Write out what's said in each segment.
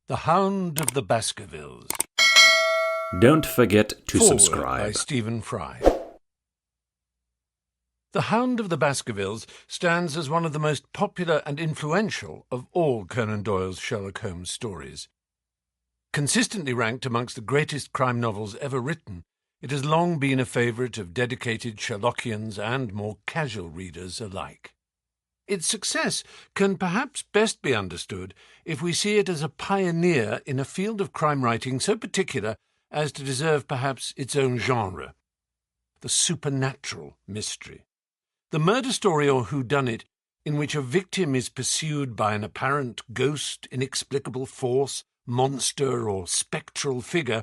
The Hound of the Baskervilles. Don't forget to Foreword subscribe. by Stephen Fry. The Hound of the Baskervilles stands as one of the most popular and influential of all Conan Doyle's Sherlock Holmes stories. Consistently ranked amongst the greatest crime novels ever written, it has long been a favourite of dedicated Sherlockians and more casual readers alike. Its success can perhaps best be understood if we see it as a pioneer in a field of crime writing so particular as to deserve perhaps its own genre, the supernatural mystery. The murder story or whodunit in which a victim is pursued by an apparent ghost, inexplicable force, monster or spectral figure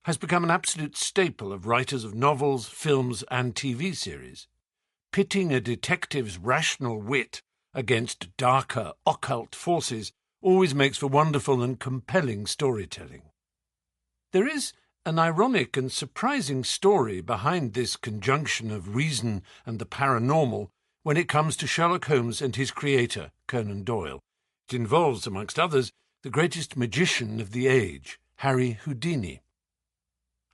has become an absolute staple of writers of novels, films and TV series. Pitting a detective's rational wit against darker, occult forces always makes for wonderful and compelling storytelling. There is an ironic and surprising story behind this conjunction of reason and the paranormal when it comes to Sherlock Holmes and his creator, Conan Doyle. It involves, amongst others, the greatest magician of the age, Harry Houdini.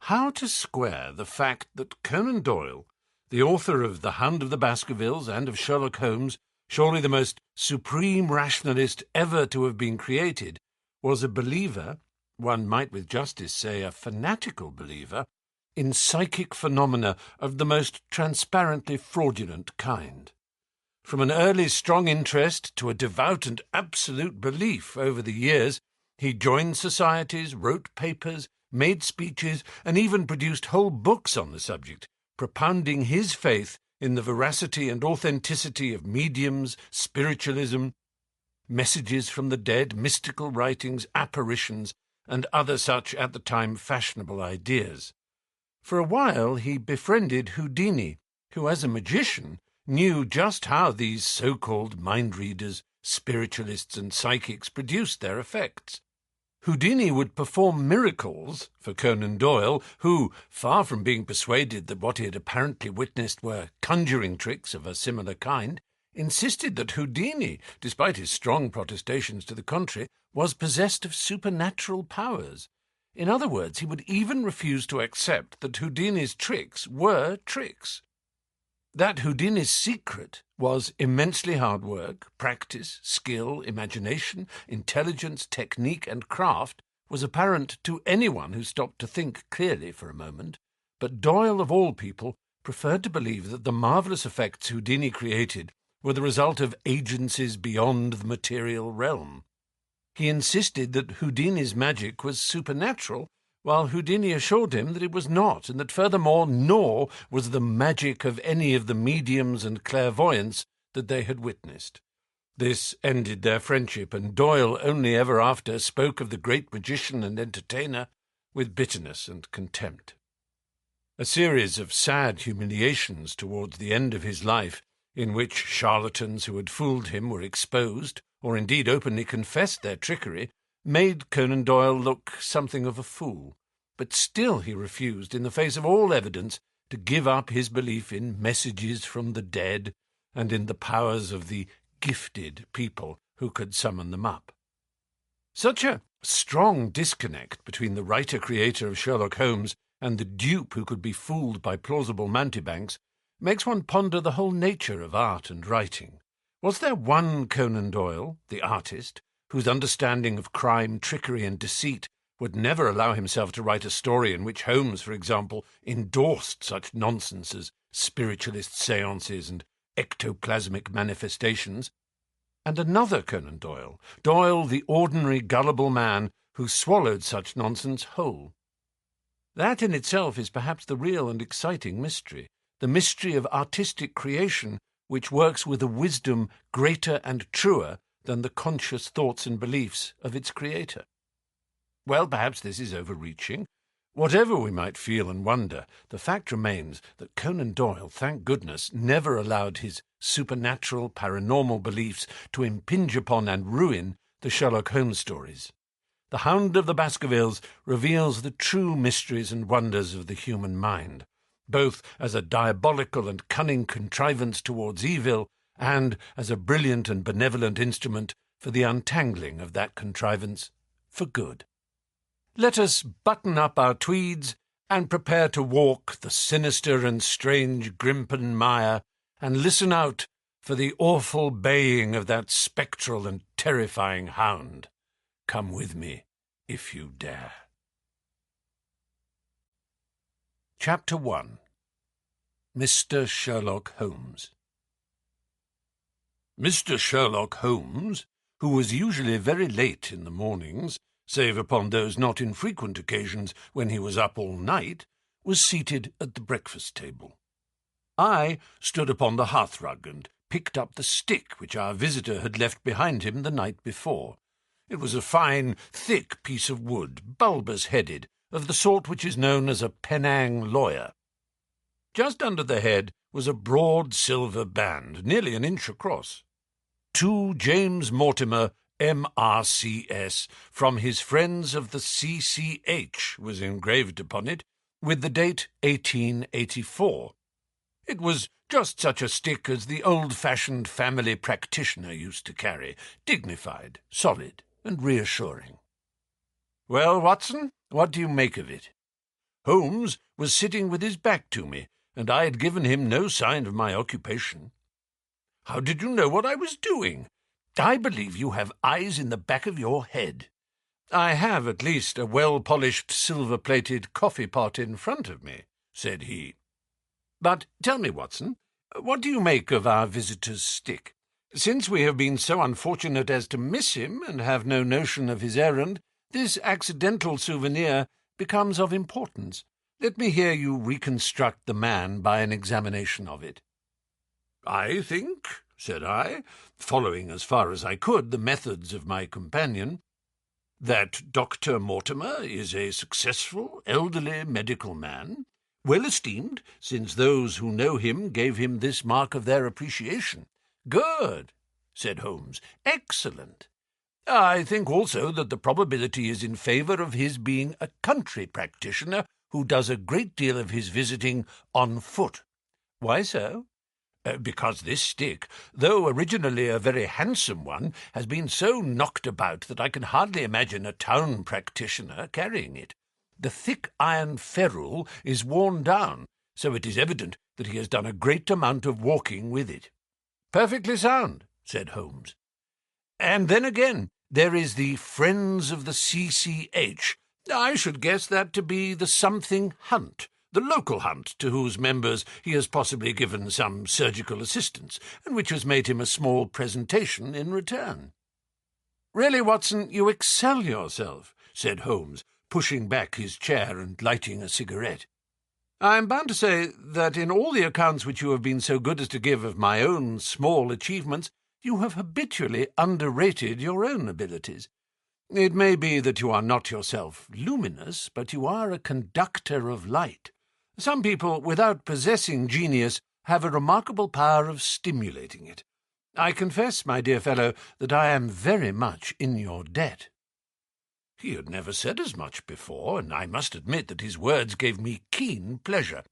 How to square the fact that Conan Doyle, the author of The Hound of the Baskervilles and of Sherlock Holmes, surely the most supreme rationalist ever to have been created, was a believer, one might with justice say a fanatical believer, in psychic phenomena of the most transparently fraudulent kind. From an early strong interest to a devout and absolute belief over the years, he joined societies, wrote papers, made speeches, and even produced whole books on the subject, propounding his faith in the veracity and authenticity of mediums, spiritualism, messages from the dead, mystical writings, apparitions, and other such at the time fashionable ideas. For a while he befriended Houdini, who as a magician knew just how these so-called mind-readers, spiritualists and psychics produced their effects. Houdini would perform miracles for Conan Doyle, who, far from being persuaded that what he had apparently witnessed were conjuring tricks of a similar kind, insisted that Houdini, despite his strong protestations to the contrary, was possessed of supernatural powers. In other words, he would even refuse to accept that Houdini's tricks were tricks. That Houdini's secret was immensely hard work, practice, skill, imagination, intelligence, technique, and craft was apparent to anyone who stopped to think clearly for a moment, but Doyle, of all people, preferred to believe that the marvellous effects Houdini created were the result of agencies beyond the material realm. He insisted that Houdini's magic was supernatural, while Houdini assured him that it was not, and that furthermore nor was the magic of any of the mediums and clairvoyants that they had witnessed. This ended their friendship, and Doyle only ever after spoke of the great magician and entertainer with bitterness and contempt. A series of sad humiliations towards the end of his life, in which charlatans who had fooled him were exposed, or indeed openly confessed their trickery, made Conan Doyle look something of a fool, but still he refused, in the face of all evidence, to give up his belief in messages from the dead and in the powers of the gifted people who could summon them up. Such a strong disconnect between the writer-creator of Sherlock Holmes and the dupe who could be fooled by plausible mountebanks makes one ponder the whole nature of art and writing. Was there one Conan Doyle, the artist, whose understanding of crime, trickery, and deceit would never allow himself to write a story in which Holmes, for example, endorsed such nonsense as spiritualist séances and ectoplasmic manifestations, and another Conan Doyle, Doyle the ordinary gullible man who swallowed such nonsense whole? That in itself is perhaps the real and exciting mystery, the mystery of artistic creation which works with a wisdom greater and truer than the conscious thoughts and beliefs of its creator. Well, perhaps this is overreaching. Whatever we might feel and wonder, the fact remains that Conan Doyle, thank goodness, never allowed his supernatural, paranormal beliefs to impinge upon and ruin the Sherlock Holmes stories. The Hound of the Baskervilles reveals the true mysteries and wonders of the human mind, both as a diabolical and cunning contrivance towards evil, and as a brilliant and benevolent instrument for the untangling of that contrivance for good. Let us button up our tweeds and prepare to walk the sinister and strange Grimpen mire and listen out for the awful baying of that spectral and terrifying hound. Come with me, if you dare. Chapter 1. Mr. Sherlock Holmes. Mr. Sherlock Holmes, who was usually very late in the mornings, save upon those not infrequent occasions when he was up all night, was seated at the breakfast table. I stood upon the hearthrug and picked up the stick which our visitor had left behind him the night before. It was a fine, thick piece of wood, bulbous-headed, of the sort which is known as a Penang lawyer. Just under the head was a broad silver band, nearly an inch across. To James Mortimer, M.R.C.S., from his friends of the C.C.H. was engraved upon it, with the date 1884. It was just such a stick as the old-fashioned family practitioner used to carry, dignified, solid, and reassuring. "Well, Watson, what do you make of it?" Holmes was sitting with his back to me, and I had given him no sign of my occupation. "How did you know what I was doing? I believe you have eyes in the back of your head." "I have at least a well-polished silver-plated coffee-pot in front of me," said he. "But tell me, Watson, what do you make of our visitor's stick? Since we have been so unfortunate as to miss him and have no notion of his errand, this accidental souvenir becomes of importance. Let me hear you reconstruct the man by an examination of it." "I think," said I, following as far as I could the methods of my companion, "that Dr. Mortimer is a successful, elderly medical man, well esteemed, since those who know him gave him this mark of their appreciation." "Good," said Holmes. "Excellent. I think also that the probability is in favour of his being a country practitioner who does a great deal of his visiting on foot." "Why so?" Because this stick, though originally a very handsome one, has been so knocked about that I can hardly imagine a town practitioner carrying it. The thick iron ferrule is worn down, so it is evident that he has done a great amount of walking with it." "Perfectly sound," said Holmes. "And then again, there is the Friends of the C.C.H. I should guess that to be the something hunt, the local hunt to whose members he has possibly given some surgical assistance, and which has made him a small presentation in return." "Really, Watson, you excel yourself," said Holmes, pushing back his chair and lighting a cigarette. "I am bound to say that in all the accounts which you have been so good as to give of my own small achievements, you have habitually underrated your own abilities. It may be that you are not yourself luminous, but you are a conductor of light. Some people, without possessing genius, have a remarkable power of stimulating it. I confess, my dear fellow, that I am very much in your debt." He had never said as much before, and I must admit that his words gave me keen pleasure,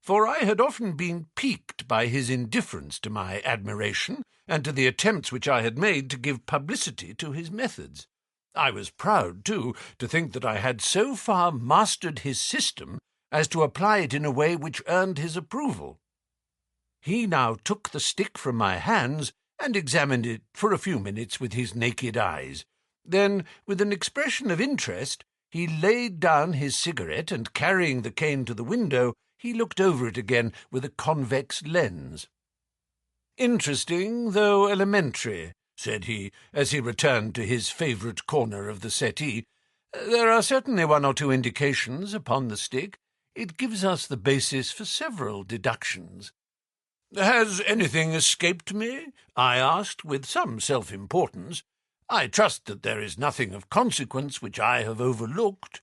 for I had often been piqued by his indifference to my admiration and to the attempts which I had made to give publicity to his methods. I was proud, too, to think that I had so far mastered his system as to apply it in a way which earned his approval. He now took the stick from my hands and examined it for a few minutes with his naked eyes. Then, with an expression of interest, he laid down his cigarette, and carrying the cane to the window, he looked over it again with a convex lens. "Interesting, though elementary," said he, as he returned to his favourite corner of the settee. "There are certainly one or two indications upon the stick. It gives us the basis for several deductions." "Has anything escaped me?" I asked, with some self-importance. "I trust that there is nothing of consequence which I have overlooked."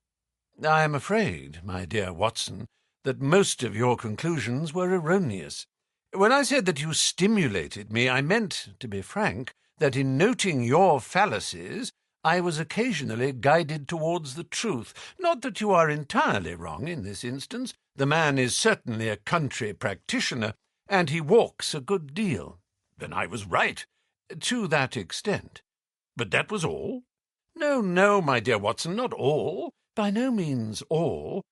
"I am afraid, my dear Watson, that most of your conclusions were erroneous. When I said that you stimulated me, I meant, to be frank, that in noting your fallacies, I was occasionally guided towards the truth. Not that you are entirely wrong in this instance. The man is certainly a country practitioner, and he walks a good deal." "Then I was right." "To that extent." "But that was all?" No, no, my dear Watson, not all. By no means all.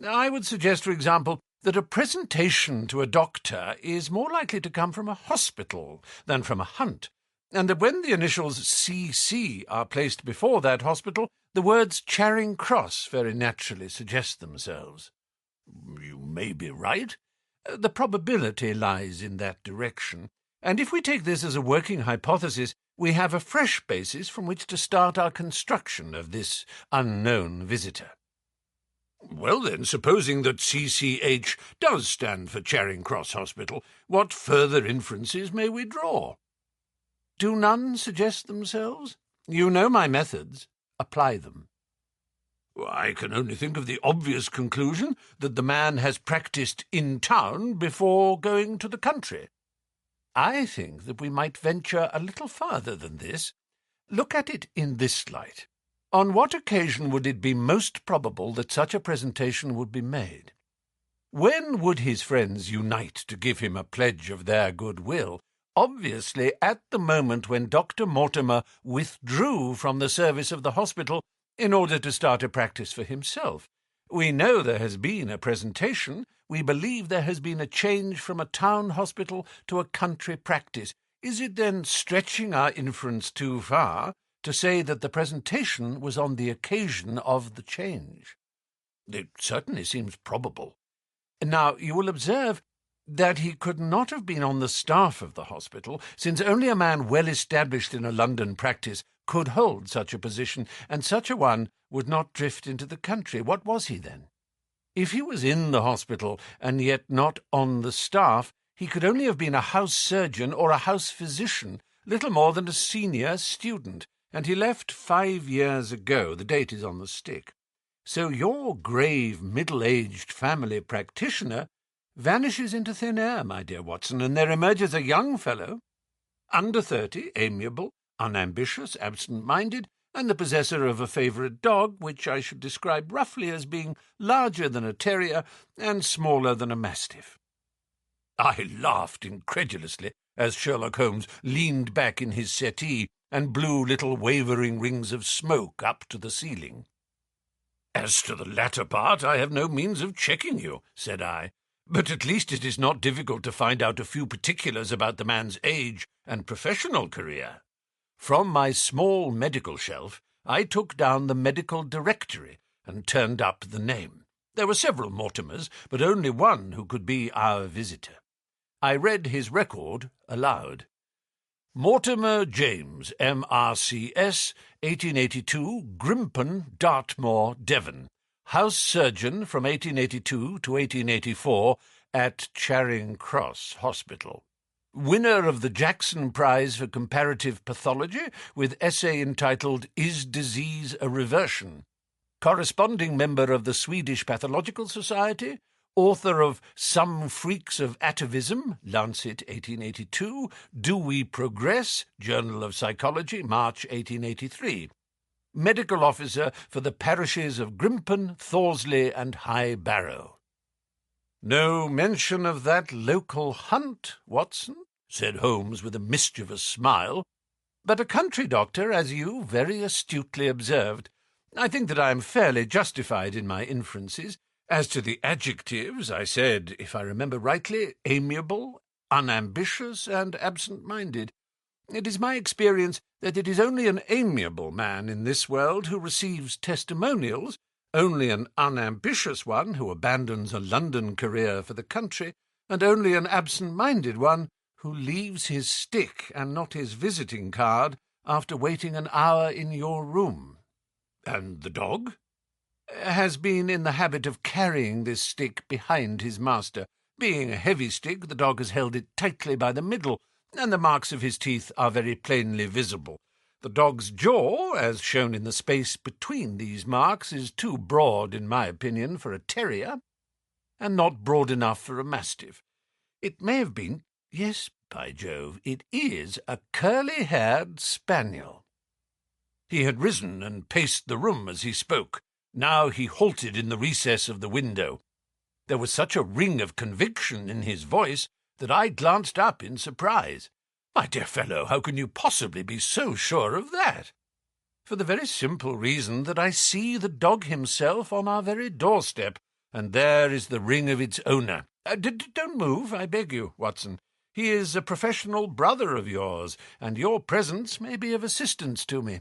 I would suggest, for example, that a presentation to a doctor is more likely to come from a hospital than from a hunt, and that when the initials C.C. are placed before that hospital, the words Charing Cross very naturally suggest themselves. You may be right. The probability lies in that direction, and if we take this as a working hypothesis, we have a fresh basis from which to start our construction of this unknown visitor. Well then, supposing that CCH does stand for Charing Cross Hospital, what further inferences may we draw? Do none suggest themselves? You know my methods. Apply them. I can only think of the obvious conclusion that the man has practised in town before going to the country. I think that we might venture a little farther than this. Look at it in this light. On what occasion would it be most probable that such a presentation would be made? When would his friends unite to give him a pledge of their goodwill? Obviously, at the moment when Dr. Mortimer withdrew from the service of the hospital in order to start a practice for himself. We know there has been a presentation. We believe there has been a change from a town hospital to a country practice. Is it then stretching our inference too far to say that the presentation was on the occasion of the change? It certainly seems probable. Now, you will observe that he could not have been on the staff of the hospital, since only a man well established in a London practice could hold such a position, and such a one would not drift into the country. What was he then? If he was in the hospital and yet not on the staff, he could only have been a house surgeon or a house physician, little more than a senior student, and he left 5 years ago. The date is on the stick. So your grave, middle-aged family practitioner vanishes into thin air, my dear Watson, and there emerges a young fellow, under 30, amiable, unambitious, absent-minded, and the possessor of a favourite dog, which I should describe roughly as being larger than a terrier and smaller than a mastiff. I laughed incredulously as Sherlock Holmes leaned back in his settee and blew little wavering rings of smoke up to the ceiling. "As to the latter part, I have no means of checking you," said I, "but at least it is not difficult to find out a few particulars about the man's age and professional career. From my small medical shelf, I took down the medical directory and turned up the name. There were several Mortimers, but only one who could be our visitor. I read his record aloud. Mortimer James, M.R.C.S., 1882, Grimpen, Dartmoor, Devon. House surgeon from 1882 to 1884 at Charing Cross Hospital. Winner of the Jackson Prize for Comparative Pathology with essay entitled Is Disease a Reversion? Corresponding member of the Swedish Pathological Society, author of Some Freaks of Atavism, Lancet, 1882, Do We Progress, Journal of Psychology, March 1883. Medical officer for the parishes of Grimpen, Thorsley and High Barrow. "No mention of that local hunt, Watson," said Holmes with a mischievous smile. "But a country doctor, as you very astutely observed. I think that I am fairly justified in my inferences. As to the adjectives, I said, if I remember rightly, amiable, unambitious, and absent-minded. It is my experience that it is only an amiable man in this world who receives testimonials, only an unambitious one who abandons a London career for the country, and only an absent-minded one who leaves his stick and not his visiting card after waiting an hour in your room." "And the dog?" "Has been in the habit of carrying this stick behind his master. Being a heavy stick, the dog has held it tightly by the middle, and the marks of his teeth are very plainly visible. The dog's jaw, as shown in the space between these marks, is too broad, in my opinion, for a terrier, and not broad enough for a mastiff. It may have been, yes, by Jove, it is a curly-haired spaniel." He had risen and paced the room as he spoke. Now he halted in the recess of the window. There was such a ring of conviction in his voice that I glanced up in surprise. "My dear fellow, how can you possibly be so sure of that?" For the very simple reason that I see the dog himself on our very doorstep, and there is the ring of its owner. Don't move, I beg you, Watson. He is a professional brother of yours, and your presence may be of assistance to me.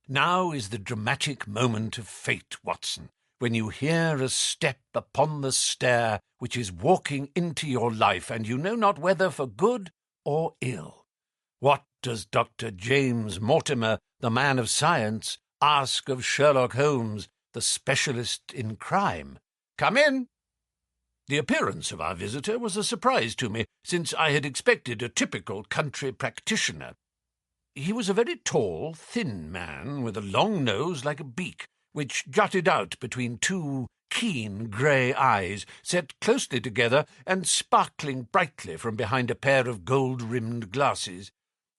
Now is the dramatic moment of fate, Watson, when you hear a step upon the stair which is walking into your life, and you know not whether for good or ill. What does Dr. James Mortimer, the man of science, ask of Sherlock Holmes, the specialist in crime? Come in. The appearance of our visitor was a surprise to me, since I had expected a typical country practitioner. He was a very tall, thin man, with a long nose like a beak, which jutted out between two keen grey eyes, set closely together and sparkling brightly from behind a pair of gold-rimmed glasses.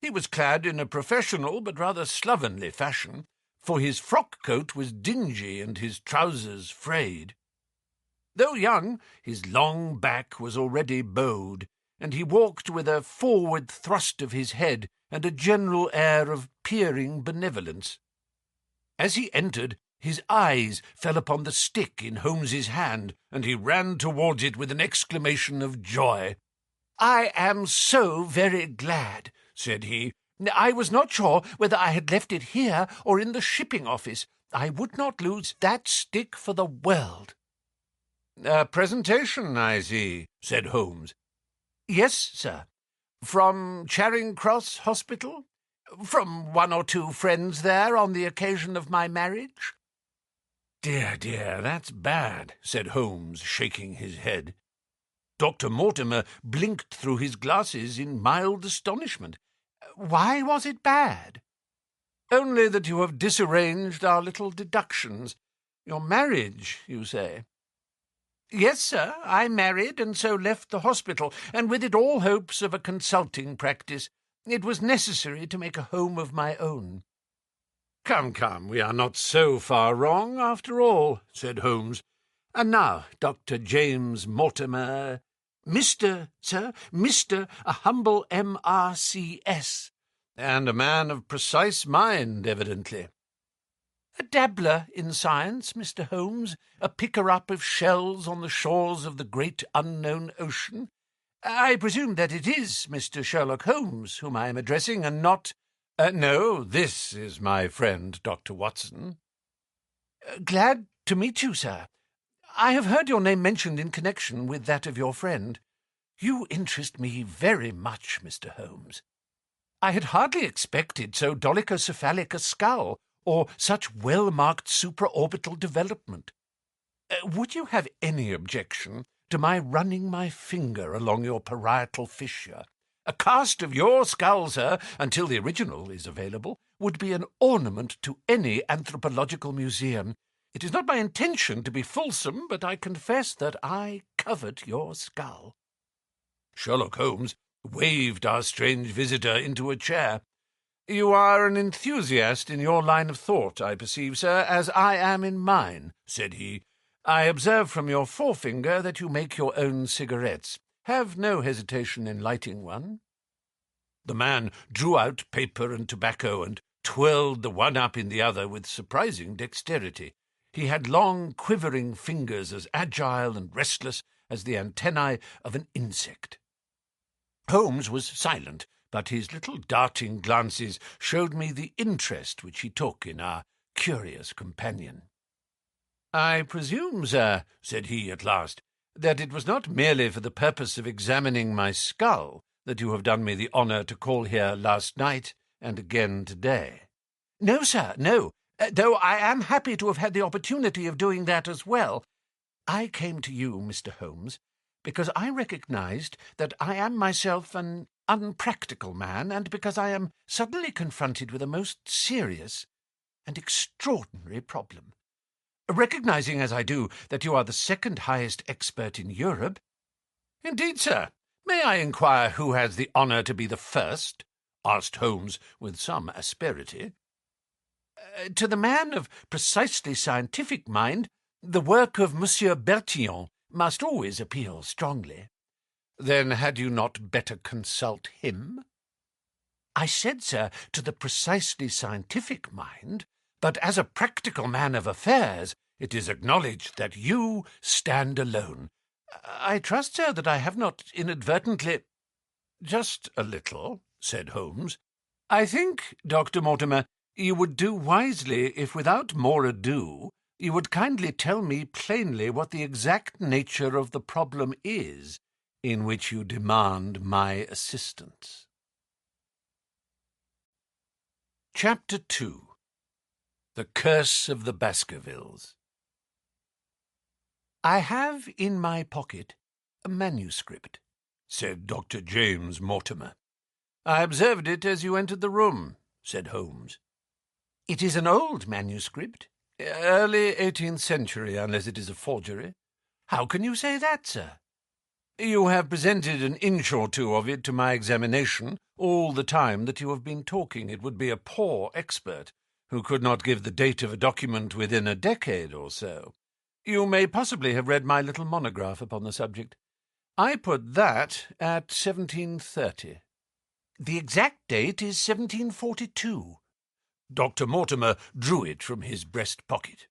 He was clad in a professional but rather slovenly fashion, for his frock-coat was dingy and his trousers frayed. Though young, his long back was already bowed, and he walked with a forward thrust of his head and a general air of peering benevolence. As he entered, his eyes fell upon the stick in Holmes's hand, and he ran towards it with an exclamation of joy. "I am so very glad," said he. "I was not sure whether I had left it here or in the shipping office. I would not lose that stick for the world." "A presentation, I see," said Holmes. "Yes, sir. From Charing Cross Hospital? From one or two friends there on the occasion of my marriage." "Dear, that's bad," said Holmes, shaking his head. Dr. Mortimer blinked through his glasses in mild astonishment. "Why was it bad?" "Only that you have disarranged our little deductions. Your marriage, you say?" "Yes, sir, I married and so left the hospital, and with it all hopes of a consulting practice. It was necessary to make a home of my own." Come, we are not so far wrong after all," said Holmes. "And now, Dr. James Mortimer—" "Mr., sir, Mr., a humble M.R.C.S." "And a man of precise mind, evidently." "A dabbler in science, Mr. Holmes, a picker-up of shells on the shores of the great unknown ocean. I presume that it is Mr. Sherlock Holmes whom I am addressing, and not—" "No, this is my friend, Dr. Watson." "Glad to meet you, sir. I have heard your name mentioned in connection with that of your friend. You interest me very much, Mr. Holmes. I had hardly expected so dolichocephalic a skull, or such well-marked supraorbital development. Would you have any objection to my running my finger along your parietal fissure? A cast of your skull, sir, until the original is available, would be an ornament to any anthropological museum. It is not my intention to be fulsome, but I confess that I covet your skull." Sherlock Holmes waved our strange visitor into a chair. "You are an enthusiast in your line of thought, I perceive, sir, as I am in mine," said he. "I observe from your forefinger that you make your own cigarettes. Have no hesitation in lighting one." The man drew out paper and tobacco and twirled the one up in the other with surprising dexterity. He had long, quivering fingers as agile and restless as the antennae of an insect. Holmes was silent, but his little darting glances showed me the interest which he took in our curious companion. "I presume, sir," said he at last, "that it was not merely for the purpose of examining my skull that you have done me the honour to call here last night and again today." "No, sir, no, though I am happy to have had the opportunity of doing that as well. I came to you, Mr. Holmes, because I recognized that I am myself an unpractical man, and because I am suddenly confronted with a most serious and extraordinary problem. Recognizing, as I do, that you are the second highest expert in Europe—" "Indeed, sir. May I inquire who has the honour to be the first?" asked Holmes with some asperity. "To the man of precisely scientific mind, the work of Monsieur Bertillon must always appeal strongly." "Then had you not better consult him?" I said, sir, to the precisely scientific mind, but as a practical man of affairs, it is acknowledged that you stand alone. I trust, sir, that I have not inadvertently—" "Just a little," said Holmes. "I think, Dr. Mortimer, you would do wisely if, without more ado, you would kindly tell me plainly what the exact nature of the problem is in which you demand my assistance." Chapter 2. The Curse of the Baskervilles. "I have in my pocket a manuscript," said Dr. James Mortimer. "I observed it as you entered the room," said Holmes. "It is an old manuscript, early 18th century, unless it is a forgery." "How can you say that, sir?" "You have presented an inch or two of it to my examination all the time that you have been talking. It would be a poor expert who could not give the date of a document within a decade or so. You may possibly have read my little monograph upon the subject. I put that at 1730. The exact date is 1742. Dr. Mortimer drew it from his breast pocket.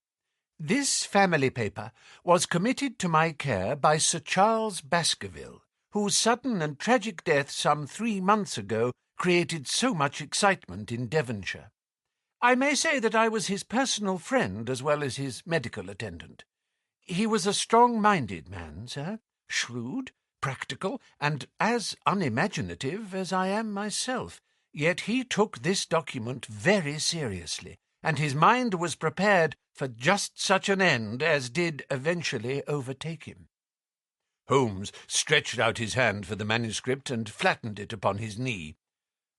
"This family paper was committed to my care by Sir Charles Baskerville, whose sudden and tragic death some 3 months ago created so much excitement in Devonshire. I may say that I was his personal friend as well as his medical attendant. He was a strong-minded man, sir, shrewd, practical, and as unimaginative as I am myself. Yet he took this document very seriously, and his mind was prepared for just such an end as did eventually overtake him." Holmes stretched out his hand for the manuscript and flattened it upon his knee.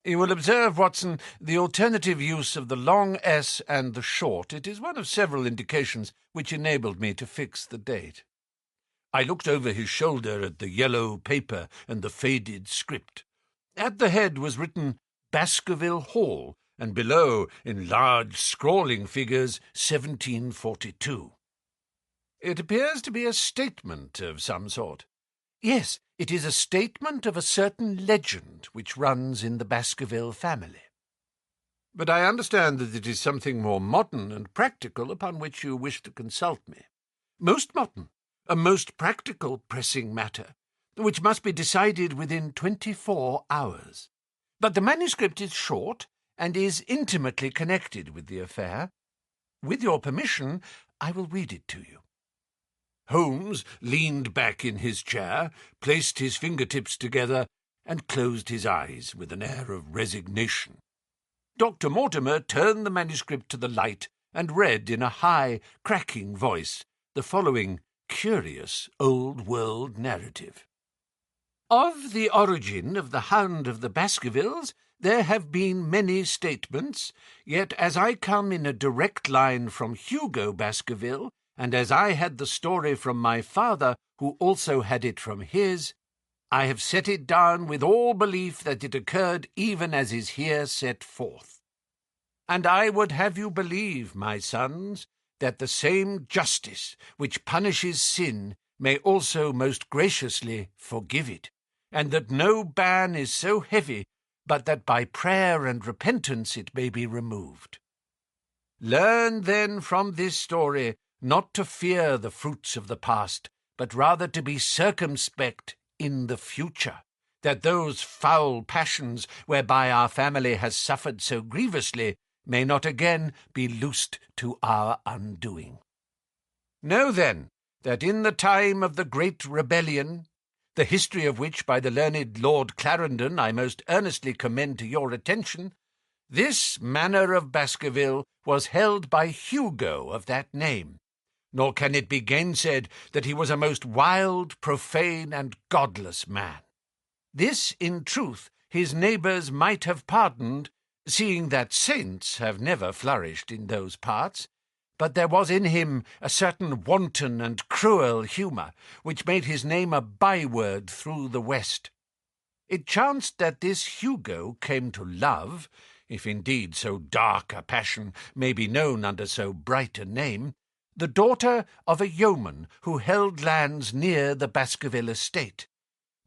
"You will observe, Watson, the alternative use of the long S and the short. It is one of several indications which enabled me to fix the date." I looked over his shoulder at the yellow paper and the faded script. At the head was written Baskerville Hall, and below, in large scrawling figures, 1742. "It appears to be a statement of some sort." "Yes, it is a statement of a certain legend which runs in the Baskerville family." "But I understand that it is something more modern and practical upon which you wish to consult me." "Most modern, a most practical pressing matter, which must be decided within 24 hours. But the manuscript is short and is intimately connected with the affair. With your permission, I will read it to you." Holmes leaned back in his chair, placed his fingertips together, and closed his eyes with an air of resignation. Dr. Mortimer turned the manuscript to the light and read in a high, cracking voice the following curious old-world narrative. "Of the origin of the Hound of the Baskervilles there have been many statements, yet as I come in a direct line from Hugo Baskerville, and as I had the story from my father, who also had it from his, I have set it down with all belief that it occurred even as is here set forth. And I would have you believe, my sons, that the same justice which punishes sin may also most graciously forgive it, and that no ban is so heavy but that by prayer and repentance it may be removed. Learn then from this story not to fear the fruits of the past, but rather to be circumspect in the future, that those foul passions whereby our family has suffered so grievously may not again be loosed to our undoing. Know then that in the time of the great rebellion, the history of which by the learned Lord Clarendon I most earnestly commend to your attention, this manor of Baskerville was held by Hugo of that name, nor can it be gainsaid that he was a most wild, profane, and godless man. This, in truth, his neighbours might have pardoned, seeing that saints have never flourished in those parts, but there was in him a certain wanton and cruel humour, which made his name a byword through the West. It chanced that this Hugo came to love, if indeed so dark a passion may be known under so bright a name, the daughter of a yeoman who held lands near the Baskerville estate.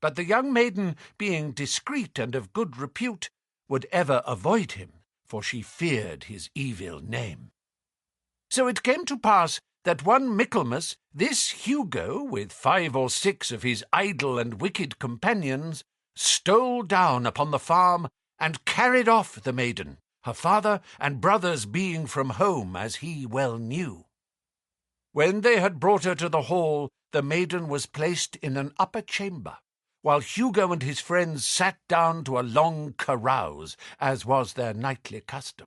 But the young maiden, being discreet and of good repute, would ever avoid him, for she feared his evil name. So it came to pass that one Michaelmas this Hugo, with 5 or 6 of his idle and wicked companions, stole down upon the farm and carried off the maiden, her father and brothers being from home, as he well knew. When they had brought her to the hall, the maiden was placed in an upper chamber, while Hugo and his friends sat down to a long carouse, as was their nightly custom.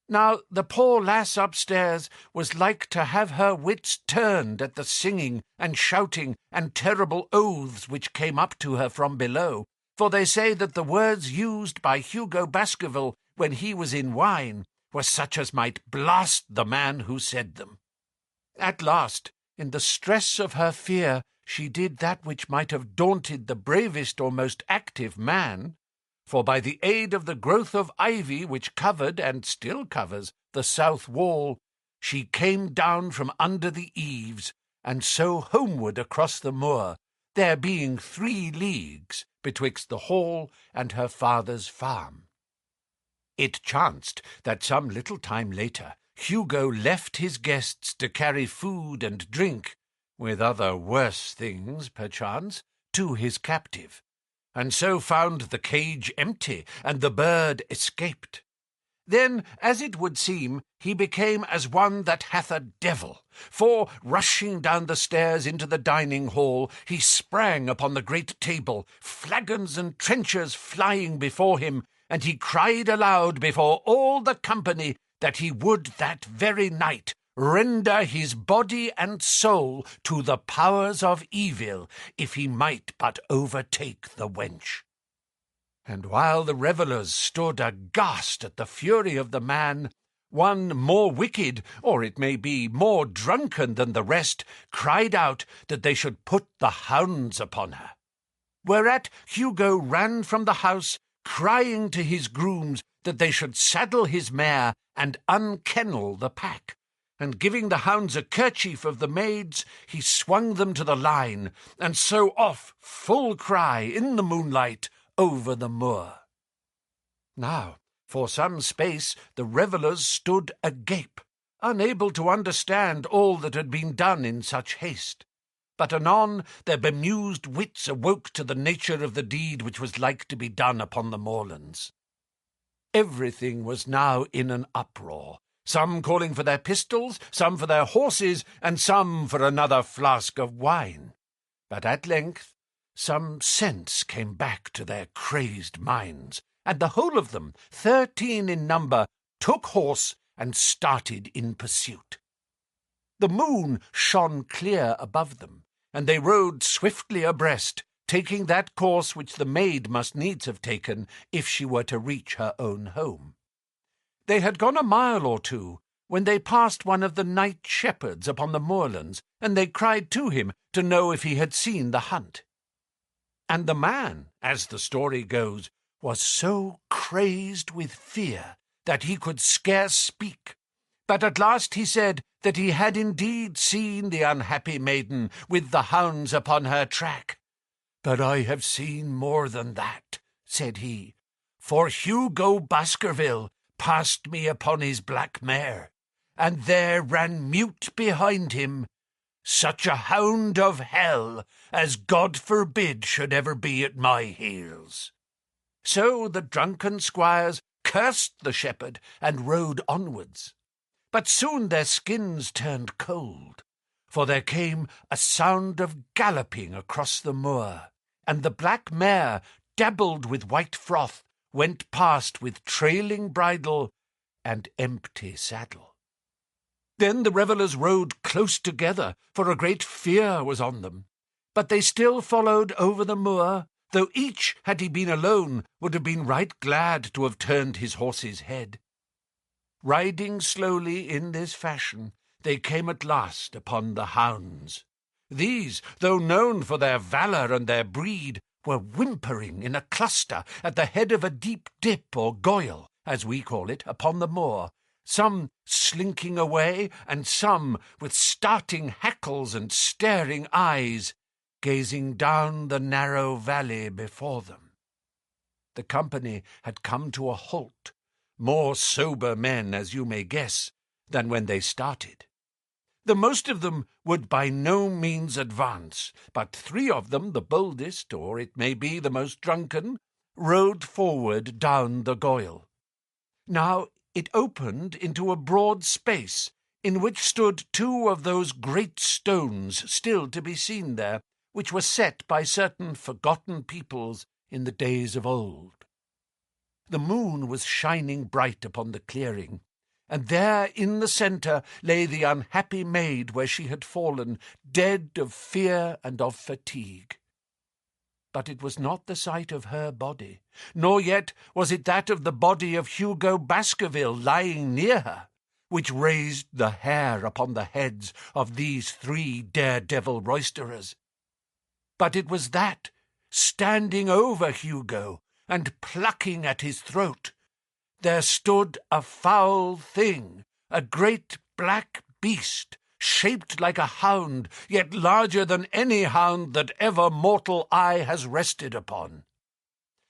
Now the poor lass upstairs was like to have her wits turned at the singing and shouting and terrible oaths which came up to her from below, for they say that the words used by Hugo Baskerville when he was in wine were such as might blast the man who said them. At last, in the stress of her fear, she did that which might have daunted the bravest or most active man, for by the aid of the growth of ivy which covered and still covers the south wall, she came down from under the eaves, and so homeward across the moor, there being 3 leagues betwixt the hall and her father's farm. It chanced that some little time later Hugo left his guests to carry food and drink, with other worse things perchance, to his captive, and so found the cage empty, and the bird escaped. Then, as it would seem, he became as one that hath a devil, for, rushing down the stairs into the dining hall, he sprang upon the great table, flagons and trenchers flying before him, and he cried aloud before all the company that he would that very night render his body and soul to the powers of evil, if he might but overtake the wench. And while the revellers stood aghast at the fury of the man, one more wicked, or it may be more drunken than the rest, cried out that they should put the hounds upon her. Whereat Hugo ran from the house, crying to his grooms that they should saddle his mare and unkennel the pack, and giving the hounds a kerchief of the maid's, he swung them to the line, and so off, full cry, in the moonlight, over the moor. Now, for some space, the revellers stood agape, unable to understand all that had been done in such haste. But anon their bemused wits awoke to the nature of the deed which was like to be done upon the moorlands. Everything was now in an uproar, some calling for their pistols, some for their horses, and some for another flask of wine. But at length some sense came back to their crazed minds, and the whole of them, 13 in number, took horse and started in pursuit. The moon shone clear above them, and they rode swiftly abreast, taking that course which the maid must needs have taken if she were to reach her own home. They had gone a mile or 2 when they passed one of the night shepherds upon the moorlands, and they cried to him to know if he had seen the hunt. And the man, as the story goes, was so crazed with fear that he could scarce speak. But at last he said that he had indeed seen the unhappy maiden with the hounds upon her track. "But I have seen more than that," said he, "for Hugo Baskerville passed me upon his black mare, and there ran mute behind him such a hound of hell as God forbid should ever be at my heels." So the drunken squires cursed the shepherd and rode onwards. But soon their skins turned cold, for there came a sound of galloping across the moor, and the black mare, dabbled with white froth, went past with trailing bridle and empty saddle. Then the revellers rode close together, for a great fear was on them. But they still followed over the moor, though each, had he been alone, would have been right glad to have turned his horse's head. Riding slowly in this fashion, they came at last upon the hounds. These, though known for their valour and their breed, were whimpering in a cluster at the head of a deep dip or goyle, as we call it, upon the moor, some slinking away, and some, with starting hackles and staring eyes, gazing down the narrow valley before them. the company had come to a halt, more sober men, as you may guess, than when they started. The most of them would by no means advance, but 3 of them, the boldest, or it may be the most drunken, rode forward down the Goyle. Now it opened into a broad space, in which stood 2 of those great stones still to be seen there, which were set by certain forgotten peoples in the days of old. The moon was shining bright upon the clearing, and there in the centre lay the unhappy maid where she had fallen, dead of fear and of fatigue. But it was not the sight of her body, nor yet was it that of the body of Hugo Baskerville lying near her, which raised the hair upon the heads of these 3 daredevil roisterers. But it was that, standing over Hugo and plucking at his throat, there stood a foul thing, a great black beast, shaped like a hound, yet larger than any hound that ever mortal eye has rested upon.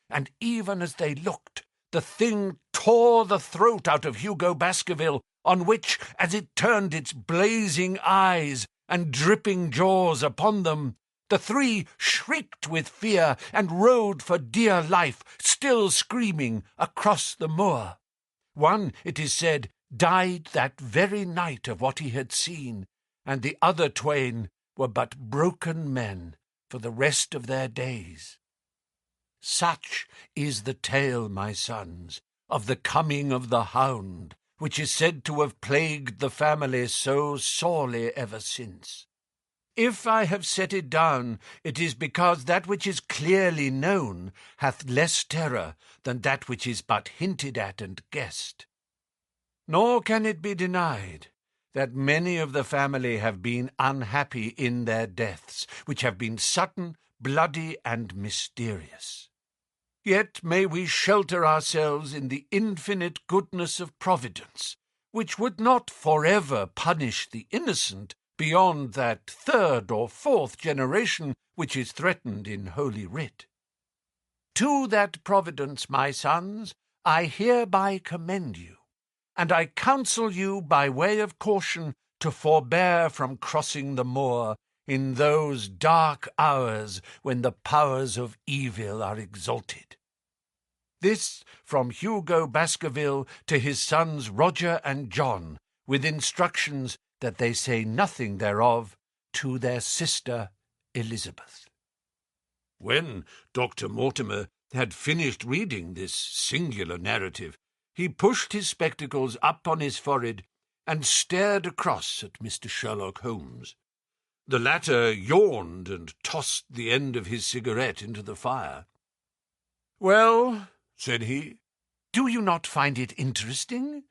And even as they looked, the thing tore the throat out of Hugo Baskerville, on which, as it turned its blazing eyes and dripping jaws upon them, the 3 shrieked with fear and rode for dear life, still screaming, across the moor. One, it is said, died that very night of what he had seen, and the other 2 were but broken men for the rest of their days. Such is the tale, my sons, of the coming of the Hound, which is said to have plagued the family so sorely ever since. If I have set it down, it is because that which is clearly known hath less terror than that which is but hinted at and guessed. Nor can it be denied that many of the family have been unhappy in their deaths, which have been sudden, bloody, and mysterious. Yet may we shelter ourselves in the infinite goodness of Providence, which would not forever punish the innocent beyond that 3rd or 4th generation which is threatened in Holy Writ. To that Providence, my sons, I hereby commend you, and I counsel you by way of caution to forbear from crossing the moor in those dark hours when the powers of evil are exalted. This from Hugo Baskerville to his sons Roger and John, with instructions that they say nothing thereof to their sister Elizabeth. When Dr. Mortimer had finished reading this singular narrative, he pushed his spectacles up on his forehead and stared across at Mr. Sherlock Holmes. The latter yawned and tossed the end of his cigarette into the fire. "Well," said he, "do you not find it interesting?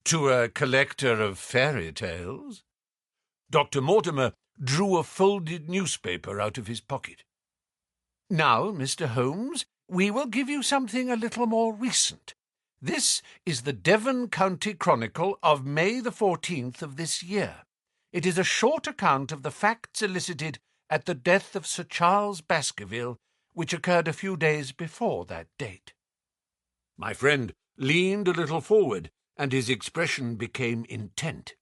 To a collector of fairy tales?" Dr. Mortimer drew a folded newspaper out of his pocket. "Now, Mr. Holmes, we will give you something a little more recent. This is the Devon County Chronicle of May the 14th of this year. It is a short account of the facts elicited at the death of Sir Charles Baskerville, which occurred a few days before that date." My friend leaned a little forward, and his expression became intent.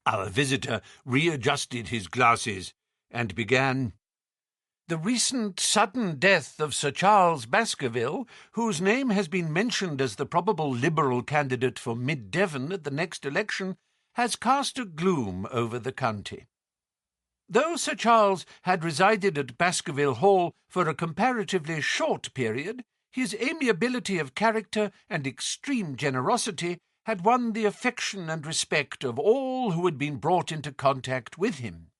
Our visitor readjusted his glasses and began, "The recent sudden death of Sir Charles Baskerville, whose name has been mentioned as the probable Liberal candidate for Mid-Devon at the next election, has cast a gloom over the county. Though Sir Charles had resided at Baskerville Hall for a comparatively short period, his amiability of character and extreme generosity had won the affection and respect of all who had been brought into contact with him.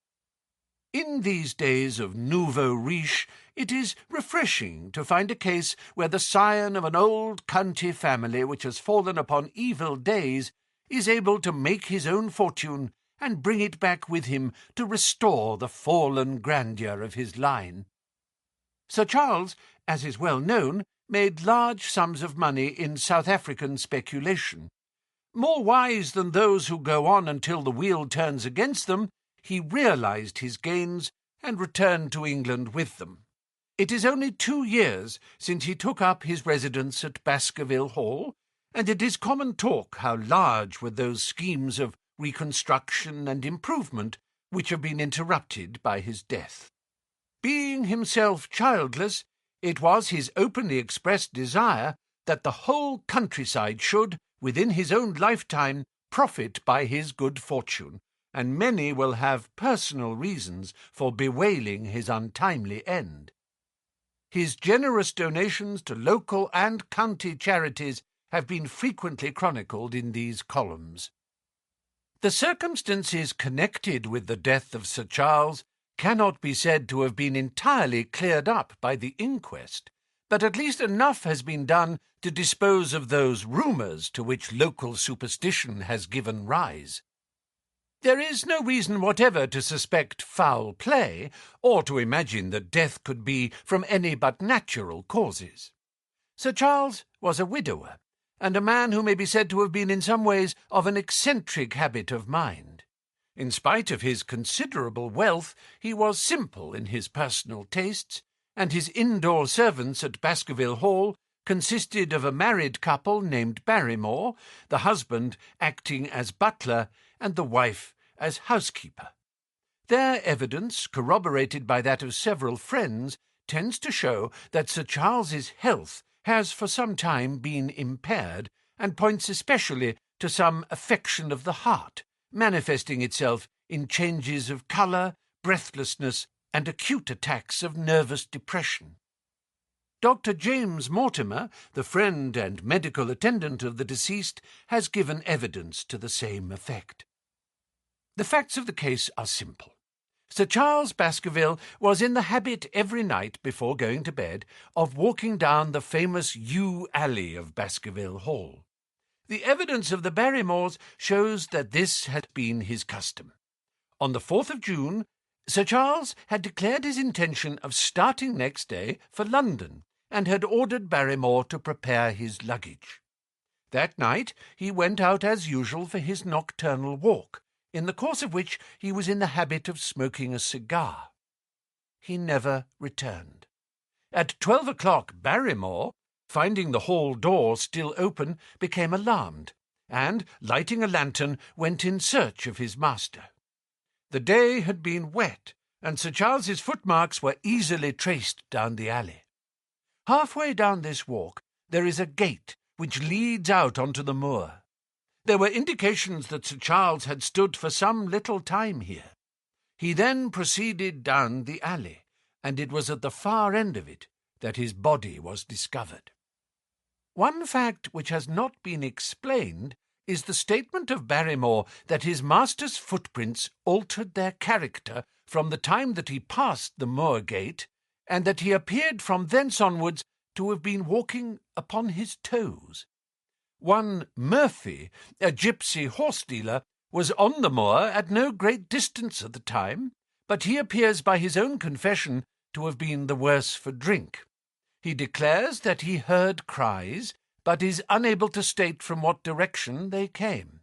In these days of nouveau riche, it is refreshing to find a case where the scion of an old county family which has fallen upon evil days is able to make his own fortune and bring it back with him to restore the fallen grandeur of his line. Sir Charles, as is well known, made large sums of money in South African speculation. More wise than those who go on until the wheel turns against them, he realized his gains and returned to England with them. It is only 2 years since he took up his residence at Baskerville Hall, and it is common talk how large were those schemes of reconstruction and improvement which have been interrupted by his death. Being himself childless, it was his openly expressed desire that the whole countryside should, within his own lifetime, profit by his good fortune, and many will have personal reasons for bewailing his untimely end. His generous donations to local and county charities have been frequently chronicled in these columns. The circumstances connected with the death of Sir Charles cannot be said to have been entirely cleared up by the inquest, but at least enough has been done to dispose of those rumours to which local superstition has given rise. There is no reason whatever to suspect foul play, or to imagine that death could be from any but natural causes. Sir Charles was a widower, and a man who may be said to have been in some ways of an eccentric habit of mind. In spite of his considerable wealth, he was simple in his personal tastes, and his indoor servants at Baskerville Hall consisted of a married couple named Barrymore, the husband acting as butler and the wife as housekeeper. Their evidence, corroborated by that of several friends, tends to show that Sir Charles's health has for some time been impaired, and points especially to some affection of the heart, manifesting itself in changes of colour, breathlessness, and acute attacks of nervous depression. Dr. James Mortimer, the friend and medical attendant of the deceased, has given evidence to the same effect. The facts of the case are simple. Sir Charles Baskerville was in the habit every night before going to bed of walking down the famous yew alley of Baskerville Hall. The evidence of the Barrymores shows that this had been his custom. On the 4th of June, Sir Charles had declared his intention of starting next day for London, and had ordered Barrymore to prepare his luggage. That night he went out as usual for his nocturnal walk, in the course of which he was in the habit of smoking a cigar. He never returned. At 12 o'clock, Barrymore, finding the hall door still open, became alarmed, and, lighting a lantern, went in search of his master. The day had been wet, and Sir Charles's footmarks were easily traced down the alley. Halfway down this walk there is a gate which leads out onto the moor. There were indications that Sir Charles had stood for some little time here. He then proceeded down the alley, and it was at the far end of it that his body was discovered. One fact which has not been explained is the statement of Barrymore that his master's footprints altered their character from the time that he passed the moor gate, and that he appeared from thence onwards to have been walking upon his toes. One Murphy, a gipsy horse-dealer, was on the moor at no great distance at the time, but he appears by his own confession to have been the worse for drink. He declares that he heard cries, but is unable to state from what direction they came.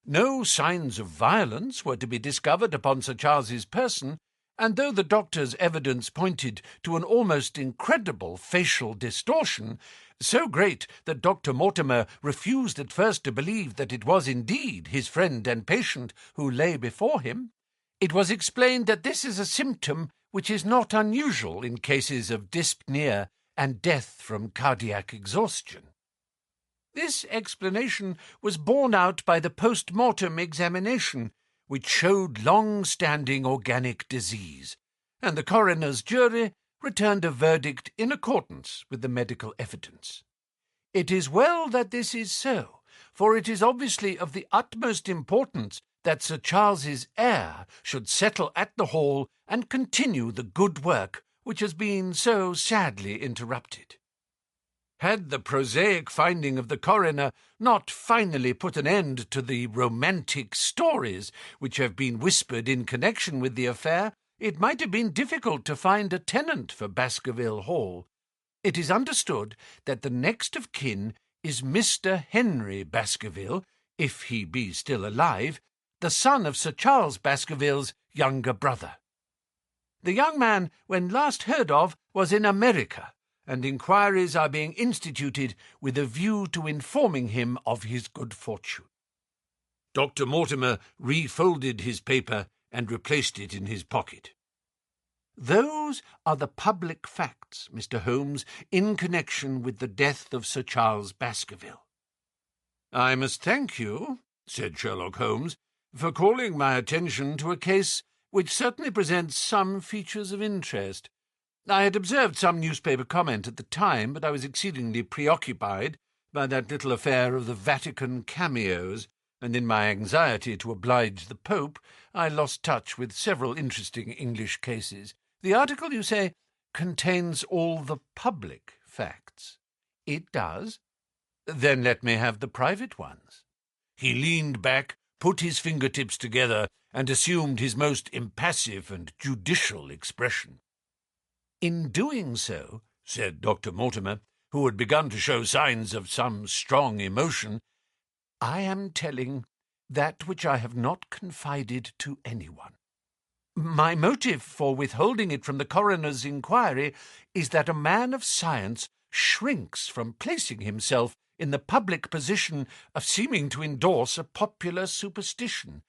No signs of violence were to be discovered upon Sir Charles's person, and though the doctor's evidence pointed to an almost incredible facial distortion, so great that Dr. Mortimer refused at first to believe that it was indeed his friend and patient who lay before him, it was explained that this is a symptom which is not unusual in cases of dyspnea and death from cardiac exhaustion. This explanation was borne out by the post-mortem examination, which showed long-standing organic disease, and the coroner's jury returned a verdict in accordance with the medical evidence. It is well that this is so, for it is obviously of the utmost importance that Sir Charles's heir should settle at the Hall and continue the good work which has been so sadly interrupted. Had the prosaic finding of the coroner not finally put an end to the romantic stories which have been whispered in connection with the affair, it might have been difficult to find a tenant for Baskerville Hall. It is understood that the next of kin is Mr. Henry Baskerville, if he be still alive, the son of Sir Charles Baskerville's younger brother. The young man, when last heard of, was in America, and inquiries are being instituted with a view to informing him of his good fortune." Dr. Mortimer refolded his paper and replaced it in his pocket. "Those are the public facts, Mr. Holmes, in connection with the death of Sir Charles Baskerville." "I must thank you," said Sherlock Holmes, "for calling my attention to a case which certainly presents some features of interest. I had observed some newspaper comment at the time, but I was exceedingly preoccupied by that little affair of the Vatican cameos, and in my anxiety to oblige the Pope, I lost touch with several interesting English cases. The article, you say, contains all the public facts?" "It does." "Then let me have the private ones." He leaned back, put his fingertips together, and assumed his most impassive and judicial expression. "In doing so," said Dr. Mortimer, who had begun to show signs of some strong emotion, "I am telling that which I have not confided to anyone. My motive for withholding it from the coroner's inquiry is that a man of science shrinks from placing himself in the public position of seeming to endorse a popular superstition.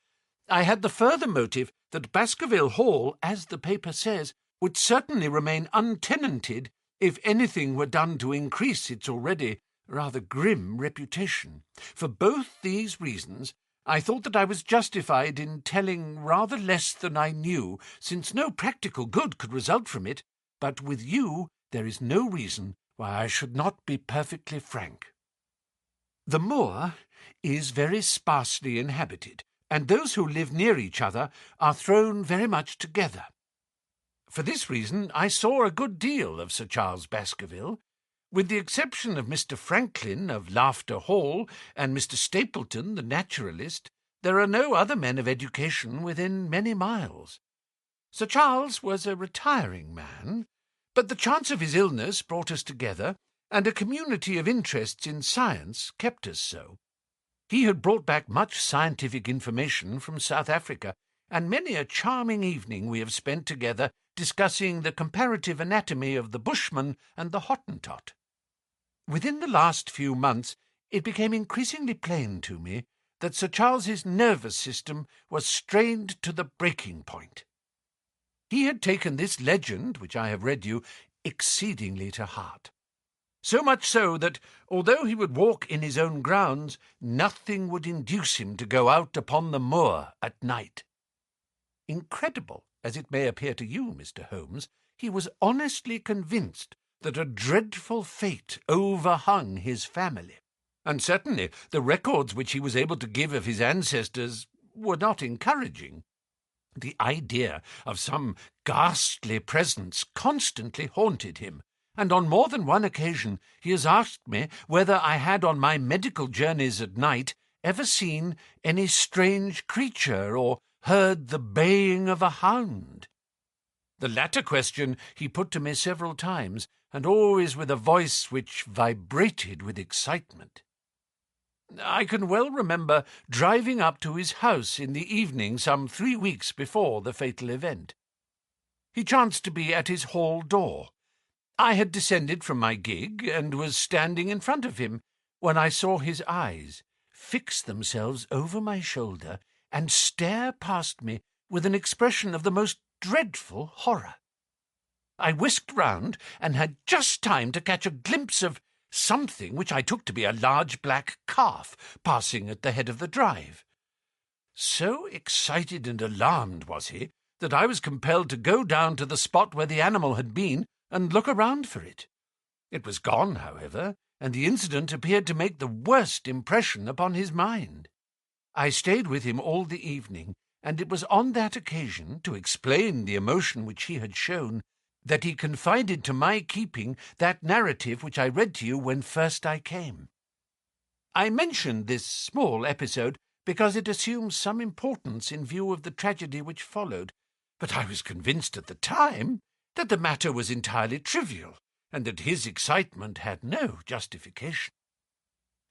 I had the further motive that Baskerville Hall, as the paper says, would certainly remain untenanted if anything were done to increase its already rather grim reputation. For both these reasons, I thought that I was justified in telling rather less than I knew, since no practical good could result from it, but with you there is no reason why I should not be perfectly frank. The moor is very sparsely inhabited, and those who live near each other are thrown very much together. For this reason I saw a good deal of Sir Charles Baskerville. With the exception of Mr. Franklin of Laughter Hall and Mr. Stapleton, the naturalist, there are no other men of education within many miles. Sir Charles was a retiring man, but the chance of his illness brought us together, and a community of interests in science kept us so. He had brought back much scientific information from South Africa, and many a charming evening we have spent together discussing the comparative anatomy of the Bushman and the Hottentot. Within the last few months it became increasingly plain to me that Sir Charles's nervous system was strained to the breaking point. He had taken this legend, which I have read you, exceedingly to heart. So much so that, although he would walk in his own grounds, nothing would induce him to go out upon the moor at night. Incredible as it may appear to you, Mr. Holmes, he was honestly convinced that a dreadful fate overhung his family, and certainly the records which he was able to give of his ancestors were not encouraging. The idea of some ghastly presence constantly haunted him, and on more than one occasion he has asked me whether I had on my medical journeys at night ever seen any strange creature or heard the baying of a hound. The latter question he put to me several times, and always with a voice which vibrated with excitement. I can well remember driving up to his house in the evening some 3 weeks before the fatal event. He chanced to be at his hall door. I had descended from my gig and was standing in front of him when I saw his eyes fix themselves over my shoulder and stare past me with an expression of the most dreadful horror. I whisked round and had just time to catch a glimpse of something which I took to be a large black calf passing at the head of the drive. So excited and alarmed was he that I was compelled to go down to the spot where the animal had been and look around for it. It was gone, however, and the incident appeared to make the worst impression upon his mind. I stayed with him all the evening, and it was on that occasion, to explain the emotion which he had shown, that he confided to my keeping that narrative which I read to you when first I came. I mention this small episode because it assumes some importance in view of the tragedy which followed, but I was convinced at the time that the matter was entirely trivial, and that his excitement had no justification.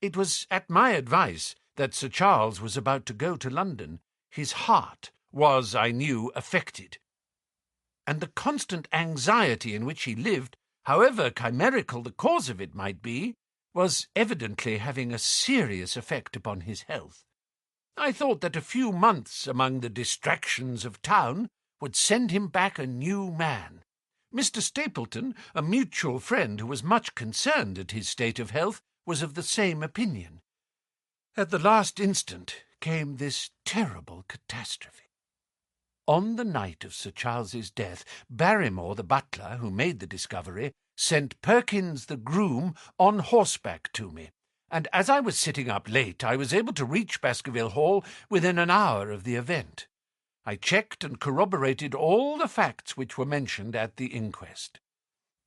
It was at my advice that Sir Charles was about to go to London. His heart was, I knew, affected. and the constant anxiety in which he lived, however chimerical the cause of it might be, was evidently having a serious effect upon his health. I thought that a few months among the distractions of town would send him back a new man. Mr. Stapleton, a mutual friend who was much concerned at his state of health, was of the same opinion. At the last instant came this terrible catastrophe. On the night of Sir Charles's death, Barrymore, the butler, who made the discovery, sent Perkins, the groom, on horseback to me, and as I was sitting up late, I was able to reach Baskerville Hall within an hour of the event. I checked and corroborated all the facts which were mentioned at the inquest.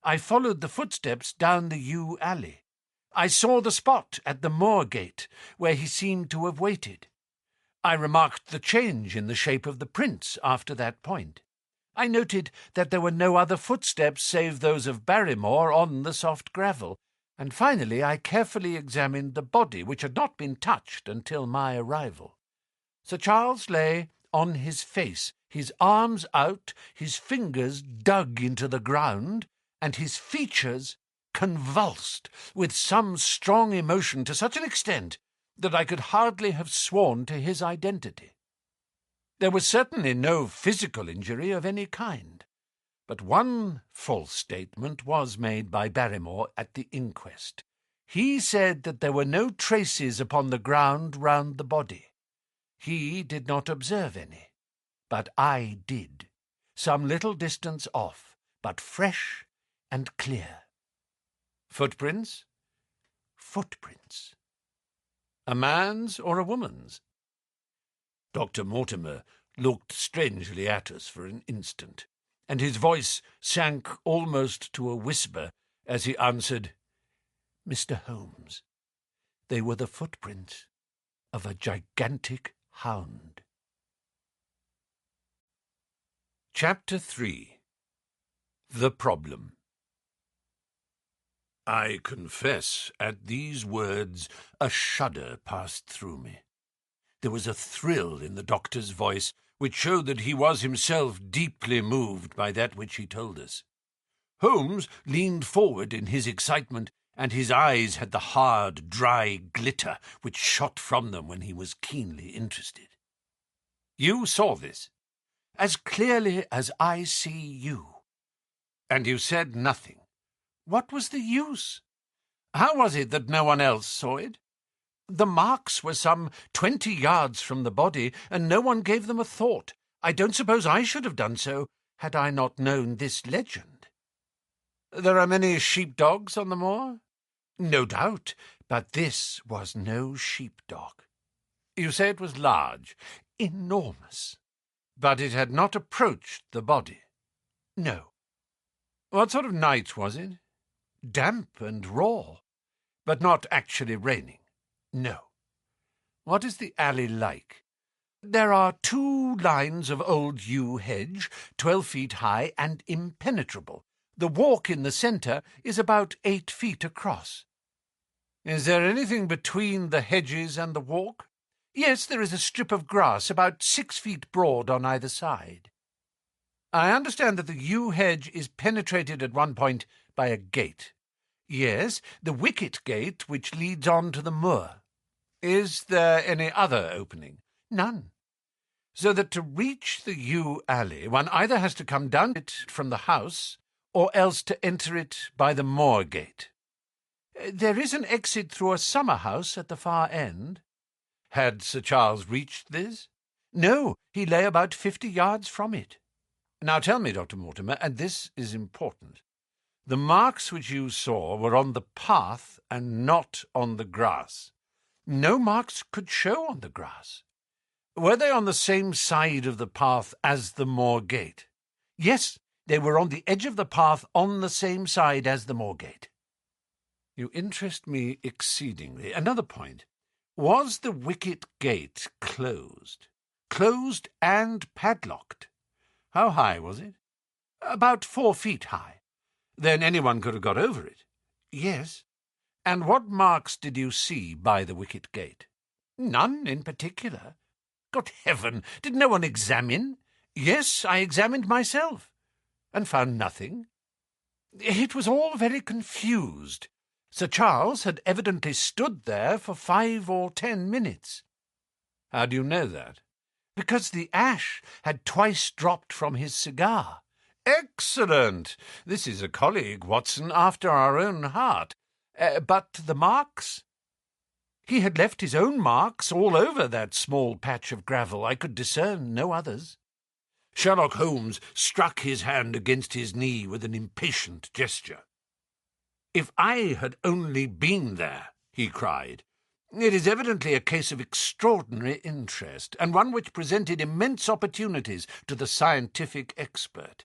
I followed the footsteps down the yew alley. I saw the spot at the moor gate where he seemed to have waited. I remarked the change in the shape of the prints after that point. I noted that there were no other footsteps save those of Barrymore on the soft gravel, and finally I carefully examined the body, which had not been touched until my arrival. Sir Charles lay on his face, his arms out, his fingers dug into the ground, and his features convulsed with some strong emotion to such an extent that I could hardly have sworn to his identity. There was certainly no physical injury of any kind, but one false statement was made by Barrymore at the inquest. He said that there were no traces upon the ground round the body. He did not observe any, but I did, some little distance off, but fresh and clear. Footprints? Footprints. A man's or a woman's? Dr. Mortimer looked strangely at us for an instant, and his voice sank almost to a whisper as he answered, "Mr. Holmes, they were the footprints of a gigantic hound." Chapter 3. The Problem. I confess, at these words, a shudder passed through me. There was a thrill in the doctor's voice which showed that he was himself deeply moved by that which he told us. Holmes leaned forward in his excitement, and his eyes had the hard, dry glitter which shot from them when he was keenly interested. "You saw this?" "As clearly as I see you." "And you said nothing?" "What was the use?" "How was it that no one else saw it?" "The marks were some 20 yards from the body, and no one gave them a thought. I don't suppose I should have done so, had I not known this legend." "There are many sheepdogs on the moor?" "No doubt, but this was no sheepdog." "You say it was large?" "Enormous." "But it had not approached the body?" "No." "What sort of night was it?" "Damp and raw." "But not actually raining?" "No." "What is the alley like?" "There are 2 lines of old yew hedge, 12 feet high and impenetrable. The walk in the centre is about 8 feet across." "Is there anything between the hedges and the walk?" "Yes, there is a strip of grass about 6 feet broad on either side." "I understand that the yew hedge is penetrated at one point by a gate." "Yes, the wicket gate which leads on to the moor." "Is there any other opening?" "None." "So that to reach the yew alley one either has to come down it from the house or else to enter it by the moor gate." "There is an exit through a summer house at the far end." "Had Sir Charles reached this?" "No, he lay about 50 yards from it." "Now tell me, Dr. Mortimer, and this is important, the marks which you saw were on the path and not on the grass." "No marks could show on the grass." "Were they on the same side of the path as the moor gate?" "Yes, they were on the edge of the path on the same side as the moor gate." "You interest me exceedingly. Another point. Was the wicket gate closed?" "Closed and padlocked." "How high was it?" "About 4 feet high." "Then anyone could have got over it?" "Yes." "And what marks did you see by the wicket gate?" "None in particular." "Good heaven! Did no one examine?" "Yes, I examined myself." and found nothing. It was all very confused. Sir Charles had evidently stood there for 5 or 10 minutes. How do you know that? Because the ash had twice dropped from his cigar. Excellent! This is a colleague, Watson, after our own heart. But the marks? He had left his own marks all over that small patch of gravel. I could discern no others. Sherlock Holmes struck his hand against his knee with an impatient gesture. "If I had only been there," he cried. "It is evidently a case of extraordinary interest, and one which presented immense opportunities to the scientific expert.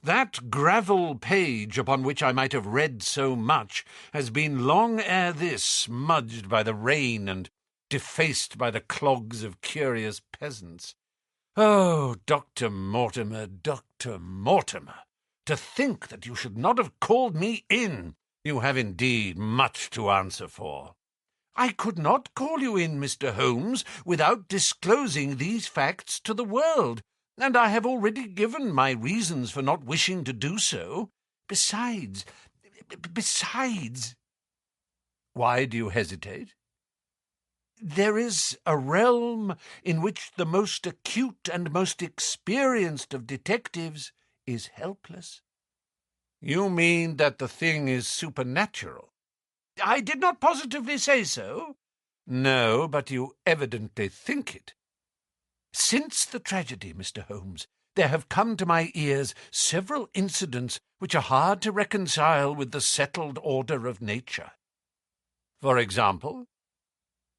That gravel page upon which I might have read so much has been long ere this smudged by the rain and defaced by the clogs of curious peasants. Oh, Dr. Mortimer, Dr. Mortimer, to think that you should not have called me in! You have indeed much to answer for." "I could not call you in, Mr. Holmes, without disclosing these facts to the world, and I have already given my reasons for not wishing to do so. Besides... Why do you hesitate?" "There is a realm in which the most acute and most experienced of detectives is helpless." "You mean that the thing is supernatural?" "I did not positively say so." "No, but you evidently think it." "Since the tragedy, Mr. Holmes, there have come to my ears several incidents which are hard to reconcile with the settled order of nature." "For example?"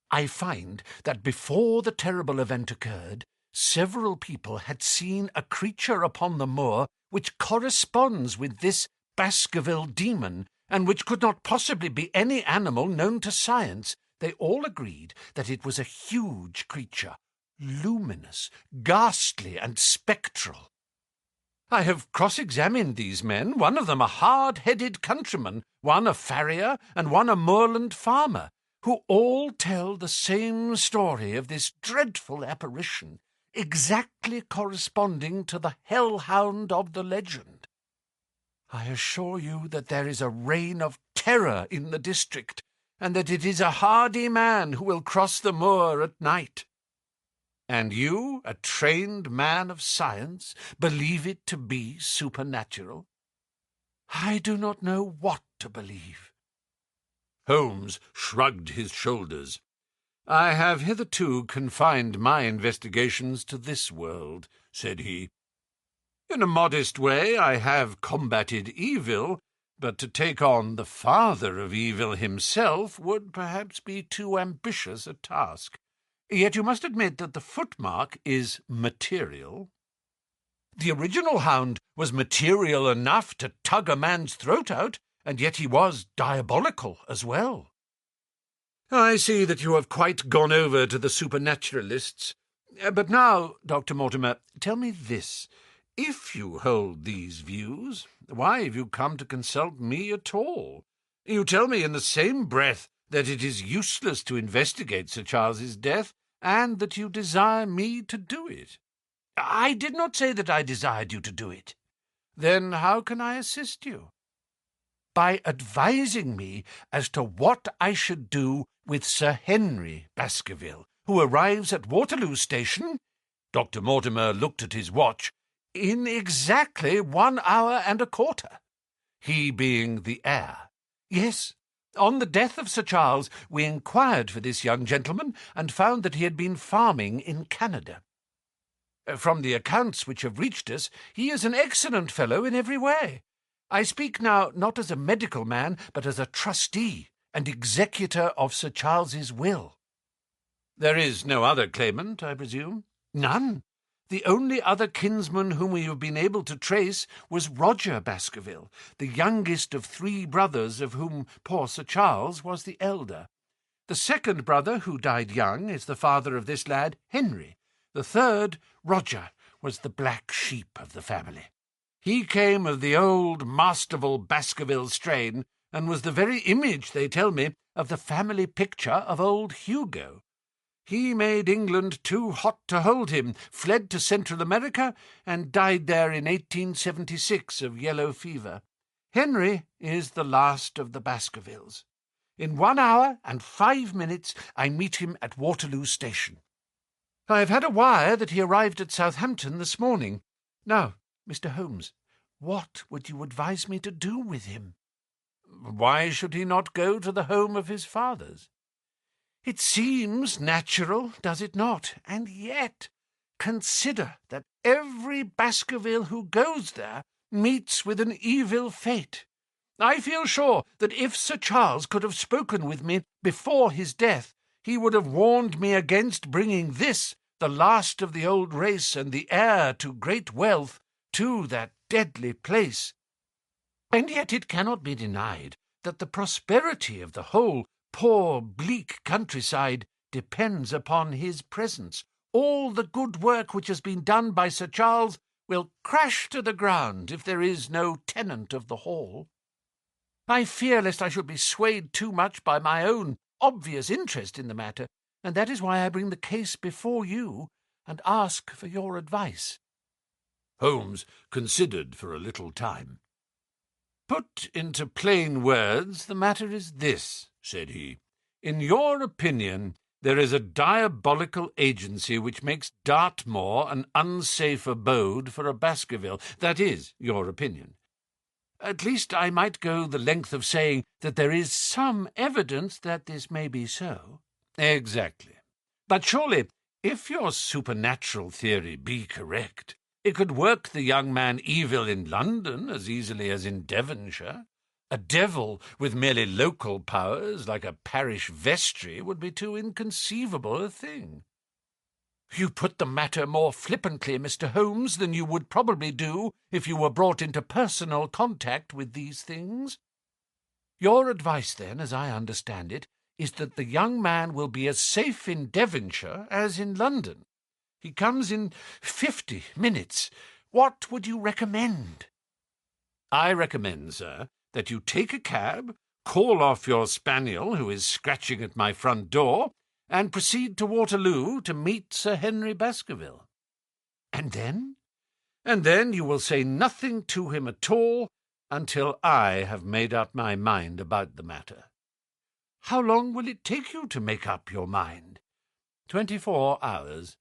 "I find that before the terrible event occurred, several people had seen a creature upon the moor which corresponds with this Baskerville demon, and which could not possibly be any animal known to science. They all agreed that it was a huge creature, luminous, ghastly, and spectral. I have cross-examined these men, one of them a hard-headed countryman, one a farrier, and one a moorland farmer, who all tell the same story of this dreadful apparition, exactly corresponding to the hell-hound of the legend. I assure you that there is a reign of terror in the district, and that it is a hardy man who will cross the moor at night." "And you, a trained man of science, believe it to be supernatural?" "I do not know what to believe." Holmes shrugged his shoulders. "I have hitherto confined my investigations to this world," said he. "In a modest way I have combated evil, but to take on the father of evil himself would perhaps be too ambitious a task. Yet you must admit that the footmark is material." "The original hound was material enough to tug a man's throat out, and yet he was diabolical as well." "I see that you have quite gone over to the supernaturalists. But now, Dr. Mortimer, tell me this. If you hold these views, why have you come to consult me at all? You tell me in the same breath that it is useless to investigate Sir Charles's death, and that you desire me to do it." "I did not say that I desired you to do it." "Then how can I assist you?" "By advising me as to what I should do with Sir Henry Baskerville, who arrives at Waterloo Station," Dr. Mortimer looked at his watch, "in exactly 1 hour and a quarter. He being the heir. Yes, on the death of Sir Charles, we inquired for this young gentleman, and found that he had been farming in Canada. From the accounts which have reached us, he is an excellent fellow in every way. I speak now not as a medical man, but as a trustee and executor of Sir Charles's will." "There is no other claimant, I presume?" "None. The only other kinsman whom we have been able to trace was Roger Baskerville, the youngest of 3 brothers, of whom poor Sir Charles was the elder. The second brother, who died young, is the father of this lad, Henry. The third, Roger, was the black sheep of the family. He came of the old masterful Baskerville strain, and was the very image, they tell me, of the family picture of old Hugo. He made England too hot to hold him, fled to Central America, and died there in 1876 of yellow fever. Henry is the last of the Baskervilles. In 1 hour and 5 minutes I meet him at Waterloo Station. I have had a wire that he arrived at Southampton this morning. Now, Mr. Holmes, what would you advise me to do with him? Why should he not go to the home of his fathers? It seems natural, does it not? And yet, consider that every Baskerville who goes there meets with an evil fate. I feel sure that if Sir Charles could have spoken with me before his death, he would have warned me against bringing this, the last of the old race and the heir to great wealth, to that deadly place. And yet it cannot be denied that the prosperity of the whole poor, bleak countryside depends upon his presence. All the good work which has been done by Sir Charles will crash to the ground if there is no tenant of the hall. I fear lest I should be swayed too much by my own obvious interest in the matter, and that is why I bring the case before you and ask for your advice." Holmes considered for a little time. "Put into plain words, the matter is this," said he. "In your opinion, there is a diabolical agency which makes Dartmoor an unsafe abode for a Baskerville. That is your opinion. At least I might go the length of saying that there is some evidence that this may be so." "Exactly. But surely, if your supernatural theory be correct, it could work the young man evil in London as easily as in Devonshire. A devil with merely local powers, like a parish vestry, would be too inconceivable a thing." "You put the matter more flippantly, Mr. Holmes, than you would probably do if you were brought into personal contact with these things. Your advice, then, as I understand it, is that the young man will be as safe in Devonshire as in London. He comes in 50 minutes. What would you recommend?" "I recommend, sir, that you take a cab, call off your spaniel who is scratching at my front door, and proceed to Waterloo to meet Sir Henry Baskerville." "And then?" "And then you will say nothing to him at all until I have made up my mind about the matter." "How long will it take you to make up your mind?" 24 hours.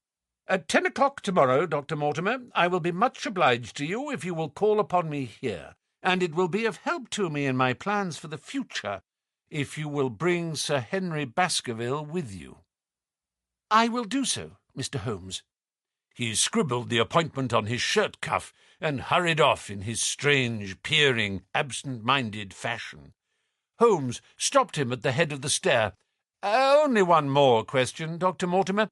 "At 10 o'clock tomorrow, Dr. Mortimer, I will be much obliged to you if you will call upon me here, and it will be of help to me in my plans for the future if you will bring Sir Henry Baskerville with you." "I will do so, Mr. Holmes." He scribbled the appointment on his shirt cuff and hurried off in his strange, peering, absent-minded fashion. Holmes stopped him at the head of the stair. "Only one more question, Dr. Mortimer.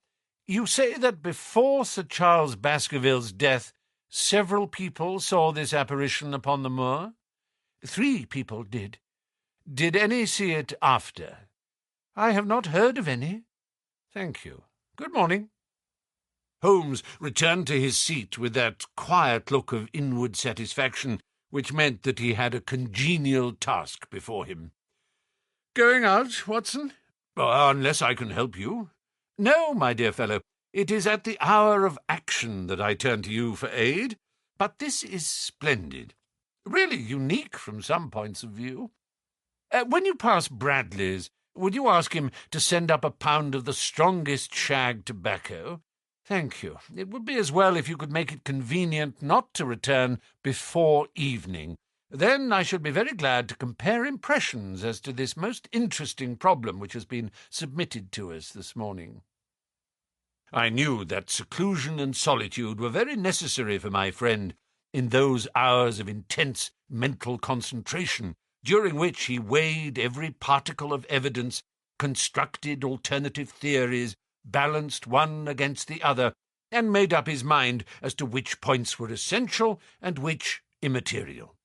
You say that before Sir Charles Baskerville's death, several people saw this apparition upon the moor?" "3 people did." "Did any see it after?" "I have not heard of any." "Thank you. Good morning." Holmes returned to his seat with that quiet look of inward satisfaction which meant that he had a congenial task before him. "Going out, Watson?" "Unless I can help you." "No, my dear fellow. It is at the hour of action that I turn to you for aid. But this is splendid. Really unique from some points of view. When you pass Bradley's, would you ask him to send up a pound of the strongest shag tobacco? Thank you. It would be as well if you could make it convenient not to return before evening. Then I should be very glad to compare impressions as to this most interesting problem which has been submitted to us this morning." I knew that seclusion and solitude were very necessary for my friend in those hours of intense mental concentration, during which he weighed every particle of evidence, constructed alternative theories, balanced one against the other, and made up his mind as to which points were essential and which immaterial.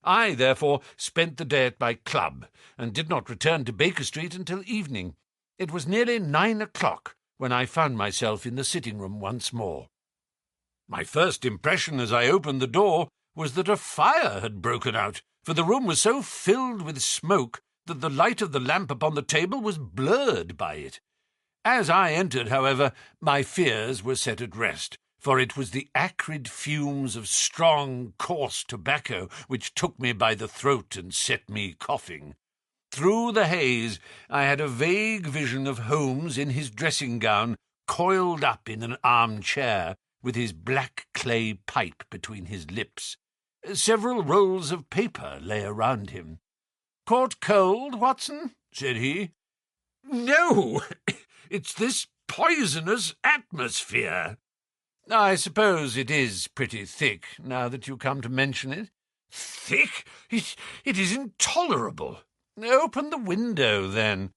I, therefore, spent the day at my club, and did not return to Baker Street until evening. It was nearly 9 o'clock when I found myself in the sitting-room once more. My first impression as I opened the door was that a fire had broken out, for the room was so filled with smoke that the light of the lamp upon the table was blurred by it. As I entered, however, my fears were set at rest, for it was the acrid fumes of strong, coarse tobacco which took me by the throat and set me coughing. Through the haze I had a vague vision of Holmes in his dressing-gown, coiled up in an arm-chair, with his black clay pipe between his lips. Several rolls of paper lay around him. "Caught cold, Watson?" said he. "No, it's this poisonous atmosphere." "I suppose it is pretty thick, now that you come to mention it." "Thick? It is intolerable." "Open the window, then.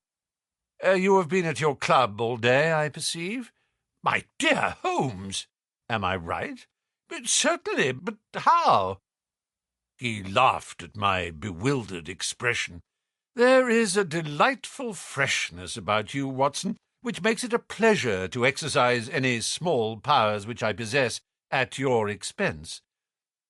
You have been at your club all day, I perceive." "My dear Holmes!" "Am I right?" "Certainly, but how?" He laughed at my bewildered expression. "There is a delightful freshness about you, Watson, which makes it a pleasure to exercise any small powers which I possess at your expense.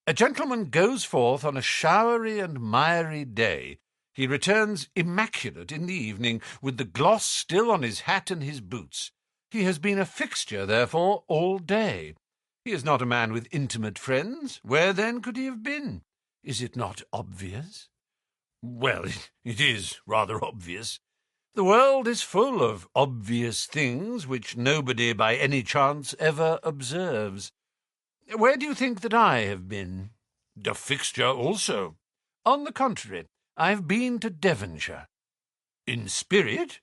A gentleman goes forth on a showery and miry day. He returns immaculate in the evening, with the gloss still on his hat and his boots. He has been a fixture, therefore, all day. He is not a man with intimate friends. Where, then, could he have been? Is it not obvious?" "Well, it is rather obvious." "The world is full of obvious things which nobody by any chance ever observes. Where do you think that I have been?" "A fixture also." "On the contrary, I have been to Devonshire." "In spirit?"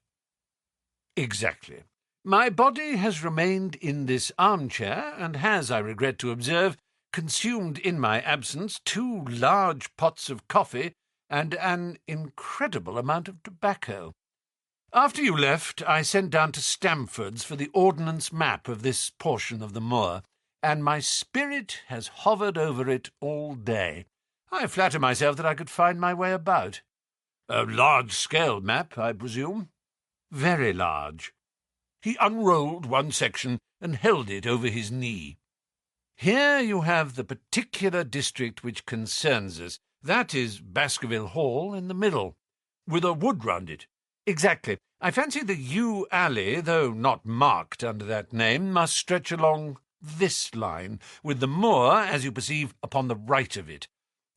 "Exactly. My body has remained in this armchair, and has, I regret to observe, consumed in my absence 2 large pots of coffee and an incredible amount of tobacco. After you left, I sent down to Stamford's for the ordnance map of this portion of the moor, and my spirit has hovered over it all day. I flatter myself that I could find my way about." "A large-scale map, I presume?" "Very large." He unrolled one section and held it over his knee. "Here you have the particular district which concerns us. That is Baskerville Hall in the middle." "With a wood round it?" "Exactly. I fancy the yew alley, though not marked under that name, must stretch along this line, with the moor, as you perceive, upon the right of it.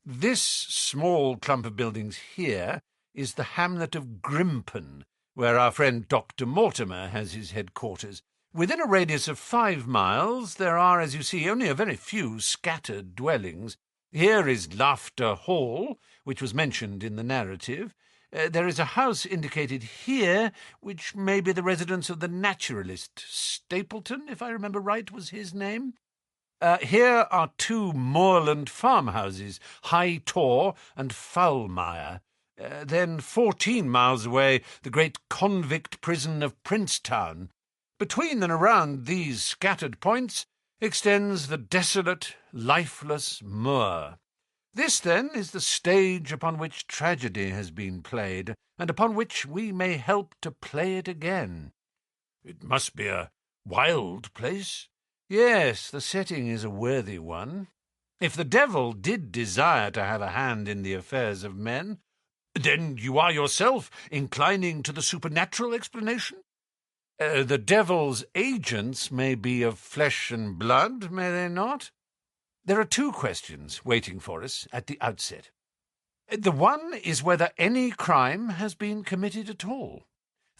This small clump of buildings here is the hamlet of Grimpen, where our friend Dr. Mortimer has his headquarters. Within a radius of 5 miles there are, as you see, only a very few scattered dwellings. Here is Laughter Hall, which was mentioned in the narrative. There is a house indicated here, which may be the residence of the naturalist. Stapleton, if I remember right, was his name. Here are 2 moorland farmhouses, High Tor and Foulmire. Then 14 miles away, the great convict prison of Princetown. Between and around these scattered points extends the desolate, lifeless moor. This, then, is the stage upon which tragedy has been played, and upon which we may help to play it again." "It must be a wild place." "Yes, the setting is a worthy one. If the devil did desire to have a hand in the affairs of men—" "Then you are yourself inclining to the supernatural explanation?" The devil's agents may be of flesh and blood, may they not? There are 2 questions waiting for us at the outset. The one is whether any crime has been committed at all.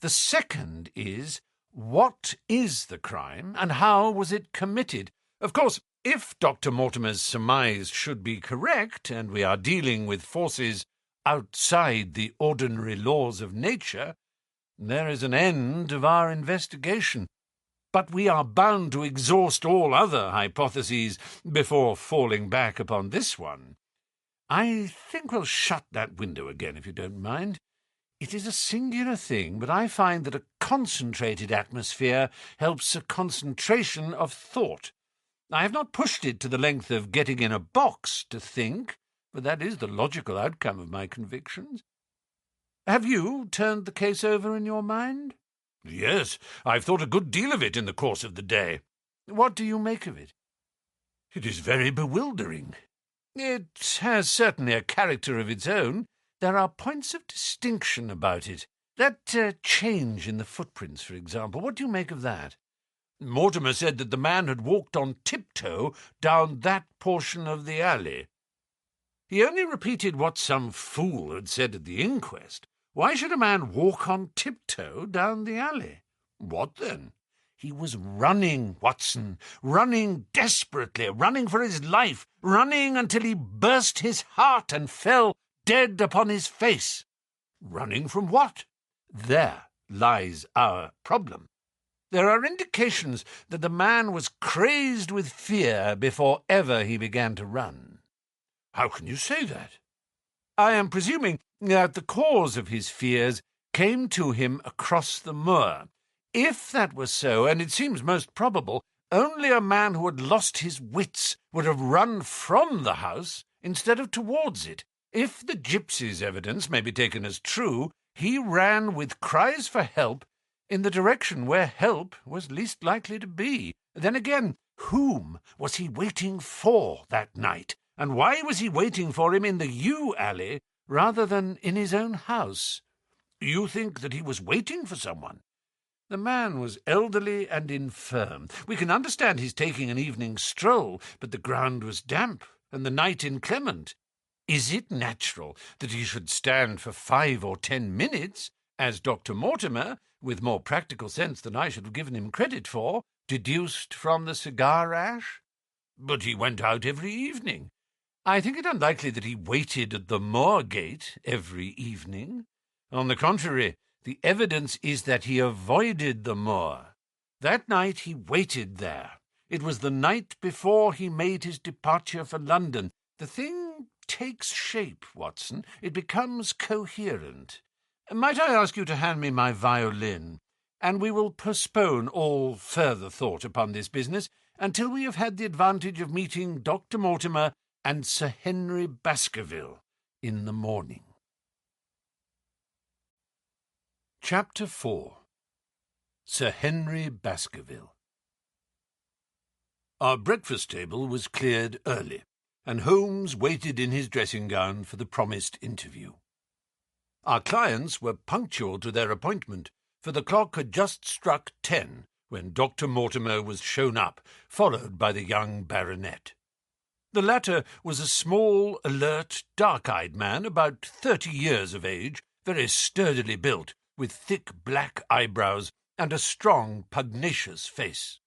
The second is, what is the crime, and how was it committed? Of course, if Dr. Mortimer's surmise should be correct, and we are dealing with forces outside the ordinary laws of nature, there is an end of our investigation. But we are bound to exhaust all other hypotheses before falling back upon this one. I think we'll shut that window again, if you don't mind. It is a singular thing, but I find that a concentrated atmosphere helps a concentration of thought. I have not pushed it to the length of getting in a box to think, but that is the logical outcome of my convictions. Have you turned the case over in your mind?" "Yes, I've thought a good deal of it in the course of the day." "What do you make of it?" "It is very bewildering." "It has certainly a character of its own. There are points of distinction about it. That change in the footprints, for example, what do you make of that? Mortimer said that the man had walked on tiptoe down that portion of the alley. He only repeated what some fool had said at the inquest. Why should a man walk on tiptoe down the alley? What then? He was running, Watson, running desperately, running for his life, running until he burst his heart and fell dead upon his face. Running from what? There lies our problem. There are indications that the man was crazed with fear before ever he began to run. How can you say that? I am presuming that the cause of his fears came to him across the moor. If that was so, and it seems most probable, only a man who had lost his wits would have run from the house instead of towards it. If the gypsy's evidence may be taken as true, he ran with cries for help in the direction where help was least likely to be. Then again, whom was he waiting for that night? And why was he waiting for him in the yew alley rather than in his own house? You think that he was waiting for someone? The man was elderly and infirm. We can understand his taking an evening stroll, but the ground was damp and the night inclement. Is it natural that he should stand for 5 or 10 minutes, as Dr. Mortimer, with more practical sense than I should have given him credit for, deduced from the cigar ash? But he went out every evening. I think it unlikely that he waited at the moor gate every evening. On the contrary, the evidence is that he avoided the moor. That night he waited there. It was the night before he made his departure for London. The thing takes shape, Watson. It becomes coherent. Might I ask you to hand me my violin, and we will postpone all further thought upon this business until we have had the advantage of meeting Dr. Mortimer and Sir Henry Baskerville in the morning. Chapter 4. Sir Henry Baskerville. Our breakfast table was cleared early, and Holmes waited in his dressing gown for the promised interview. Our clients were punctual to their appointment, for the clock had just struck 10 when Dr. Mortimer was shown up, followed by the young baronet. The latter was a small, alert, dark-eyed man, about 30 years of age, very sturdily built, with thick black eyebrows and a strong, pugnacious face.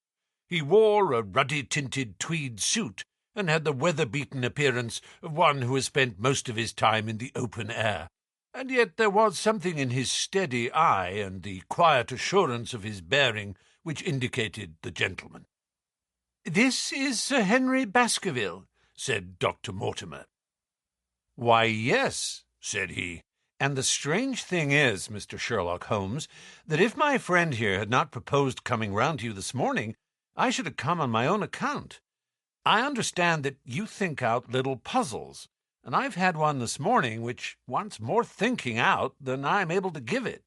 He wore a ruddy-tinted tweed suit and had the weather-beaten appearance of one who has spent most of his time in the open air, and yet there was something in his steady eye and the quiet assurance of his bearing which indicated the gentleman. "This is Sir Henry Baskerville," said Dr. Mortimer. "Why, yes," said he. "And the strange thing is, Mr. Sherlock Holmes, that if my friend here had not proposed coming round to you this morning, I should have come on my own account. I understand that you think out little puzzles, and I've had one this morning which wants more thinking out than I am able to give it."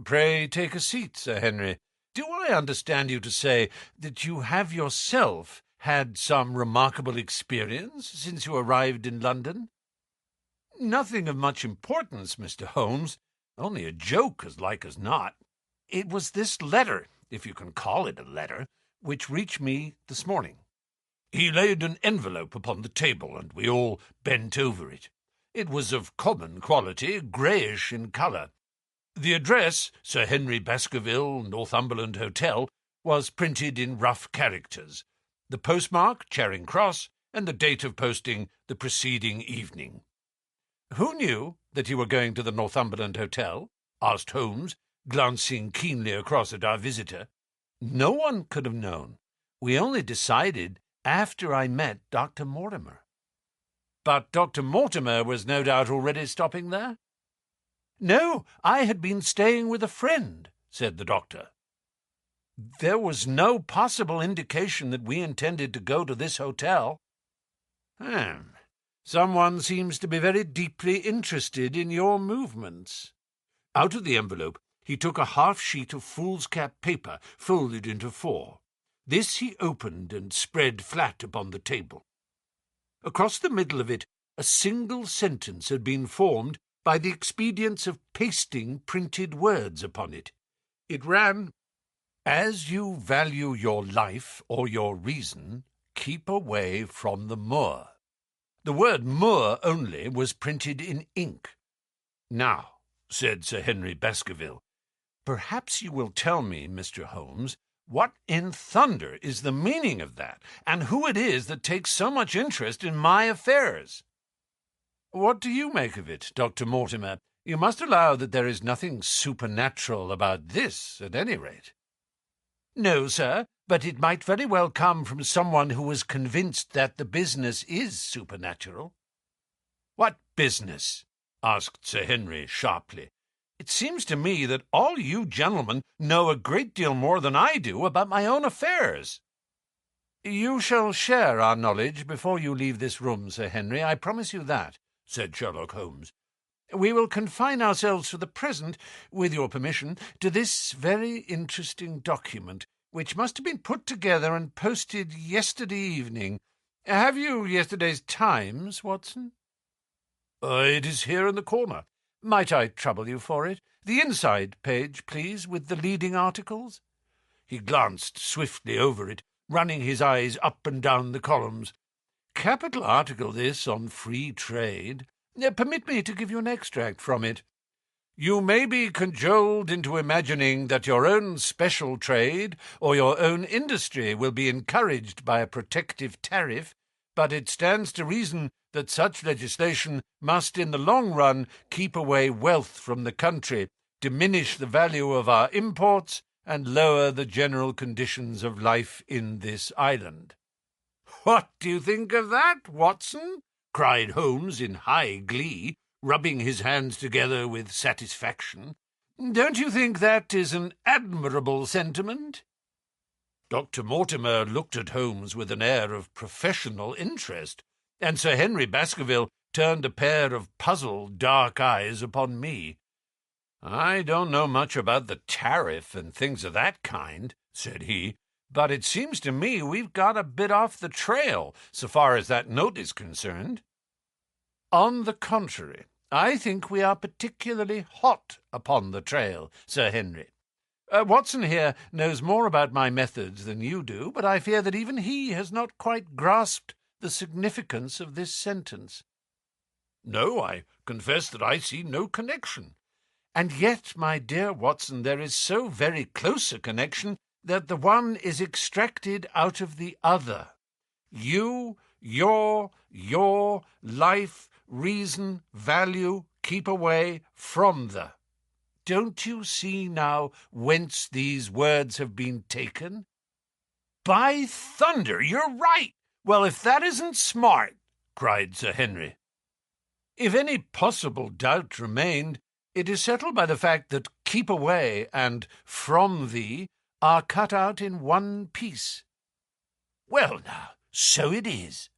"Pray take a seat, Sir Henry. Do I understand you to say that you have yourself had some remarkable experience since you arrived in London?" "Nothing of much importance, Mr. Holmes. Only a joke, as like as not. It was this letter, if you can call it a letter, which reached me this morning." He laid an envelope upon the table, and we all bent over it. It was of common quality, greyish in colour. The address, Sir Henry Baskerville, Northumberland Hotel, was printed in rough characters. The postmark, Charing Cross, and the date of posting the preceding evening. "Who knew that you were going to the Northumberland Hotel?" asked Holmes, glancing keenly across at our visitor. "No one could have known. We only decided after I met Dr. Mortimer." "But Dr. Mortimer was no doubt already stopping there?" "No, I had been staying with a friend," said the doctor. "There was no possible indication that we intended to go to this hotel." Someone seems to be very deeply interested in your movements." Out of the envelope he took a half-sheet of foolscap paper, folded into 4. This he opened and spread flat upon the table. Across the middle of it a single sentence had been formed by the expedients of pasting printed words upon it. It ran, "As you value your life or your reason, keep away from the moor." The word moor only was printed in ink. "Now," said Sir Henry Baskerville, "perhaps you will tell me, Mr. Holmes, what in thunder is the meaning of that, and who it is that takes so much interest in my affairs?" "What do you make of it, Dr. Mortimer? You must allow that there is nothing supernatural about this, at any rate." "No, sir, but it might very well come from someone who was convinced that the business is supernatural." "What business?" asked Sir Henry sharply. "It seems to me that all you gentlemen know a great deal more than I do about my own affairs." "You shall share our knowledge before you leave this room, Sir Henry, I promise you that," said Sherlock Holmes. "We will confine ourselves for the present, with your permission, to this very interesting document, which must have been put together and posted yesterday evening. Have you yesterday's Times, Watson?" "It is here in the corner." "Might I trouble you for it? The inside page, please, with the leading articles." He glanced swiftly over it, running his eyes up and down the columns. "Capital article this on free trade. Permit me to give you an extract from it. 'You may be cajoled into imagining that your own special trade or your own industry will be encouraged by a protective tariff, but it stands to reason that such legislation must in the long run keep away wealth from the country, diminish the value of our imports, and lower the general conditions of life in this island.'" "What do you think of that, Watson?" cried Holmes in high glee, rubbing his hands together with satisfaction. "Don't you think that is an admirable sentiment?" Dr. Mortimer looked at Holmes with an air of professional interest, and Sir Henry Baskerville turned a pair of puzzled dark eyes upon me. "I don't know much about the tariff and things of that kind," said he, "but it seems to me we've got a bit off the trail, so far as that note is concerned." "On the contrary, I think we are particularly hot upon the trail, Sir Henry. Watson here knows more about my methods than you do, but I fear that even he has not quite grasped the significance of this sentence." "No, I confess that I see no connection." "And yet, my dear Watson, there is so very close a connection that the one is extracted out of the other. You, your, life, reason, value, keep away from the. Don't you see now whence these words have been taken?" "By thunder, you're right! Well, if that isn't smart!" cried Sir Henry. "If any possible doubt remained, it is settled by the fact that keep away and from thee are cut out in one piece." "Well, now, so it is."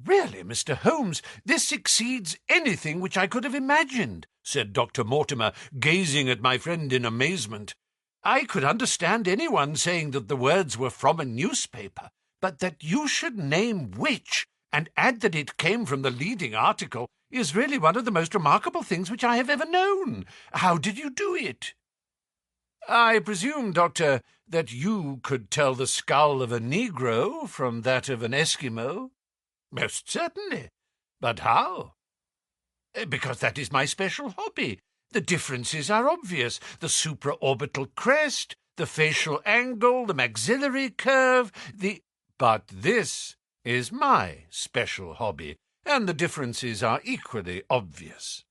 "Really, Mr. Holmes, this exceeds anything which I could have imagined," said Dr. Mortimer, gazing at my friend in amazement. "I could understand anyone saying that the words were from a newspaper, but that you should name which, and add that it came from the leading article, is really one of the most remarkable things which I have ever known. How did you do it?" "I presume, Doctor, that you could tell the skull of a Negro from that of an Eskimo?" "Most certainly. But how?" "Because that is my special hobby. The differences are obvious. The supraorbital crest, the facial angle, the maxillary curve, But this is my special hobby, and the differences are equally obvious.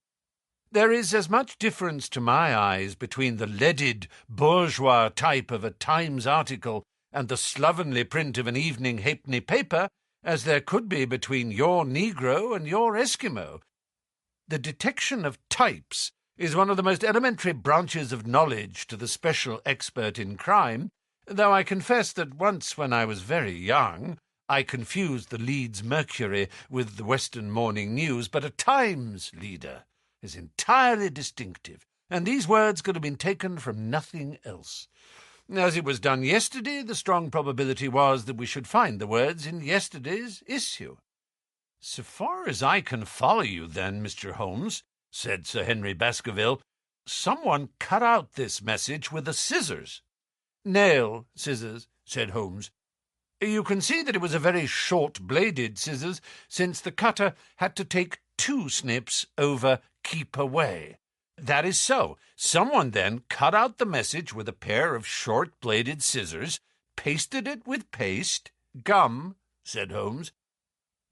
There is as much difference to my eyes between the leaded bourgeois type of a Times article and the slovenly print of an evening halfpenny paper as there could be between your Negro and your Eskimo. The detection of types is one of the most elementary branches of knowledge to the special expert in crime, though I confess that once when I was very young I confused the Leeds Mercury with the Western Morning News, but a Times leader is entirely distinctive, and these words could have been taken from nothing else. As it was done yesterday, the strong probability was that we should find the words in yesterday's issue. So far as I can follow you, then, Mr. Holmes, said Sir Henry Baskerville. "Someone cut out this message with the scissors." "Nail scissors," said Holmes. "You can see that it was a very short-bladed scissors, since the cutter had to take 2 snips over 'keep away.' That is so. Someone then cut out the message with a pair of short-bladed scissors, pasted it with paste, gum," said Holmes,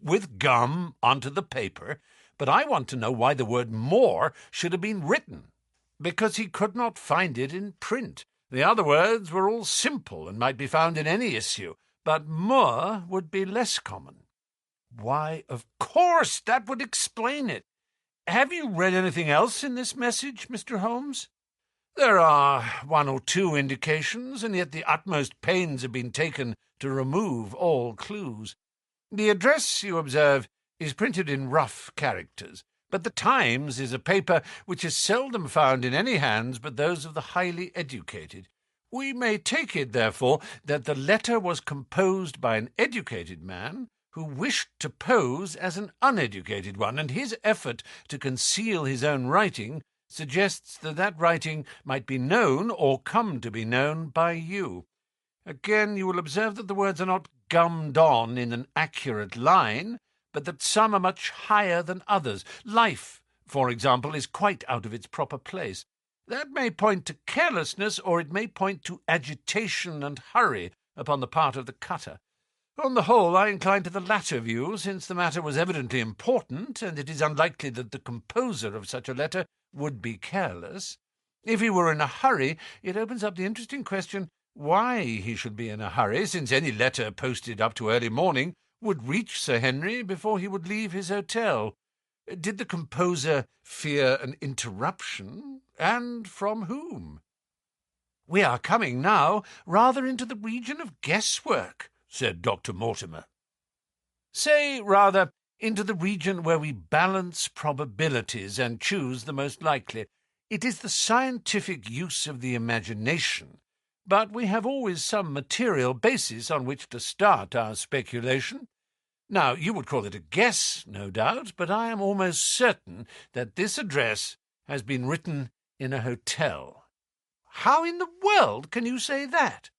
"with gum onto the paper, but I want to know why the word 'more' should have been written. Because he could not find it in print. The other words were all simple and might be found in any issue, but 'more' would be less common." "Why, of course, that would explain it. Have you read anything else in this message, Mr. Holmes?" "There are 1 or 2 indications, and yet the utmost pains have been taken to remove all clues. The address, you observe, is printed in rough characters, but the Times is a paper which is seldom found in any hands but those of the highly educated. We may take it, therefore, that the letter was composed by an educated man who wished to pose as an uneducated one, and his effort to conceal his own writing suggests that that writing might be known or come to be known by you. Again, you will observe that the words are not gummed on in an accurate line, but that some are much higher than others. Life, for example, is quite out of its proper place. That may point to carelessness, or it may point to agitation and hurry upon the part of the cutter. On the whole, I incline to the latter view, since the matter was evidently important, and it is unlikely that the composer of such a letter would be careless. If he were in a hurry, it opens up the interesting question why he should be in a hurry, since any letter posted up to early morning would reach Sir Henry before he would leave his hotel. Did the composer fear an interruption, and from whom? "We are coming now rather into the region of guesswork," said Dr. Mortimer. "Say, rather, into the region where we balance probabilities and choose the most likely. It is the scientific use of the imagination, but we have always some material basis on which to start our speculation. Now, you would call it a guess, no doubt, but I am almost certain that this address has been written in a hotel." "How in the world can you say that?"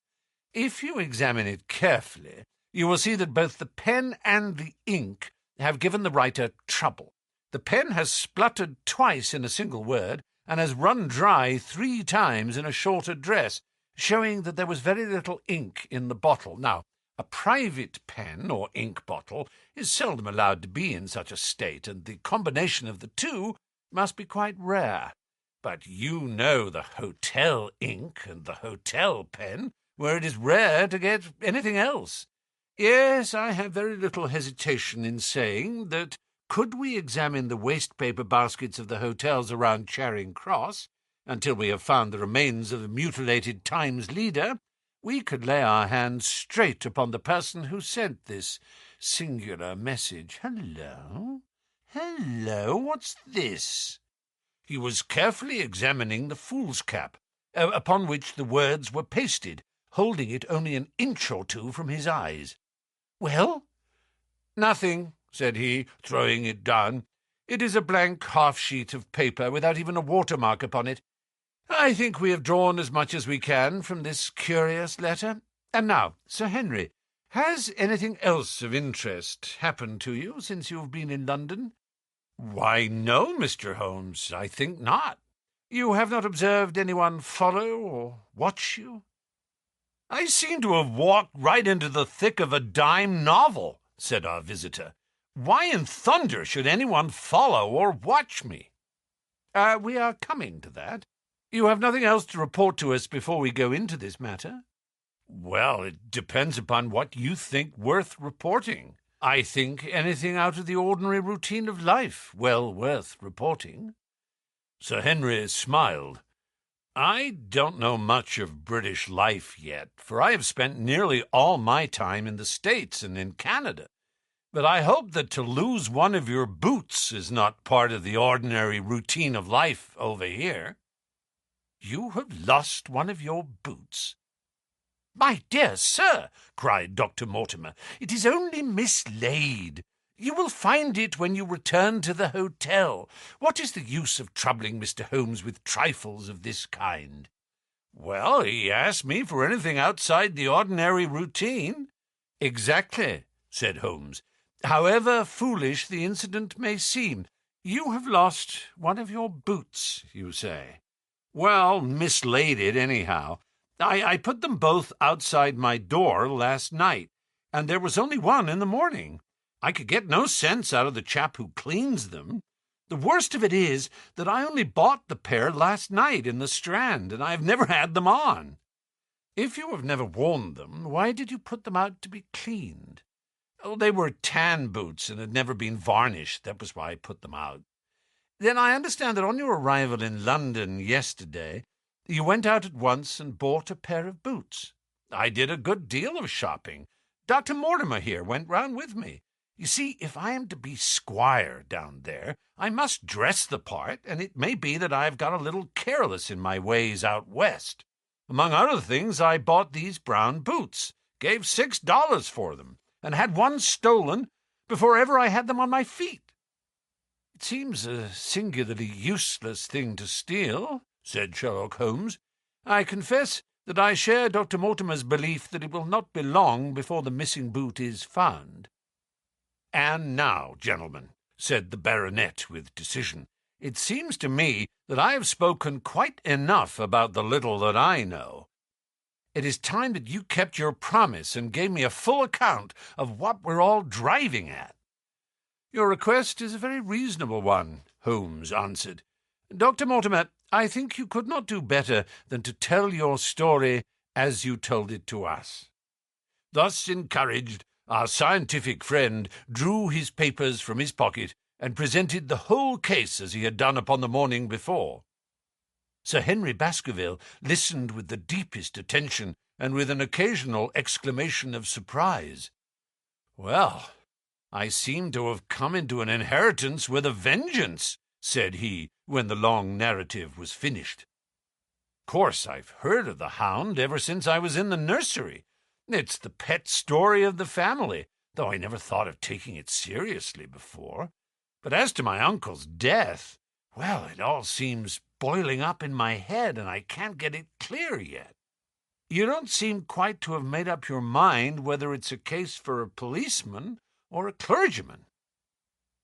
"If you examine it carefully, you will see that both the pen and the ink have given the writer trouble. The pen has spluttered twice in a single word, and has run dry 3 times in a short address, showing that there was very little ink in the bottle. Now, a private pen or ink bottle is seldom allowed to be in such a state, and the combination of the two must be quite rare. But you know the hotel ink and the hotel pen, where it is rare to get anything else. Yes, I have very little hesitation in saying that, could we examine the waste-paper baskets of the hotels around Charing Cross until we have found the remains of the mutilated Times leader, we could lay our hands straight upon the person who sent this singular message. Hello, what's this?" He was carefully examining the fool's cap, upon which the words were pasted, holding it only an inch or 2 from his eyes. "Well?" "Nothing," said he, throwing it down. "It is a blank half-sheet of paper, without even a watermark upon it. I think we have drawn as much as we can from this curious letter. And now, Sir Henry, has anything else of interest happened to you since you have been in London?" "Why, no, Mr. Holmes, I think not." "You have not observed anyone follow or watch you?" "I seem to have walked right into the thick of a dime novel," said our visitor. "Why in thunder should anyone follow or watch me?" We are coming to that. You have nothing else to report to us before we go into this matter?" "Well, it depends upon what you think worth reporting. I think anything out of the ordinary routine of life well worth reporting." Sir Henry smiled. "I don't know much of British life yet, for I have spent nearly all my time in the States and in Canada. But I hope that to lose one of your boots is not part of the ordinary routine of life over here." "You have lost one of your boots?" "My dear sir," cried Dr. Mortimer, "it is only mislaid. You will find it when you return to the hotel. What is the use of troubling Mr. Holmes with trifles of this kind?" "Well, he asked me for anything outside the ordinary routine." "Exactly," said Holmes. "However foolish the incident may seem, you have lost one of your boots, you say." "Well, mislaid it anyhow. I put them both outside my door last night, and there was only one in the morning. I could get no sense out of the chap who cleans them. The worst of it is that I only bought the pair last night in the Strand, and I have never had them on." "If you have never worn them, why did you put them out to be cleaned?" "Oh, they were tan boots and had never been varnished. That was why I put them out." "Then I understand that on your arrival in London yesterday, you went out at once and bought a pair of boots." "I did a good deal of shopping. Dr. Mortimer here went round with me. You see, if I am to be squire down there, I must dress the part, and it may be that I have got a little careless in my ways out west. Among other things, I bought these brown boots, gave $6 for them, and had one stolen before ever I had them on my feet." "It seems a singularly useless thing to steal," said Sherlock Holmes. "I confess that I share Dr. Mortimer's belief that it will not be long before the missing boot is found." "And now, gentlemen," said the baronet with decision, "it seems to me that I have spoken quite enough about the little that I know. It is time that you kept your promise and gave me a full account of what we're all driving at." "Your request is a very reasonable one," Holmes answered. "Dr. Mortimer, I think you could not do better than to tell your story as you told it to us." Thus encouraged, our scientific friend drew his papers from his pocket and presented the whole case as he had done upon the morning before. Sir Henry Baskerville listened with the deepest attention and with an occasional exclamation of surprise. "Well, I seem to have come into an inheritance with a vengeance," said he, when the long narrative was finished. "Of course, I've heard of the Hound ever since I was in the nursery. It's the pet story of the family, though I never thought of taking it seriously before. But as to my uncle's death, well, it all seems boiling up in my head, and I can't get it clear yet." "You don't seem quite to have made up your mind whether it's a case for a policeman or a clergyman."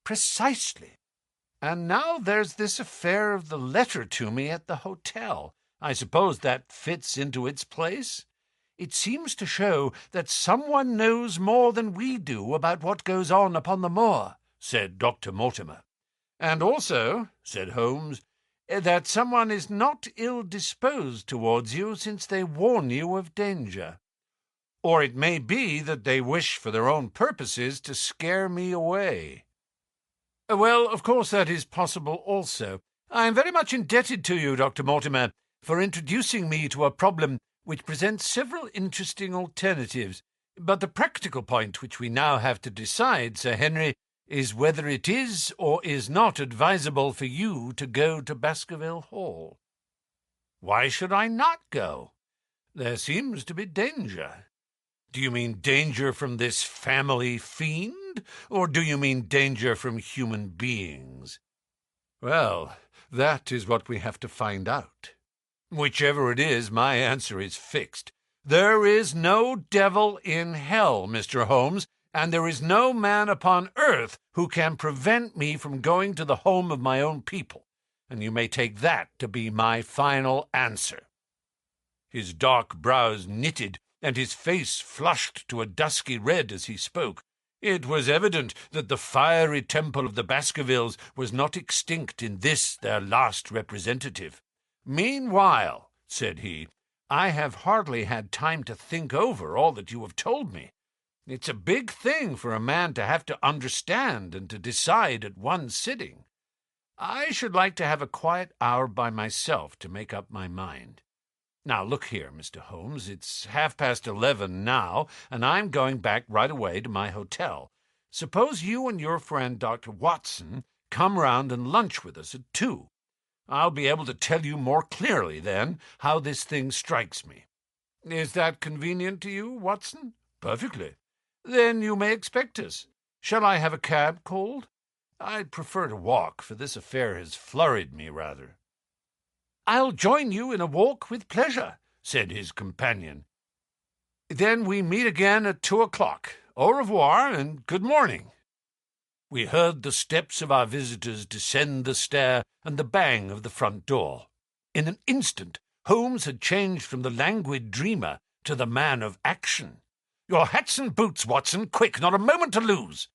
"Precisely. And now there's this affair of the letter to me at the hotel. I suppose that fits into its place. It seems to show that someone knows more than we do about what goes on upon the moor," said Dr. Mortimer. "And also," said Holmes, "that someone is not ill-disposed towards you, since they warn you of danger. Or it may be that they wish for their own purposes to scare me away." "Well, of course that is possible also. I am very much indebted to you, Dr. Mortimer, for introducing me to a problem which presents several interesting alternatives. But the practical point which we now have to decide, Sir Henry, is whether it is or is not advisable for you to go to Baskerville Hall." "Why should I not go?" "There seems to be danger." "Do you mean danger from this family fiend, or do you mean danger from human beings?" "Well, that is what we have to find out. Whichever it is, my answer is fixed. There is no devil in hell, Mr. Holmes, and there is no man upon earth who can prevent me from going to the home of my own people, and you may take that to be my final answer." His dark brows knitted, and his face flushed to a dusky red as he spoke. It was evident that the fiery temple of the Baskervilles was not extinct in this their last representative. "Meanwhile," said he, "I have hardly had time to think over all that you have told me. It's a big thing for a man to have to understand and to decide at one sitting. I should like to have a quiet hour by myself to make up my mind. Now, look here, Mr. Holmes, it's 11:30 now, and I'm going back right away to my hotel. Suppose you and your friend Dr. Watson come round and lunch with us at 2. I'll be able to tell you more clearly then how this thing strikes me. Is that convenient to you, Watson?" "Perfectly." "Then you may expect us. Shall I have a cab called? I'd prefer to walk, for this affair has flurried me rather." "I'll join you in a walk with pleasure," said his companion. "Then we meet again at 2 o'clock. Au revoir, and good morning." We heard the steps of our visitors descend the stair and the bang of the front door. In an instant, Holmes had changed from the languid dreamer to the man of action. "Your hats and boots, Watson, quick, not a moment to lose."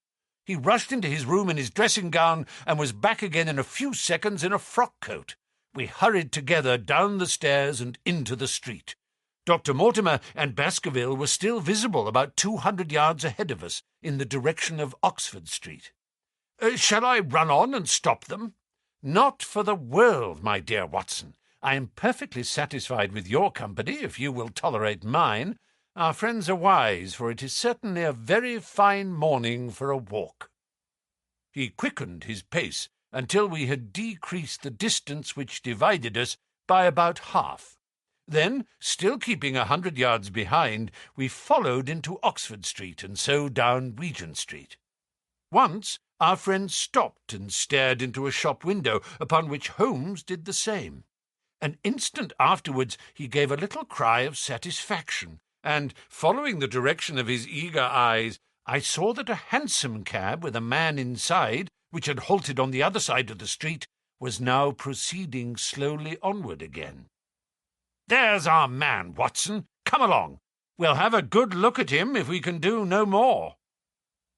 He rushed into his room in his dressing gown and was back again in a few seconds in a frock coat. We hurried together down the stairs and into the street. Dr. Mortimer and Baskerville were still visible about 200 yards ahead of us in the direction of Oxford Street. "Shall I run on and stop them?" "Not for the world, my dear Watson. I am perfectly satisfied with your company, if you will tolerate mine. Our friends are wise, for it is certainly a very fine morning for a walk." He quickened his pace until we had decreased the distance which divided us by about half. Then, still keeping 100 yards behind, we followed into Oxford Street and so down Regent Street. Once our friend stopped and stared into a shop window, upon which Holmes did the same. An instant afterwards he gave a little cry of satisfaction, and, following the direction of his eager eyes, I saw that a hansom cab with a man inside, which had halted on the other side of the street, was now proceeding slowly onward again. "There's our man, Watson. Come along. We'll have a good look at him if we can do no more."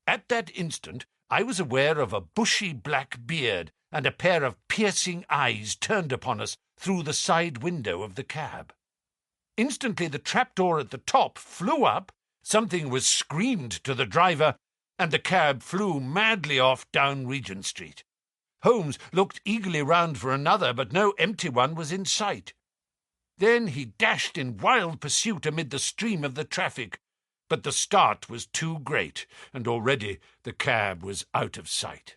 At that instant I was aware of a bushy black beard and a pair of piercing eyes turned upon us through the side window of the cab. Instantly the trapdoor at the top flew up, something was screamed to the driver, and the cab flew madly off down Regent Street. Holmes looked eagerly round for another, but no empty one was in sight. Then he dashed in wild pursuit amid the stream of the traffic, but the start was too great, and already the cab was out of sight.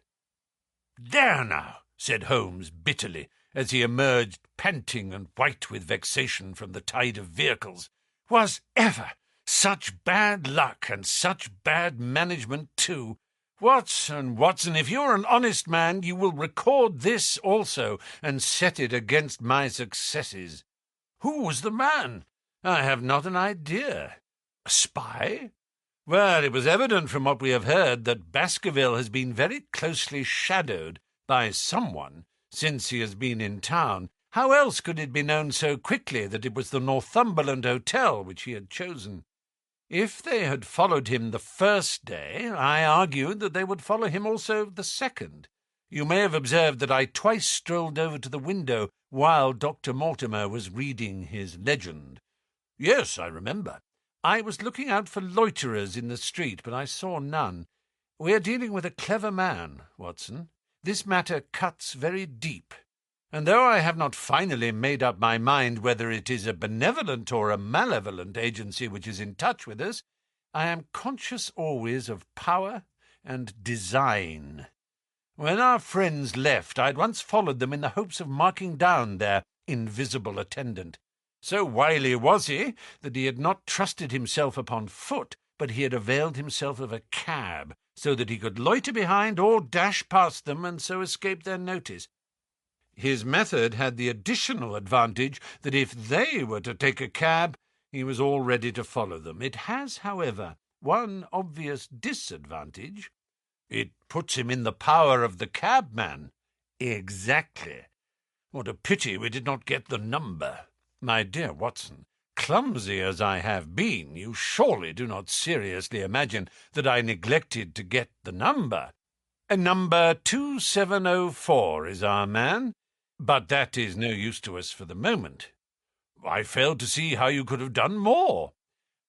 "There now," said Holmes bitterly, as he emerged panting and white with vexation from the tide of vehicles. "Was ever such bad luck, and such bad management too? Watson, if you are an honest man, you will record this also, and set it against my successes. Who was the man? I have not an idea. A spy? Well, it was evident from what we have heard that Baskerville has been very closely shadowed by someone since he has been in town. How else could it be known so quickly that it was the Northumberland Hotel which he had chosen? If they had followed him the first day, I argued that they would follow him also the second. You may have observed that I twice strolled over to the window while Dr. Mortimer was reading his legend. Yes, I remember. I was looking out for loiterers in the street, but I saw none. We are dealing with a clever man, Watson. This matter cuts very deep, and though I have not finally made up my mind whether it is a benevolent or a malevolent agency which is in touch with us, I am conscious always of power and design. When our friends left, I at once followed them in the hopes of marking down their invisible attendant. So wily was he that he had not trusted himself upon foot, but he had availed himself of a cab, so that he could loiter behind or dash past them and so escape their notice. His method had the additional advantage that if they were to take a cab, he was all ready to follow them. It has, however, one obvious disadvantage. It puts him in the power of the cabman. Exactly. What a pity we did not get the number. My dear Watson, clumsy as I have been, you surely do not seriously imagine that I neglected to get the number. Number 2704 is our man, but that is no use to us for the moment. I fail to see how you could have done more.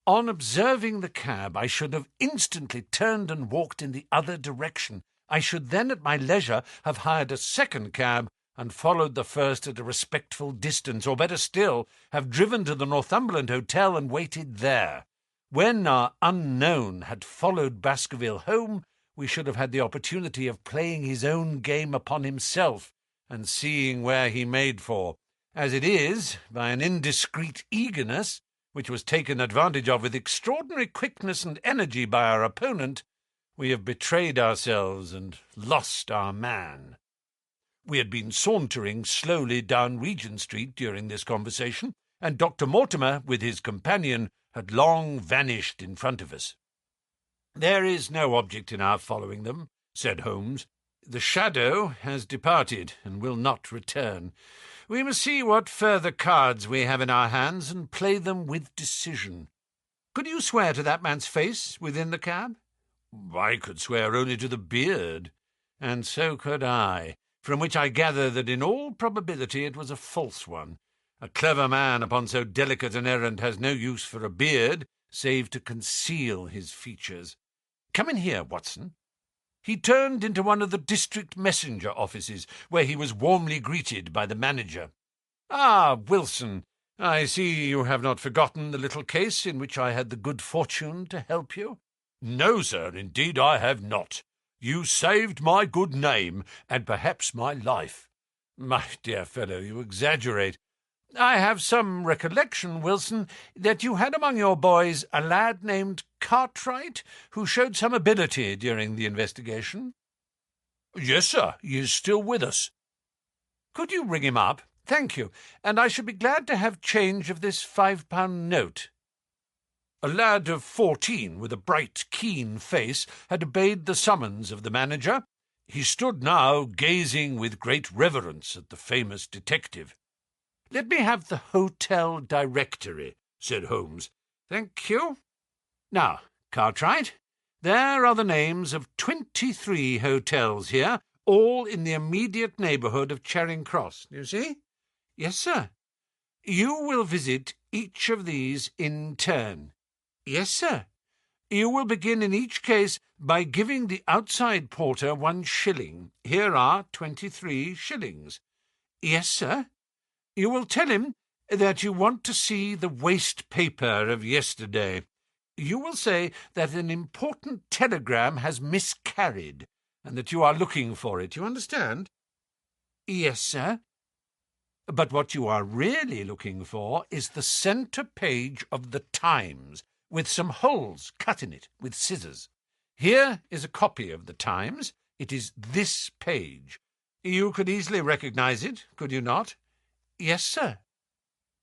On observing the cab, I should have instantly turned and walked in the other direction. I should then at my leisure have hired a second cab and followed the first at a respectful distance, or better still, have driven to the Northumberland Hotel and waited there. When our unknown had followed Baskerville home, we should have had the opportunity of playing his own game upon himself and seeing where he made for. As it is, by an indiscreet eagerness, which was taken advantage of with extraordinary quickness and energy by our opponent, We have betrayed ourselves and lost our man." We had been sauntering slowly down Regent Street during this conversation, and Dr. Mortimer, with his companion, had long vanished in front of us. "There is no object in our following them," said Holmes. "The shadow has departed and will not return. We must see what further cards we have in our hands and play them with decision. Could you swear to that man's face within the cab?" "I could swear only to the beard." "And so could I, from which I gather that in all probability it was a false one. A clever man upon so delicate an errand has no use for a beard, save to conceal his features. Come in here, Watson." He turned into one of the district messenger offices, where he was warmly greeted by the manager. "Ah, Wilson, I see you have not forgotten the little case in which I had the good fortune to help you." "No, sir, indeed I have not. You saved my good name, and perhaps my life." "My dear fellow, you exaggerate. I have some recollection, Wilson, that you had among your boys a lad named Cartwright, who showed some ability during the investigation." "Yes, sir, he is still with us." "Could you ring him up? Thank you, and I should be glad to have change of this £5 note." A lad of 14, with a bright, keen face, had obeyed the summons of the manager. He stood now gazing with great reverence at the famous detective. "Let me have the hotel directory," said Holmes. "Thank you. Now, Cartwright, there are the names of 23 hotels here, all in the immediate neighbourhood of Charing Cross. Do you see?" "Yes, sir." "You will visit each of these in turn." "Yes, sir." "You will begin in each case by giving the outside porter 1 shilling. Here are 23 shillings. "Yes, sir." "You will tell him that you want to see the waste paper of yesterday. You will say that an important telegram has miscarried, and that you are looking for it. You understand?" "Yes, sir." "But what you are really looking for is the centre page of the Times, with some holes cut in it with scissors. Here is a copy of the Times. It is this page. You could easily recognize it, could you not?" "Yes, sir."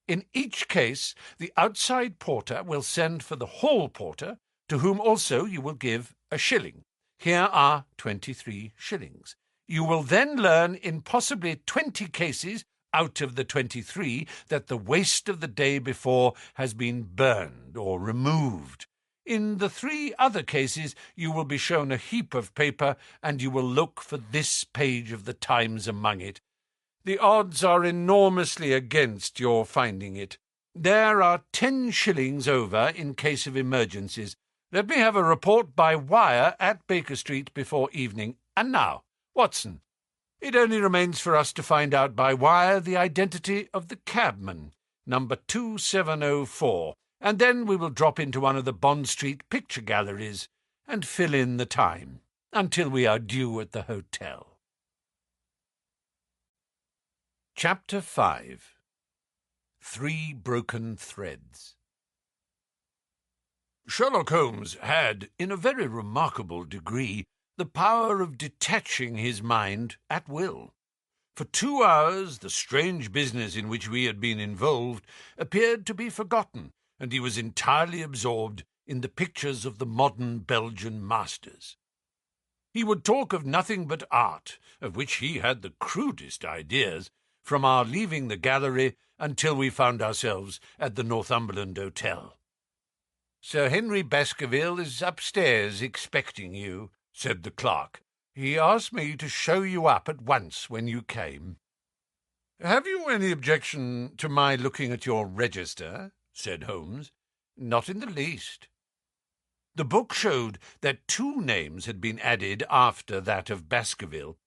"In each case, the outside porter will send for the hall porter, to whom also you will give 1 shilling. Here are 23 shillings. You will then learn in possibly 20 cases out of the 23 that the waste of the day before has been burned or removed. In the 3 other cases you will be shown a heap of paper, and you will look for this page of the Times among it. The odds are enormously against your finding it. There are 10 shillings over in case of emergencies. Let me have a report by wire at Baker Street before evening. And now, Watson, it only remains for us to find out by wire the identity of the cabman, number 2704, and then we will drop into one of the Bond Street picture galleries and fill in the time until we are due at the hotel." Chapter 5. 3 Broken Threads. Sherlock Holmes had, in a very remarkable degree, the power of detaching his mind at will. For 2 hours the strange business in which we had been involved appeared to be forgotten, and he was entirely absorbed in the pictures of the modern Belgian masters. He would talk of nothing but art, of which he had the crudest ideas, from our leaving the gallery until we found ourselves at the Northumberland Hotel. "Sir Henry Baskerville is upstairs expecting you," said the clerk. "He asked me to show you up at once when you came." "Have you any objection to my looking at your register?" said Holmes. "Not in the least." The book showed that 2 names had been added after that of Baskerville.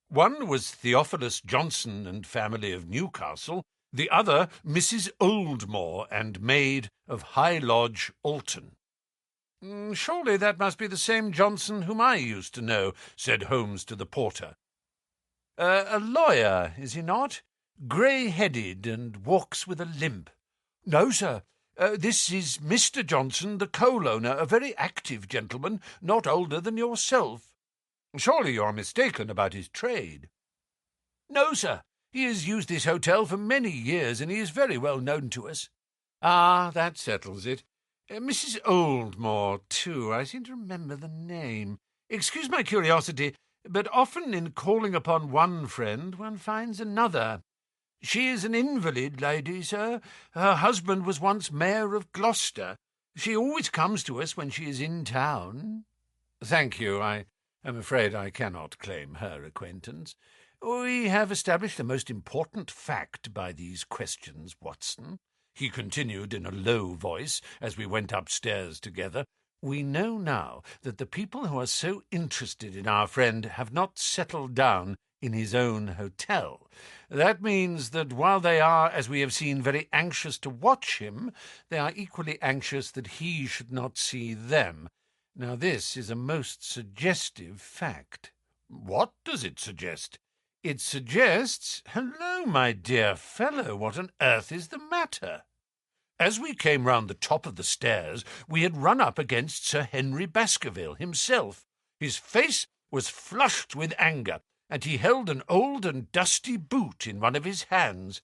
One was Theophilus Johnson and family of Newcastle, the other Mrs. Oldmore and maid of High Lodge, Alton. "Surely that must be the same Johnson whom I used to know," said Holmes to the porter. "A lawyer, is he not? Grey-headed and walks with a limp." "No, sir. This is Mr. Johnson, the coal-owner, a very active gentleman, not older than yourself. Surely you are mistaken about his trade." "No, sir. He has used this hotel for many years, and he is very well known to us." "Ah, that settles it. Mrs. Oldmore, too. I seem to remember the name. Excuse my curiosity, but often in calling upon one friend one finds another. She is an invalid lady, sir. Her husband was once mayor of Gloucester. She always comes to us when she is in town." "Thank you. I am afraid I cannot claim her acquaintance. We have established a most important fact by these questions, Watson," he continued in a low voice as we went upstairs together. "We know now that the people who are so interested in our friend have not settled down in his own hotel. That means that while they are, as we have seen, very anxious to watch him, they are equally anxious that he should not see them. Now this is a most suggestive fact." "What does it suggest?" "It suggests— Hello, my dear fellow, what on earth is the matter?" As we came round the top of the stairs, we had run up against Sir Henry Baskerville himself. His face was flushed with anger, and he held an old and dusty boot in one of his hands.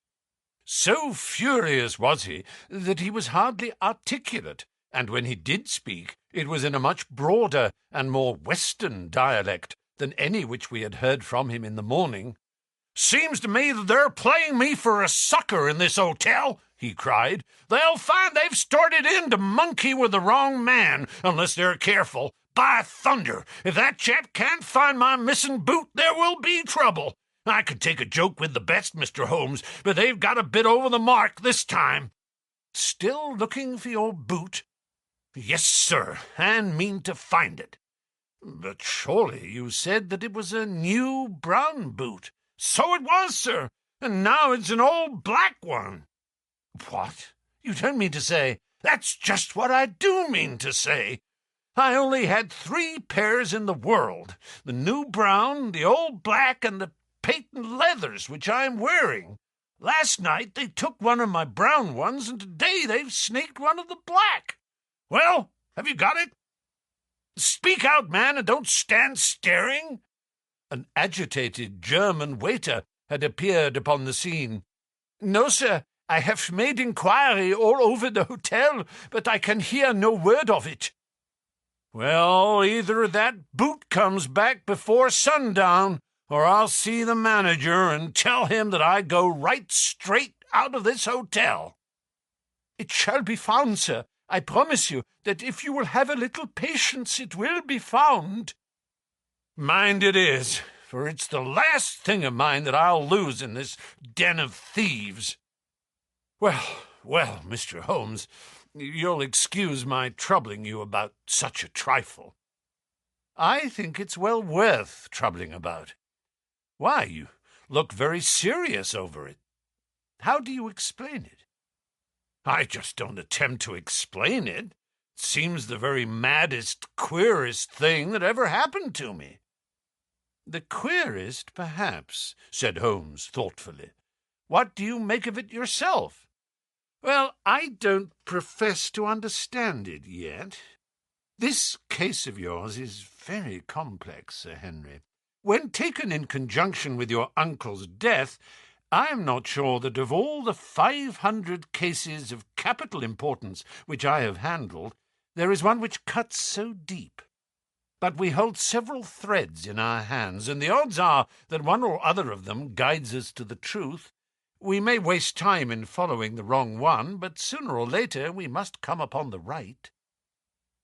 So furious was he that he was hardly articulate, and when he did speak, it was in a much broader and more western dialect than any which we had heard from him in the morning. "Seems to me that they're playing me for a sucker in this hotel," he cried. "They'll find they've started in to monkey with the wrong man, unless they're careful. By thunder, if that chap can't find my missing boot, there will be trouble. I could take a joke with the best, Mr. Holmes, but they've got a bit over the mark this time." "Still looking for your boot?" "Yes, sir, and mean to find it." "But surely you said that it was a new brown boot." "So it was, sir, and now it's an old black one." "What? You don't mean to say—" "That's just what I do mean to say. I only had 3 pairs in the world, the new brown, the old black, and the patent leathers which I am wearing. Last night they took one of my brown ones, and today they've snaked one of the black. Well, have you got it? Speak out, man, and don't stand staring." An agitated German waiter had appeared upon the scene. "No, sir, I have made inquiry all over the hotel, but I can hear no word of it." "Well, either that boot comes back before sundown, or I'll see the manager and tell him that I go right straight out of this hotel." "It shall be found, sir. I promise you that if you will have a little patience, it will be found." "Mind it is, for it's the last thing of mine that I'll lose in this den of thieves. Well, Mr. Holmes, you'll excuse my troubling you about such a trifle." "I think it's well worth troubling about. Why, you look very serious over it. How do you explain it?" "I just don't attempt to explain it. It seems the very maddest, queerest thing that ever happened to me." "The queerest, perhaps," said Holmes thoughtfully. "What do you make of it yourself?" "Well, I don't profess to understand it yet. This case of yours is very complex, Sir Henry. When taken in conjunction with your uncle's death, I am not sure that of all the 500 cases of capital importance which I have handled, there is one which cuts so deep. But we hold several threads in our hands, and the odds are that one or other of them guides us to the truth. We may waste time in following the wrong one, but sooner or later we must come upon the right."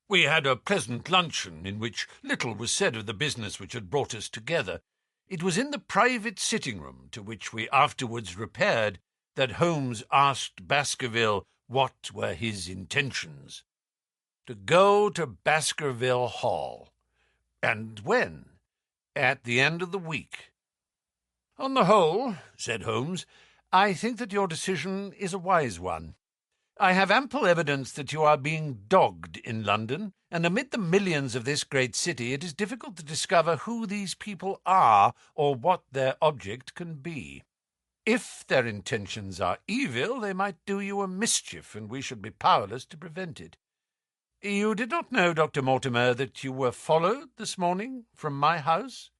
We had a pleasant luncheon, in which little was said of the business which had brought us together. It was in the private sitting-room, to which we afterwards repaired, that Holmes asked Baskerville what were his intentions. To go to Baskerville Hall. And when? At the end of the week. "On the whole," said Holmes, "I think that your decision is a wise one. I have ample evidence that you are being dogged in London, and amid the millions of this great city it is difficult to discover who these people are or what their object can be. If their intentions are evil, they might do you a mischief, and we should be powerless to prevent it. You did not know, Dr. Mortimer, that you were followed this morning from my house?"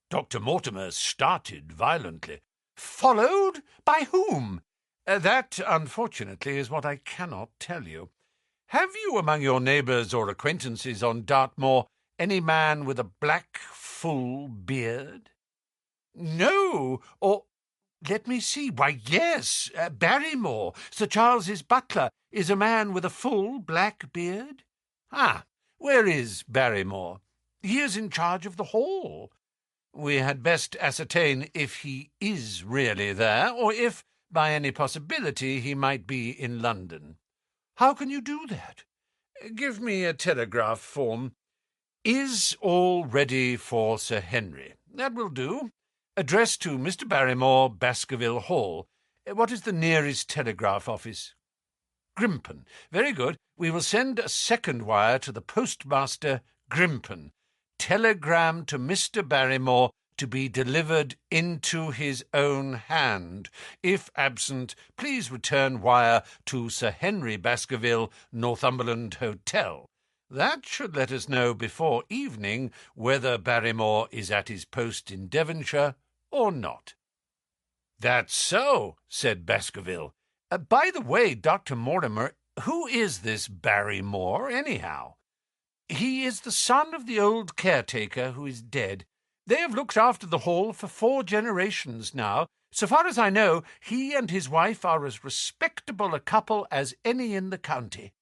Dr. Mortimer started violently. "Followed? By whom?" "That, unfortunately, is what I cannot tell you. Have you among your neighbours or acquaintances on Dartmoor any man with a black, full beard?" "No, or let me see. Why, yes, Barrymore, Sir Charles's butler, is a man with a full black beard." "Ah, where is Barrymore?" "He is in charge of the hall." "We had best ascertain if he is really there, or if, by any possibility, he might be in London." "How can you do that?" "Give me a telegraph form. Is all ready for Sir Henry. That will do. Addressed to Mr. Barrymore, Baskerville Hall. What is the nearest telegraph office?" "Grimpen. Very good. We will send a second wire to the postmaster, Grimpen. Telegram to Mr. Barrymore to be delivered into his own hand. If absent, please return wire to Sir Henry Baskerville, Northumberland Hotel. That should let us know before evening whether Barrymore is at his post in Devonshire or not." "That's so," said Baskerville. By the way, Dr. Mortimer, who is this Barrymore, anyhow?" "He is the son of the old caretaker who is dead. They have looked after the hall for 4 generations now. So far as I know, he and his wife are as respectable a couple as any in the county."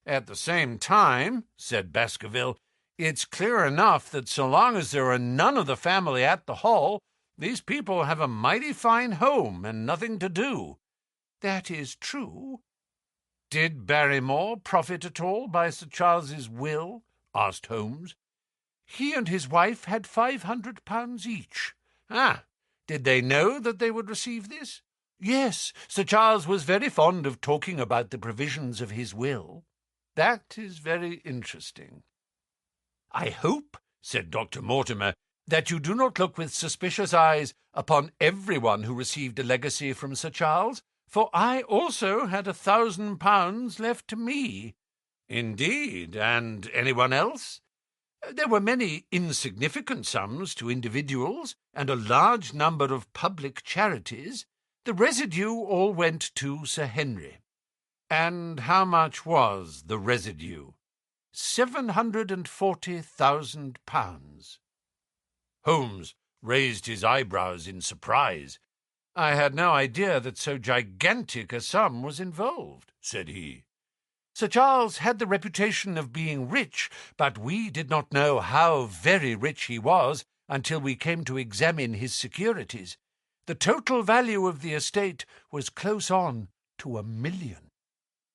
"At the same time," said Baskerville, "it's clear enough that so long as there are none of the family at the hall, these people have a mighty fine home and nothing to do." "That is true." "Did Barrymore profit at all by Sir Charles's will?" asked Holmes. "He and his wife had £500 each." "Ah, did they know that they would receive this?" "Yes, Sir Charles was very fond of talking about the provisions of his will." "That is very interesting." "I hope," said Dr. Mortimer, "that you do not look with suspicious eyes upon everyone who received a legacy from Sir Charles, for I also had £1,000 left to me." "Indeed, and anyone else?" "There were many insignificant sums to individuals and a large number of public charities. The residue all went to Sir Henry." "And how much was the residue?" £740,000. Holmes raised his eyebrows in surprise. "I had no idea that so gigantic a sum was involved," said he. "Sir Charles had the reputation of being rich, but we did not know how very rich he was until we came to examine his securities. The total value of the estate was close on to £1 million.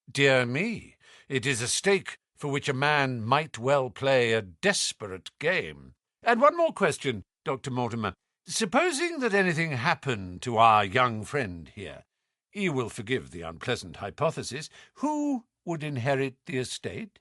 "Dear me, it is a stake for which a man might well play a desperate game. And one more question, Dr. Mortimer. Supposing that anything happened to our young friend here, you will forgive the unpleasant hypothesis, who would inherit the estate?"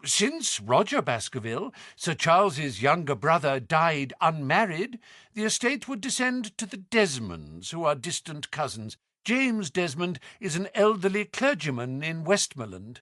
"Since Roger Baskerville, Sir Charles's younger brother, died unmarried, the estate would descend to the Desmonds, who are distant cousins. James Desmond is an elderly clergyman in Westmoreland."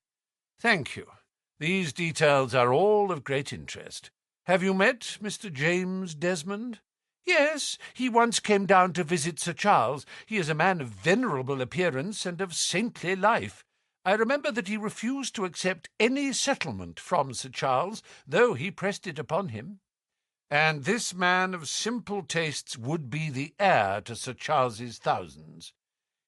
"Thank you. These details are all of great interest. Have you met Mr. James Desmond?" "Yes, he once came down to visit Sir Charles. He is a man of venerable appearance and of saintly life. I remember that he refused to accept any settlement from Sir Charles, though he pressed it upon him." "And this man of simple tastes would be the heir to Sir Charles's thousands?"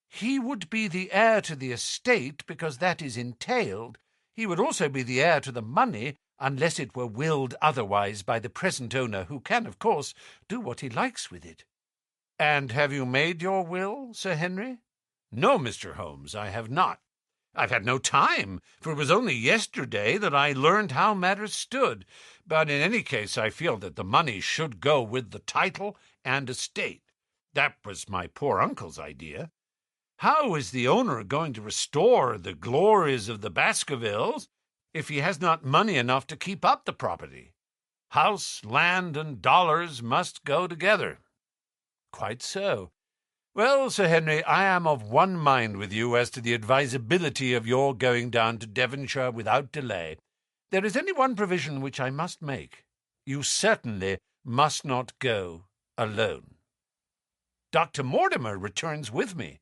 "He would be the heir to the estate because that is entailed. He would also be the heir to the money unless it were willed otherwise by the present owner, who can, of course, do what he likes with it." "And have you made your will, Sir Henry?" "No, Mr. Holmes, I have not. I've had no time, for it was only yesterday that I learned how matters stood. But in any case I feel that the money should go with the title and estate. That was my poor uncle's idea. How is the owner going to restore the glories of the Baskervilles if he has not money enough to keep up the property? House, land, and dollars must go together." "Quite so. Well, Sir Henry, I am of one mind with you as to the advisability of your going down to Devonshire without delay. There is only one provision which I must make. You certainly must not go alone. Dr. Mortimer returns with me.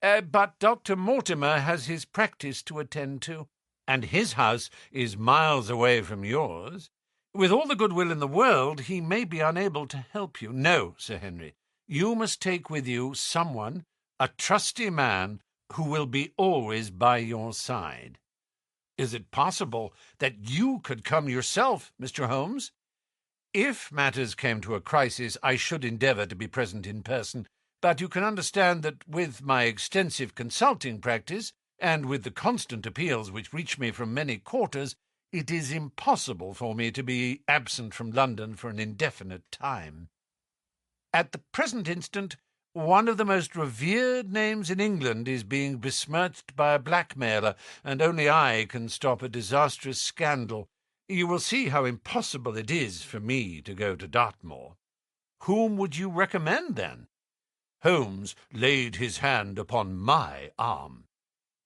But Dr. Mortimer has his practice to attend to, and his house is miles away from yours. With all the goodwill in the world, he may be unable to help you. No, Sir Henry, you must take with you someone, a trusty man, who will be always by your side. Is it possible that you could come yourself, Mr. Holmes? If matters came to a crisis, I should endeavour to be present in person, but you can understand that with my extensive consulting practice, and with the constant appeals which reach me from many quarters, it is impossible for me to be absent from London for an indefinite time. At the present instant, one of the most revered names in England is being besmirched by a blackmailer, and only I can stop a disastrous scandal. You will see how impossible it is for me to go to Dartmoor. Whom would you recommend, then? Holmes laid his hand upon my arm.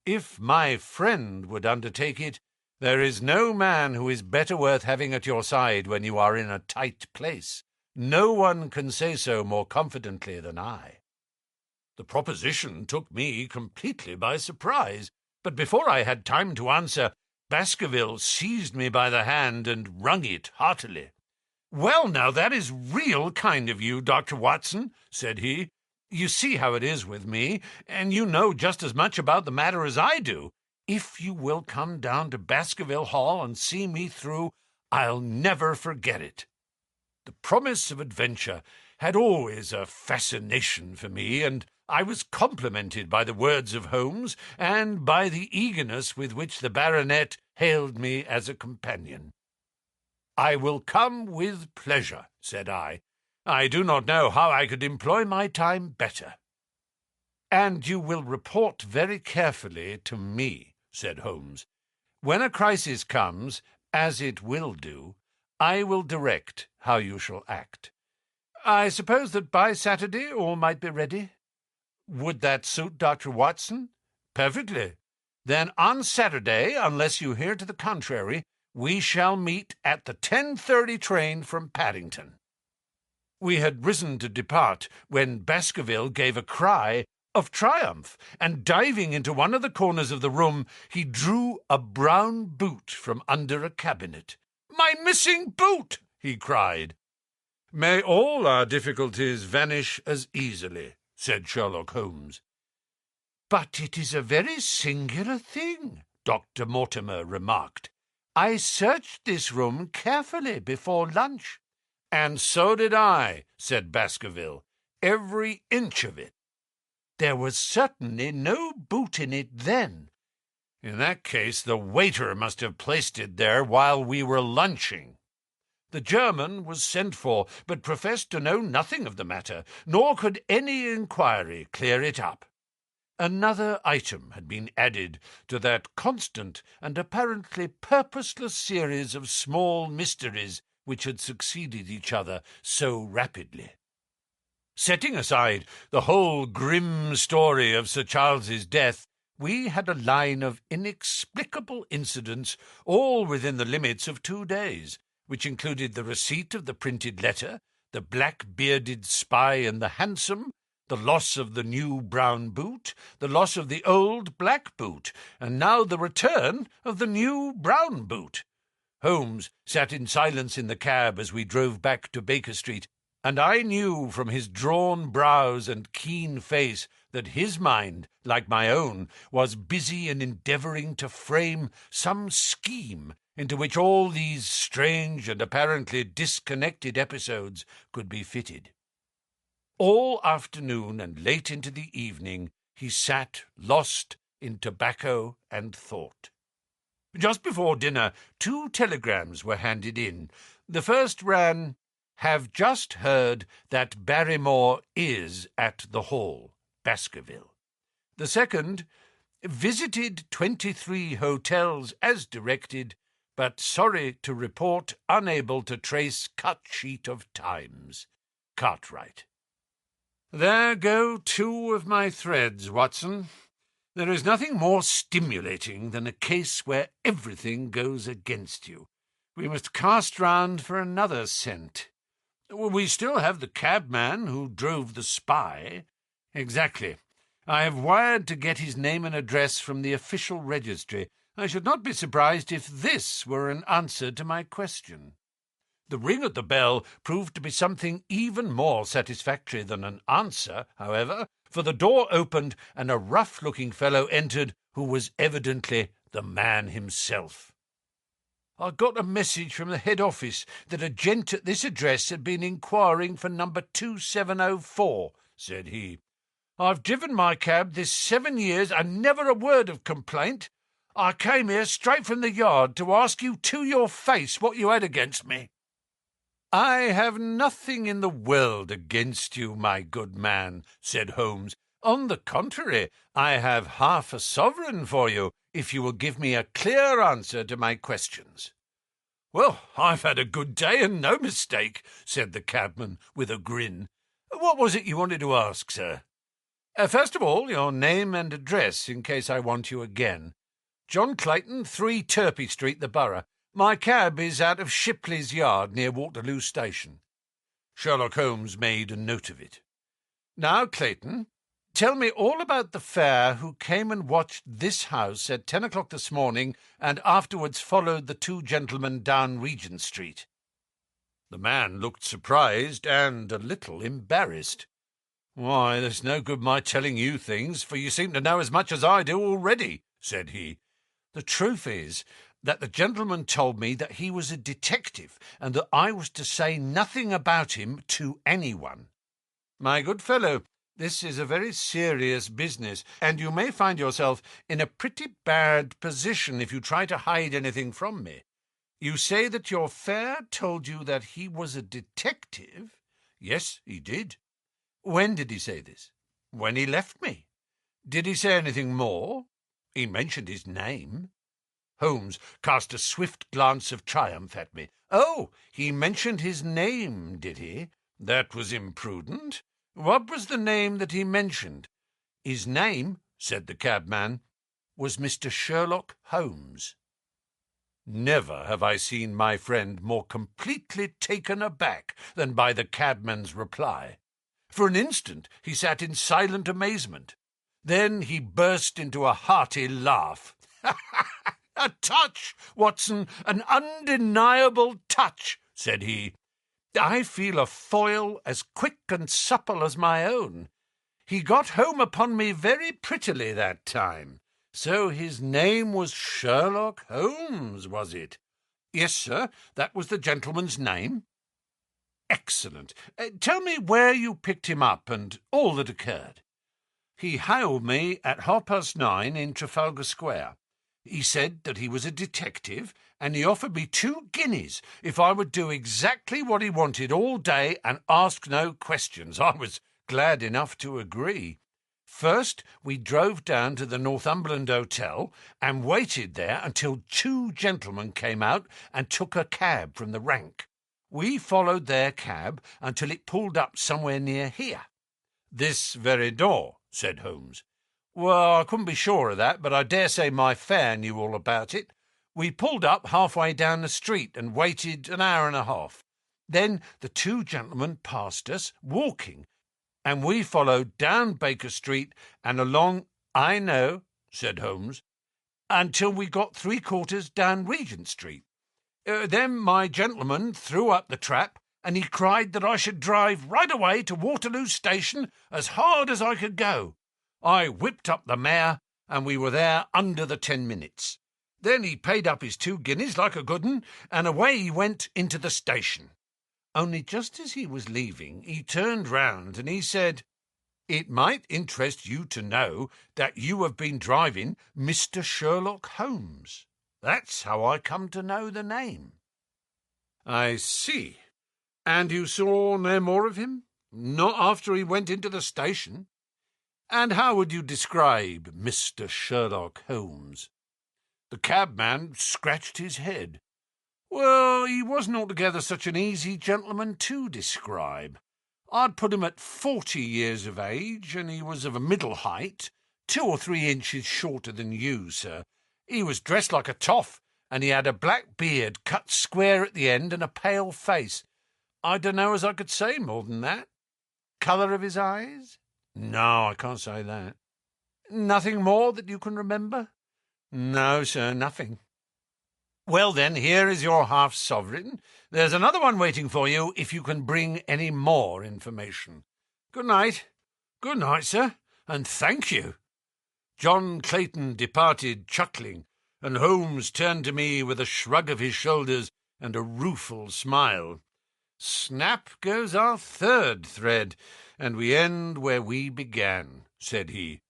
If my friend would undertake it, there is no man who is better worth having at your side when you are in a tight place. No one can say so more confidently than I. The proposition took me completely by surprise, but before I had time to answer, Baskerville seized me by the hand and wrung it heartily. "Well, now, that is real kind of you, Dr. Watson," said he. "You see how it is with me, and you know just as much about the matter as I do. If you will come down to Baskerville Hall and see me through, I'll never forget it." The promise of adventure had always a fascination for me, and I was complimented by the words of Holmes and by the eagerness with which the baronet hailed me as a companion. "I will come with pleasure," said I. "I do not know how I could employ my time better." "And you will report very carefully to me," said Holmes. "When a crisis comes, as it will do, I will direct how you shall act. I suppose that by Saturday all might be ready? Would that suit Dr. Watson? Perfectly. Then on Saturday, unless you hear to the contrary, we shall meet at the 10:30 train from Paddington." We had risen to depart when Baskerville gave a cry of triumph, and diving into one of the corners of the room, he drew a brown boot from under a cabinet. "My missing boot!" he cried. "May all our difficulties vanish as easily," said Sherlock Holmes. "But it is a very singular thing," Dr. Mortimer remarked. "I searched this room carefully before lunch." "And so did I," said Baskerville. "Every inch of it." "There was certainly no boot in it then." "In that case, the waiter must have placed it there while we were lunching." The German was sent for, but professed to know nothing of the matter, nor could any inquiry clear it up. Another item had been added to that constant and apparently purposeless series of small mysteries which had succeeded each other so rapidly. Setting aside the whole grim story of Sir Charles's death, we had a line of inexplicable incidents, all within the limits of 2 days, which included the receipt of the printed letter, the black-bearded spy in the hansom, the loss of the new brown boot, the loss of the old black boot, and now the return of the new brown boot. Holmes sat in silence in the cab as we drove back to Baker Street, and I knew from his drawn brows and keen face that his mind, like my own, was busy in endeavouring to frame some scheme into which all these strange and apparently disconnected episodes could be fitted. All afternoon and late into the evening he sat lost in tobacco and thought. Just before dinner, 2 telegrams were handed in. The first ran, "Have just heard that Barrymore is at the Hall, Baskerville." The second, "Visited 23 hotels as directed, but sorry to report unable to trace cut sheet of Times. Cartwright." There go two of my threads, Watson. There is nothing more stimulating than a case where everything goes against you. We must cast round for another scent. We still have the cabman who drove the spy. Exactly. I have wired to get his name and address from the official registry. I should not be surprised if this were an answer to my question. The ring at the bell proved to be something even more satisfactory than an answer, however, for the door opened and a rough-looking fellow entered who was evidently the man himself. I got a message from the head office that a gent at this address had been inquiring for number 2704, said he. I've driven my cab this 7 years and never a word of complaint. I came here straight from the yard to ask you to your face what you had against me. I have nothing in the world against you, my good man, said Holmes. On the contrary, I have half a sovereign for you, if you will give me a clear answer to my questions. Well, I've had a good day and no mistake, said the cabman with a grin. What was it you wanted to ask, sir? First of all, your name and address, in case I want you again. John Clayton, 3 Turpey Street, the Borough. My cab is out of Shipley's Yard near Waterloo Station. Sherlock Holmes made a note of it. Now, Clayton, tell me all about the fare who came and watched this house at 10 o'clock this morning and afterwards followed the 2 gentlemen down Regent Street. The man looked surprised and a little embarrassed. Why, there's no good my telling you things, for you seem to know as much as I do already, said he. The truth is that the gentleman told me that he was a detective and that I was to say nothing about him to anyone. My good fellow, this is a very serious business, and you may find yourself in a pretty bad position if you try to hide anything from me. You say that your fare told you that he was a detective? Yes, he did. When did he say this? When he left me. Did he say anything more? He mentioned his name. Holmes cast a swift glance of triumph at me. Oh, he mentioned his name, did he? That was imprudent. What was the name that he mentioned? His name, said the cabman, was Mr. Sherlock Holmes. Never have I seen my friend more completely taken aback than by the cabman's reply. For an instant he sat in silent amazement. Then he burst into a hearty laugh. A touch, Watson, an undeniable touch, said he. I feel a foil as quick and supple as my own. He got home upon me very prettily that time. So his name was Sherlock Holmes, was it? Yes, sir, that was the gentleman's name. Excellent. Tell me where you picked him up and all that occurred. He hailed me at 9:30 in Trafalgar Square. He said that he was a detective, and he offered me 2 guineas if I would do exactly what he wanted all day and ask no questions. I was glad enough to agree. First, we drove down to the Northumberland Hotel and waited there until 2 gentlemen came out and took a cab from the rank. We followed their cab until it pulled up somewhere near here. This very door, said Holmes. Well, I couldn't be sure of that, but I dare say my fare knew all about it. We pulled up halfway down the street and waited an hour and a half. Then the 2 gentlemen passed us, walking, and we followed down Baker Street and along— I know, said Holmes, until we got 3/4 down Regent Street. Then my gentleman threw up the trap, and he cried that I should drive right away to Waterloo Station as hard as I could go. I whipped up the mare, and we were there under the 10 minutes. Then he paid up his 2 guineas like a good 'un, and away he went into the station. Only just as he was leaving, he turned round and he said, "It might interest you to know that you have been driving Mr. Sherlock Holmes. That's how I come to know the name." I see. And you saw no more of him? Not after he went into the station? And how would you describe Mr. Sherlock Holmes? The cabman scratched his head. Well, he wasn't altogether such an easy gentleman to describe. I'd put him at 40 years of age, and he was of a middle height, 2 or 3 inches shorter than you, sir. He was dressed like a toff, and he had a black beard cut square at the end and a pale face. I don't know as I could say more than that. Colour of his eyes? No, I can't say that. Nothing more that you can remember? No, sir, nothing. Well, then, here is your half-sovereign. There's another one waiting for you if you can bring any more information. Good night. Good night, sir, and thank you. John Clayton departed chuckling, and Holmes turned to me with a shrug of his shoulders and a rueful smile. Snap goes our third thread, and we end where we began, said he.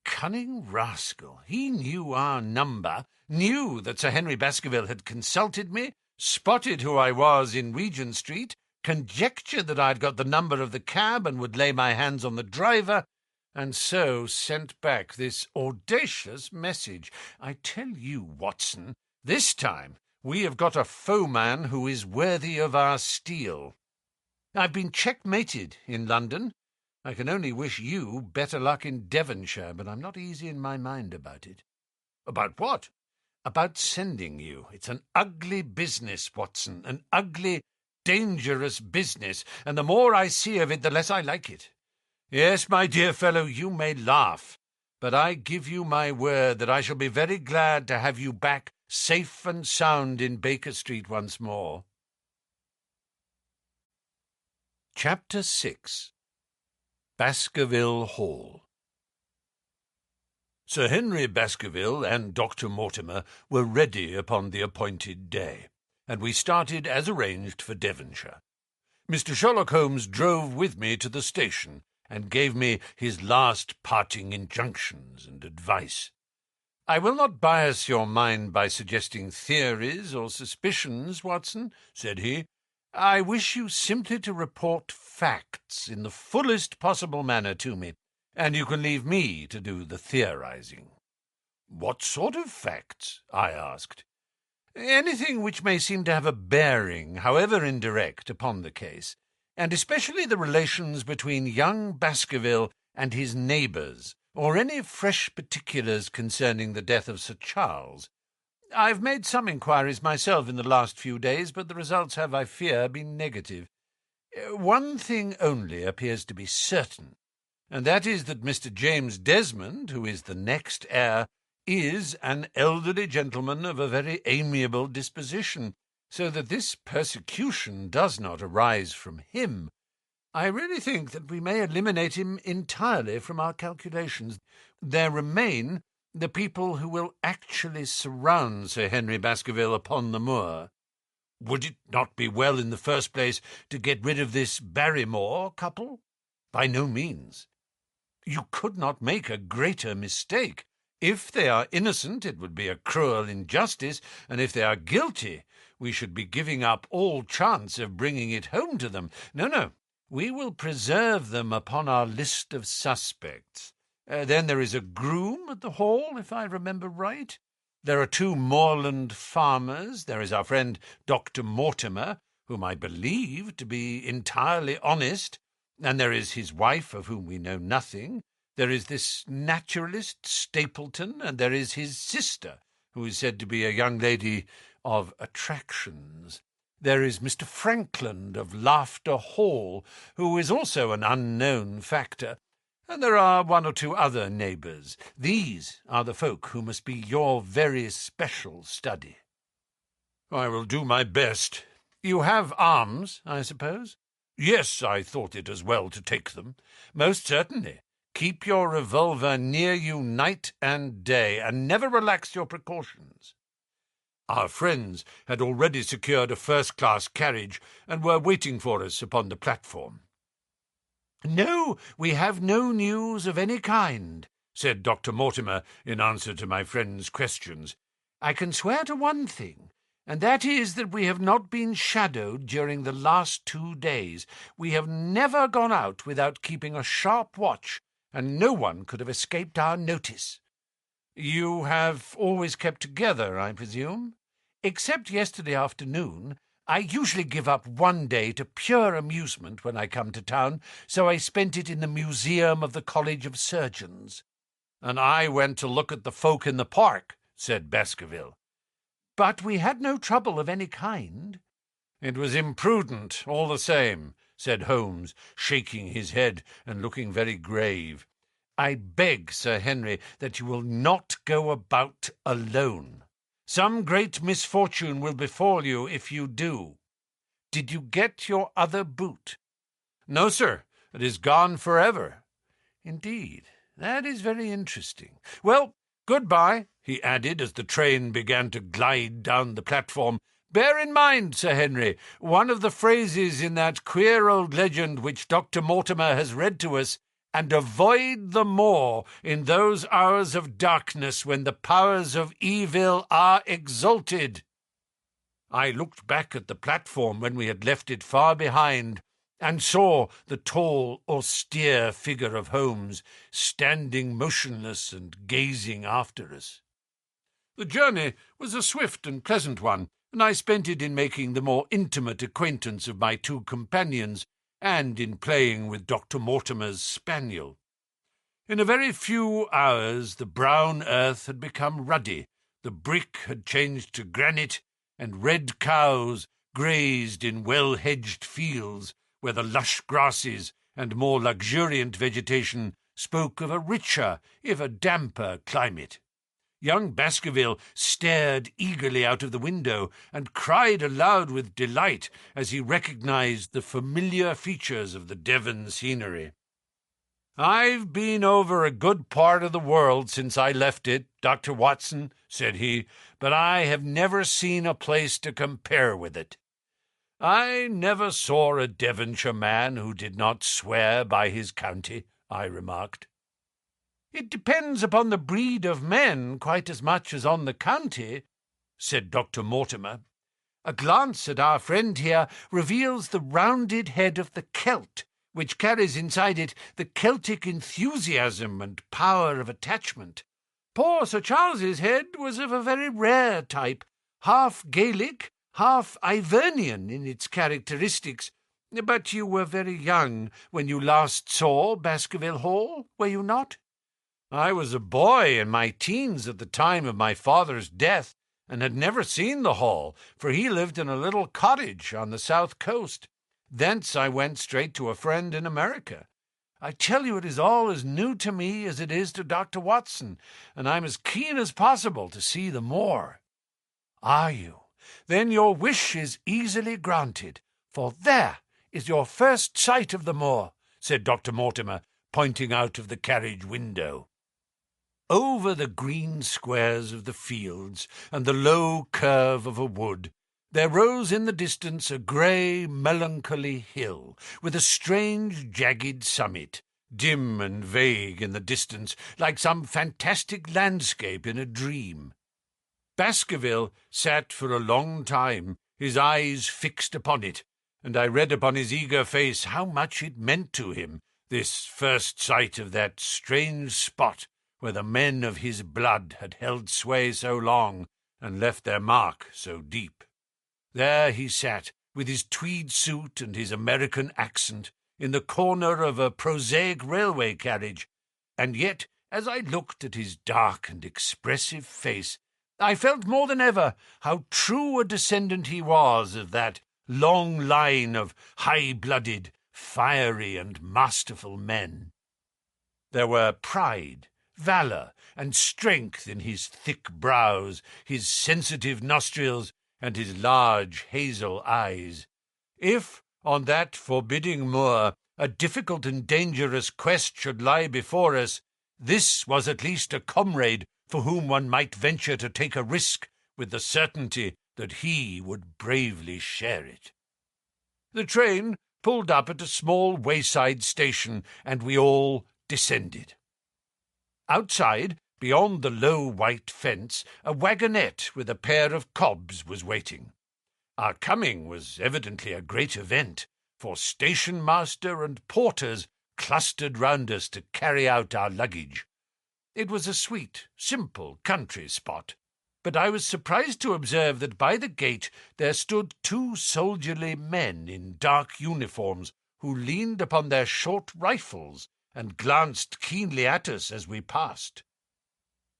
Cunning rascal, he knew our number, knew that Sir Henry Baskerville had consulted me, spotted who I was in Regent Street, conjectured that I'd got the number of the cab and would lay my hands on the driver, and so sent back this audacious message. I tell you, Watson, this time we have got a foeman who is worthy of our steel. I've been checkmated in London. I can only wish you better luck in Devonshire, but I'm not easy in my mind about it. About what? About sending you. It's an ugly business, Watson, an ugly, dangerous business, and the more I see of it, the less I like it. Yes, my dear fellow, you may laugh, but I give you my word that I shall be very glad to have you back safe and sound in Baker Street once more. Chapter 6. Baskerville Hall. Sir Henry Baskerville and Dr. Mortimer were ready upon the appointed day, and we started as arranged for Devonshire. Mr. Sherlock Holmes drove with me to the station and gave me his last parting injunctions and advice. I will not bias your mind by suggesting theories or suspicions, Watson, said he. I wish you simply to report facts in the fullest possible manner to me, and you can leave me to do the theorizing. What sort of facts? I asked. Anything which may seem to have a bearing, however indirect, upon the case, and especially the relations between young Baskerville and his neighbours, or any fresh particulars concerning the death of Sir Charles. I've made some inquiries myself in the last few days, but the results have, I fear, been negative. One thing only appears to be certain, and that is that Mr. James Desmond, who is the next heir, is an elderly gentleman of a very amiable disposition, so that this persecution does not arise from him. I really think that we may eliminate him entirely from our calculations. There remain the people who will actually surround Sir Henry Baskerville upon the moor. Would it not be well, in the first place, to get rid of this Barrymore couple? By no means. You could not make a greater mistake. If they are innocent, it would be a cruel injustice, and if they are guilty, we should be giving up all chance of bringing it home to them. No, we will preserve them upon our list of suspects. Then there is a groom at the Hall, if I remember right. There are 2 moorland farmers. There is our friend Dr. Mortimer, whom I believe to be entirely honest, and there is his wife, of whom we know nothing. There is this naturalist, Stapleton, and there is his sister, who is said to be a young lady of attractions. There is Mr. Frankland of Laughter Hall, who is also an unknown factor, and there are 1 or 2 other neighbours. These are the folk who must be your very special study. I will do my best. You have arms, I suppose? Yes, I thought it as well to take them. Most certainly. Keep your revolver near you night and day, and never relax your precautions. Our friends had already secured a first-class carriage, and were waiting for us upon the platform. No, we have no news of any kind, said Dr. Mortimer in answer to my friend's questions. I can swear to one thing, and that is that we have not been shadowed during the last 2 days. We have never gone out without keeping a sharp watch, and no one could have escaped our notice. You have always kept together, I presume? Except yesterday afternoon, I usually give up one day to pure amusement when I come to town, so I spent it in the museum of the College of Surgeons." "And I went to look at the folk in the park," said Baskerville. "But we had no trouble of any kind." "It was imprudent, all the same," said Holmes, shaking his head and looking very grave. "I beg, Sir Henry, that you will not go about alone. Some great misfortune will befall you if you do. Did you get your other boot?" "No, sir. It is gone forever." "Indeed. That is very interesting. Well, good-bye," he added as the train began to glide down the platform. "Bear in mind, Sir Henry, one of the phrases in that queer old legend which Dr. Mortimer has read to us, and avoid the moor in those hours of darkness when the powers of evil are exalted." I looked back at the platform when we had left it far behind, and saw the tall, austere figure of Holmes standing motionless and gazing after us. The journey was a swift and pleasant one, and I spent it in making the more intimate acquaintance of my two companions, and in playing with Dr. Mortimer's spaniel. In a very few hours the brown earth had become ruddy, the brick had changed to granite, and red cows grazed in well-hedged fields, where the lush grasses and more luxuriant vegetation spoke of a richer, if a damper, climate. Young Baskerville stared eagerly out of the window and cried aloud with delight as he recognized the familiar features of the Devon scenery. "I've been over a good part of the world since I left it, Dr. Watson," said he, "but I have never seen a place to compare with it." "I never saw a Devonshire man who did not swear by his county," I remarked. "It depends upon the breed of men quite as much as on the county," said Dr. Mortimer. "A glance at our friend here reveals the rounded head of the Celt, which carries inside it the Celtic enthusiasm and power of attachment. Poor Sir Charles's head was of a very rare type, half Gaelic, half Ivernian in its characteristics. But you were very young when you last saw Baskerville Hall, were you not?" "I was a boy in my teens at the time of my father's death, and had never seen the Hall, for he lived in a little cottage on the south coast. Thence I went straight to a friend in America. I tell you it is all as new to me as it is to Dr. Watson, and I'm as keen as possible to see the moor." "Are you? Then your wish is easily granted, for there is your first sight of the moor," said Dr. Mortimer, pointing out of the carriage window. Over the green squares of the fields and the low curve of a wood, there rose in the distance a grey, melancholy hill, with a strange, jagged summit, dim and vague in the distance, like some fantastic landscape in a dream. Baskerville sat for a long time, his eyes fixed upon it, and I read upon his eager face how much it meant to him, this first sight of that strange spot where the men of his blood had held sway so long and left their mark so deep. There he sat, with his tweed suit and his American accent, in the corner of a prosaic railway carriage, and yet, as I looked at his dark and expressive face, I felt more than ever how true a descendant he was of that long line of high-blooded, fiery and masterful men. There were pride, valour, and strength in his thick brows, his sensitive nostrils, and his large hazel eyes. If, on that forbidding moor, a difficult and dangerous quest should lie before us, this was at least a comrade for whom one might venture to take a risk with the certainty that he would bravely share it. The train pulled up at a small wayside station, and we all descended. Outside, beyond the low white fence, a wagonette with a pair of cobs was waiting. Our coming was evidently a great event, for station-master and porters clustered round us to carry out our luggage. It was a sweet, simple country spot. but I was surprised to observe that by the gate there stood 2 soldierly men in dark uniforms, who leaned upon their short rifles and glanced keenly at us as we passed.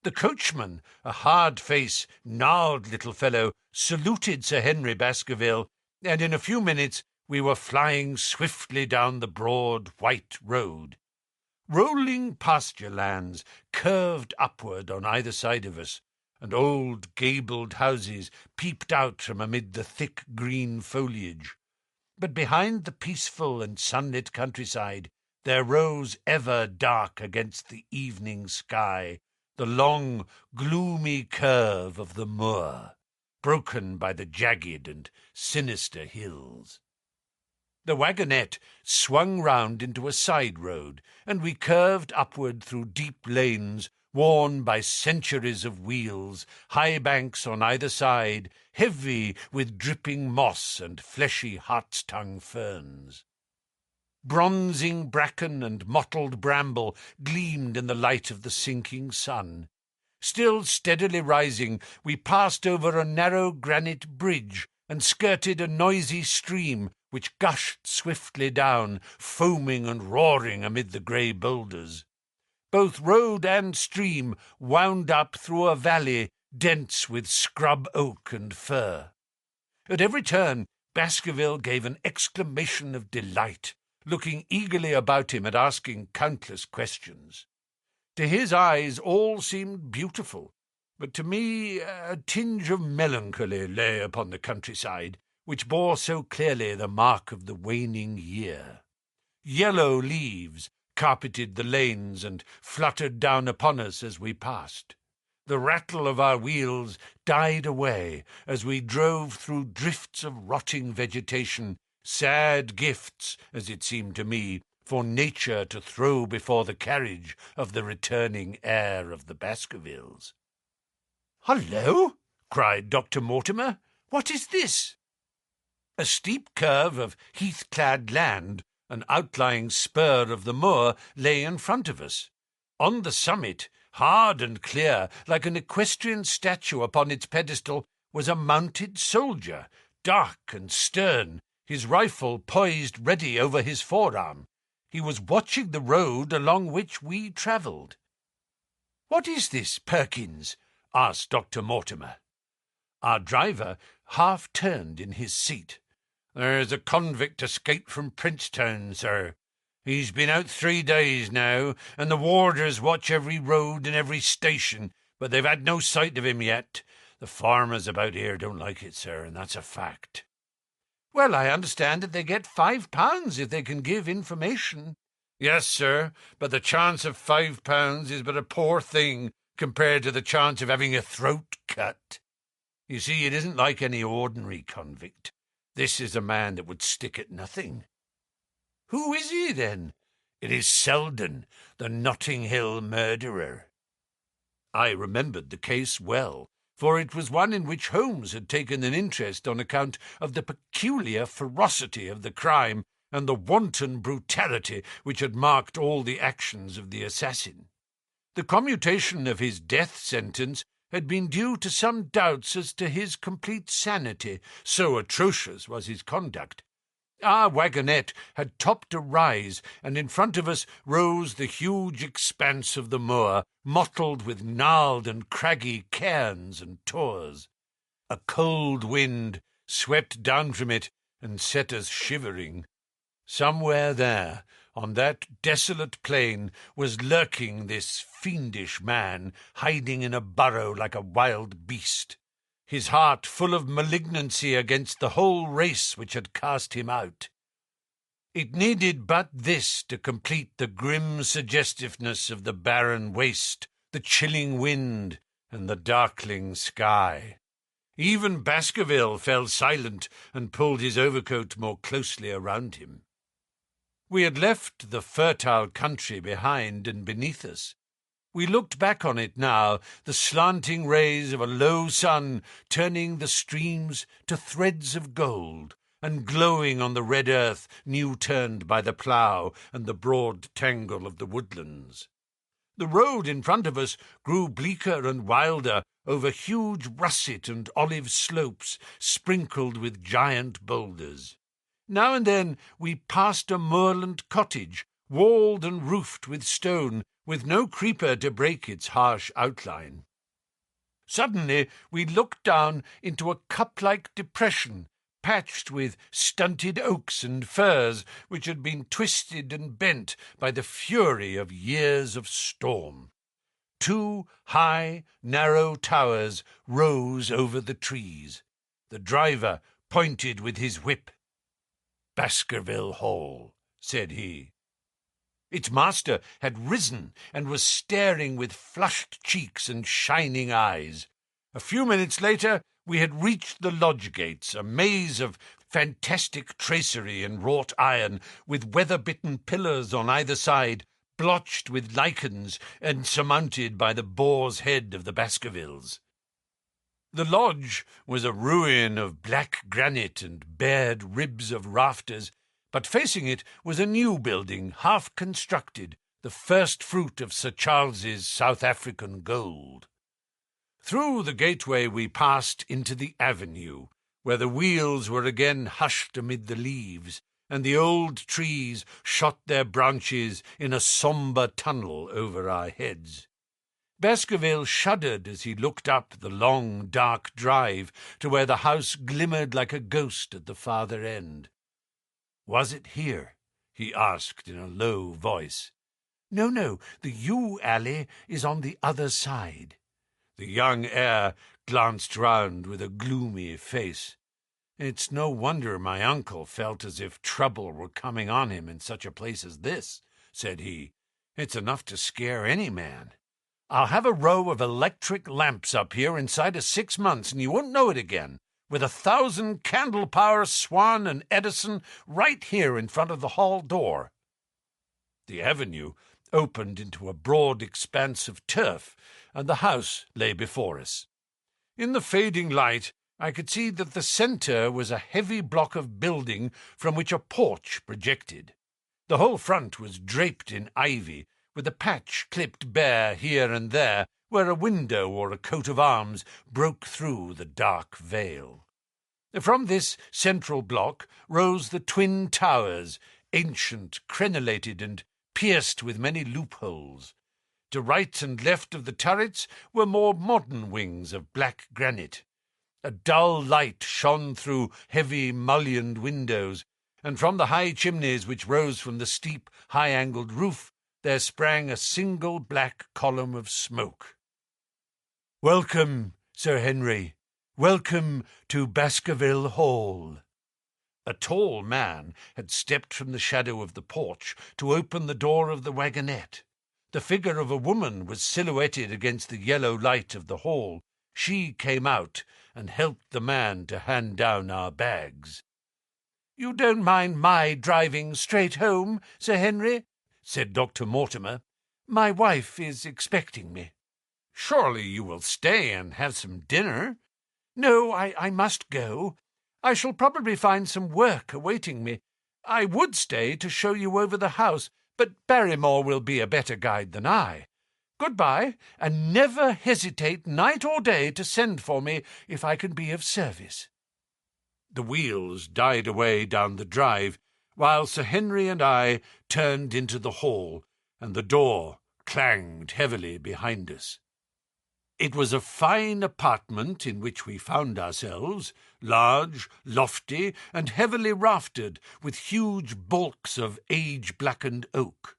The coachman, a hard-faced, gnarled little fellow, saluted Sir Henry Baskerville, and in a few minutes we were flying swiftly down the broad white road. Rolling pasture lands curved upward on either side of us, and old gabled houses peeped out from amid the thick green foliage. But behind the peaceful and sunlit countryside there rose ever dark against the evening sky the long, gloomy curve of the moor, broken by the jagged and sinister hills. The wagonette swung round into a side road, and we curved upward through deep lanes worn by centuries of wheels, high banks on either side, heavy with dripping moss and fleshy hart's-tongue ferns. Bronzing bracken and mottled bramble gleamed in the light of the sinking sun. Still steadily rising, we passed over a narrow granite bridge and skirted a noisy stream which gushed swiftly down, foaming and roaring amid the grey boulders. Both road and stream wound up through a valley dense with scrub oak and fir. At every turn, Baskerville gave an exclamation of delight, looking eagerly about him and asking countless questions. To his eyes all seemed beautiful, but to me a tinge of melancholy lay upon the countryside, which bore so clearly the mark of the waning year. Yellow leaves carpeted the lanes and fluttered down upon us as we passed. The rattle of our wheels died away as we drove through drifts of rotting vegetation, sad gifts, as it seemed to me, for nature to throw before the carriage of the returning heir of the Baskervilles. "Hullo!" cried Dr. Mortimer. "What is this?" A steep curve of heath-clad land, an outlying spur of the moor, lay in front of us. On the summit, hard and clear, like an equestrian statue upon its pedestal, was a mounted soldier, dark and stern, his rifle poised ready over his forearm. He was watching the road along which we travelled. "What is this, Perkins?" asked Dr. Mortimer. Our driver half turned in his seat. "There's a convict escaped from Princetown, sir. He's been out 3 days now, and the warders watch every road and every station, but they've had no sight of him yet. The farmers about here don't like it, sir, and that's a fact." "Well, I understand that they get £5 if they can give information." "Yes, sir, but the chance of £5 is but a poor thing compared to the chance of having a throat cut. You see, it isn't like any ordinary convict. This is a man that would stick at nothing." "Who is he, then?" "It is Selden, the Notting Hill murderer." I remembered the case well, for it was one in which Holmes had taken an interest on account of the peculiar ferocity of the crime and the wanton brutality which had marked all the actions of the assassin. The commutation of his death sentence had been due to some doubts as to his complete sanity, so atrocious was his conduct. Our wagonette had topped a rise, and in front of us rose the huge expanse of the moor, mottled with gnarled and craggy cairns and tors. A cold wind swept down from it and set us shivering. Somewhere there, on that desolate plain, was lurking this fiendish man, hiding in a burrow like a wild beast, his heart full of malignancy against the whole race which had cast him out. It needed but this to complete the grim suggestiveness of the barren waste, the chilling wind, and the darkling sky. Even Baskerville fell silent and pulled his overcoat more closely around him. We had left the fertile country behind and beneath us. We looked back on it now, the slanting rays of a low sun turning the streams to threads of gold, and glowing on the red earth new turned by the plough and the broad tangle of the woodlands. The road in front of us grew bleaker and wilder, over huge russet and olive slopes sprinkled with giant boulders. Now and then we passed a moorland cottage, walled and roofed with stone, with no creeper to break its harsh outline. Suddenly we looked down into a cup-like depression, patched with stunted oaks and firs, which had been twisted and bent by the fury of years of storm. 2 high, narrow towers rose over the trees. The driver pointed with his whip. "Baskerville Hall," said he. Its master had risen and was staring with flushed cheeks and shining eyes. A few minutes later we had reached the lodge gates, a maze of fantastic tracery in wrought iron, with weather-bitten pillars on either side, blotched with lichens and surmounted by the boar's head of the Baskervilles. The lodge was a ruin of black granite and bared ribs of rafters, but facing it was a new building, half constructed, the first fruit of Sir Charles's South African gold. Through the gateway we passed into the avenue, where the wheels were again hushed amid the leaves, and the old trees shot their branches in a sombre tunnel over our heads. Baskerville shuddered as he looked up the long, dark drive to where the house glimmered like a ghost at the farther end. "Was it here?" he asked in a low voice. No, the yew alley is on the other side." The young heir glanced round with a gloomy face. "It's no wonder my uncle felt as if trouble were coming on him in such a place as this," said he. "It's enough to scare any man. I'll have a row of electric lamps up here inside of 6 months, and you won't know it again, with 1,000 candle-power Swan and Edison right here in front of the hall door." The avenue opened into a broad expanse of turf, and the house lay before us. In the fading light, I could see that the centre was a heavy block of building from which a porch projected. The whole front was draped in ivy, with a patch clipped bare here and there, where a window or a coat of arms broke through the dark veil. From this central block rose the twin towers, ancient, crenellated, and pierced with many loopholes. To right and left of the turrets were more modern wings of black granite. A dull light shone through heavy mullioned windows, and from the high chimneys which rose from the steep, high-angled roof there sprang a single black column of smoke. "Welcome, Sir Henry. Welcome to Baskerville Hall." A tall man had stepped from the shadow of the porch to open the door of the wagonette. The figure of a woman was silhouetted against the yellow light of the hall. She came out and helped the man to hand down our bags. "You don't mind my driving straight home, Sir Henry?" said Dr. Mortimer. "My wife is expecting me." "Surely you will stay and have some dinner?" "No, I must go. I shall probably find some work awaiting me. I would stay to show you over the house, but Barrymore will be a better guide than I. Goodbye, and never hesitate night or day to send for me if I can be of service." The wheels died away down the drive, while Sir Henry and I turned into the hall, and the door clanged heavily behind us. It was a fine apartment in which we found ourselves, large, lofty, and heavily raftered, with huge bulks of age-blackened oak.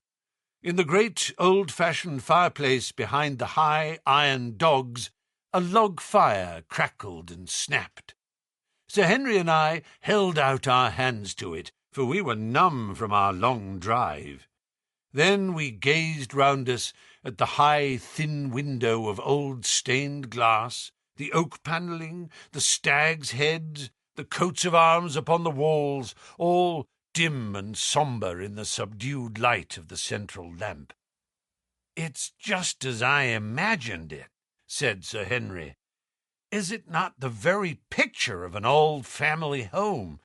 In the great old-fashioned fireplace behind the high iron dogs, a log fire crackled and snapped. Sir Henry and I held out our hands to it, for we were numb from our long drive. Then we gazed round us at the high, thin window of old stained glass, the oak panelling, the stags' heads, the coats of arms upon the walls, all dim and sombre in the subdued light of the central lamp. "It's just as I imagined it," said Sir Henry. "Is it not the very picture of an old family home?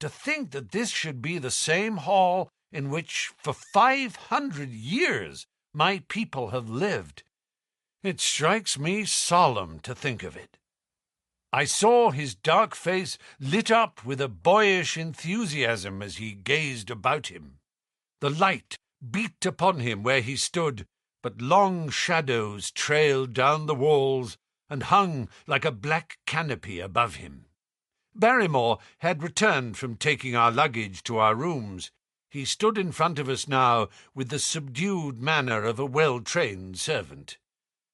To think that this should be the same hall in which for 500 years my people have lived. It strikes me solemn to think of it. I saw his dark face lit up with a boyish enthusiasm as he gazed about him. The light beat upon him where he stood, but long shadows trailed down the walls and hung like a black canopy above him. Barrymore had returned from taking our luggage to our rooms. He stood in front of us now with the subdued manner of a well-trained servant.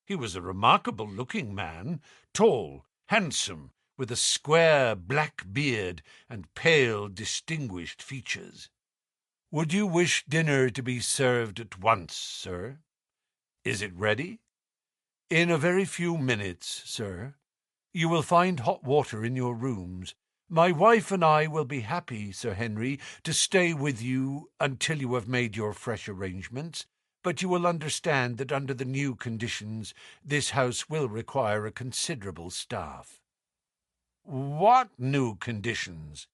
He was a remarkable-looking man, tall, handsome, with a square black beard and pale, distinguished features. "Would you wish dinner to be served at once, sir?" "Is it ready?" "In a very few minutes, sir. You will find hot water in your rooms. My wife and I will be happy, Sir Henry, to stay with you until you have made your fresh arrangements, but you will understand that under the new conditions this house will require a considerable staff." "What new conditions?"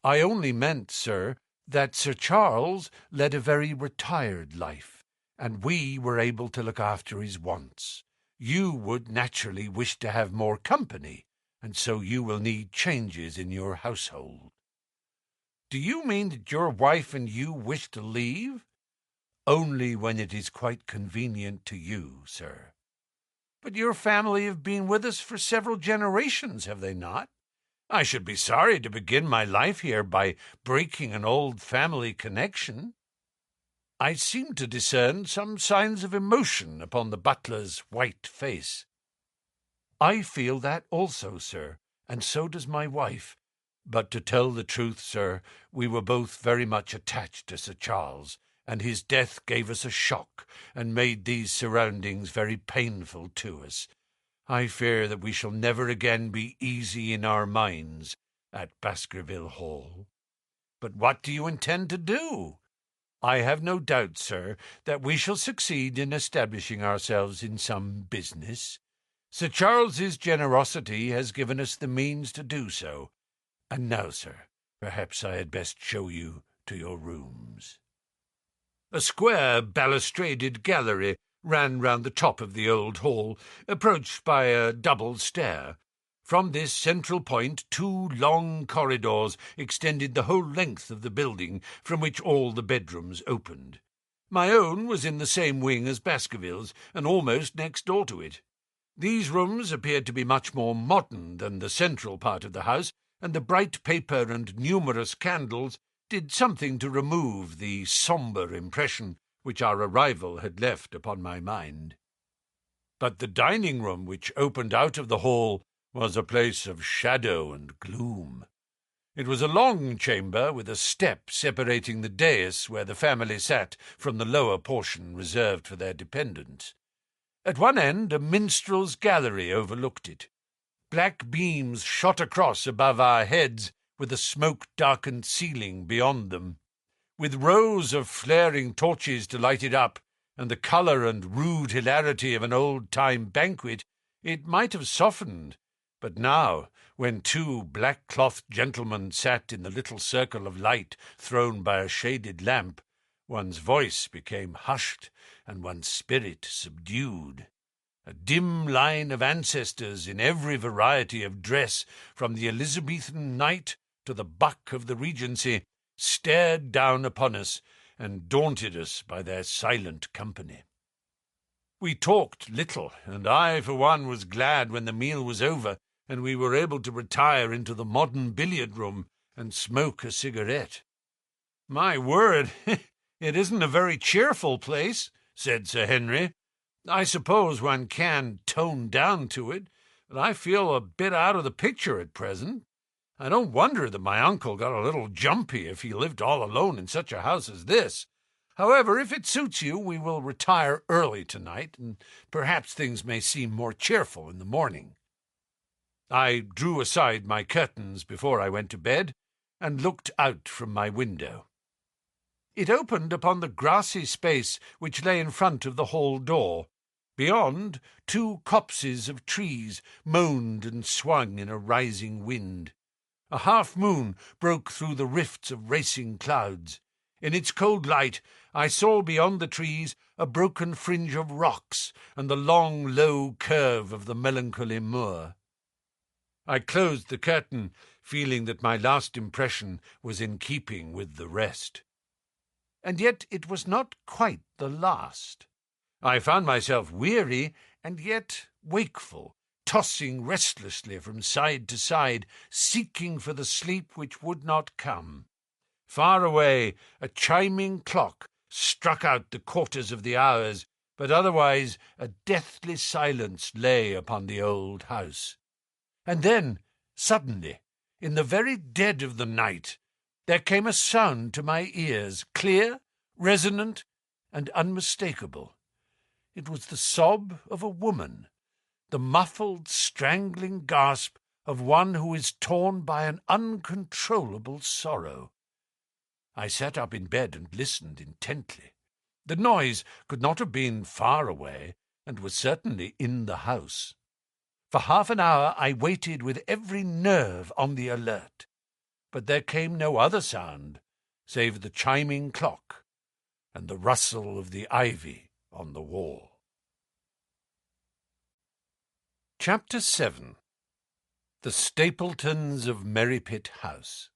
"I only meant, sir, that Sir Charles led a very retired life, and we were able to look after his wants. You would naturally wish to have more company, and so you will need changes in your household." "Do you mean that your wife and you wish to leave?" "Only when it is quite convenient to you, sir." "But your family have been with us for several generations, have they not? I should be sorry to begin my life here by breaking an old family connection." I seemed to discern some signs of emotion upon the butler's white face. "I feel that also, sir, and so does my wife. But to tell the truth, sir, we were both very much attached to Sir Charles, and his death gave us a shock and made these surroundings very painful to us. I fear that we shall never again be easy in our minds at Baskerville Hall." "But what do you intend to do?" "I have no doubt, sir, that we shall succeed in establishing ourselves in some business. Sir Charles's generosity has given us the means to do so. And now, sir, perhaps I had best show you to your rooms." A square balustraded gallery ran round the top of the old hall, approached by a double stair. From this central point 2 long corridors extended the whole length of the building, from which all the bedrooms opened. My own was in the same wing as Baskerville's, and almost next door to it. These rooms appeared to be much more modern than the central part of the house, and the bright paper and numerous candles did something to remove the sombre impression which our arrival had left upon my mind. But the dining-room, which opened out of the hall, was a place of shadow and gloom. It was a long chamber with a step separating the dais where the family sat from the lower portion reserved for their dependents. At one end a minstrel's gallery overlooked it. Black beams shot across above our heads, with a smoke-darkened ceiling beyond them. With rows of flaring torches to light it up, and the colour and rude hilarity of an old-time banquet, it might have softened. But now, when 2 black-clothed gentlemen sat in the little circle of light thrown by a shaded lamp, one's voice became hushed and one's spirit subdued. A dim line of ancestors in every variety of dress, from the Elizabethan knight to the buck of the Regency, stared down upon us and daunted us by their silent company. We talked little, and I, for one, was glad when the meal was over and we were able to retire into the modern billiard-room and smoke a cigarette. "My word, it isn't a very cheerful place," said Sir Henry. "I suppose one can tone down to it, but I feel a bit out of the picture at present. I don't wonder that my uncle got a little jumpy if he lived all alone in such a house as this. However, if it suits you, we will retire early tonight, and perhaps things may seem more cheerful in the morning." I drew aside my curtains before I went to bed, and looked out from my window. It opened upon the grassy space which lay in front of the hall door. Beyond, 2 copses of trees moaned and swung in a rising wind. A half-moon broke through the rifts of racing clouds. In its cold light I saw beyond the trees a broken fringe of rocks and the long, low curve of the melancholy moor. I closed the curtain, feeling that my last impression was in keeping with the rest. And yet it was not quite the last. I found myself weary and yet wakeful, tossing restlessly from side to side, seeking for the sleep which would not come. Far away, a chiming clock struck out the quarters of the hours, but otherwise a deathly silence lay upon the old house. And then, suddenly, in the very dead of the night, there came a sound to my ears, clear, resonant, and unmistakable. It was the sob of a woman, the muffled, strangling gasp of one who is torn by an uncontrollable sorrow. I sat up in bed and listened intently. The noise could not have been far away, and was certainly in the house. For half an hour I waited with every nerve on the alert, but there came no other sound save the chiming clock and the rustle of the ivy on the wall. Chapter 7. The Stapletons of Merrypit House.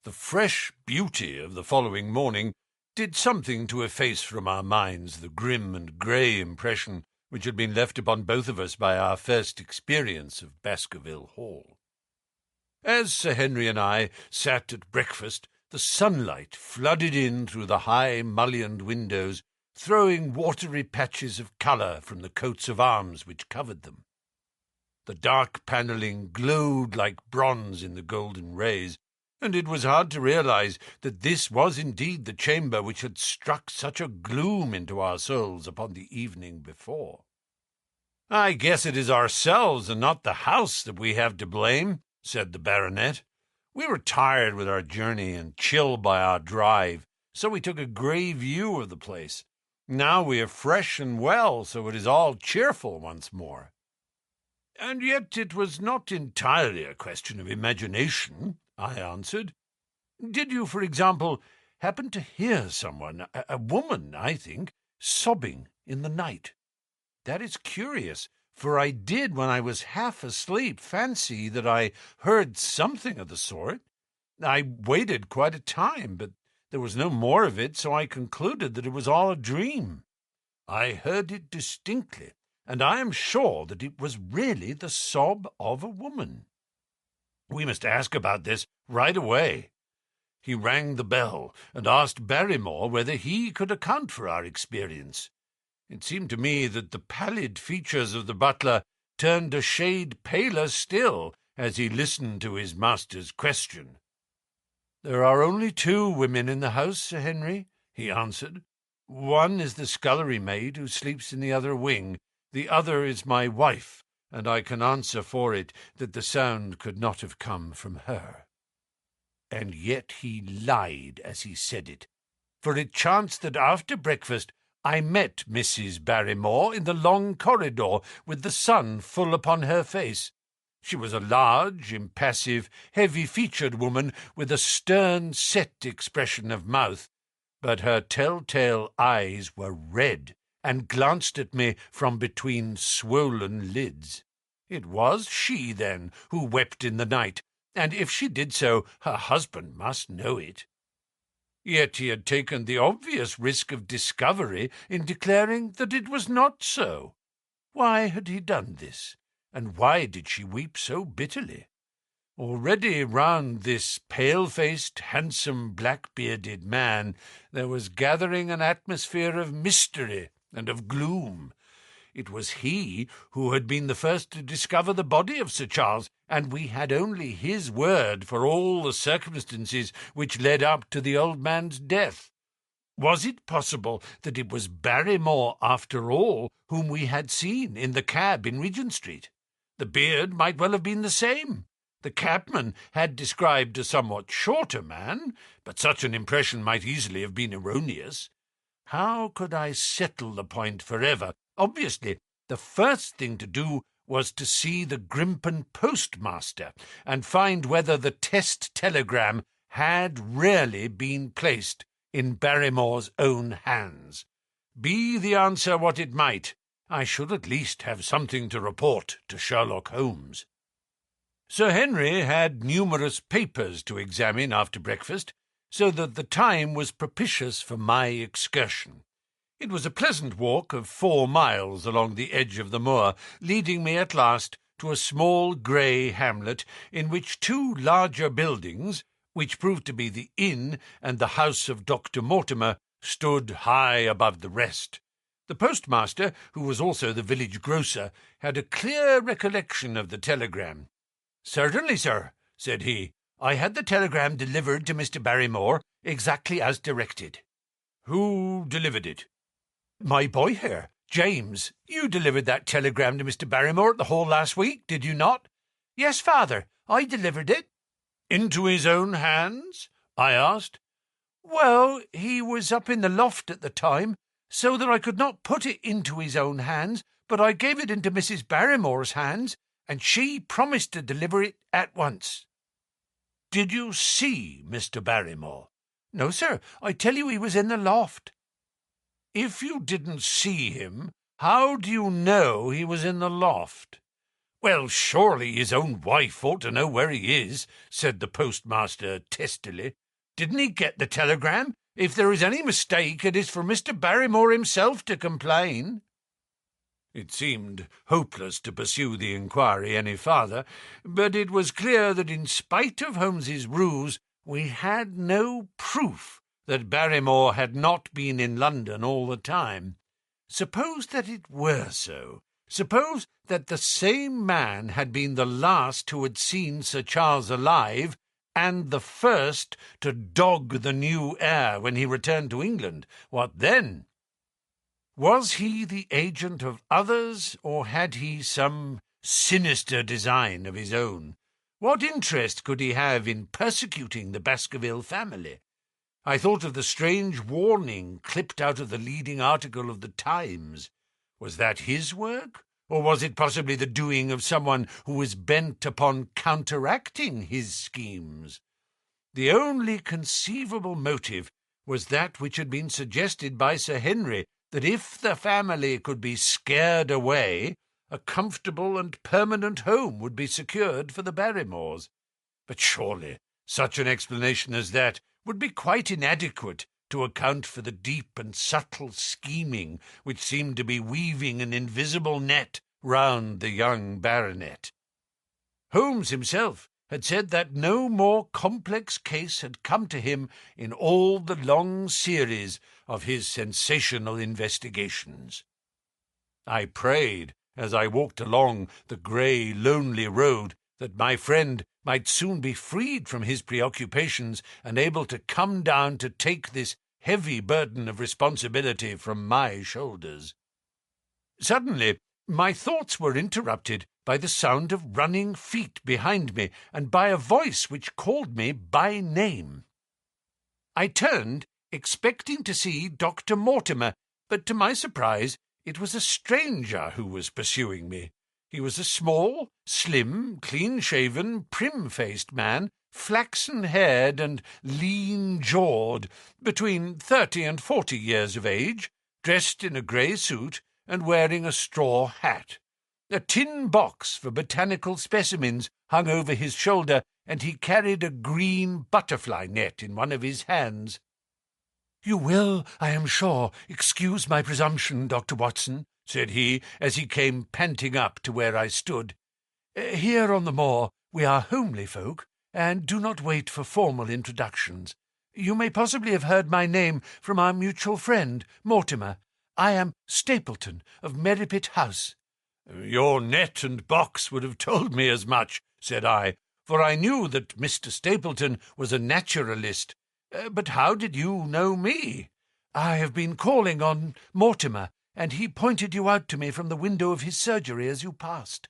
The fresh beauty of the following morning did something to efface from our minds the grim and grey impression which had been left upon both of us by our first experience of Baskerville Hall. As Sir Henry and I sat at breakfast, the sunlight flooded in through the high mullioned windows, throwing watery patches of colour from the coats of arms which covered them. The dark panelling glowed like bronze in the golden rays, and it was hard to realize that this was indeed the chamber which had struck such a gloom into our souls upon the evening before. "I guess it is ourselves and not the house that we have to blame," said the baronet. "We were tired with our journey and chilled by our drive, so we took a grey view of the place. Now we are fresh and well, so it is all cheerful once more." "And yet it was not entirely a question of imagination," I answered. "Did you, for example, happen to hear someone, a woman, I think, sobbing in the night? That is curious, for I did, when I was half asleep, fancy that I heard something of the sort. I waited quite a time, but there was no more of it, so I concluded that it was all a dream. I heard it distinctly, and I am sure that it was really the sob of a woman. We must ask about this right away." He rang the bell and asked Barrymore whether he could account for our experience. It seemed to me that the pallid features of the butler turned a shade paler still as he listened to his master's question. "There are only 2 women in the house, Sir Henry," he answered. "One is the scullery maid who sleeps in the other wing. The other is my wife, and I can answer for it that the sound could not have come from her." And yet he lied as he said it, for it chanced that after breakfast I met Mrs. Barrymore in the long corridor with the sun full upon her face. She was a large, impassive, heavy-featured woman with a stern, set expression of mouth, but her telltale eyes were red and glanced at me from between swollen lids. It was she, then, who wept in the night, and if she did so, her husband must know it. Yet he had taken the obvious risk of discovery in declaring that it was not so. Why had he done this, and why did she weep so bitterly? Already round this pale-faced, handsome, black-bearded man there was gathering an atmosphere of mystery and of gloom. It was he who had been the first to discover the body of Sir Charles, and we had only his word for all the circumstances which led up to the old man's death. Was it possible that it was Barrymore, after all, whom we had seen in the cab in Regent Street? The beard might well have been the same. The cabman had described a somewhat shorter man, but such an impression might easily have been erroneous. How could I settle the point forever? Obviously, the first thing to do was to see the Grimpen postmaster and find whether the test telegram had really been placed in Barrymore's own hands. Be the answer what it might, I should at least have something to report to Sherlock Holmes. Sir Henry had numerous papers to examine after breakfast, so that the time was propitious for my excursion. It was a pleasant walk of 4 miles along the edge of the moor, leading me at last to a small grey hamlet in which 2 larger buildings, which proved to be the inn and the house of Dr. Mortimer, stood high above the rest. The postmaster, who was also the village grocer, had a clear recollection of the telegram. "Certainly, sir," said he. "I had the telegram delivered to Mr. Barrymore exactly as directed." "Who delivered it?" "My boy here, James. You delivered that telegram to Mr. Barrymore at the Hall last week, did you not?" "Yes, father, I delivered it." "Into his own hands?" I asked. "Well, he was up in the loft at the time, so that I could not put it into his own hands, but I gave it into Mrs. Barrymore's hands, and she promised to deliver it at once." "Did you see Mr. Barrymore?" "No, sir. I tell you he was in the loft." "If you didn't see him, how do you know he was in the loft?" "Well, surely his own wife ought to know where he is," said the postmaster testily. "Didn't he get the telegram? If there is any mistake, it is for Mr. Barrymore himself to complain." It seemed hopeless to pursue the inquiry any farther, but it was clear that in spite of Holmes's ruse, we had no proof that Barrymore had not been in London all the time. Suppose that it were so. Suppose that the same man had been the last who had seen Sir Charles alive, and the first to dog the new heir when he returned to England. What then? Was he the agent of others, or had he some sinister design of his own? What interest could he have in persecuting the Baskerville family? I thought of the strange warning clipped out of the leading article of the Times. Was that his work, or was it possibly the doing of someone who was bent upon counteracting his schemes? The only conceivable motive was that which had been suggested by Sir Henry, that if the family could be scared away, a comfortable and permanent home would be secured for the Barrymores. But surely such an explanation as that would be quite inadequate to account for the deep and subtle scheming which seemed to be weaving an invisible net round the young baronet. Holmes himself had said that no more complex case had come to him in all the long series of his sensational investigations. I prayed, as I walked along the grey, lonely road, that my friend might soon be freed from his preoccupations and able to come down to take this heavy burden of responsibility from my shoulders. Suddenly, my thoughts were interrupted by the sound of running feet behind me, and by a voice which called me by name. I turned, expecting to see Dr. Mortimer, but to my surprise it was a stranger who was pursuing me. He was a small, slim, clean-shaven, prim-faced man, flaxen-haired and lean-jawed, between 30 and 40 years of age, dressed in a grey suit and wearing a straw hat. A tin box for botanical specimens hung over his shoulder, and he carried a green butterfly net in one of his hands. "You will, I am sure, excuse my presumption, Dr. Watson," said he, as he came panting up to where I stood. "Here on the moor we are homely folk, and do not wait for formal introductions. You may possibly have heard my name from our mutual friend, Mortimer. I am Stapleton of Merripit House." "Your net and box would have told me as much," said I, for I knew that Mr. Stapleton was a naturalist. "But how did you know me?" "I have been calling on Mortimer, and he pointed you out to me from the window of his surgery as you passed.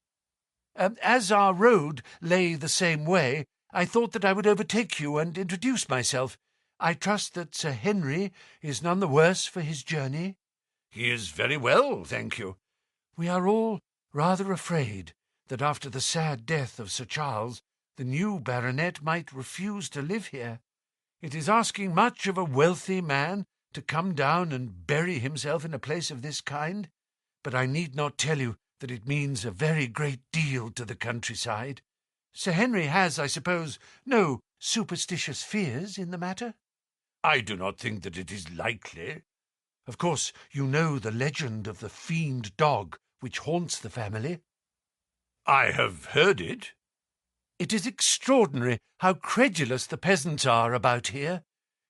As our road lay the same way, I thought that I would overtake you and introduce myself. I trust that Sir Henry is none the worse for his journey." "He is very well, thank you." "We are all rather afraid that after the sad death of Sir Charles, the new baronet might refuse to live here. It is asking much of a wealthy man to come down and bury himself in a place of this kind, but I need not tell you that it means a very great deal to the countryside. Sir Henry has, I suppose, no superstitious fears in the matter? I do not think that it is likely. Of course, you know the legend of the fiend dog which haunts the family? I have heard it. It is extraordinary how credulous the peasants are about here.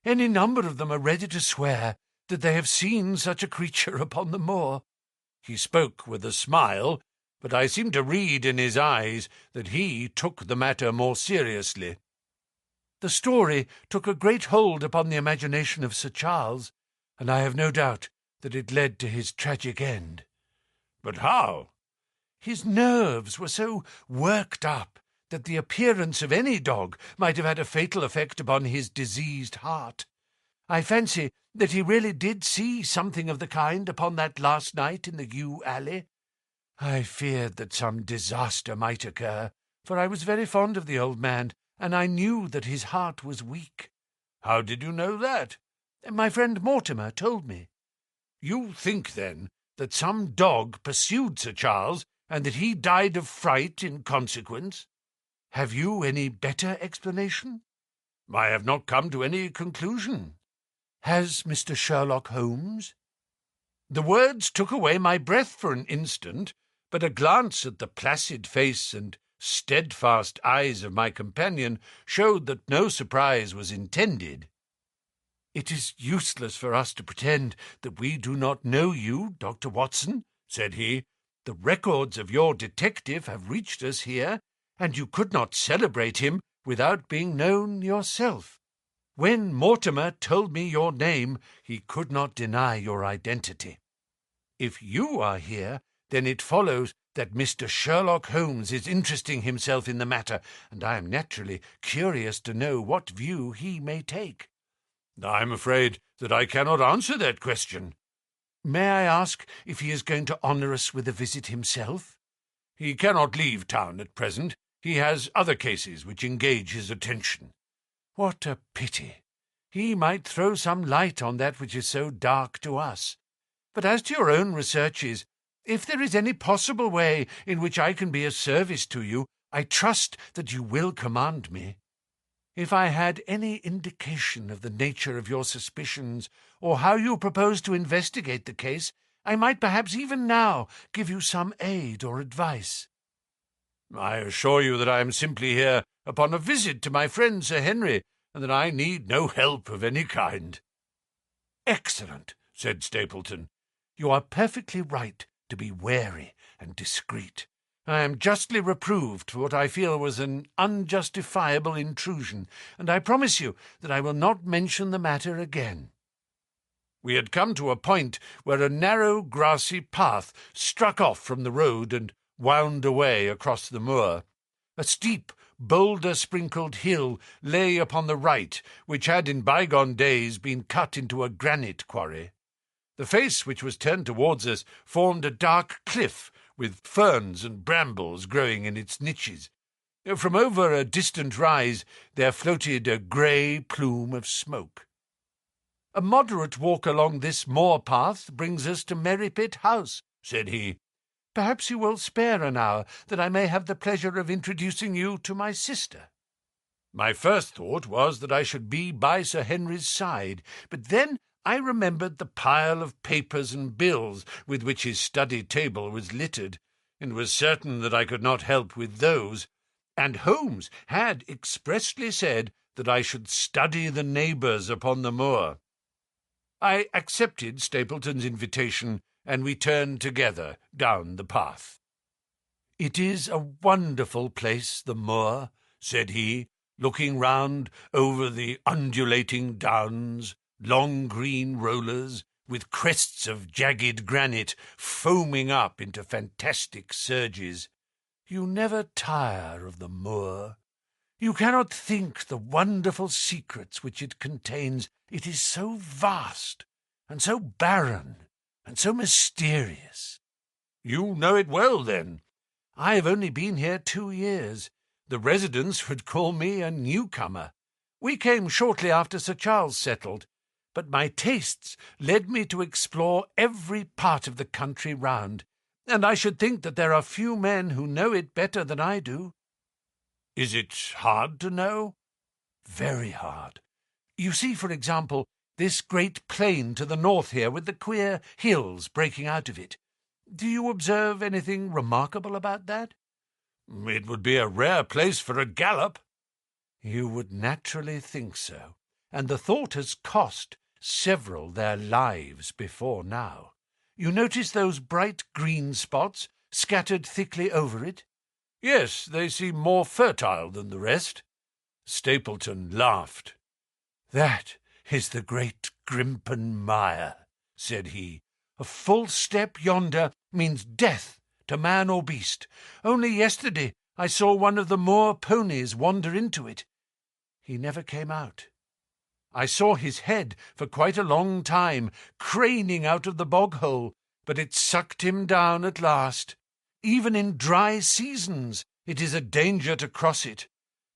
Any number of them are ready to swear that they have seen such a creature upon the moor. He spoke with a smile, but I seemed to read in his eyes that he took the matter more seriously. The story took a great hold upon the imagination of Sir Charles, and I have no doubt that it led to his tragic end. But how? His nerves were so worked up that the appearance of any dog might have had a fatal effect upon his diseased heart. I fancy that he really did see something of the kind upon that last night in the yew alley. I feared that some disaster might occur, for I was very fond of the old man, and I knew that his heart was weak. How did you know that? My friend Mortimer told me. You think, then, that some dog pursued Sir Charles, and that he died of fright in consequence? Have you any better explanation? I have not come to any conclusion. Has Mr. Sherlock Holmes? The words took away my breath for an instant, but a glance at the placid face and steadfast eyes of my companion showed that no surprise was intended. "It is useless for us to pretend that we do not know you, Dr. Watson," said he. "The records of your detective have reached us here, and you could not celebrate him without being known yourself. When Mortimer told me your name, he could not deny your identity. If you are here, then it follows that Mr. Sherlock Holmes is interesting himself in the matter, and I am naturally curious to know what view he may take." "I am afraid that I cannot answer that question." "May I ask if he is going to honour us with a visit himself?" "He cannot leave town at present. He has other cases which engage his attention." "What a pity! He might throw some light on that which is so dark to us. But as to your own researches, if there is any possible way in which I can be of service to you, I trust that you will command me. If I had any indication of the nature of your suspicions, or how you propose to investigate the case, I might perhaps even now give you some aid or advice." "I assure you that I am simply here upon a visit to my friend Sir Henry, and that I need no help of any kind." "Excellent," said Stapleton. "You are perfectly right to be wary and discreet. I am justly reproved for what I feel was an unjustifiable intrusion, and I promise you that I will not mention the matter again." We had come to a point where a narrow, grassy path struck off from the road and wound away across the moor. A steep, boulder-sprinkled hill lay upon the right, which had in bygone days been cut into a granite quarry. The face which was turned towards us formed a dark cliff, with ferns and brambles growing in its niches. From over a distant rise there floated a grey plume of smoke. "A moderate walk along this moor path brings us to Merrypit House," said he. "Perhaps you will spare an hour, that I may have the pleasure of introducing you to my sister." My first thought was that I should be by Sir Henry's side, but then I remembered the pile of papers and bills with which his study table was littered, and was certain that I could not help with those, and Holmes had expressly said that I should study the neighbours upon the moor. I accepted Stapleton's invitation, and we turned together down the path. "It is a wonderful place, the moor," said he, looking round over the undulating downs, long green rollers, with crests of jagged granite foaming up into fantastic surges. "You never tire of the moor. You cannot think the wonderful secrets which it contains. It is so vast, and so barren, and so mysterious." "You know it well, then?" "I have only been here 2 years. The residents would call me a newcomer. We came shortly after Sir Charles settled, but my tastes led me to explore every part of the country round, and I should think that there are few men who know it better than I do." "Is it hard to know?" "Very hard. You see, for example, this great plain to the north here, with the queer hills breaking out of it. Do you observe anything remarkable about that?" "It would be a rare place for a gallop." "You would naturally think so, and the thought has cost several their lives before now. You notice those bright green spots scattered thickly over it?" "Yes, they seem more fertile than the rest." Stapleton laughed. "That is the great Grimpen mire," said he. "A full step yonder means death to man or beast. Only yesterday I saw one of the moor ponies wander into it. He never came out. I saw his head for quite a long time, craning out of the bog-hole, but it sucked him down at last. Even in dry seasons it is a danger to cross it,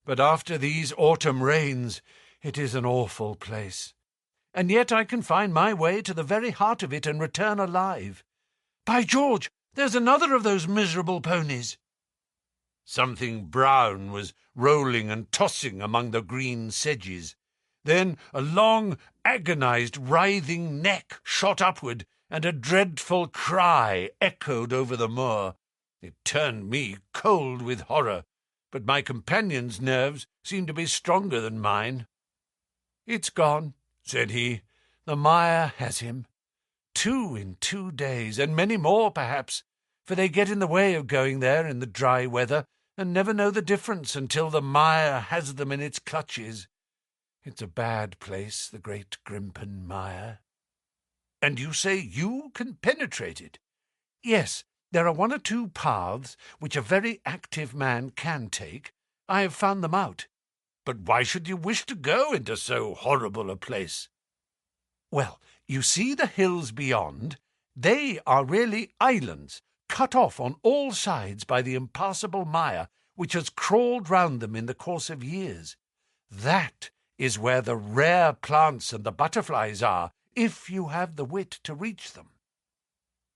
but after these autumn rains it is an awful place. And yet I can find my way to the very heart of it and return alive. By George, there's another of those miserable ponies." Something brown was rolling and tossing among the green sedges. Then a long, agonized, writhing neck shot upward, and a dreadful cry echoed over the moor. It turned me cold with horror, but my companion's nerves seemed to be stronger than mine. "It's gone," said he. "The mire has him. 2 in 2 days, and many more, perhaps, for they get in the way of going there in the dry weather, and never know the difference until the mire has them in its clutches. It's a bad place, the great Grimpen mire." "And you say you can penetrate it?" "Yes, there are 1 or 2 paths which a very active man can take. I have found them out." "But why should you wish to go into so horrible a place?" "Well, you see the hills beyond? They are really islands, cut off on all sides by the impassable mire, which has crawled round them in the course of years. That is where the rare plants and the butterflies are, if you have the wit to reach them."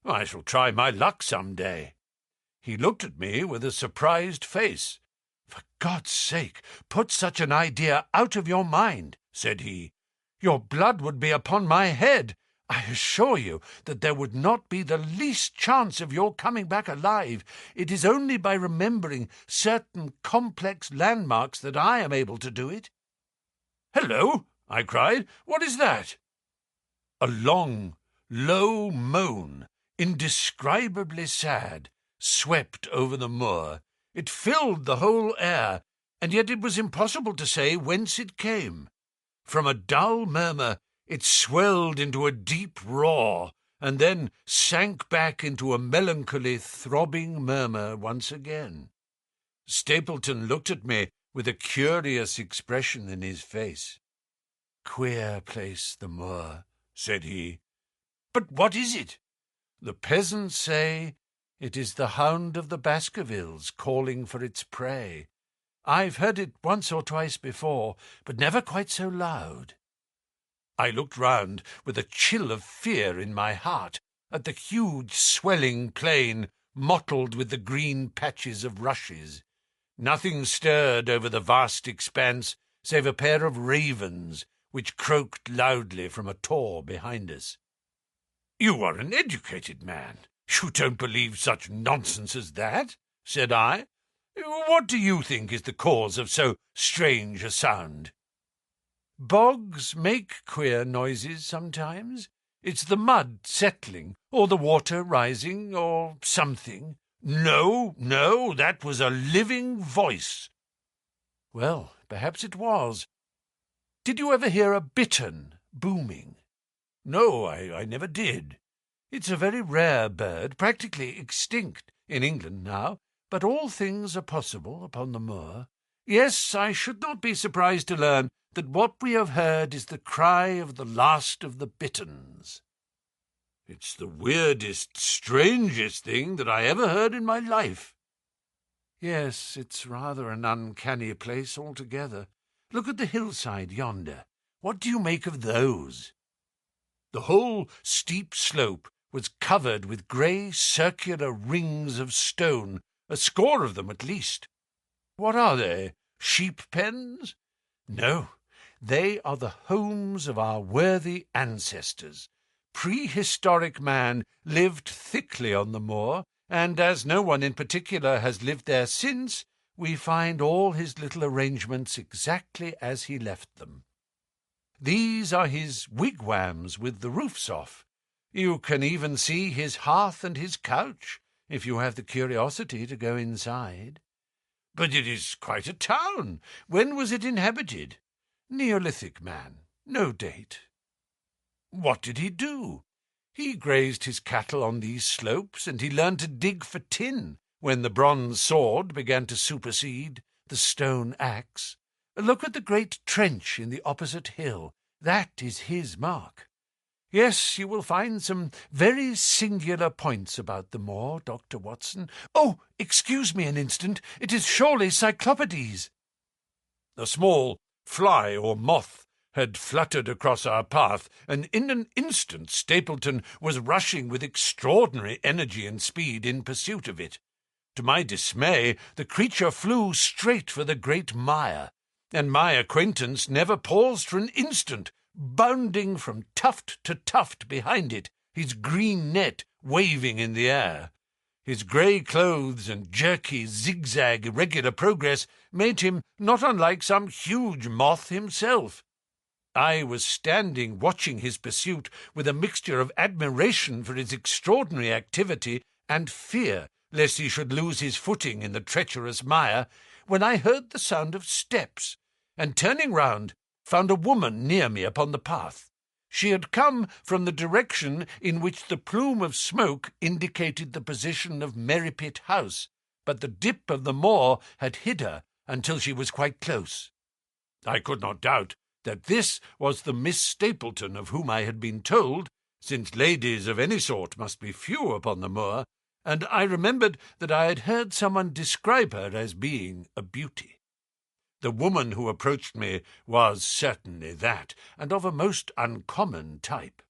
"I shall try my luck some day." He looked at me with a surprised face. "For God's sake, put such an idea out of your mind," said he. "Your blood would be upon my head. I assure you that there would not be the least chance of your coming back alive. It is only by remembering certain complex landmarks that I am able to do it." "Hello!" I cried. "What is that?" A long, low moan, indescribably sad, swept over the moor. It filled the whole air, and yet it was impossible to say whence it came. From a dull murmur it swelled into a deep roar, and then sank back into a melancholy, throbbing murmur once again. Stapleton looked at me with a curious expression in his face. "Queer place, the moor," said he. "But what is it?" "The peasants say it is the Hound of the Baskervilles calling for its prey. I've heard it once or twice before, but never quite so loud." I looked round with a chill of fear in my heart at the huge swelling plain mottled with the green patches of rushes. Nothing stirred over the vast expanse save a pair of ravens which croaked loudly from a tor behind us. "You are an educated man. You don't believe such nonsense as that," said I. "What do you think is the cause of so strange a sound?" "Bogs make queer noises sometimes. It's the mud settling, or the water rising, or something." No, that was a living voice." "Well, perhaps it was. Did you ever hear a bittern booming?" "No, I never did." "It's a very rare bird, practically extinct in England now, but all things are possible upon the moor. Yes, I should not be surprised to learn that what we have heard is the cry of the last of the bitterns." "It's the weirdest, strangest thing that I ever heard in my life." "Yes, it's rather an uncanny place altogether. Look at the hillside yonder. What do you make of those?" The whole steep slope was covered with grey circular rings of stone, a score of them at least. "What are they? Sheep pens?" "No, they are the homes of our worthy ancestors. Prehistoric man lived thickly on the moor, and as no one in particular has lived there since, we find all his little arrangements exactly as he left them. These are his wigwams with the roofs off. You can even see his hearth and his couch, if you have the curiosity to go inside." "But it is quite a town. When was it inhabited?" "Neolithic man. No date." "What did he do?" "He grazed his cattle on these slopes, and he learned to dig for tin when the bronze sword began to supersede the stone axe. Look at the great trench in the opposite hill. That is his mark. Yes, you will find some very singular points about the moor, Dr. Watson. Oh, excuse me an instant. It is surely Cyclopides." A small fly or moth had fluttered across our path, and in an instant Stapleton was rushing with extraordinary energy and speed in pursuit of it. To my dismay, the creature flew straight for the great mire, and my acquaintance never paused for an instant, bounding from tuft to tuft behind it, his green net waving in the air. His grey clothes and jerky, zigzag, irregular progress made him not unlike some huge moth himself. I was standing watching his pursuit with a mixture of admiration for his extraordinary activity and fear lest he should lose his footing in the treacherous mire, when I heard the sound of steps, and turning round, found a woman near me upon the path. She had come from the direction in which the plume of smoke indicated the position of Merripit House, but the dip of the moor had hid her until she was quite close. I could not doubt that this was the Miss Stapleton of whom I had been told, since ladies of any sort must be few upon the moor, and I remembered that I had heard someone describe her as being a beauty. The woman who approached me was certainly that, and of a most uncommon type.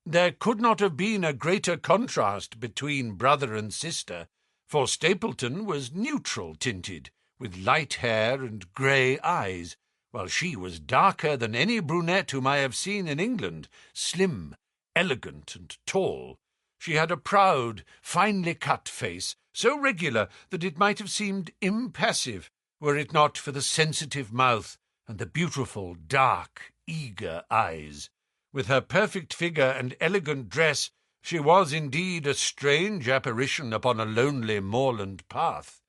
There could not have been a greater contrast between brother and sister, for Stapleton was neutral-tinted, with light hair and grey eyes, while she was darker than any brunette whom I have seen in England, slim, elegant, and tall. She had a proud, finely cut face, so regular that it might have seemed impassive, were it not for the sensitive mouth and the beautiful, dark, eager eyes. With her perfect figure and elegant dress, she was indeed a strange apparition upon a lonely moorland path.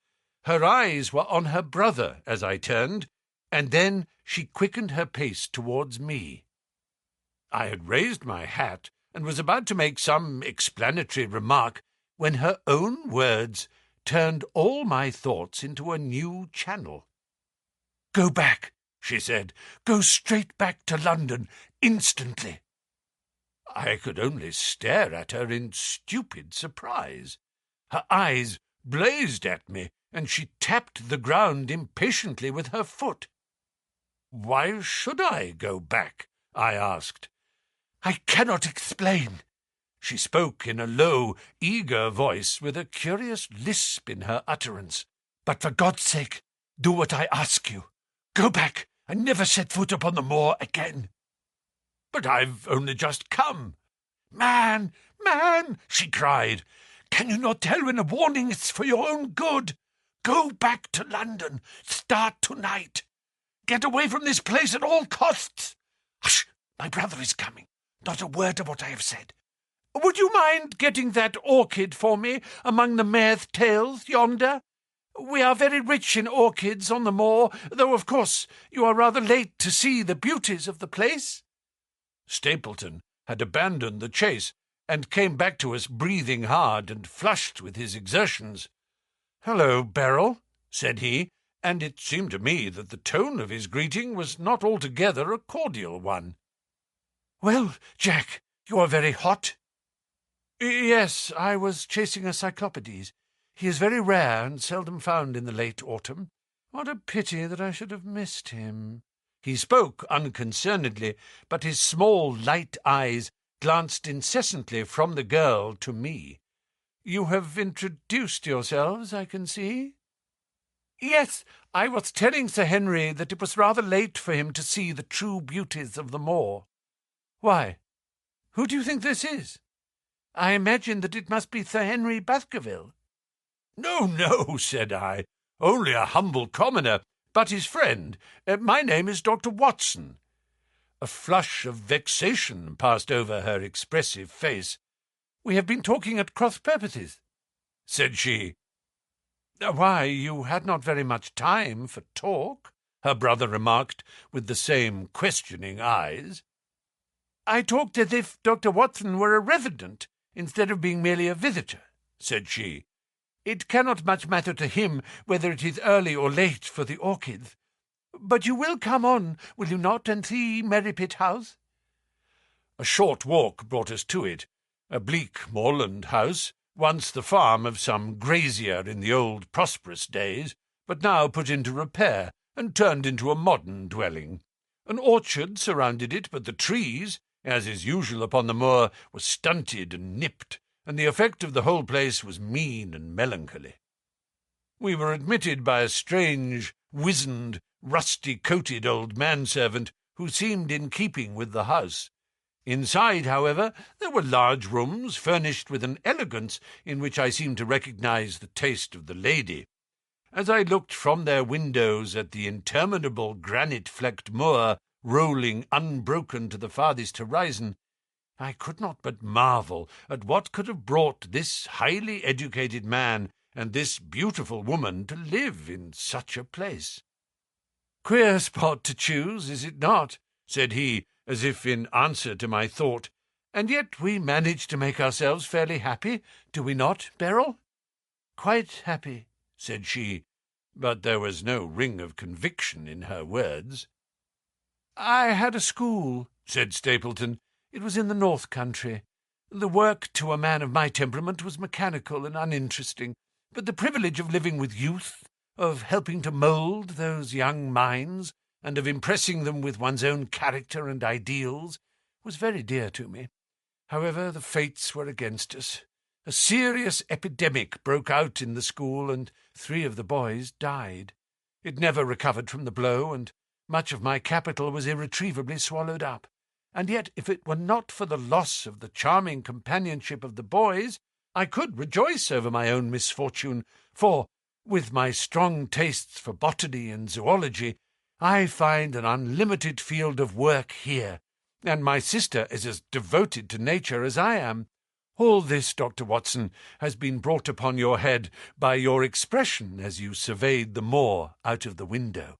Her eyes were on her brother as I turned, and then she quickened her pace towards me. I had raised my hat and was about to make some explanatory remark when her own words turned all my thoughts into a new channel. "Go back," she said. "Go straight back to London, instantly." I could only stare at her in stupid surprise. Her eyes blazed at me, and she tapped the ground impatiently with her foot. "Why should I go back?" I asked. "I cannot explain." She spoke in a low, eager voice, with a curious lisp in her utterance. "But for God's sake, do what I ask you. Go back and never set foot upon the moor again." "But I've only just come." Man, she cried, "can you not tell when a warning is for your own good? Go back to London. Start tonight. Get away from this place at all costs. Hush, my brother is coming. Not a word of what I have said. Would you mind getting that orchid for me among the mare's tails yonder? We are very rich in orchids on the moor, though of course you are rather late to see the beauties of the place." Stapleton had abandoned the chase, and came back to us breathing hard and flushed with his exertions. "Hello, Beryl," said he, and it seemed to me that the tone of his greeting was not altogether a cordial one. "Well, Jack, you are very hot." "Yes, I was chasing a cyclopides. He is very rare and seldom found in the late autumn. What a pity that I should have missed him." He spoke unconcernedly, but his small, light eyes glanced incessantly from the girl to me. "You have introduced yourselves, I can see." "Yes, I was telling Sir Henry that it was rather late for him to see the true beauties of the moor." "Why, who do you think this is?" "I imagine that it must be Sir Henry Baskerville." "No, no," said I, "only a humble commoner, but his friend. My name is Dr. Watson." A flush of vexation passed over her expressive face. "We have been talking at cross purposes," said she. "Why, you had not very much time for talk," her brother remarked, with the same questioning eyes. "I talked as if Dr. Watson were a resident, instead of being merely a visitor," said she. "It cannot much matter to him whether it is early or late for the orchids. But you will come on, will you not, and see Merripit House?" A short walk brought us to it, a bleak moorland house, once the farm of some grazier in the old prosperous days, but now put into repair and turned into a modern dwelling. An orchard surrounded it, but the trees, as is usual upon the moor, were stunted and nipped, and the effect of the whole place was mean and melancholy. We were admitted by a strange, wizened, rusty-coated old manservant who seemed in keeping with the house. Inside, however, there were large rooms furnished with an elegance in which I seemed to recognize the taste of the lady. As I looked from their windows at the interminable granite-flecked moor rolling unbroken to the farthest horizon, I could not but marvel at what could have brought this highly educated man and this beautiful woman to live in such a place. "Queer spot to choose, is it not?" said he, as if in answer to my thought. "And yet we manage to make ourselves fairly happy, do we not, Beryl?" "Quite happy," said she, but there was no ring of conviction in her words. "I had a school," said Stapleton. "It was in the North Country. The work to a man of my temperament was mechanical and uninteresting, but the privilege of living with youth, of helping to mould those young minds, and of impressing them with one's own character and ideals, was very dear to me. However, the fates were against us. A serious epidemic broke out in the school, and 3 of the boys died. It never recovered from the blow, and much of my capital was irretrievably swallowed up. And yet, if it were not for the loss of the charming companionship of the boys, I could rejoice over my own misfortune, for, with my strong tastes for botany and zoology, I find an unlimited field of work here, and my sister is as devoted to nature as I am. All this, Dr. Watson, has been brought upon your head by your expression as you surveyed the moor out of the window."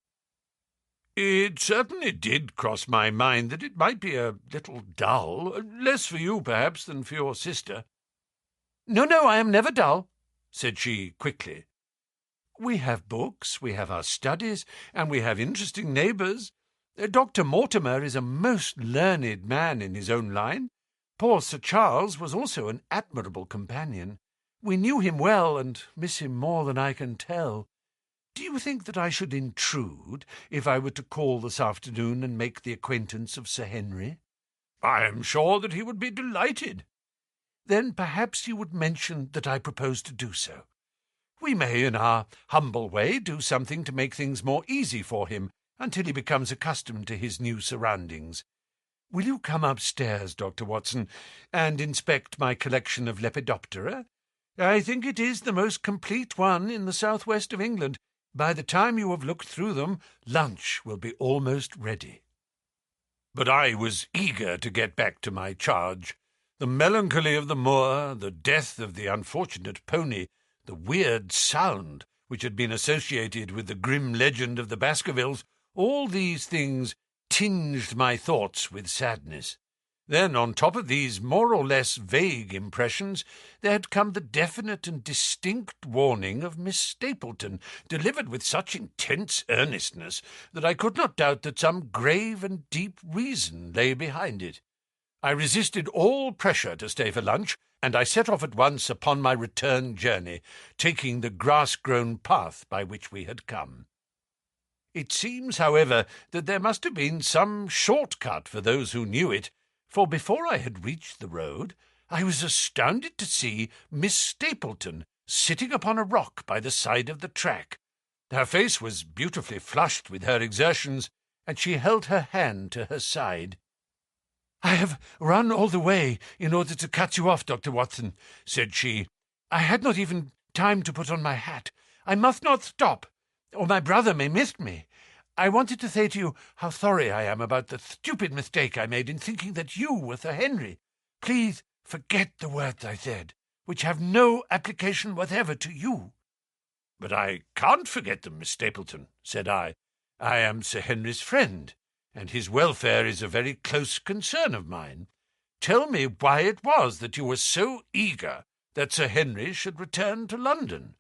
"It certainly did cross my mind that it might be a little dull, less for you, perhaps, than for your sister." No, I am never dull," said she quickly. "We have books, we have our studies, and we have interesting neighbours. Dr. Mortimer is a most learned man in his own line. Poor Sir Charles was also an admirable companion. We knew him well, and miss him more than I can tell. Do you think that I should intrude if I were to call this afternoon and make the acquaintance of Sir Henry?" "I am sure that he would be delighted." "Then perhaps you would mention that I propose to do so. We may, in our humble way, do something to make things more easy for him until he becomes accustomed to his new surroundings. Will you come upstairs, Dr. Watson, and inspect my collection of Lepidoptera? I think it is the most complete one in the southwest of England. By the time you have looked through them, lunch will be almost ready." But I was eager to get back to my charge. The melancholy of the moor, the death of the unfortunate pony, the weird sound which had been associated with the grim legend of the Baskervilles, all these things tinged my thoughts with sadness. Then, on top of these more or less vague impressions, there had come the definite and distinct warning of Miss Stapleton, delivered with such intense earnestness that I could not doubt that some grave and deep reason lay behind it. I resisted all pressure to stay for lunch, and I set off at once upon my return journey, taking the grass-grown path by which we had come. It seems, however, that there must have been some short-cut for those who knew it, for before I had reached the road, I was astounded to see Miss Stapleton sitting upon a rock by the side of the track. Her face was beautifully flushed with her exertions, and she held her hand to her side. "I have run all the way in order to cut you off, Dr. Watson," said she. "I had not even time to put on my hat. I must not stop, or my brother may miss me. I wanted to say to you how sorry I am about the stupid mistake I made in thinking that you were Sir Henry. Please forget the words I said, which have no application whatever to you." "But I can't forget them, Miss Stapleton," said I. "I am Sir Henry's friend, and his welfare is a very close concern of mine. Tell me why it was that you were so eager that Sir Henry should return to London."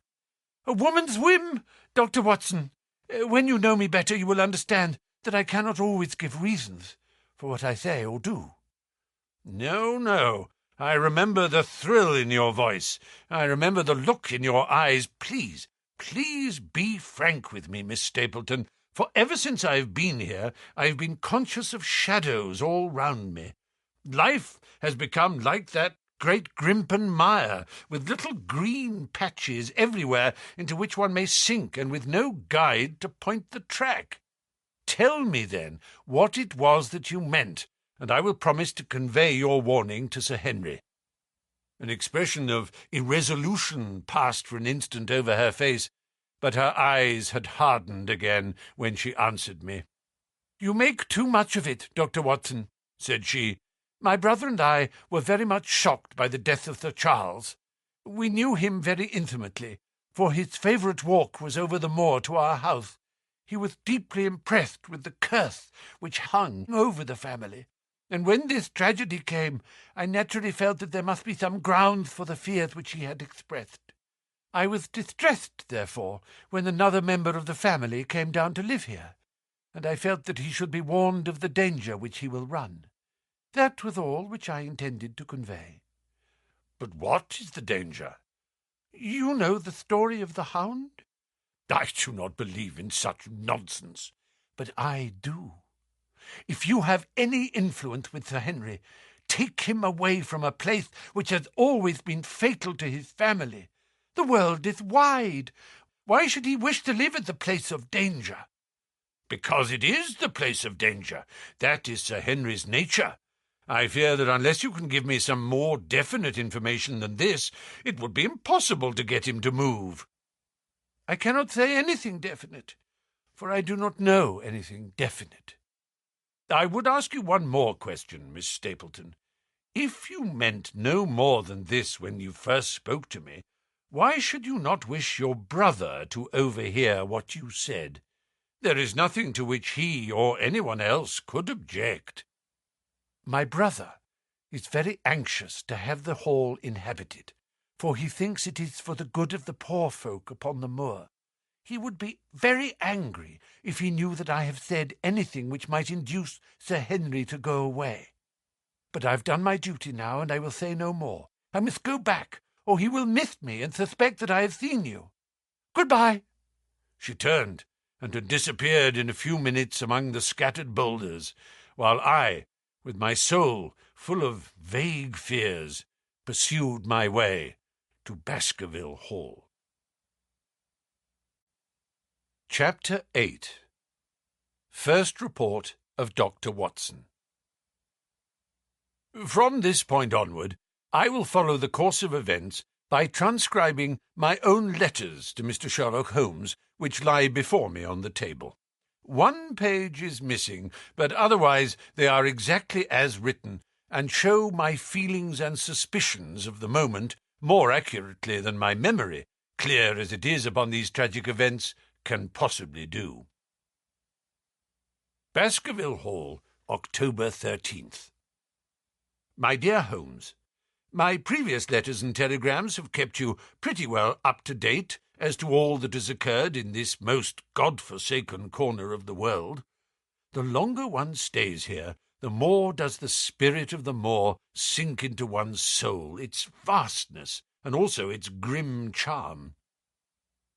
"A woman's whim, Dr. Watson. When you know me better, you will understand that I cannot always give reasons for what I say or do." "No, no. I remember the thrill in your voice. I remember the look in your eyes. Please be frank with me, Miss Stapleton, for ever since I have been here, I have been conscious of shadows all round me. Life has become like that great Grimpen mire, with little green patches everywhere into which one may sink, and with no guide to point the track. Tell me, then, what it was that you meant, and I will promise to convey your warning to Sir Henry." An expression of irresolution passed for an instant over her face, but her eyes had hardened again when she answered me. "You make too much of it, Dr. Watson," said she. "My brother and I were very much shocked by the death of Sir Charles. We knew him very intimately, for his favourite walk was over the moor to our house. He was deeply impressed with the curse which hung over the family, and when this tragedy came, I naturally felt that there must be some grounds for the fears which he had expressed. I was distressed, therefore, when another member of the family came down to live here, and I felt that he should be warned of the danger which he will run. That was all which I intended to convey." "But what is the danger?" "You know the story of the Hound?" "I do not believe in such nonsense." "But I do. If you have any influence with Sir Henry, take him away from a place which has always been fatal to his family. The world is wide. Why should he wish to live at the place of danger?" "Because it is the place of danger. That is Sir Henry's nature. I fear that unless you can give me some more definite information than this, it would be impossible to get him to move." "I cannot say anything definite, for I do not know anything definite." "I would ask you one more question, Miss Stapleton. If you meant no more than this when you first spoke to me, why should you not wish your brother to overhear what you said? There is nothing to which he or anyone else could object." "My brother is very anxious to have the hall inhabited, for he thinks it is for the good of the poor folk upon the moor. He would be very angry if he knew that I have said anything which might induce Sir Henry to go away. But I've done my duty now, and I will say no more. I must go back, or he will miss me and suspect that I have seen you. Goodbye." She turned and had disappeared in a few minutes among the scattered boulders, while I, with my soul full of vague fears, pursued my way to Baskerville Hall. Chapter 8. First Report of Dr. Watson. From this point onward, I will follow the course of events by transcribing my own letters to Mr. Sherlock Holmes, which lie before me on the table. One page is missing, but otherwise they are exactly as written, and show my feelings and suspicions of the moment more accurately than my memory, clear as it is upon these tragic events, can possibly do. Baskerville Hall, October 13th. My dear Holmes, my previous letters and telegrams have kept you pretty well up to date as to all that has occurred in this most God-forsaken corner of the world. The longer one stays here, the more does the spirit of the moor sink into one's soul, its vastness, and also its grim charm.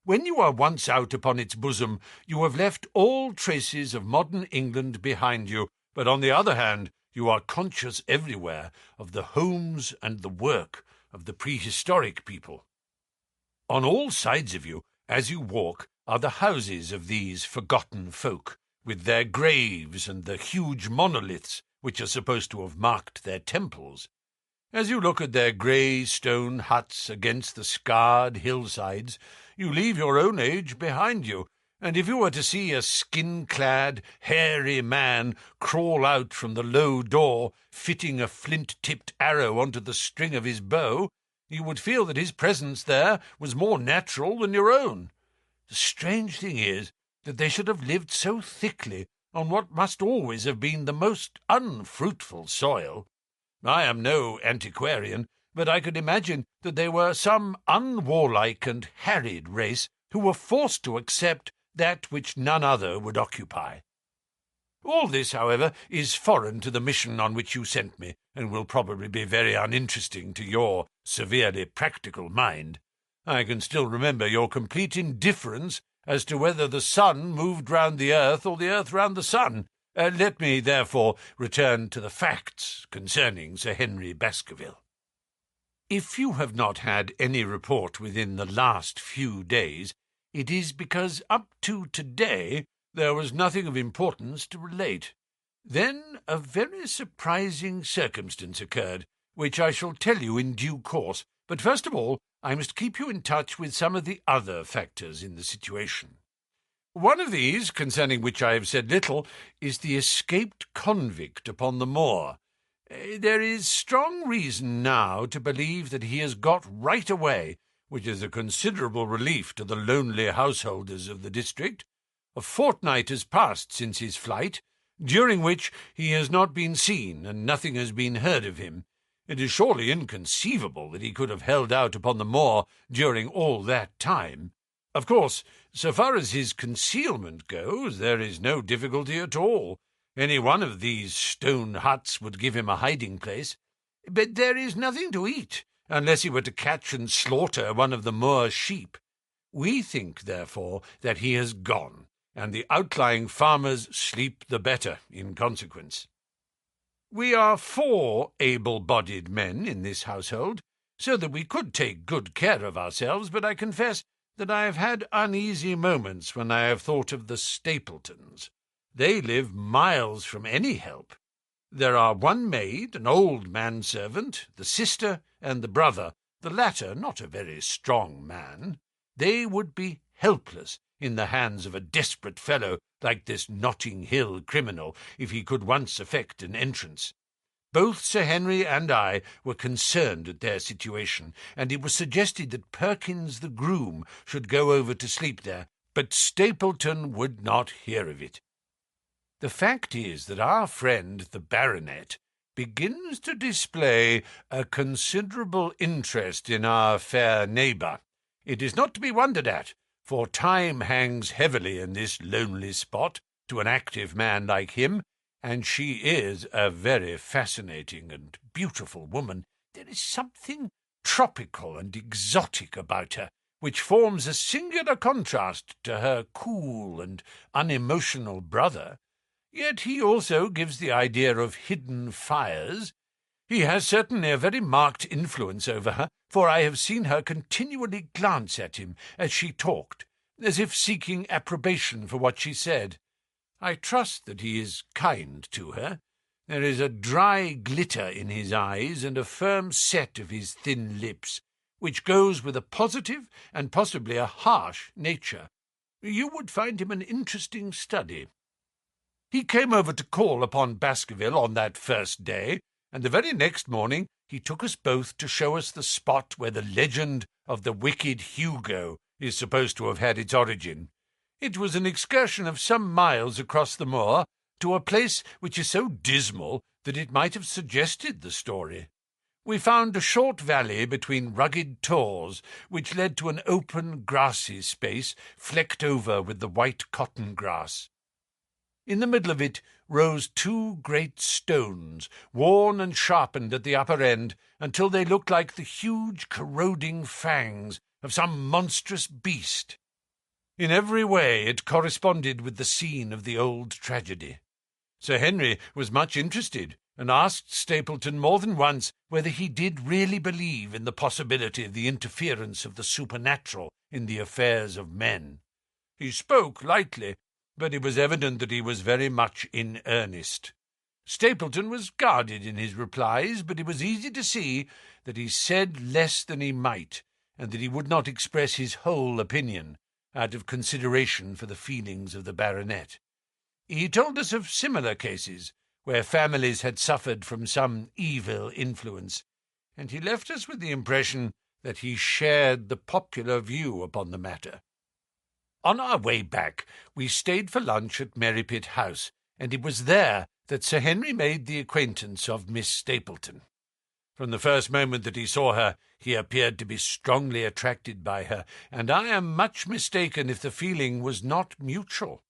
When you are once out upon its bosom, you have left all traces of modern England behind you, but on the other hand, you are conscious everywhere of the homes and the work of the prehistoric people. On all sides of you, as you walk, are the houses of these forgotten folk, with their graves and the huge monoliths which are supposed to have marked their temples. As you look at their grey stone huts against the scarred hillsides, you leave your own age behind you, and if you were to see a skin-clad, hairy man crawl out from the low door, fitting a flint-tipped arrow onto the string of his bow, you would feel that his presence there was more natural than your own. The strange thing is that they should have lived so thickly on what must always have been the most unfruitful soil. I am no antiquarian, but I could imagine that they were some unwarlike and harried race who were forced to accept that which none other would occupy. All this, however, is foreign to the mission on which you sent me, and will probably be very uninteresting to your severely practical mind. I can still remember your complete indifference as to whether the sun moved round the earth or the earth round the sun. Let me, therefore, return to the facts concerning Sir Henry Baskerville. If you have not had any report within the last few days, it is because up to today there was nothing of importance to relate. Then a very surprising circumstance occurred, which I shall tell you in due course, but first of all I must keep you in touch with some of the other factors in the situation. One of these, concerning which I have said little, is the escaped convict upon the moor. There is strong reason now to believe that he has got right away, which is a considerable relief to the lonely householders of the district. A fortnight has passed since his flight, during which he has not been seen, and nothing has been heard of him. It is surely inconceivable that he could have held out upon the moor during all that time. Of course, so far as his concealment goes, there is no difficulty at all. Any one of these stone huts would give him a hiding-place. But there is nothing to eat, unless he were to catch and slaughter one of the moor sheep. We think, therefore, that he has gone, and the outlying farmers sleep the better in consequence. We are 4 able-bodied men in this household, so that we could take good care of ourselves, but I confess that I have had uneasy moments when I have thought of the Stapletons. They live miles from any help. There are 1 maid, an old manservant, the sister, and the brother, the latter not a very strong man. They would be helpless in the hands of a desperate fellow like this Notting Hill criminal, if he could once effect an entrance. Both Sir Henry and I were concerned at their situation, and it was suggested that Perkins the groom should go over to sleep there, but Stapleton would not hear of it. The fact is that our friend the baronet begins to display a considerable interest in our fair neighbour. It is not to be wondered at, for time hangs heavily in this lonely spot to an active man like him, and she is a very fascinating and beautiful woman. There is something tropical and exotic about her, which forms a singular contrast to her cool and unemotional brother. Yet he also gives the idea of hidden fires. He has certainly a very marked influence over her, for I have seen her continually glance at him as she talked, as if seeking approbation for what she said. I trust that he is kind to her. There is a dry glitter in his eyes and a firm set of his thin lips, which goes with a positive and possibly a harsh nature. You would find him an interesting study. He came over to call upon Baskerville on that first day, and the very next morning he took us both to show us the spot where the legend of the wicked Hugo is supposed to have had its origin. It was an excursion of some miles across the moor to a place which is so dismal that it might have suggested the story. We found a short valley between rugged tors, which led to an open, grassy space flecked over with the white cotton grass. In the middle of it rose 2 great stones, worn and sharpened at the upper end until they looked like the huge corroding fangs of some monstrous beast. In every way it corresponded with the scene of the old tragedy. Sir Henry was much interested, and asked Stapleton more than once whether he did really believe in the possibility of the interference of the supernatural in the affairs of men. He spoke lightly, but it was evident that he was very much in earnest. Stapleton was guarded in his replies, but it was easy to see that he said less than he might, and that he would not express his whole opinion, out of consideration for the feelings of the baronet. He told us of similar cases, where families had suffered from some evil influence, and he left us with the impression that he shared the popular view upon the matter. On our way back, we stayed for lunch at Merripit House, and it was there that Sir Henry made the acquaintance of Miss Stapleton. From the first moment that he saw her, he appeared to be strongly attracted by her, and I am much mistaken if the feeling was not mutual.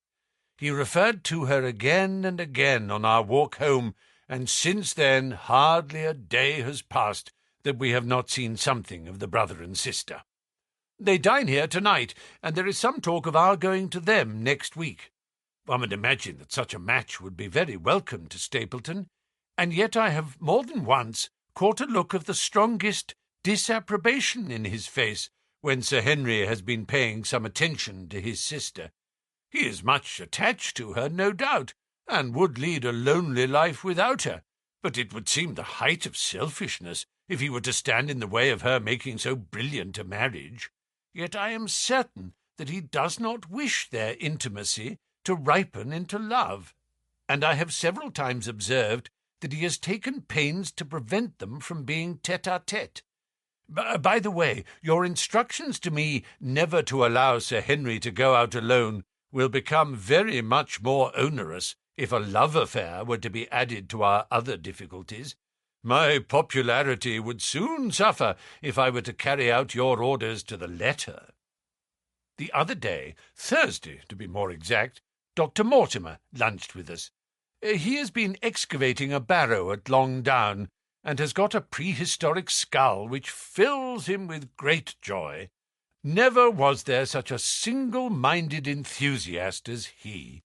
He referred to her again and again on our walk home, and since then hardly a day has passed that we have not seen something of the brother and sister. They dine here tonight, and there is some talk of our going to them next week. One would imagine that such a match would be very welcome to Stapleton, and yet I have more than once caught a look of the strongest disapprobation in his face when Sir Henry has been paying some attention to his sister. He is much attached to her, no doubt, and would lead a lonely life without her, but it would seem the height of selfishness if he were to stand in the way of her making so brilliant a marriage. Yet I am certain that he does not wish their intimacy to ripen into love, and I have several times observed that he has taken pains to prevent them from being tete-a-tete. By the way, your instructions to me never to allow Sir Henry to go out alone will become very much more onerous if a love affair were to be added to our other difficulties. My popularity would soon suffer if I were to carry out your orders to the letter. The other day, Thursday to be more exact, Dr. Mortimer lunched with us. He has been excavating a barrow at Long Down, and has got a prehistoric skull which fills him with great joy. Never was there such a single-minded enthusiast as he.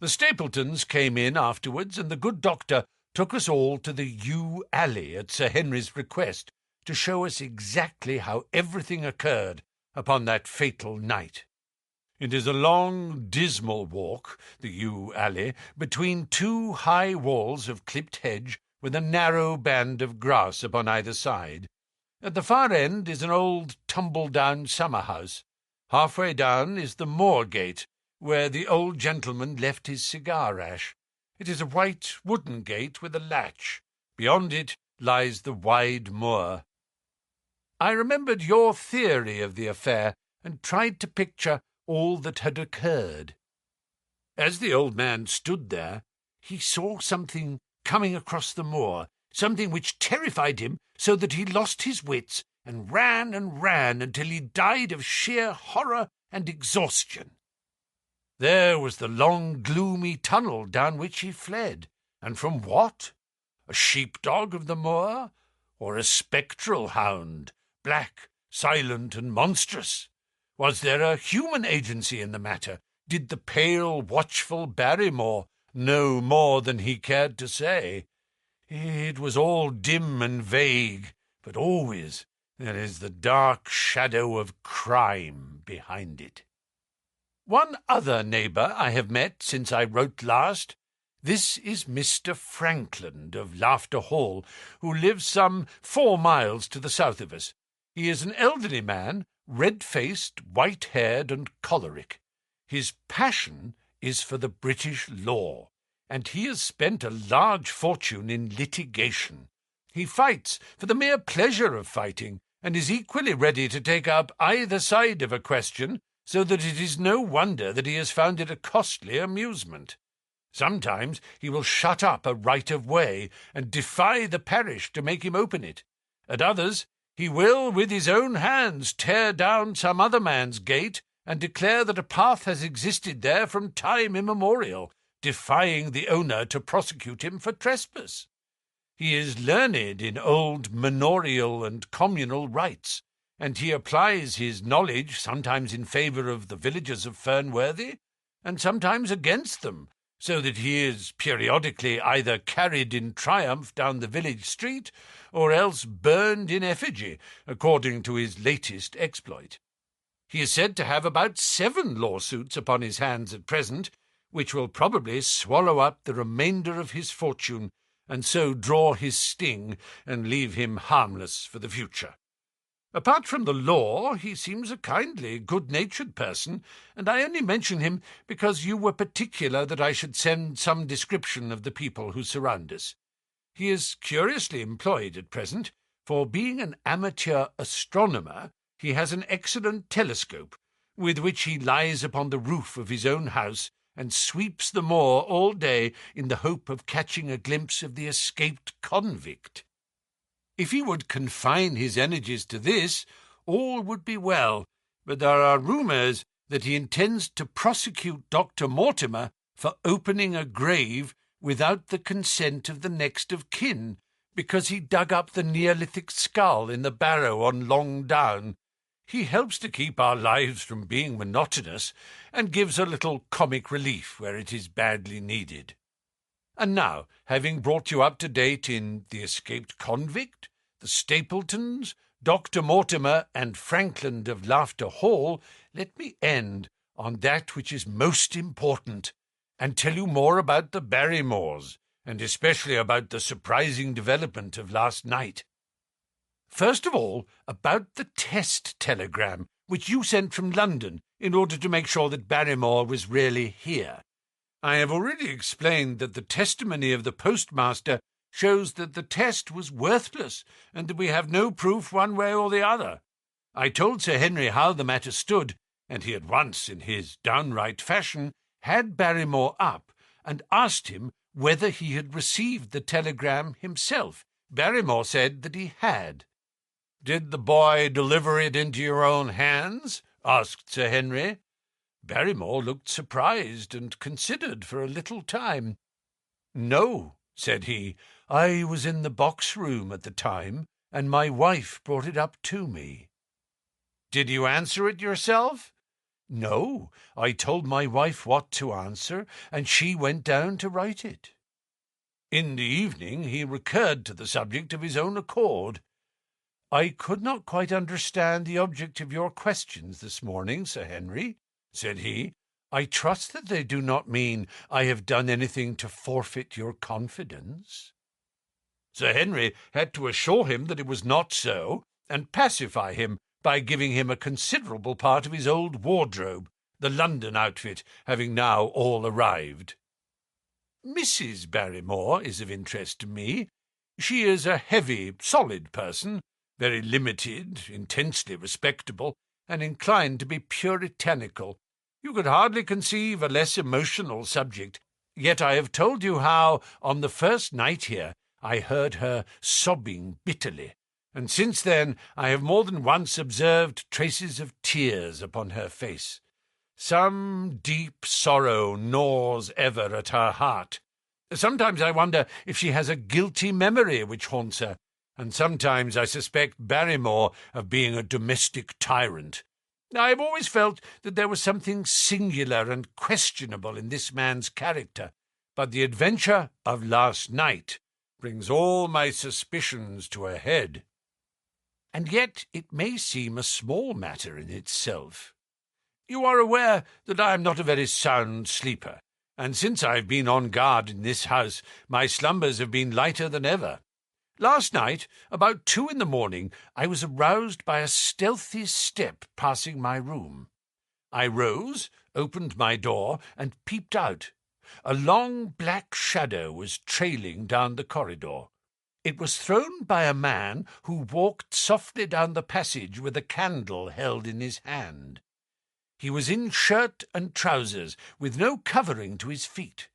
The Stapletons came in afterwards, and the good doctor took us all to the yew alley at Sir Henry's request, to show us exactly how everything occurred upon that fatal night. It is a long, dismal walk, the yew alley, between two high walls of clipped hedge, with a narrow band of grass upon either side. At the far end is an old tumble-down summer-house. Halfway down is the moor-gate, where the old gentleman left his cigar-ash. It is a white wooden gate with a latch. Beyond it lies the wide moor. I remembered your theory of the affair, and tried to picture all that had occurred. As the old man stood there, he saw something coming across the moor, something which terrified him so that he lost his wits and ran until he died of sheer horror and exhaustion. There was the long, gloomy tunnel down which he fled, and from what? A sheepdog of the moor, or a spectral hound, black, silent, and monstrous? Was there a human agency in the matter? Did the pale, watchful Barrymore know more than he cared to say? It was all dim and vague, but always there is the dark shadow of crime behind it. One other neighbour I have met since I wrote last. This is Mr. Frankland of Laughter Hall, who lives some 4 miles to the south of us. He is an elderly man, red-faced, white-haired, and choleric. His passion is for the British law, and he has spent a large fortune in litigation. He fights for the mere pleasure of fighting, and is equally ready to take up either side of a question, so that it is no wonder that he has found it a costly amusement. Sometimes he will shut up a right-of-way and defy the parish to make him open it. At others, he will, with his own hands, tear down some other man's gate and declare that a path has existed there from time immemorial, defying the owner to prosecute him for trespass. He is learned in old manorial and communal rights, and he applies his knowledge sometimes in favour of the villagers of Fernworthy, and sometimes against them, so that he is periodically either carried in triumph down the village street, or else burned in effigy, according to his latest exploit. He is said to have about 7 lawsuits upon his hands at present, which will probably swallow up the remainder of his fortune, and so draw his sting and leave him harmless for the future. Apart from the law, he seems a kindly, good-natured person, and I only mention him because you were particular that I should send some description of the people who surround us. He is curiously employed at present, for being an amateur astronomer, he has an excellent telescope, with which he lies upon the roof of his own house and sweeps the moor all day in the hope of catching a glimpse of the escaped convict. If he would confine his energies to this, all would be well, but there are rumours that he intends to prosecute Dr. Mortimer for opening a grave without the consent of the next of kin, because he dug up the Neolithic skull in the barrow on Long Down. He helps to keep our lives from being monotonous, and gives a little comic relief where it is badly needed. And now, having brought you up to date in the escaped convict, the Stapletons, Dr. Mortimer, and Frankland of Laughter Hall, let me end on that which is most important, and tell you more about the Barrymores, and especially about the surprising development of last night. First of all, about the test telegram, which you sent from London in order to make sure that Barrymore was really here. I have already explained that the testimony of the postmaster shows that the test was worthless, and that we have no proof one way or the other. I told Sir Henry how the matter stood, and he at once, in his downright fashion, had Barrymore up, and asked him whether he had received the telegram himself. Barrymore said that he had. "Did the boy deliver it into your own hands?" asked Sir Henry. Barrymore looked surprised and considered for a little time. "No," said he, "I was in the box-room at the time, and my wife brought it up to me." "Did you answer it yourself?" "No, I told my wife what to answer, and she went down to write it." In the evening he recurred to the subject of his own accord. "I could not quite understand the object of your questions this morning, Sir Henry," said he. "I trust that they do not mean I have done anything to forfeit your confidence." Sir Henry had to assure him that it was not so, and pacify him by giving him a considerable part of his old wardrobe, the London outfit having now all arrived. Mrs. Barrymore is of interest to me. She is a heavy, solid person, very limited, intensely respectable, and inclined to be puritanical. You could hardly conceive a less emotional subject, yet I have told you how, on the first night here, I heard her sobbing bitterly, and since then I have more than once observed traces of tears upon her face. Some deep sorrow gnaws ever at her heart. Sometimes I wonder if she has a guilty memory which haunts her, and sometimes I suspect Barrymore of being a domestic tyrant. I have always felt that there was something singular and questionable in this man's character, but the adventure of last night brings all my suspicions to a head. And yet it may seem a small matter in itself. You are aware that I am not a very sound sleeper, and since I have been on guard in this house, my slumbers have been lighter than ever. Last night, about 2 a.m, I was aroused by a stealthy step passing my room. I rose, opened my door, and peeped out. A long black shadow was trailing down the corridor. It was thrown by a man who walked softly down the passage with a candle held in his hand. He was in shirt and trousers, with no covering to his feet.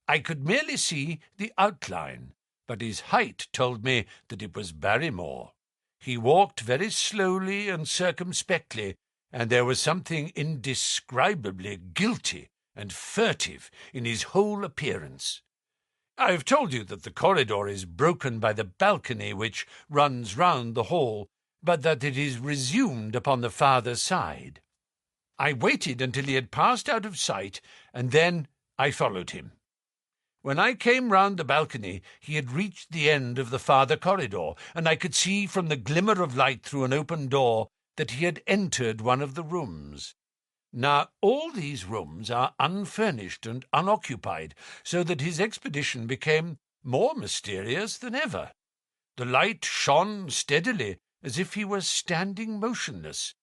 I could merely see the outline, but his height told me that it was Barrymore. He walked very slowly and circumspectly, and there was something indescribably guilty and furtive in his whole appearance. I have told you that the corridor is broken by the balcony which runs round the hall, but that it is resumed upon the farther side. I waited until he had passed out of sight, and then I followed him. When I came round the balcony, he had reached the end of the farther corridor, and I could see from the glimmer of light through an open door that he had entered one of the rooms. Now, all these rooms are unfurnished and unoccupied, so that his expedition became more mysterious than ever. The light shone steadily, as if he were standing motionless.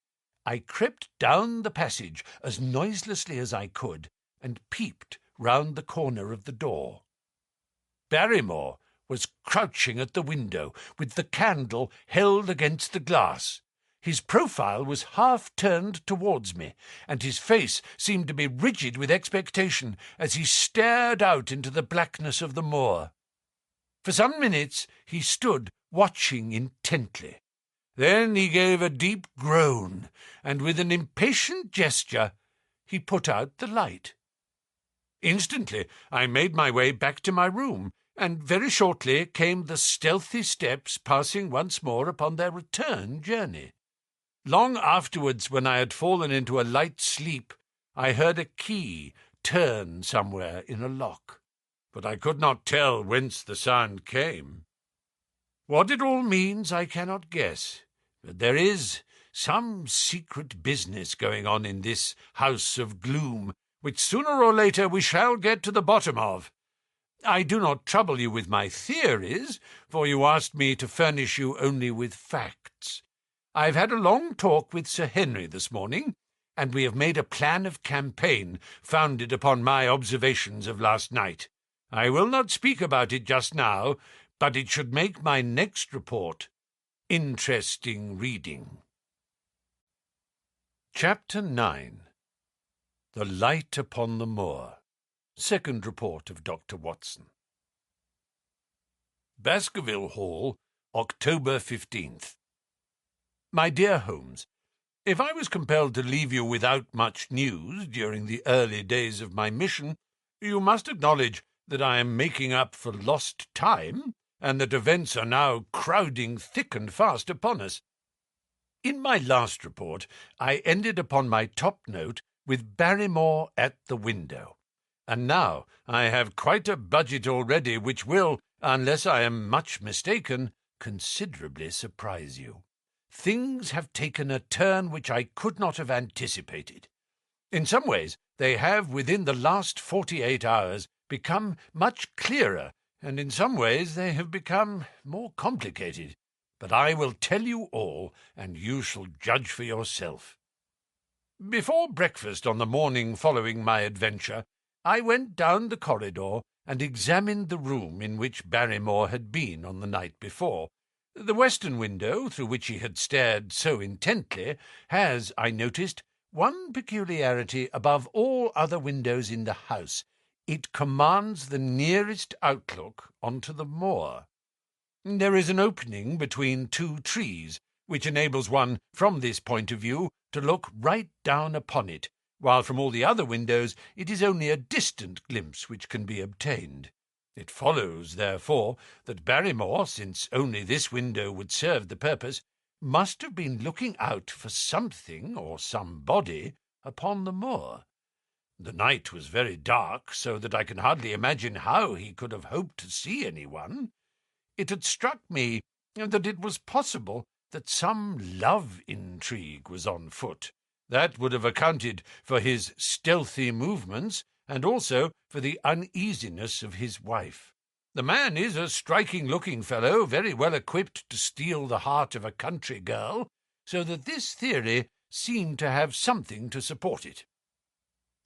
I crept down the passage as noiselessly as I could, and peeped round the corner of the door. Barrymore was crouching at the window, with the candle held against the glass. His profile was half turned towards me, and his face seemed to be rigid with expectation as he stared out into the blackness of the moor. For some minutes he stood watching intently. Then he gave a deep groan, and with an impatient gesture he put out the light. Instantly I made my way back to my room, and very shortly came the stealthy steps passing once more upon their return journey. Long afterwards, when I had fallen into a light sleep, I heard a key turn somewhere in a lock, but I could not tell whence the sound came. What it all means I cannot guess, but there is some secret business going on in this house of gloom, which sooner or later we shall get to the bottom of. I do not trouble you with my theories, for you asked me to furnish you only with facts. I've had a long talk with Sir Henry this morning, and we have made a plan of campaign founded upon my observations of last night. I will not speak about it just now, but it should make my next report interesting reading. Chapter 9. The Light upon the Moor. Second report of Dr. Watson. Baskerville Hall, October 15th. My dear Holmes, if I was compelled to leave you without much news during the early days of my mission, you must acknowledge that I am making up for lost time, and that events are now crowding thick and fast upon us. In my last report, I ended upon my top note with Barrymore at the window, and now I have quite a budget already which will, unless I am much mistaken, considerably surprise you. Things have taken a turn which I could not have anticipated. In some ways, they have, within the last 48 hours, become much clearer, and in some ways they have become more complicated. But I will tell you all, and you shall judge for yourself. Before breakfast on the morning following my adventure, I went down the corridor and examined the room in which Barrymore had been on the night before. The western window, through which he had stared so intently, has, I noticed, one peculiarity above all other windows in the house. It commands the nearest outlook onto the moor. There is an opening between two trees, which enables one, from this point of view, to look right down upon it, while from all the other windows it is only a distant glimpse which can be obtained. It follows, therefore, that Barrymore, since only this window would serve the purpose, must have been looking out for something or somebody upon the moor. The night was very dark, so that I can hardly imagine how he could have hoped to see anyone. It had struck me that it was possible that some love intrigue was on foot. That would have accounted for his stealthy movements, and also for the uneasiness of his wife. The man is a striking-looking fellow, very well equipped to steal the heart of a country girl, so that this theory seemed to have something to support it.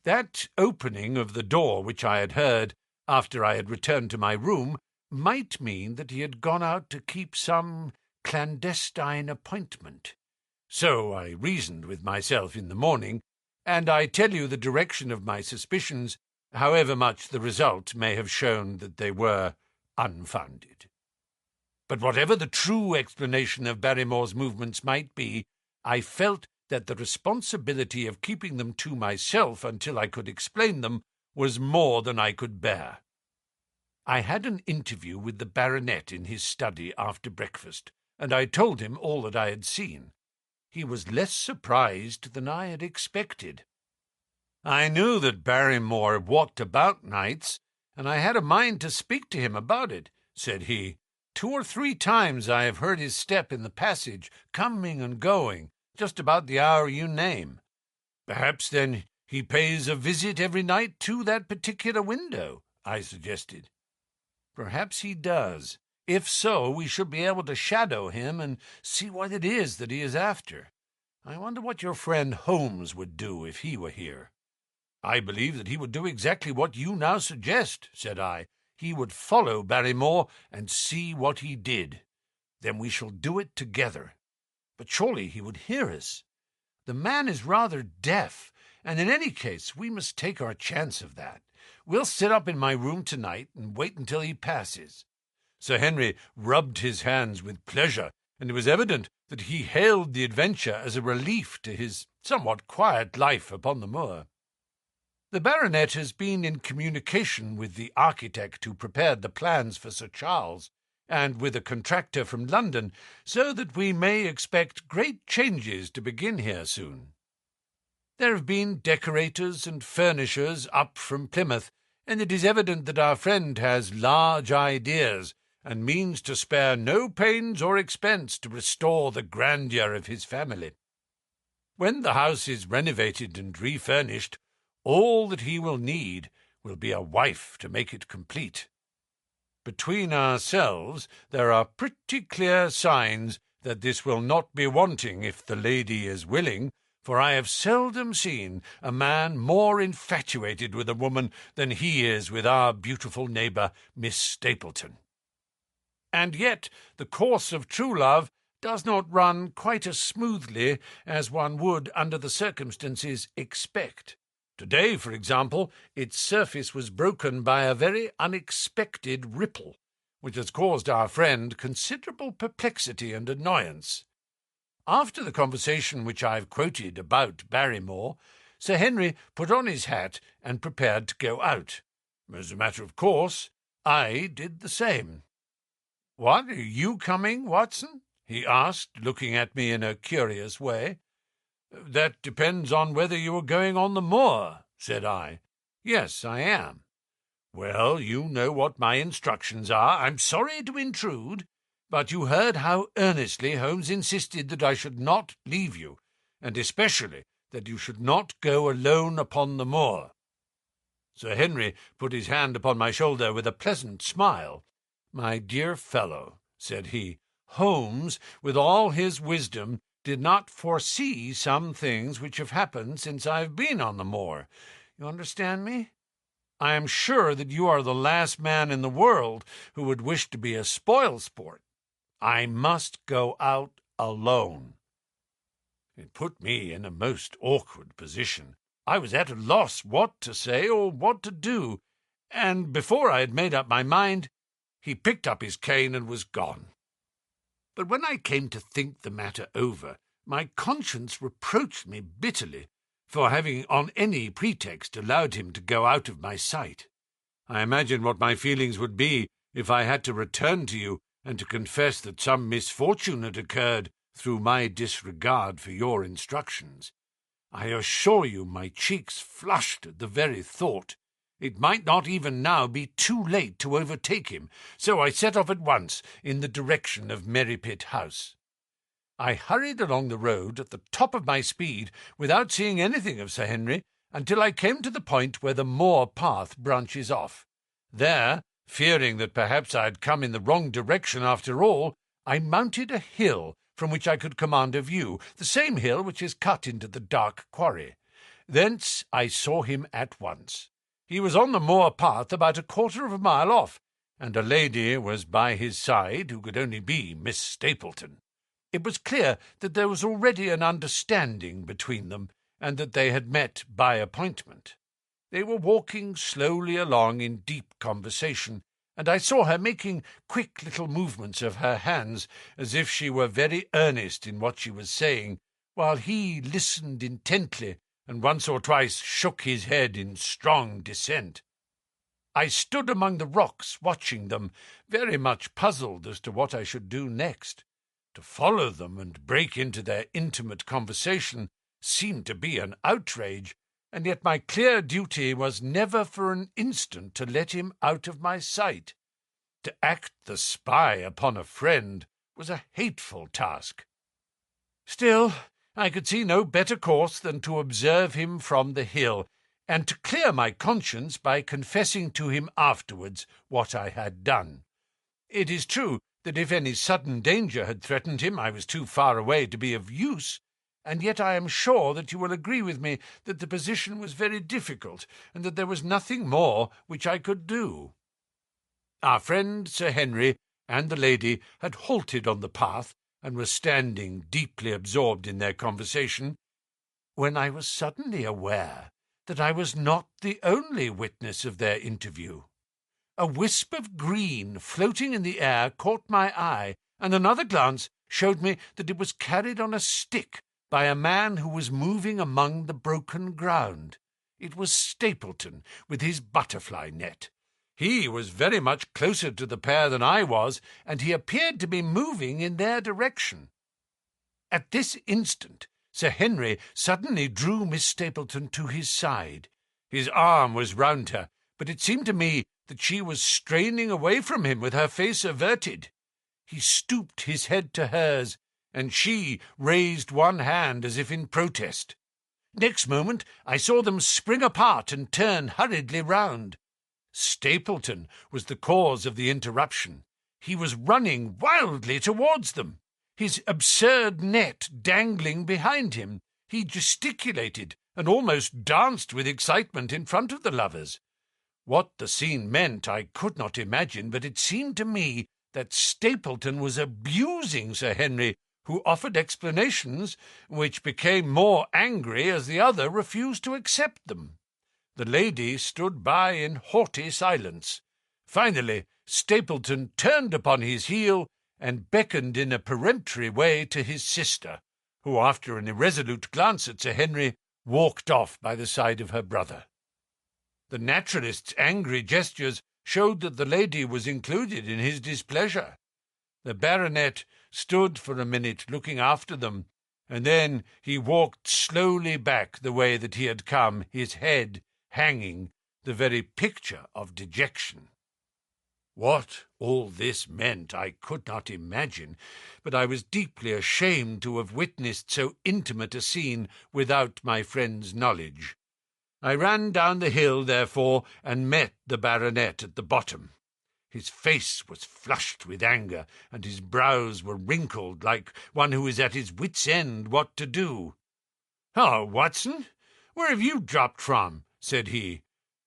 That opening of the door which I had heard after I had returned to my room might mean that he had gone out to keep some clandestine appointment. So I reasoned with myself in the morning, and I tell you the direction of my suspicions, however much the result may have shown that they were unfounded. But whatever the true explanation of Barrymore's movements might be, I felt that the responsibility of keeping them to myself until I could explain them was more than I could bear. I had an interview with the baronet in his study after breakfast, and I told him all that I had seen. He was less surprised than I had expected. I knew that Barrymore walked about nights, and I had a mind to speak to him about it, said he. 2 or 3 times I have heard his step in the passage, coming and going, just about the hour you name. Perhaps, then, he pays a visit every night to that particular window, I suggested. Perhaps he does. If so, we should be able to shadow him and see what it is that he is after. I wonder what your friend Holmes would do if he were here. I believe that he would do exactly what you now suggest, said I. He would follow Barrymore and see what he did. Then we shall do it together. But surely he would hear us. The man is rather deaf, and in any case we must take our chance of that. We'll sit up in my room tonight and wait until he passes. Sir Henry rubbed his hands with pleasure, and it was evident that he hailed the adventure as a relief to his somewhat quiet life upon the moor. The baronet has been in communication with the architect who prepared the plans for Sir Charles, and with a contractor from London, so that we may expect great changes to begin here soon. There have been decorators and furnishers up from Plymouth, and it is evident that our friend has large ideas, and means to spare no pains or expense to restore the grandeur of his family. When the house is renovated and refurnished, all that he will need will be a wife to make it complete. Between ourselves, there are pretty clear signs that this will not be wanting if the lady is willing, for I have seldom seen a man more infatuated with a woman than he is with our beautiful neighbour, Miss Stapleton. And yet the course of true love does not run quite as smoothly as one would, under the circumstances, expect. Today, for example, its surface was broken by a very unexpected ripple, which has caused our friend considerable perplexity and annoyance. After the conversation which I have quoted about Barrymore, Sir Henry put on his hat and prepared to go out. As a matter of course, I did the same. "What, are you coming, Watson?" he asked, looking at me in a curious way. "That depends on whether you are going on the moor," said I. "Yes, I am." "Well, you know what my instructions are. I'm sorry to intrude, but you heard how earnestly Holmes insisted that I should not leave you, and especially that you should not go alone upon the moor." Sir Henry put his hand upon my shoulder with a pleasant smile. "My dear fellow," said he, "Holmes, with all his wisdom, did not foresee some things which have happened since I have been on the moor. You understand me? I am sure that you are the last man in the world who would wish to be a spoil-sport. I must go out alone." It put me in a most awkward position. I was at a loss what to say or what to do, and before I had made up my mind, he picked up his cane and was gone. But when I came to think the matter over, my conscience reproached me bitterly for having on any pretext allowed him to go out of my sight. I imagine what my feelings would be if I had to return to you and to confess that some misfortune had occurred through my disregard for your instructions. I assure you my cheeks flushed at the very thought. It might not even now be too late to overtake him, so I set off at once in the direction of Merrypit House. I hurried along the road at the top of my speed without seeing anything of Sir Henry until I came to the point where the moor path branches off. There, fearing that perhaps I had come in the wrong direction after all, I mounted a hill from which I could command a view, the same hill which is cut into the dark quarry. Thence I saw him at once. He was on the moor path about 1/4 of a mile off, and a lady was by his side who could only be Miss Stapleton. It was clear that there was already an understanding between them, and that they had met by appointment. They were walking slowly along in deep conversation, and I saw her making quick little movements of her hands, as if she were very earnest in what she was saying, while he listened intently, and once or twice shook his head in strong dissent. I stood among the rocks watching them, very much puzzled as to what I should do next. To follow them and break into their intimate conversation seemed to be an outrage, and yet my clear duty was never for an instant to let him out of my sight. To act the spy upon a friend was a hateful task. Still, I could see no better course than to observe him from the hill, and to clear my conscience by confessing to him afterwards what I had done. It is true that if any sudden danger had threatened him, I was too far away to be of use, and yet I am sure that you will agree with me that the position was very difficult, and that there was nothing more which I could do. Our friend Sir Henry and the lady had halted on the path, and were standing deeply absorbed in their conversation, when I was suddenly aware that I was not the only witness of their interview. A wisp of green floating in the air caught my eye, and another glance showed me that it was carried on a stick by a man who was moving among the broken ground. It was Stapleton with his butterfly net. He was very much closer to the pair than I was, and he appeared to be moving in their direction. At this instant, Sir Henry suddenly drew Miss Stapleton to his side. His arm was round her, but it seemed to me that she was straining away from him with her face averted. He stooped his head to hers, and she raised one hand as if in protest. Next moment I saw them spring apart and turn hurriedly round. Stapleton was the cause of the interruption. He was running wildly towards them, his absurd net dangling behind him. He gesticulated and almost danced with excitement in front of the lovers. What the scene meant I could not imagine, but it seemed to me that Stapleton was abusing Sir Henry, who offered explanations which became more angry as the other refused to accept them. The lady stood by in haughty silence. Finally, Stapleton turned upon his heel and beckoned in a peremptory way to his sister, who, after an irresolute glance at Sir Henry, walked off by the side of her brother. The naturalist's angry gestures showed that the lady was included in his displeasure. The baronet stood for a minute looking after them, and then he walked slowly back the way that he had come, his head hanging, the very picture of dejection. What all this meant I could not imagine, but I was deeply ashamed to have witnessed so intimate a scene without my friend's knowledge. I ran down the hill, therefore, and met the baronet at the bottom. His face was flushed with anger, and his brows were wrinkled like one who is at his wit's end what to do. "Hello, Watson, where have you dropped from?" said he.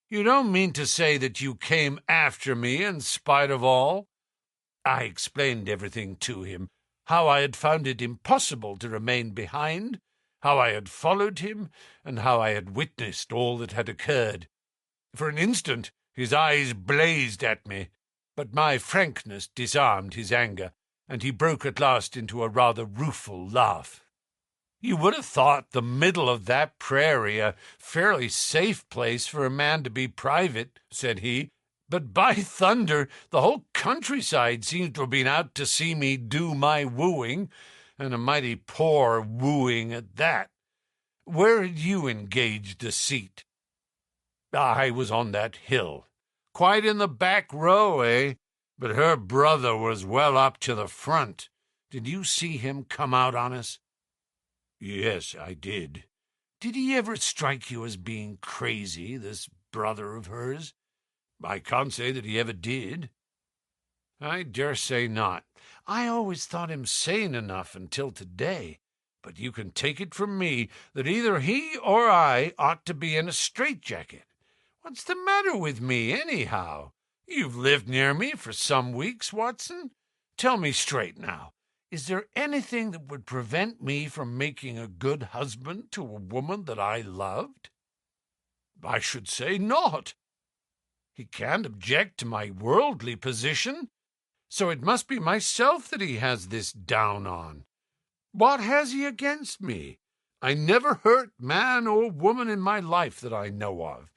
"You don't mean to say that you came after me in spite of all?" I explained everything to him, how I had found it impossible to remain behind, how I had followed him, and how I had witnessed all that had occurred. For an instant his eyes blazed at me, but my frankness disarmed his anger, and he broke at last into a rather rueful laugh. "You would have thought the middle of that prairie a fairly safe place for a man to be private," said he, "but by thunder, the whole countryside seems to have been out to see me do my wooing, and a mighty poor wooing at that. Where had you engaged a seat?" "I was on that hill." "Quite in the back row, eh? But her brother was well up to the front. Did you see him come out on us?" "Yes, I did." "Did he ever strike you as being crazy, this brother of hers?" "I can't say that he ever did." "I dare say not. I always thought him sane enough until today. But you can take it from me that either he or I ought to be in a straitjacket. What's the matter with me, anyhow? You've lived near me for some weeks, Watson. Tell me straight now. Is there anything that would prevent me from making a good husband to a woman that I loved?" "I should say not." "He can't object to my worldly position, so it must be myself that he has this down on. What has he against me? I never hurt man or woman in my life that I know of,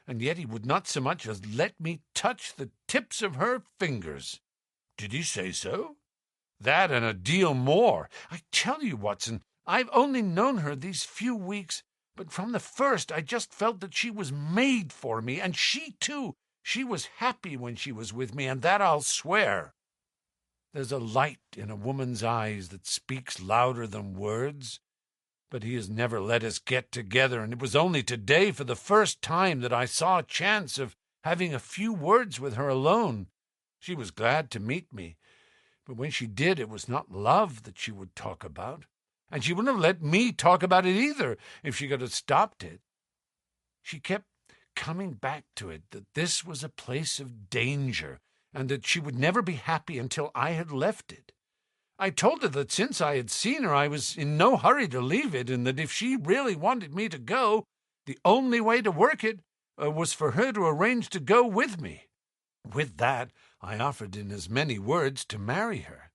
and yet he would not so much as let me touch the tips of her fingers." "Did he say so?" That and a deal more. I tell you, Watson, I've only known her these few weeks, but from the first I just felt that she was made for me, and she, too. She was happy when she was with me, and that I'll swear. There's a light in a woman's eyes that speaks louder than words. But he has never let us get together, and it was only today for the first time that I saw a chance of having a few words with her alone. She was glad to meet me, but when she did, it was not love that she would talk about, and she wouldn't have let me talk about it either if she could have stopped it. She kept coming back to it, that this was a place of danger, and that she would never be happy until I had left it. I told her that since I had seen her I was in no hurry to leave it, and that if she really wanted me to go, the only way to work it was for her to arrange to go with me. With that, I offered in as many words to marry her.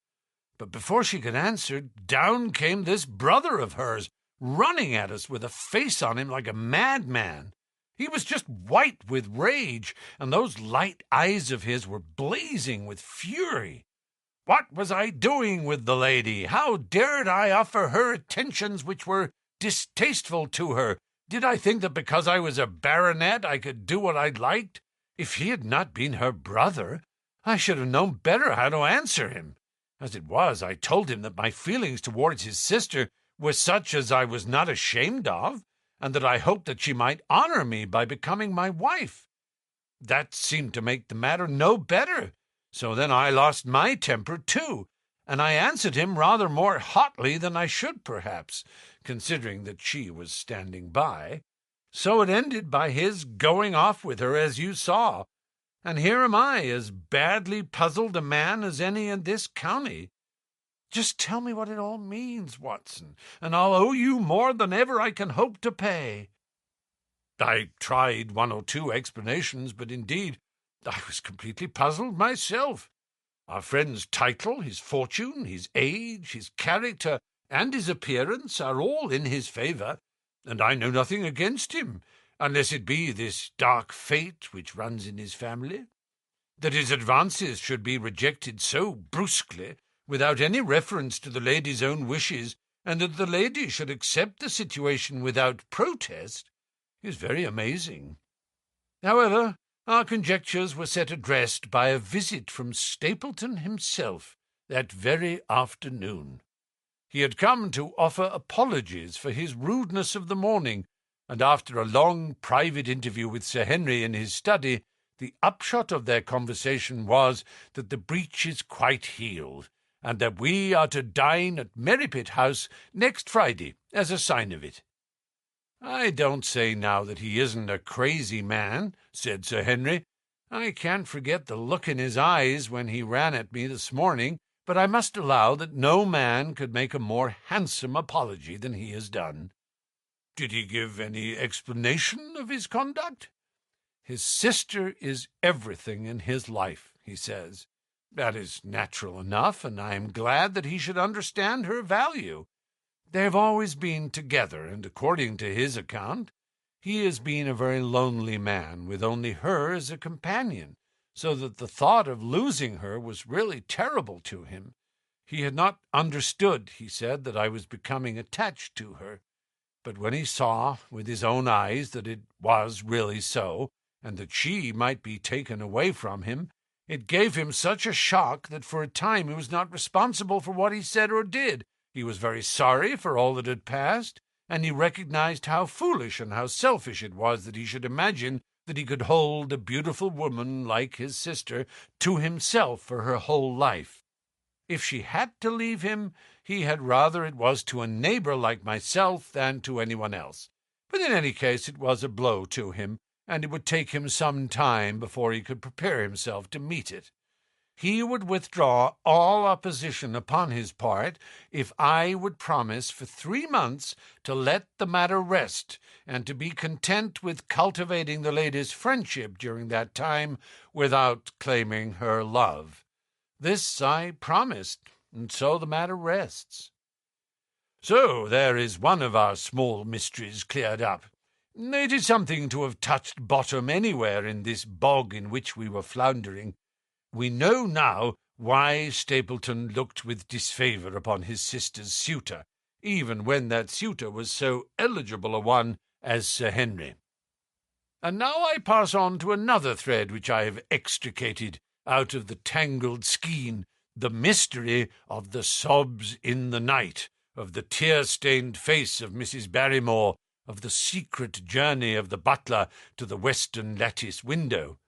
But before she could answer, down came this brother of hers, running at us with a face on him like a madman. He was just white with rage, and those light eyes of his were blazing with fury. What was I doing with the lady? How dared I offer her attentions which were distasteful to her? Did I think that because I was a baronet I could do what I liked? If he had not been her brother, I should have known better how to answer him. As it was, I told him that my feelings towards his sister were such as I was not ashamed of, and that I hoped that she might honor me by becoming my wife. That seemed to make the matter no better. So then I lost my temper, too, and I answered him rather more hotly than I should, perhaps, considering that she was standing by. So it ended by his going off with her, as you saw, and here am I, as badly puzzled a man as any in this county. Just tell me what it all means, Watson, and I'll owe you more than ever I can hope to pay. I tried 1 or 2 explanations, but indeed I was completely puzzled myself. Our friend's title, his fortune, his age, his character, and his appearance are all in his favour, and I know nothing against him, unless it be this dark fate which runs in his family. That his advances should be rejected so brusquely, without any reference to the lady's own wishes, and that the lady should accept the situation without protest, is very amazing. However, our conjectures were set at rest by a visit from Stapleton himself that very afternoon. He had come to offer apologies for his rudeness of the morning, and after a long private interview with Sir Henry in his study, the upshot of their conversation was that the breach is quite healed, and that we are to dine at Merripit House next Friday as a sign of it. I don't say now that he isn't a crazy man, said Sir Henry. I can't forget the look in his eyes when he ran at me this morning, but I must allow that no man could make a more handsome apology than he has done. Did he give any explanation of his conduct? His sister is everything in his life, he says. That is natural enough, and I am glad that he should understand her value. They have always been together, and according to his account, he has been a very lonely man, with only her as a companion, so that the thought of losing her was really terrible to him. He had not understood, he said, that I was becoming attached to her, but when he saw with his own eyes that it was really so, and that she might be taken away from him, it gave him such a shock that for a time he was not responsible for what he said or did. He was very sorry for all that had passed, and he recognized how foolish and how selfish it was that he should imagine that he could hold a beautiful woman like his sister to himself for her whole life. If she had to leave him, he had rather it was to a neighbor like myself than to anyone else. But in any case it was a blow to him, and it would take him some time before he could prepare himself to meet it. He would withdraw all opposition upon his part if I would promise for 3 months to let the matter rest, and to be content with cultivating the lady's friendship during that time without claiming her love. This I promised, and so the matter rests. So there is one of our small mysteries cleared up. It is something to have touched bottom anywhere in this bog in which we were floundering. We know now why Stapleton looked with disfavour upon his sister's suitor, even when that suitor was so eligible a one as Sir Henry. And now I pass on to another thread which I have extricated out of the tangled skein, the mystery of the sobs in the night, of the tear-stained face of Mrs. Barrymore, of the secret journey of the butler to the western lattice window.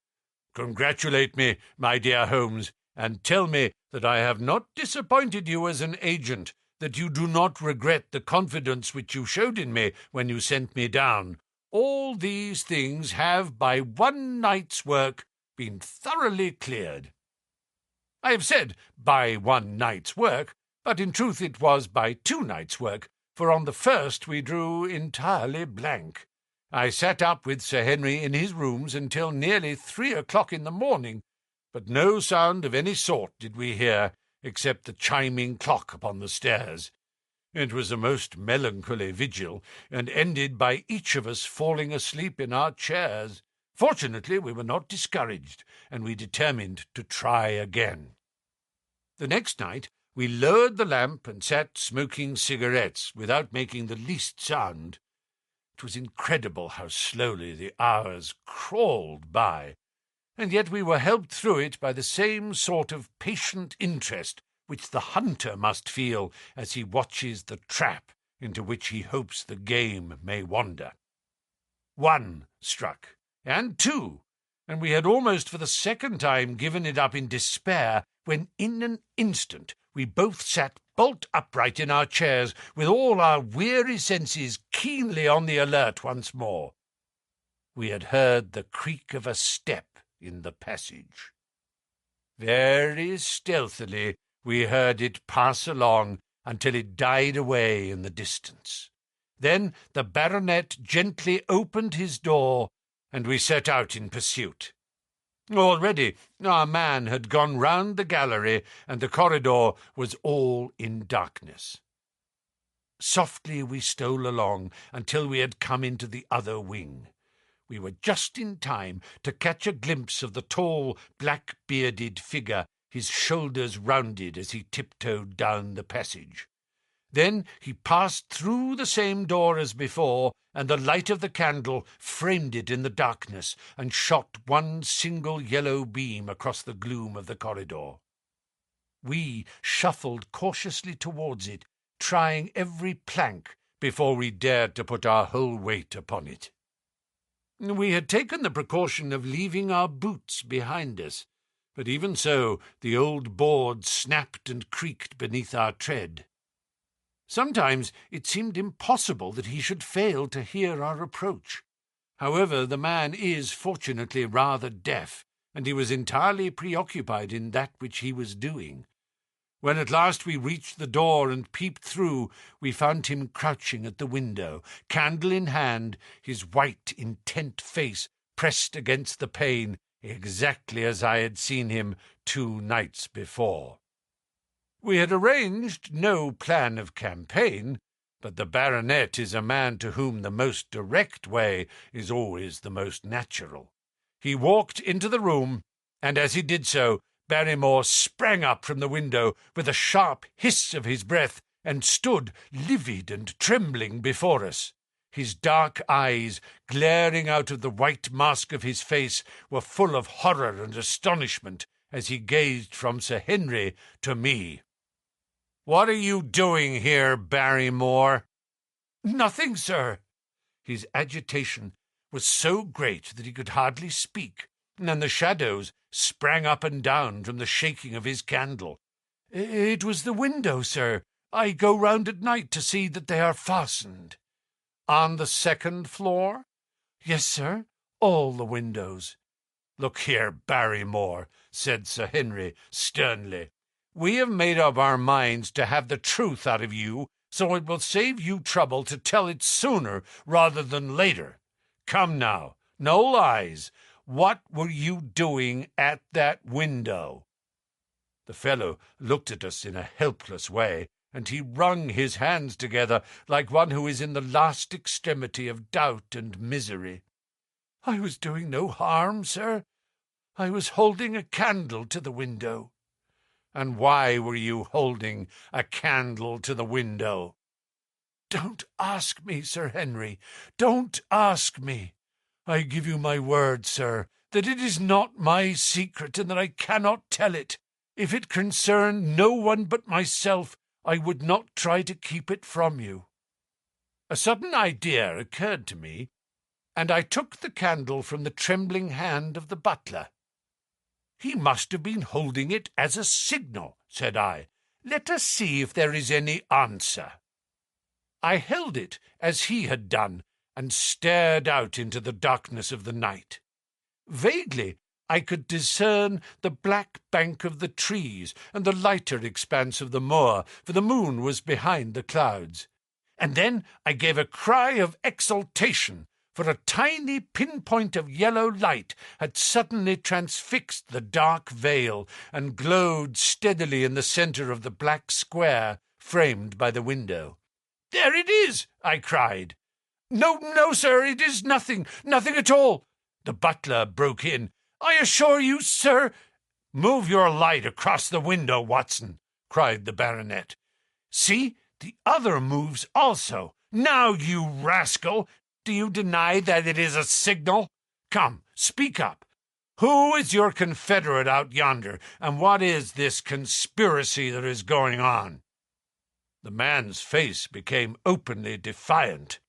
Congratulate me, my dear Holmes, and tell me that I have not disappointed you as an agent, that you do not regret the confidence which you showed in me when you sent me down. All these things have, by one night's work, been thoroughly cleared. I have said by one night's work, but in truth it was by 2 nights' work, for on the first we drew entirely blank. I sat up with Sir Henry in his rooms until nearly 3 o'clock in the morning, but no sound of any sort did we hear, except the chiming clock upon the stairs. It was a most melancholy vigil, and ended by each of us falling asleep in our chairs. Fortunately, we were not discouraged, and we determined to try again. The next night we lowered the lamp and sat smoking cigarettes without making the least sound. It was incredible how slowly the hours crawled by, and yet we were helped through it by the same sort of patient interest which the hunter must feel as he watches the trap into which he hopes the game may wander. 1 struck, and 2, and we had almost for the second time given it up in despair, when in an instant we both sat bolt upright in our chairs, with all our weary senses keenly on the alert once more. We had heard the creak of a step in the passage. Very stealthily we heard it pass along until it died away in the distance. Then the baronet gently opened his door, and we set out in pursuit. Already our man had gone round the gallery, and the corridor was all in darkness. Softly we stole along until we had come into the other wing. We were just in time to catch a glimpse of the tall, black-bearded figure, his shoulders rounded as he tiptoed down the passage. Then he passed through the same door as before, and the light of the candle framed it in the darkness and shot one single yellow beam across the gloom of the corridor. We shuffled cautiously towards it, trying every plank before we dared to put our whole weight upon it. We had taken the precaution of leaving our boots behind us, but even so the old board snapped and creaked beneath our tread. Sometimes it seemed impossible that he should fail to hear our approach. However, the man is fortunately rather deaf, and he was entirely preoccupied in that which he was doing. When at last we reached the door and peeped through, we found him crouching at the window, candle in hand, his white, intent face pressed against the pane, exactly as I had seen him 2 nights before. We had arranged no plan of campaign, but the baronet is a man to whom the most direct way is always the most natural. He walked into the room, and as he did so, Barrymore sprang up from the window with a sharp hiss of his breath and stood livid and trembling before us. His dark eyes, glaring out of the white mask of his face, were full of horror and astonishment as he gazed from Sir Henry to me. "What are you doing here, Barrymore?" "Nothing, sir." His agitation was so great that he could hardly speak, and the shadows sprang up and down from the shaking of his candle. "It was the window, sir. I go round at night to see that they are fastened." "On the 2nd floor?" "Yes, sir, all the windows." "Look here, Barrymore," said Sir Henry sternly. "We have made up our minds to have the truth out of you, so it will save you trouble to tell it sooner rather than later. Come now, no lies. What were you doing at that window?" The fellow looked at us in a helpless way, and he wrung his hands together like one who is in the last extremity of doubt and misery. "I was doing no harm, sir. I was holding a candle to the window." And why were you holding a candle to the window?" "Don't ask me, Sir Henry. Don't ask me. I give you my word, sir, that it is not my secret and that I cannot tell it. If it concerned no one but myself, I would not try to keep it from you." A sudden idea occurred to me, and I took the candle from the trembling hand of the butler. "He must have been holding it as a signal," said I. "Let us see if there is any answer." I held it as he had done, and stared out into the darkness of the night. Vaguely I could discern the black bank of the trees and the lighter expanse of the moor, for the moon was behind the clouds. And then I gave a cry of exultation, for a tiny pinpoint of yellow light had suddenly transfixed the dark veil and glowed steadily in the centre of the black square framed by the window. "There it is!" I cried. No, sir, it is nothing at all," the butler broke in. "I assure you, sir—" "Move your light across the window, Watson," cried the baronet. "See, the other moves also. Now, you rascal, do you deny that it is a signal? Come, speak up. Who is your confederate out yonder, and what is this conspiracy that is going on?" The man's face became openly defiant.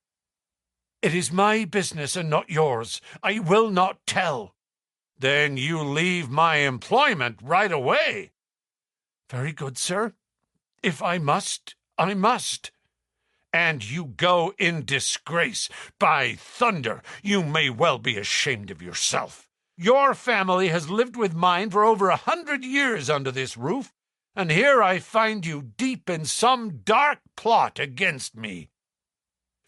"It is my business and not yours. I will not tell." "Then you leave my employment right away." "Very good, sir. If I must, I must." "And you go in disgrace. By thunder, you may well be ashamed of yourself. Your family has lived with mine for over 100 years under this roof, and here I find you deep in some dark plot against me."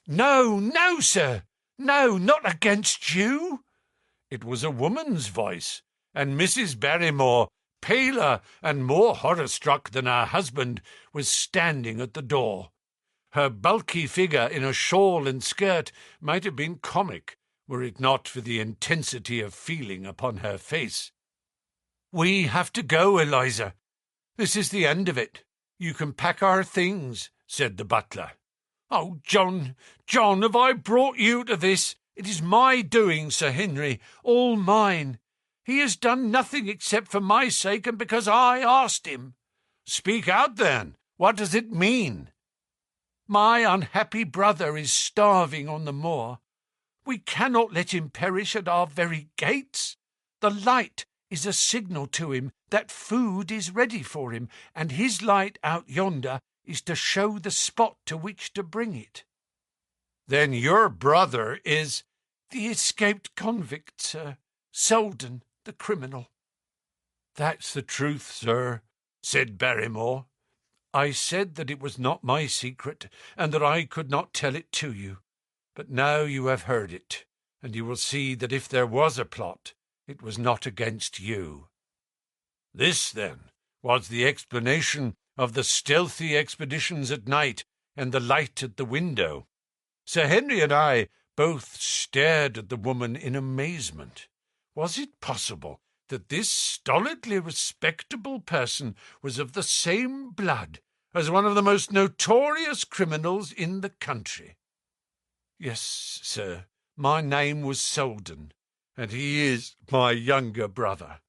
No, sir. No, not against you." It was a woman's voice, and Mrs. Barrymore, paler and more horror-struck than her husband, was standing at the door. Her bulky figure in a shawl and skirt might have been comic, were it not for the intensity of feeling upon her face. "We have to go, Eliza. This is the end of it. You can pack our things," said the butler. "Oh, John, have I brought you to this? It is my doing, Sir Henry, all mine. He has done nothing except for my sake and because I asked him." "Speak out, then. What does it mean?" "My unhappy brother is starving on the moor. We cannot let him perish at our very gates. The light is a signal to him that food is ready for him, and his light out yonder is to show the spot to which to bring it." "Then your brother is—" "The escaped convict, sir. Selden, the criminal." "That's the truth, sir," said Barrymore. "I said that it was not my secret, and that I could not tell it to you. But now you have heard it, and you will see that if there was a plot, it was not against you." This, then, was the explanation of the stealthy expeditions at night and the light at the window. Sir Henry and I both stared at the woman in amazement. Was it possible that this stolidly respectable person was of the same blood as one of the most notorious criminals in the country? "Yes, sir, my name was Selden, and he is my younger brother.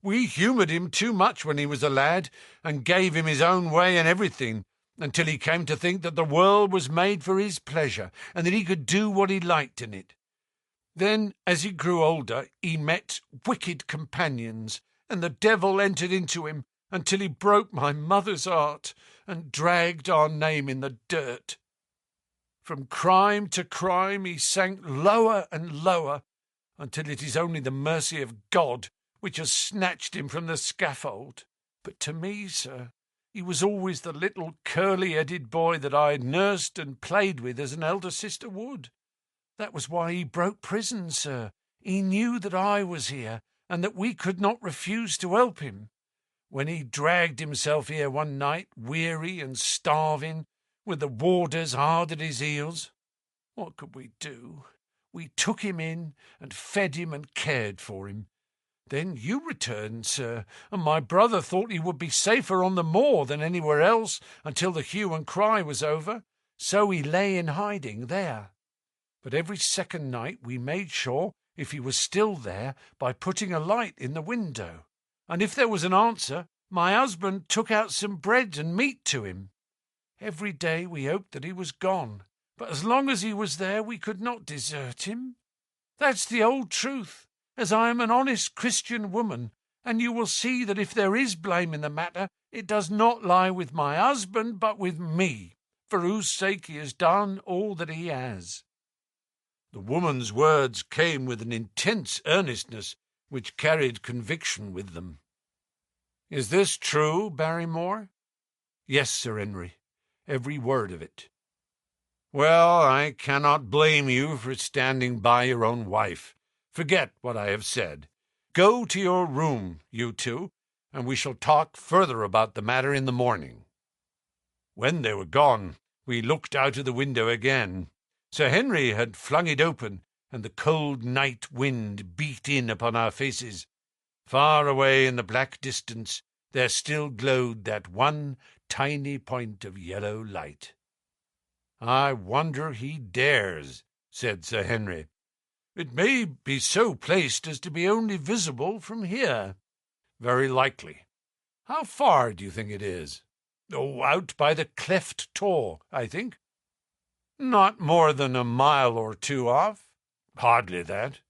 We humoured him too much when he was a lad, and gave him his own way in everything, until he came to think that the world was made for his pleasure, and that he could do what he liked in it. Then, as he grew older, he met wicked companions, and the devil entered into him, until he broke my mother's heart, and dragged our name in the dirt. From crime to crime he sank lower and lower, until it is only the mercy of God which has snatched him from the scaffold. But to me, sir, he was always the little curly-headed boy that I had nursed and played with as an elder sister would. That was why he broke prison, sir. He knew that I was here, and that we could not refuse to help him. When he dragged himself here one night, weary and starving, with the warders hard at his heels, what could we do? We took him in and fed him and cared for him. Then you returned, sir, and my brother thought he would be safer on the moor than anywhere else until the hue and cry was over, so he lay in hiding there. But every second night we made sure if he was still there by putting a light in the window, and if there was an answer, my husband took out some bread and meat to him. Every day we hoped that he was gone, but as long as he was there we could not desert him. That's the old truth, as I am an honest Christian woman, and you will see that if there is blame in the matter, it does not lie with my husband, but with me, for whose sake he has done all that he has." The woman's words came with an intense earnestness which carried conviction with them. "Is this true, Barrymore?" "Yes, Sir Henry, every word of it." "Well, I cannot blame you for standing by your own wife. Forget what I have said. Go to your room, you two, and we shall talk further about the matter in the morning." When they were gone, we looked out of the window again. Sir Henry had flung it open, and the cold night wind beat in upon our faces. Far away in the black distance there still glowed that one tiny point of yellow light. "I wonder he dares," said Sir Henry. "It may be so placed as to be only visible from here." "Very likely. How far do you think it is?" "Oh, out by the Cleft Tor, I think." "Not more than a mile or two off?" "Hardly that."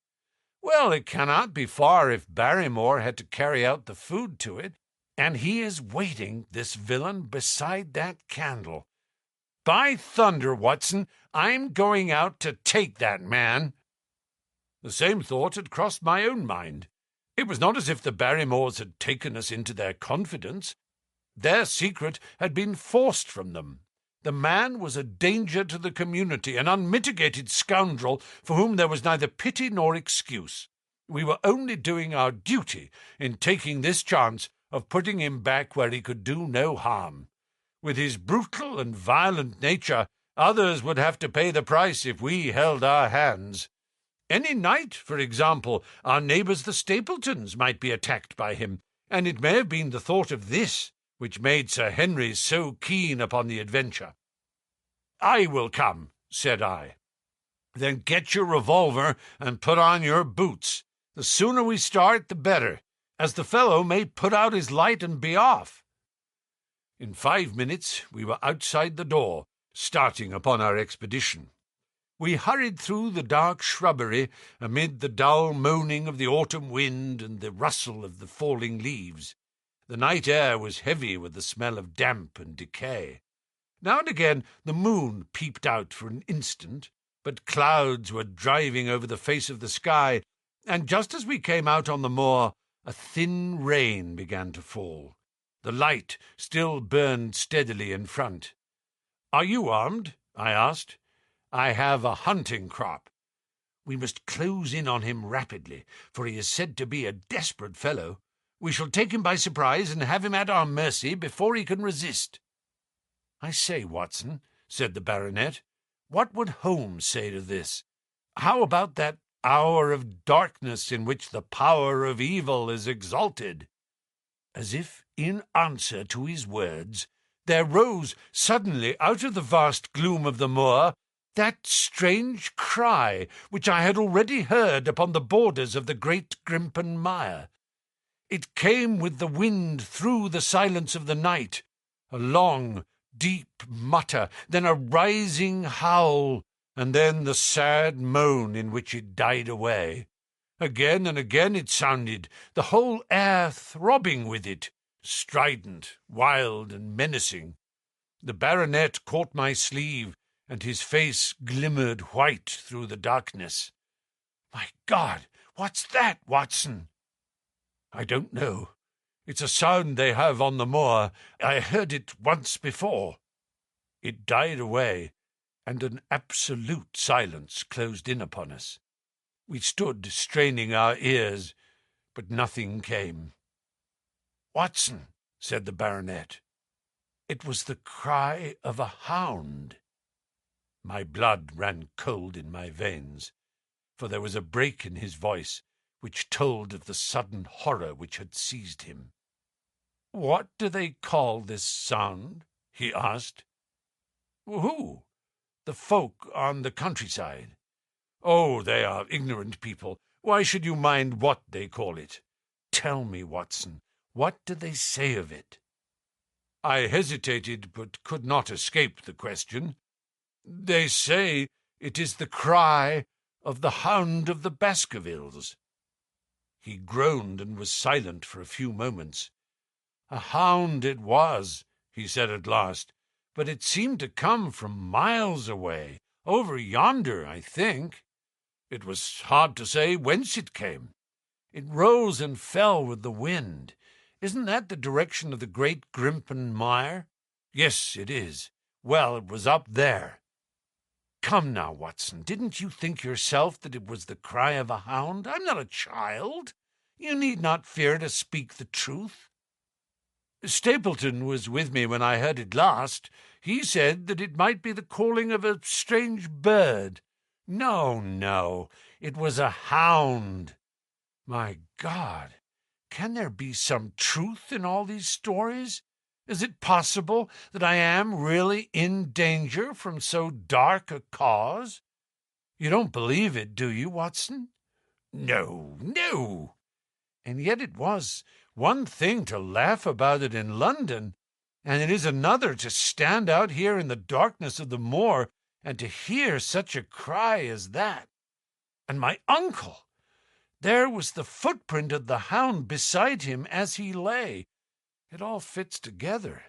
"Well, it cannot be far if Barrymore had to carry out the food to it, and he is waiting, this villain, beside that candle. By thunder, Watson, I'm going out to take that man." The same thought had crossed my own mind. It was not as if the Barrymores had taken us into their confidence. Their secret had been forced from them. The man was a danger to the community, an unmitigated scoundrel for whom there was neither pity nor excuse. We were only doing our duty in taking this chance of putting him back where he could do no harm. With his brutal and violent nature, others would have to pay the price if we held our hands. Any night, for example, our neighbours the Stapletons might be attacked by him, and it may have been the thought of this which made Sir Henry so keen upon the adventure. "I will come," said I. "Then get your revolver and put on your boots. The sooner we start, the better, as the fellow may put out his light and be off." In 5 minutes we were outside the door, starting upon our expedition. We hurried through the dark shrubbery amid the dull moaning of the autumn wind and the rustle of the falling leaves. The night air was heavy with the smell of damp and decay. Now and again the moon peeped out for an instant, but clouds were driving over the face of the sky, and just as we came out on the moor, a thin rain began to fall. The light still burned steadily in front. "Are you armed?" I asked. "I have a hunting crop." "We must close in on him rapidly, for he is said to be a desperate fellow. We shall take him by surprise and have him at our mercy before he can resist." "I say, Watson," said the baronet, "what would Holmes say to this? How about that hour of darkness in which the power of evil is exalted?" As if in answer to his words, there rose suddenly out of the vast gloom of the moor that strange cry which I had already heard upon the borders of the great Grimpen Mire. It came with the wind through the silence of the night, a long, deep mutter, then a rising howl, and then the sad moan in which it died away. Again and again it sounded, the whole air throbbing with it, strident, wild, and menacing. The baronet caught my sleeve, and his face glimmered white through the darkness. "My God, what's that, Watson?" "I don't know. It's a sound they have on the moor. I heard it once before." It died away, and an absolute silence closed in upon us. We stood straining our ears, but nothing came. "Watson," said the baronet, "it was the cry of a hound." My blood ran cold in my veins, for there was a break in his voice which told of the sudden horror which had seized him. "What do they call this sound?" he asked. "Who?" "The folk on the countryside." "Oh, they are ignorant people. Why should you mind what they call it? Tell me, Watson, what do they say of it?" I hesitated, but could not escape the question. "They say it is the cry of the Hound of the Baskervilles." He groaned and was silent for a few moments. "A hound it was," he said at last, "but it seemed to come from miles away, over yonder, I think. It was hard to say whence it came. It rose and fell with the wind. Isn't that the direction of the great Grimpen mire?" "Yes, it is. Well, it was up there." "Come now, Watson, didn't you think yourself that it was the cry of a hound? I'm not a child. You need not fear to speak the truth." "Stapleton was with me when I heard it last. He said that it might be the calling of a strange bird." No, it was a hound." "My God, can there be some truth in all these stories? Is it possible that I am really in danger from so dark a cause? You don't believe it, do you, Watson?" No. "And yet it was one thing to laugh about it in London, and it is another to stand out here in the darkness of the moor and to hear such a cry as that. And my uncle! There was the footprint of the hound beside him as he lay. It all fits together.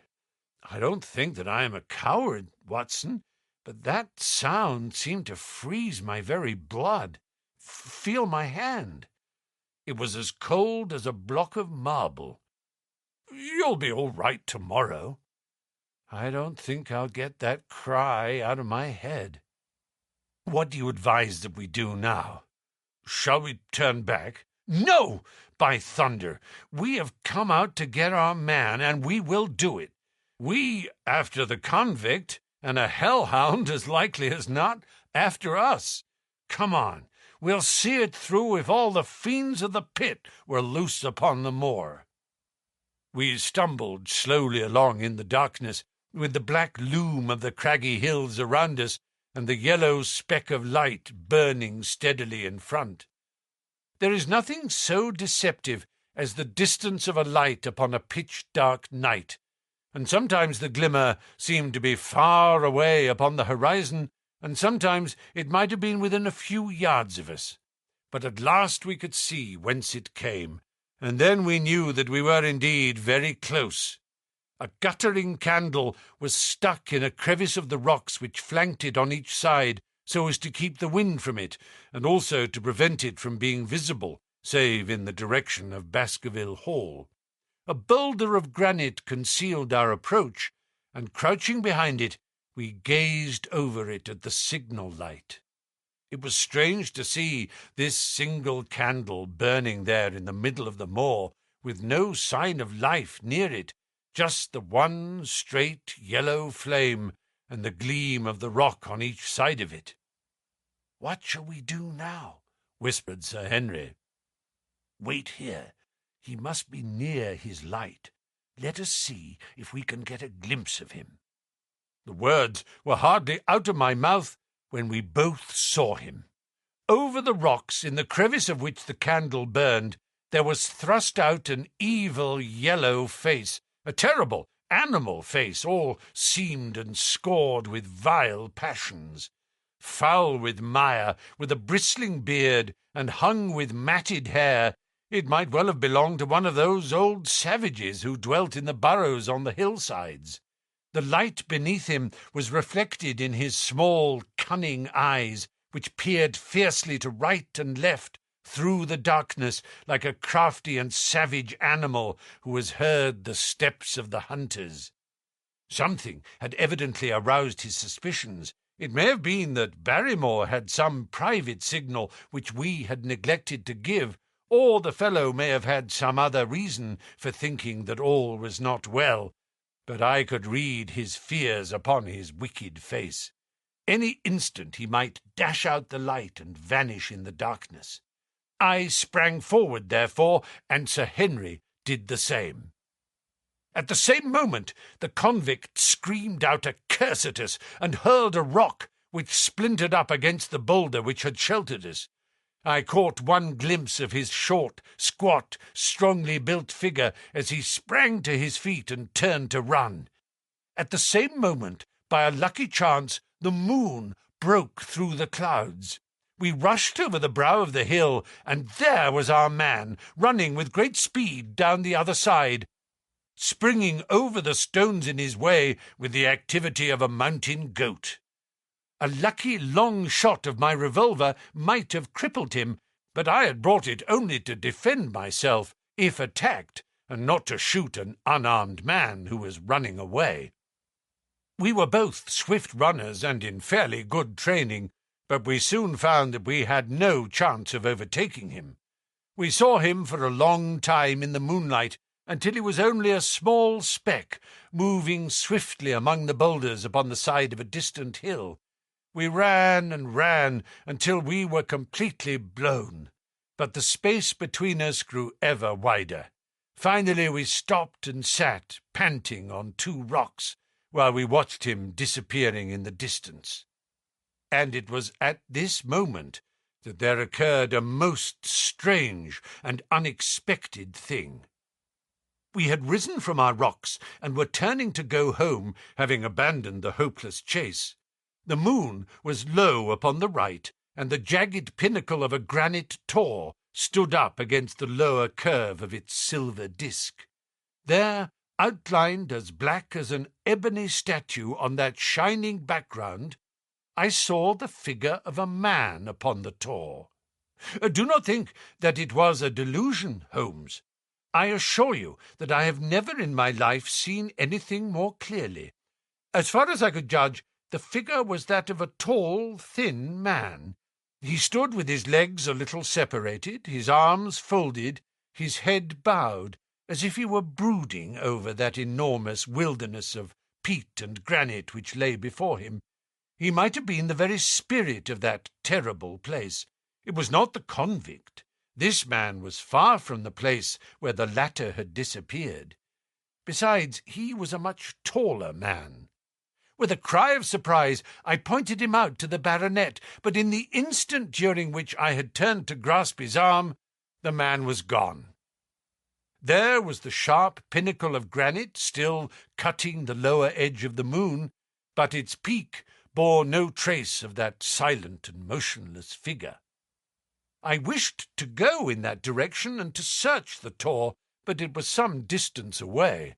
I don't think that I am a coward, Watson, but that sound seemed to freeze my very blood. Feel my hand. It was as cold as a block of marble. You'll be all right tomorrow." "I don't think I'll get that cry out of my head." "What do you advise that we do now? Shall we turn back?" "No, by thunder! We have come out to get our man, and we will do it. We after the convict, and a hellhound, as likely as not, after us. Come on, we'll see it through if all the fiends of the pit were loose upon the moor." We stumbled slowly along in the darkness, with the black loom of the craggy hills around us and the yellow speck of light burning steadily in front. There is nothing so deceptive as the distance of a light upon a pitch-dark night, and sometimes the glimmer seemed to be far away upon the horizon, and sometimes it might have been within a few yards of us. But at last we could see whence it came, and then we knew that we were indeed very close. A guttering candle was stuck in a crevice of the rocks which flanked it on each side, so as to keep the wind from it, and also to prevent it from being visible, save in the direction of Baskerville Hall. A boulder of granite concealed our approach, and crouching behind it, we gazed over it at the signal light. It was strange to see this single candle burning there in the middle of the moor, with no sign of life near it, just the one straight yellow flame and the gleam of the rock on each side of it. "What shall we do now?" whispered Sir Henry. "Wait here. He must be near his light. Let us see if we can get a glimpse of him." The words were hardly out of my mouth when we both saw him. Over the rocks, in the crevice of which the candle burned, there was thrust out an evil yellow face, a terrible animal face, all seamed and scored with vile passions. Foul with mire, with a bristling beard, and hung with matted hair, it might well have belonged to one of those old savages who dwelt in the burrows on the hillsides. The light beneath him was reflected in his small, cunning eyes, which peered fiercely to right and left through the darkness like a crafty and savage animal who has heard the steps of the hunters. Something had evidently aroused his suspicions. It may have been that Barrymore had some private signal which we had neglected to give, or the fellow may have had some other reason for thinking that all was not well, but I could read his fears upon his wicked face. Any instant he might dash out the light and vanish in the darkness. I sprang forward, therefore, and Sir Henry did the same. At the same moment the convict screamed out a curse at us and hurled a rock which splintered up against the boulder which had sheltered us. I caught one glimpse of his short, squat, strongly built figure as he sprang to his feet and turned to run. At the same moment, by a lucky chance, the moon broke through the clouds. We rushed over the brow of the hill, and there was our man, running with great speed down the other side, springing over the stones in his way with the activity of a mountain goat. A lucky long shot of my revolver might have crippled him, but I had brought it only to defend myself if attacked, and not to shoot an unarmed man who was running away. We were both swift runners and in fairly good training, but we soon found that we had no chance of overtaking him. We saw him for a long time in the moonlight, until he was only a small speck, moving swiftly among the boulders upon the side of a distant hill. We ran and ran until we were completely blown, but the space between us grew ever wider. Finally we stopped and sat, panting, on two rocks, while we watched him disappearing in the distance. And it was at this moment that there occurred a most strange and unexpected thing. We had risen from our rocks and were turning to go home, having abandoned the hopeless chase. The moon was low upon the right, and the jagged pinnacle of a granite tor stood up against the lower curve of its silver disk. There, outlined as black as an ebony statue on that shining background, I saw the figure of a man upon the tor. Do not think that it was a delusion, Holmes. I assure you that I have never in my life seen anything more clearly. As far as I could judge, the figure was that of a tall, thin man. He stood with his legs a little separated, his arms folded, his head bowed, as if he were brooding over that enormous wilderness of peat and granite which lay before him. He might have been the very spirit of that terrible place. It was not the convict. This man was far from the place where the latter had disappeared. Besides, he was a much taller man. With a cry of surprise, I pointed him out to the baronet, but in the instant during which I had turned to grasp his arm, the man was gone. There was the sharp pinnacle of granite still cutting the lower edge of the moon, but its peak bore no trace of that silent and motionless figure. I wished to go in that direction and to search the tor, but it was some distance away.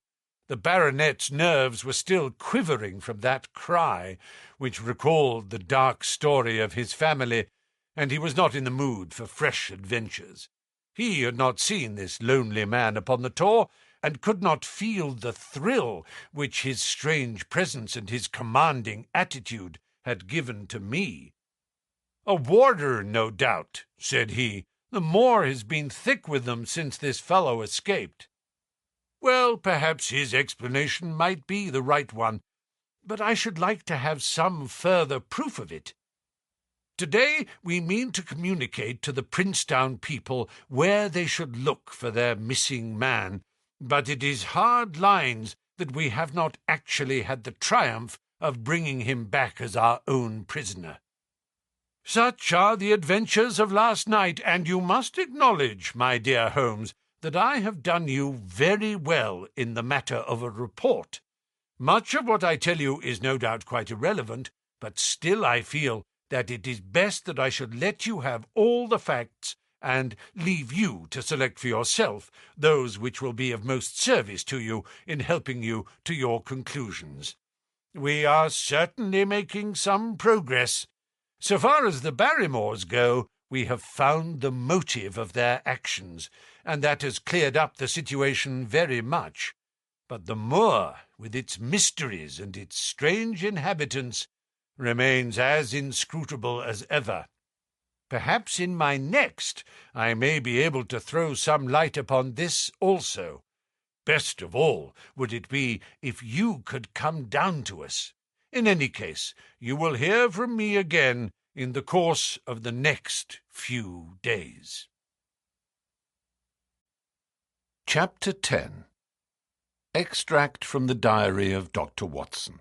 The baronet's nerves were still quivering from that cry, which recalled the dark story of his family, and he was not in the mood for fresh adventures. He had not seen this lonely man upon the tor, and could not feel the thrill which his strange presence and his commanding attitude had given to me. "A warder, no doubt," said he. "The moor has been thick with them since this fellow escaped." Well, perhaps his explanation might be the right one, but I should like to have some further proof of it. Today we mean to communicate to the Princetown people where they should look for their missing man, but it is hard lines that we have not actually had the triumph of bringing him back as our own prisoner. Such are the adventures of last night, and you must acknowledge, my dear Holmes, that I have done you very well in the matter of a report. Much of what I tell you is no doubt quite irrelevant, but still I feel that it is best that I should let you have all the facts and leave you to select for yourself those which will be of most service to you in helping you to your conclusions. We are certainly making some progress. So far as the Barrymores go, we have found the motive of their actions, and that has cleared up the situation very much. But the moor, with its mysteries and its strange inhabitants, remains as inscrutable as ever. Perhaps in my next I may be able to throw some light upon this also. Best of all would it be if you could come down to us. In any case, you will hear from me again in the course of the next few days. Chapter 10. Extract from the Diary of Dr. Watson.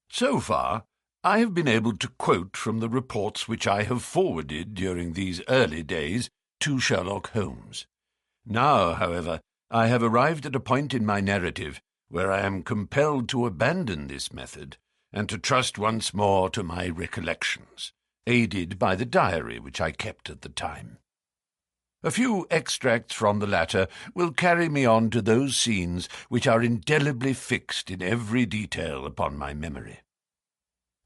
So far, I have been able to quote from the reports which I have forwarded during these early days to Sherlock Holmes. Now, however, I have arrived at a point in my narrative where I am compelled to abandon this method and to trust once more to my recollections, aided by the diary which I kept at the time. A few extracts from the latter will carry me on to those scenes which are indelibly fixed in every detail upon my memory.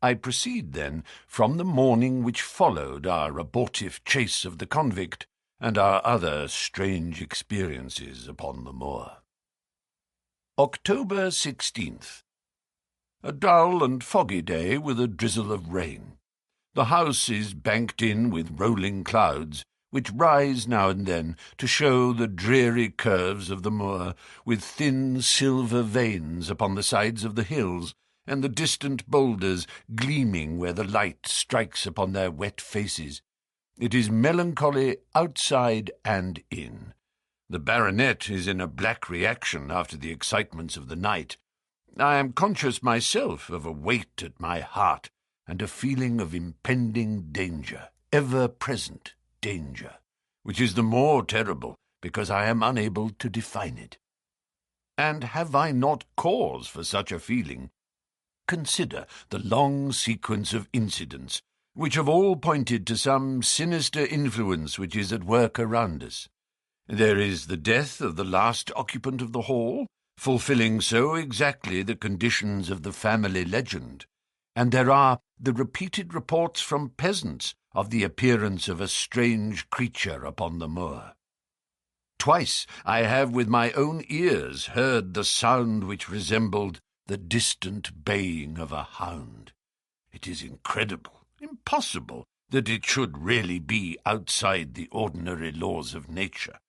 I proceed, then, from the morning which followed our abortive chase of the convict and our other strange experiences upon the moor. October 16th. A dull and foggy day with a drizzle of rain. The house is banked in with rolling clouds, which rise now and then to show the dreary curves of the moor, with thin silver veins upon the sides of the hills, and the distant boulders gleaming where the light strikes upon their wet faces. It is melancholy outside and in. The baronet is in a black reaction after the excitements of the night. I am conscious myself of a weight at my heart, and a feeling of impending danger, ever-present danger, which is the more terrible because I am unable to define it. And have I not cause for such a feeling? Consider the long sequence of incidents, which have all pointed to some sinister influence which is at work around us. There is the death of the last occupant of the hall, fulfilling so exactly the conditions of the family legend, and there are the repeated reports from peasants of the appearance of a strange creature upon the moor. Twice I have with my own ears heard the sound which resembled the distant baying of a hound. It is incredible, impossible, that it should really be outside the ordinary laws of nature.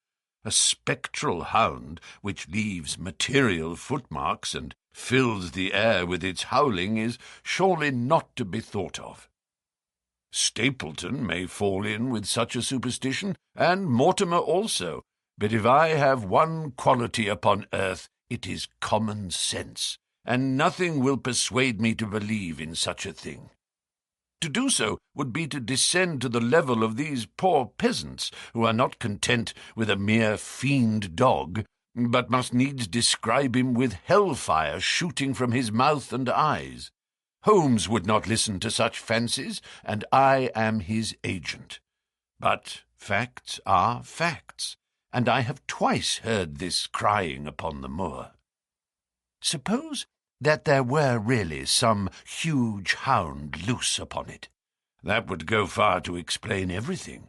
A spectral hound which leaves material footmarks and fills the air with its howling is surely not to be thought of. Stapleton may fall in with such a superstition, and Mortimer also, but if I have one quality upon earth, it is common sense, and nothing will persuade me to believe in such a thing. To do so would be to descend to the level of these poor peasants, who are not content with a mere fiend dog, but must needs describe him with hellfire shooting from his mouth and eyes. Holmes would not listen to such fancies, and I am his agent. But facts are facts, and I have twice heard this crying upon the moor. Suppose that there were really some huge hound loose upon it. That would go far to explain everything.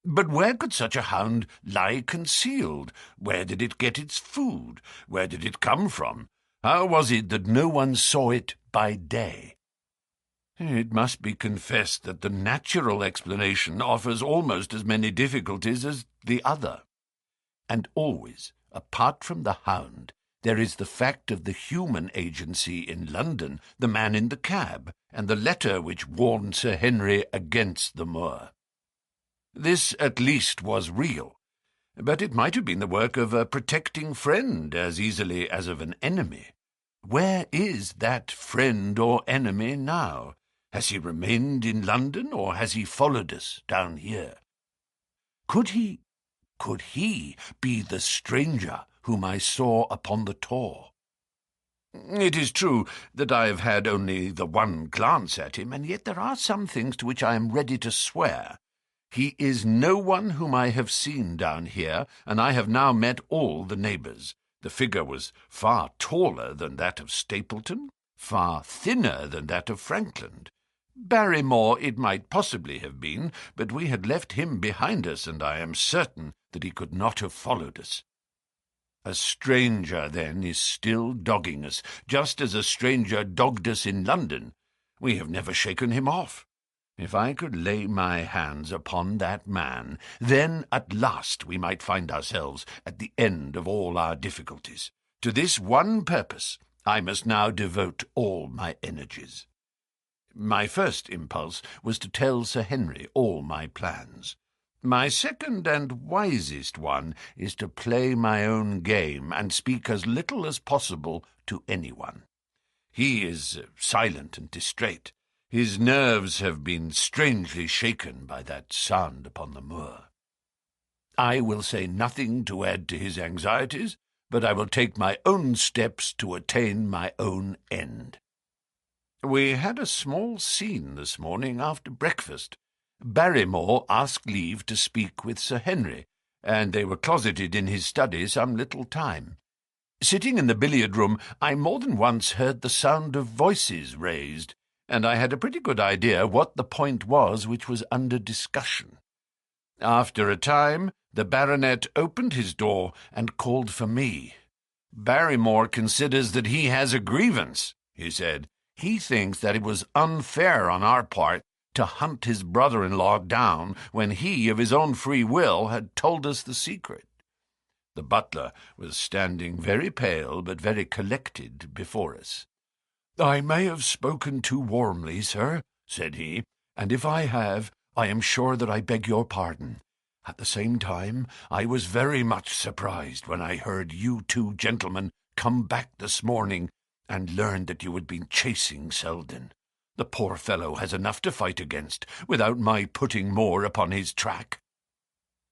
But where could such a hound lie concealed? Where did it get its food? Where did it come from? How was it that no one saw it by day? It must be confessed that the natural explanation offers almost as many difficulties as the other. And always, apart from the hound, there is the fact of the human agency in London, the man in the cab, and the letter which warned Sir Henry against the moor. This at least was real, but it might have been the work of a protecting friend as easily as of an enemy. Where is that friend or enemy now? Has he remained in London, or has he followed us down here? Could he be the stranger whom I saw upon the Tor? It is true that I have had only the one glance at him, and yet there are some things to which I am ready to swear. He is no one whom I have seen down here, and I have now met all the neighbours. The figure was far taller than that of Stapleton, far thinner than that of Frankland. Barrymore it might possibly have been, but we had left him behind us, and I am certain that he could not have followed us. A stranger, then, is still dogging us, just as a stranger dogged us in London. We have never shaken him off. If I could lay my hands upon that man, then at last we might find ourselves at the end of all our difficulties. To this one purpose I must now devote all my energies. My first impulse was to tell Sir Henry all my plans. My second and wisest one is to play my own game and speak as little as possible to anyone. He is silent and distrait. His nerves have been strangely shaken by that sound upon the moor. I will say nothing to add to his anxieties, but I will take my own steps to attain my own end. We had a small scene this morning after breakfast. Barrymore asked leave to speak with Sir Henry, and they were closeted in his study some little time. Sitting in the billiard-room, I more than once heard the sound of voices raised, and I had a pretty good idea what the point was which was under discussion. After a time, the baronet opened his door and called for me. "Barrymore considers that he has a grievance," he said. "He thinks that it was unfair on our part to hunt his brother-in-law down when he, of his own free will, had told us the secret." The butler was standing very pale but very collected before us. "I may have spoken too warmly, sir," said he, "and if I have, I am sure that I beg your pardon. At the same time, I was very much surprised when I heard you two gentlemen come back this morning and learned that you had been chasing Selden. The poor fellow has enough to fight against, without my putting more upon his track."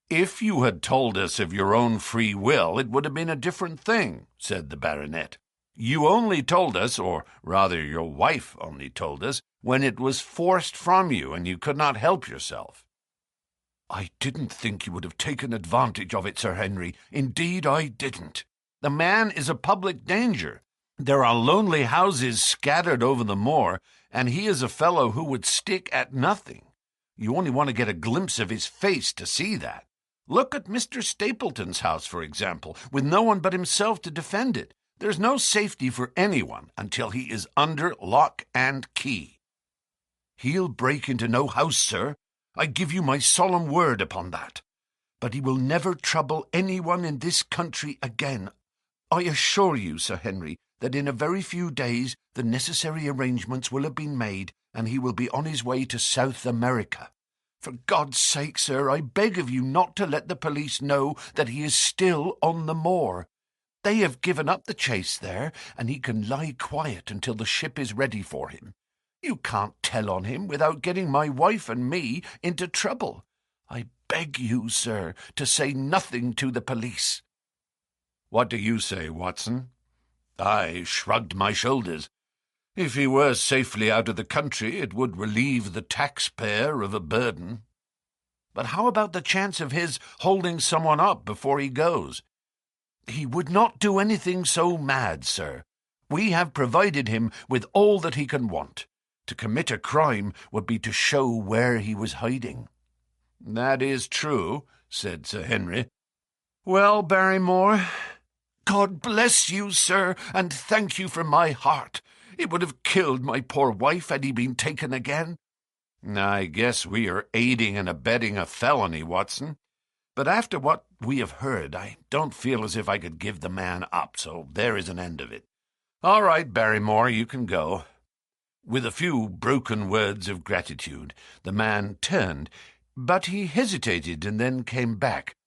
"If you had told us of your own free will, it would have been a different thing," said the baronet. "You only told us, or rather your wife only told us, when it was forced from you and you could not help yourself." "I didn't think you would have taken advantage of it, Sir Henry. Indeed, I didn't. The man is a public danger. There are lonely houses scattered over the moor, and he is a fellow who would stick at nothing. You only want to get a glimpse of his face to see that. Look at Mr. Stapleton's house, for example, with no one but himself to defend it. There's no safety for anyone until he is under lock and key." "He'll break into no house, sir. I give you my solemn word upon that. But he will never trouble anyone in this country again. I assure you, Sir Henry, that in a very few days the necessary arrangements will have been made, and he will be on his way to South America. For God's sake, sir, I beg of you not to let the police know that he is still on the moor. They have given up the chase there, and he can lie quiet until the ship is ready for him. You can't tell on him without getting my wife and me into trouble. I beg you, sir, to say nothing to the police." "What do you say, Watson?" I shrugged my shoulders. If he were safely out of the country, it would relieve the taxpayer of a burden. "But how about the chance of his holding someone up before he goes?" "He would not do anything so mad, sir. We have provided him with all that he can want. To commit a crime would be to show where he was hiding." "That is true," said Sir Henry. "Well, Barrymore, God bless you, sir, and thank you from my heart. It would have killed my poor wife had he been taken again." "I guess we are aiding and abetting a felony, Watson. But after what we have heard, I don't feel as if I could give the man up, so there is an end of it. All right, Barrymore, you can go." With a few broken words of gratitude, the man turned, but he hesitated and then came back.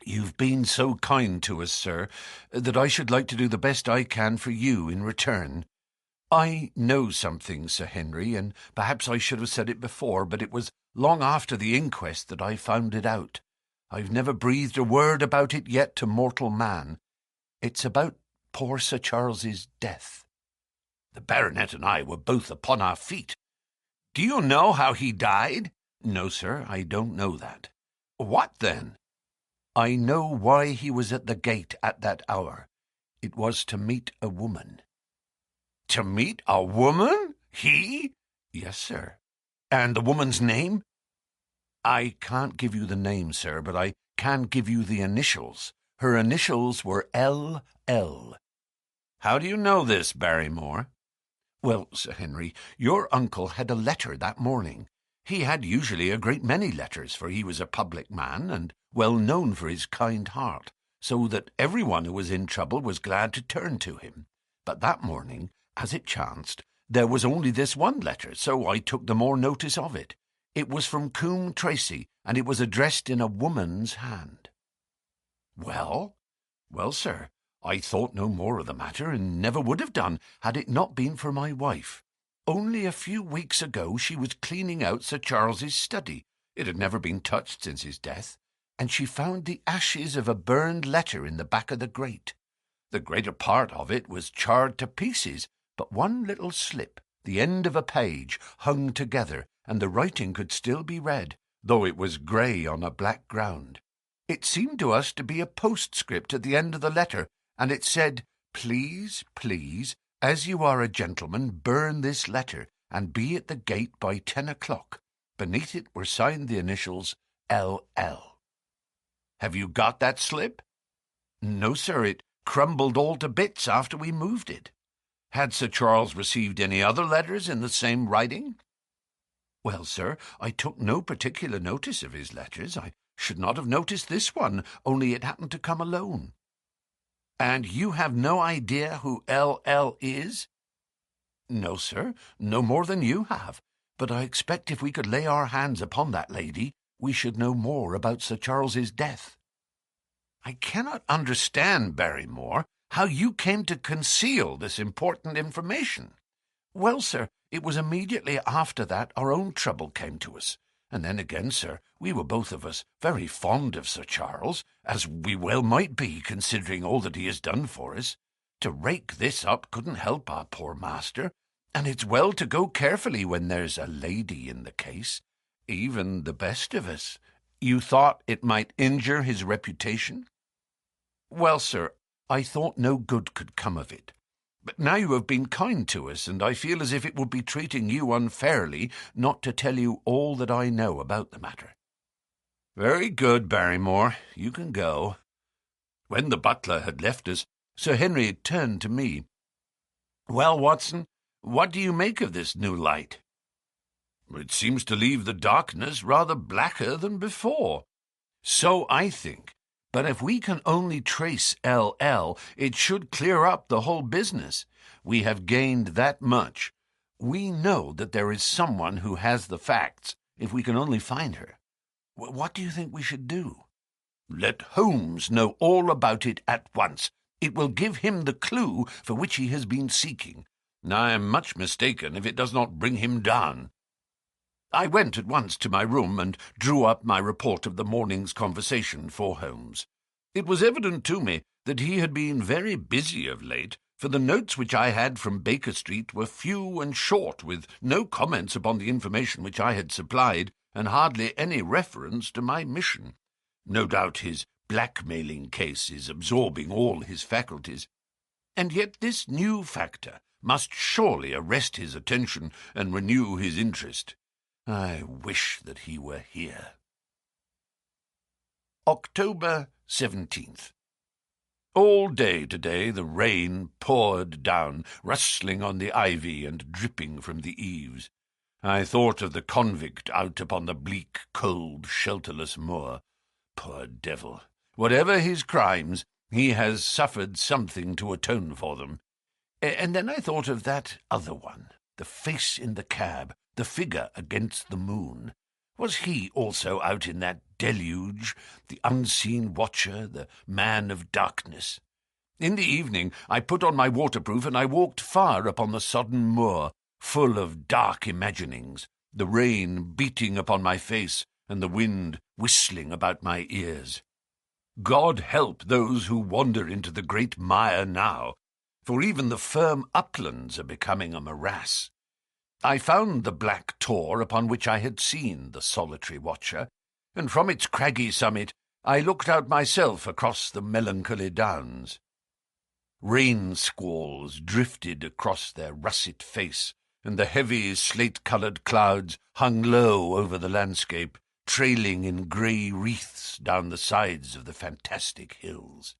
"You've been so kind to us, sir, that I should like to do the best I can for you in return. I know something, Sir Henry, and perhaps I should have said it before, but it was long after the inquest that I found it out. I've never breathed a word about it yet to mortal man. It's about poor Sir Charles's death." The baronet and I were both upon our feet. "Do you know how he died?" "No, sir, I don't know that." "What then?" "I know why he was at the gate at that hour. It was to meet a woman." "To meet a woman? He?" "Yes, sir." "And the woman's name?" "I can't give you the name, sir, but I can give you the initials. Her initials were L.L." "How do you know this, Barrymore?" "Well, Sir Henry, your uncle had a letter that morning. He had usually a great many letters, for he was a public man, and well known for his kind heart, so that everyone who was in trouble was glad to turn to him. But that morning, as it chanced, there was only this one letter, so I took the more notice of it. It was from Coombe Tracy, and it was addressed in a woman's hand. Well? Well, sir, I thought no more of the matter, and never would have done, had it not been for my wife. Only a few weeks ago she was cleaning out Sir Charles's study. It had never been touched since his death, and she found the ashes of a burned letter in the back of the grate. The greater part of it was charred to pieces, but one little slip, the end of a page, hung together, and the writing could still be read, though it was grey on a black ground. It seemed to us to be a postscript at the end of the letter, and it said, "Please, please, as you are a gentleman, burn this letter, and be at the gate by 10 o'clock. Beneath it were signed the initials L.L. Have you got that slip? No, sir, it crumbled all to bits after we moved it. Had Sir Charles received any other letters in the same writing? Well, sir, I took no particular notice of his letters. I should not have noticed this one, only it happened to come alone. And you have no idea who L.L. is? No, sir, no more than you have. But I expect if we could lay our hands upon that lady, we should know more about Sir Charles's death. I cannot understand, Barrymore, how you came to conceal this important information. Well, sir, it was immediately after that our own trouble came to us. And then again, sir, we were both of us very fond of Sir Charles, as we well might be, considering all that he has done for us. To rake this up couldn't help our poor master, and it's well to go carefully when there's a lady in the case, even the best of us. You thought it might injure his reputation? Well, sir, I thought no good could come of it. But now you have been kind to us, and I feel as if it would be treating you unfairly not to tell you all that I know about the matter. Very good, Barrymore. You can go. When the butler had left us, Sir Henry turned to me. Well, Watson, what do you make of this new light? It seems to leave the darkness rather blacker than before. So I think. But if we can only trace L.L., it should clear up the whole business. We have gained that much. We know that there is someone who has the facts, if we can only find her. What do you think we should do? Let Holmes know all about it at once. It will give him the clue for which he has been seeking. I am much mistaken if it does not bring him down. I went at once to my room and drew up my report of the morning's conversation for Holmes. It was evident to me that he had been very busy of late, for the notes which I had from Baker Street were few and short, with no comments upon the information which I had supplied, and hardly any reference to my mission. No doubt his blackmailing case is absorbing all his faculties. And yet this new factor must surely arrest his attention and renew his interest. I wish that he were here. October 17th. All day today the rain poured down, rustling on the ivy and dripping from the eaves. I thought of the convict out upon the bleak, cold, shelterless moor. Poor devil! Whatever his crimes, he has suffered something to atone for them. And then I thought of that other one, the face in the cab, the figure against the moon. Was he also out in that deluge, the unseen watcher, the man of darkness? In the evening I put on my waterproof, and I walked far upon the sodden moor, full of dark imaginings, the rain beating upon my face, and the wind whistling about my ears. God help those who wander into the great mire now, for even the firm uplands are becoming a morass. I found the black tor upon which I had seen the solitary watcher, and from its craggy summit I looked out myself across the melancholy downs. Rain squalls drifted across their russet face, and the heavy slate-coloured clouds hung low over the landscape, trailing in grey wreaths down the sides of the fantastic hills.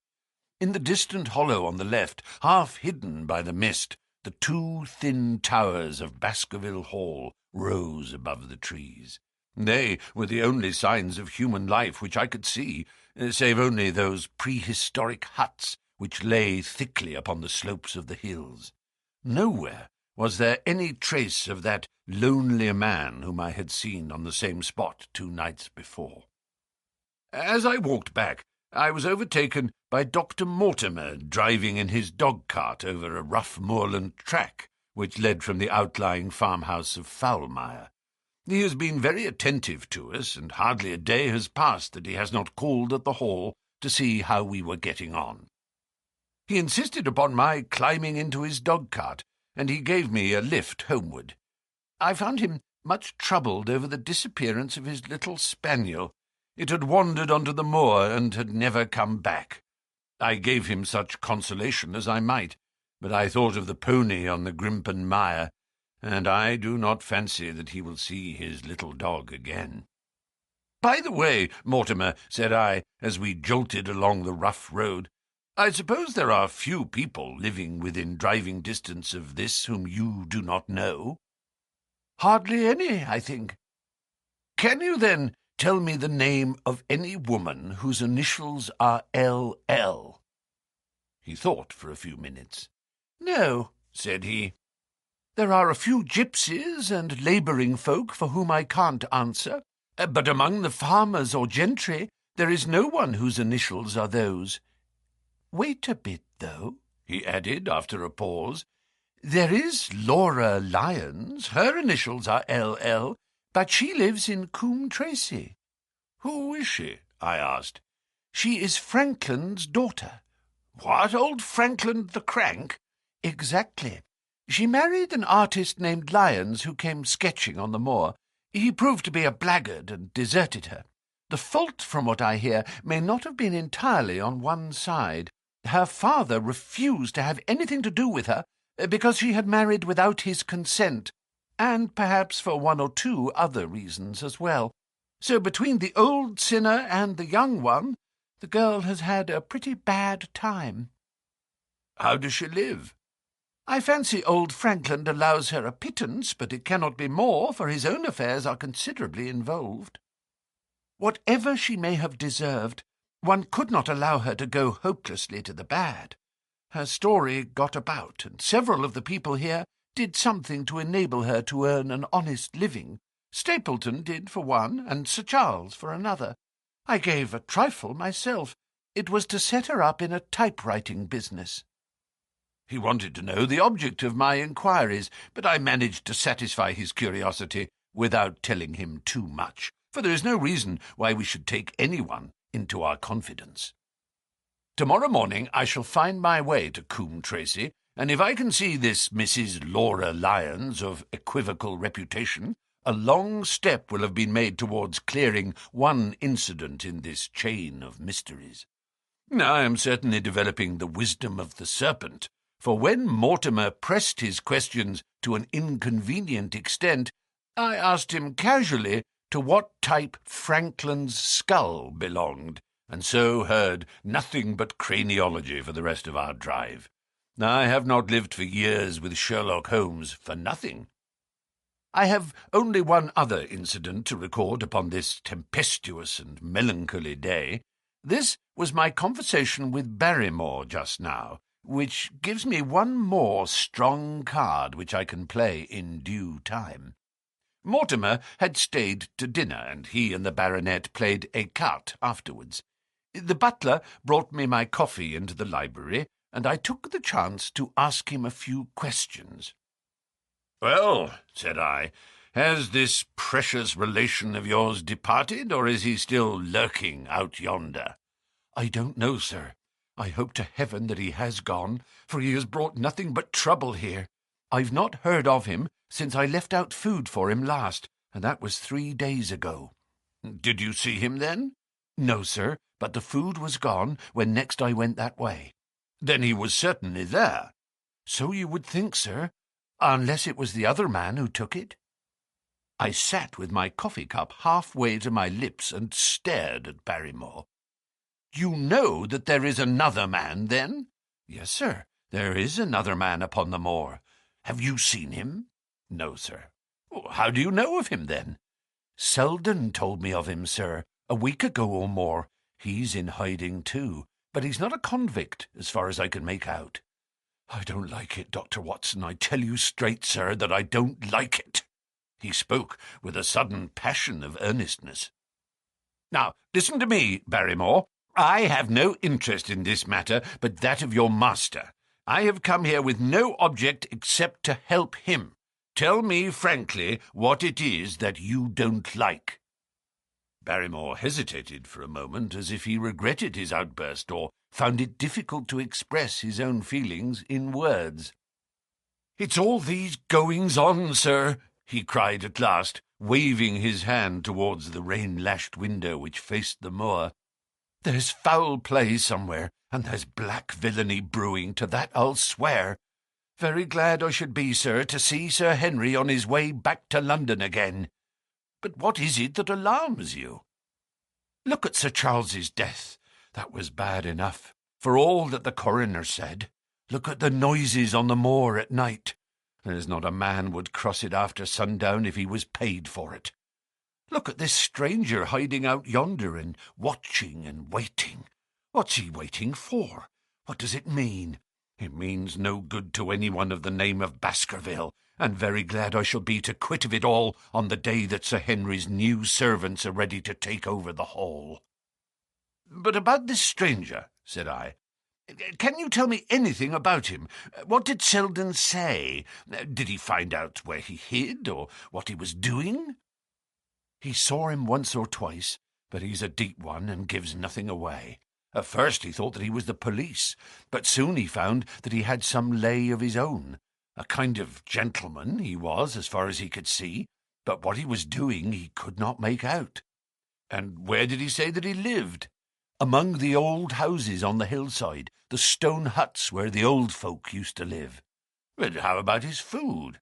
In the distant hollow on the left, half hidden by the mist, the two thin towers of Baskerville Hall rose above the trees. They were the only signs of human life which I could see, save only those prehistoric huts which lay thickly upon the slopes of the hills. Nowhere was there any trace of that lonely man whom I had seen on the same spot 2 nights before. As I walked back, I was overtaken by Dr. Mortimer driving in his dog-cart over a rough moorland track which led from the outlying farmhouse of Foulmire. He has been very attentive to us, and hardly a day has passed that he has not called at the Hall to see how we were getting on. He insisted upon my climbing into his dog-cart, and he gave me a lift homeward. I found him much troubled over the disappearance of his little spaniel. It had wandered onto the moor and had never come back. I gave him such consolation as I might, but I thought of the pony on the Grimpen Mire, and I do not fancy that he will see his little dog again. "By the way, Mortimer," said I, as we jolted along the rough road, "I suppose there are few people living within driving distance of this whom you do not know?" "Hardly any, I think." "Can you, then, tell me the name of any woman whose initials are L.L.?" He thought for a few minutes. "No," said he. "There are a few gypsies and labouring folk for whom I can't answer, but among the farmers or gentry there is no one whose initials are those. Wait a bit, though," he added after a pause. "There is Laura Lyons. Her initials are L.L., but she lives in Coombe Tracy." "Who is she?" I asked. "She is Franklin's daughter." "What, old Franklin the Crank?" "Exactly. She married an artist named Lyons who came sketching on the moor. He proved to be a blackguard and deserted her. The fault, from what I hear, may not have been entirely on one side. Her father refused to have anything to do with her because she had married without his consent, and perhaps for 1 or 2 other reasons as well. So between the old sinner and the young one, the girl has had a pretty bad time." "How does she live?" "I fancy old Franklin allows her a pittance, but it cannot be more, for his own affairs are considerably involved. Whatever she may have deserved, one could not allow her to go hopelessly to the bad. Her story got about, and several of the people here did something to enable her to earn an honest living. Stapleton did for one, and Sir Charles for another. I gave a trifle myself. It was to set her up in a typewriting business." He wanted to know the object of my inquiries, but I managed to satisfy his curiosity without telling him too much, for there is no reason why we should take anyone into our confidence. Tomorrow morning I shall find my way to Coombe Tracy, and if I can see this Mrs. Laura Lyons of equivocal reputation, a long step will have been made towards clearing one incident in this chain of mysteries. I am certainly developing the wisdom of the serpent, for when Mortimer pressed his questions to an inconvenient extent, I asked him casually to what type Franklin's skull belonged, and so heard nothing but craniology for the rest of our drive. I have not lived for years with Sherlock Holmes for nothing. I have only one other incident to record upon this tempestuous and melancholy day. This was my conversation with Barrymore just now, which gives me one more strong card which I can play in due time. Mortimer had stayed to dinner, and he and the baronet played écarté afterwards. The butler brought me my coffee into the library, and I took the chance to ask him a few questions. "Well," said I, "has this precious relation of yours departed, or is he still lurking out yonder?" "I don't know, sir. I hope to heaven that he has gone, for he has brought nothing but trouble here. I've not heard of him since I left out food for him last, and that was 3 days ago." "Did you see him then?" "No, sir, but the food was gone when next I went that way." "Then he was certainly there." "So you would think, sir, unless it was the other man who took it." I sat with my coffee cup halfway to my lips and stared at Barrymore. "You know that there is another man, then?" "Yes, sir, there is another man upon the moor." "Have you seen him?" "No, sir." "How do you know of him, then?" "Selden told me of him, sir, a week ago or more. He's in hiding too, but he's not a convict, as far as I can make out." "I don't like it, Dr. Watson. I tell you straight, sir, that I don't like it." He spoke with a sudden passion of earnestness. "Now, listen to me, Barrymore. I have no interest in this matter but that of your master. I have come here with no object except to help him. Tell me frankly what it is that you don't like." Barrymore hesitated for a moment, as if he regretted his outburst or found it difficult to express his own feelings in words. "It's all these goings-on, sir," he cried at last, waving his hand towards the rain-lashed window which faced the moor. "There's foul play somewhere, and there's black villainy brewing, to that I'll swear. Very glad I should be, sir, to see Sir Henry on his way back to London again. But what is it that alarms you? Look at Sir Charles's death. That was bad enough, for all that the coroner said. Look at the noises on the moor at night. There's not a man would cross it after sundown if he was paid for it. Look at this stranger hiding out yonder and watching and waiting. What's he waiting for? What does it mean? It means no good to anyone of the name of Baskerville, and very glad I shall be to quit of it all on the day that Sir Henry's new servants are ready to take over the hall." "But about this stranger," said I. "Can you tell me anything about him? What did Selden say? Did he find out where he hid, or what he was doing?" "He saw him once or twice, but he's a deep one and gives nothing away. At first he thought that he was the police, but soon he found that he had some lay of his own. A kind of gentleman he was, as far as he could see, but what he was doing he could not make out." "And where did he say that he lived?" "Among the old houses on the hillside, the stone huts where the old folk used to live." "But how about his food?"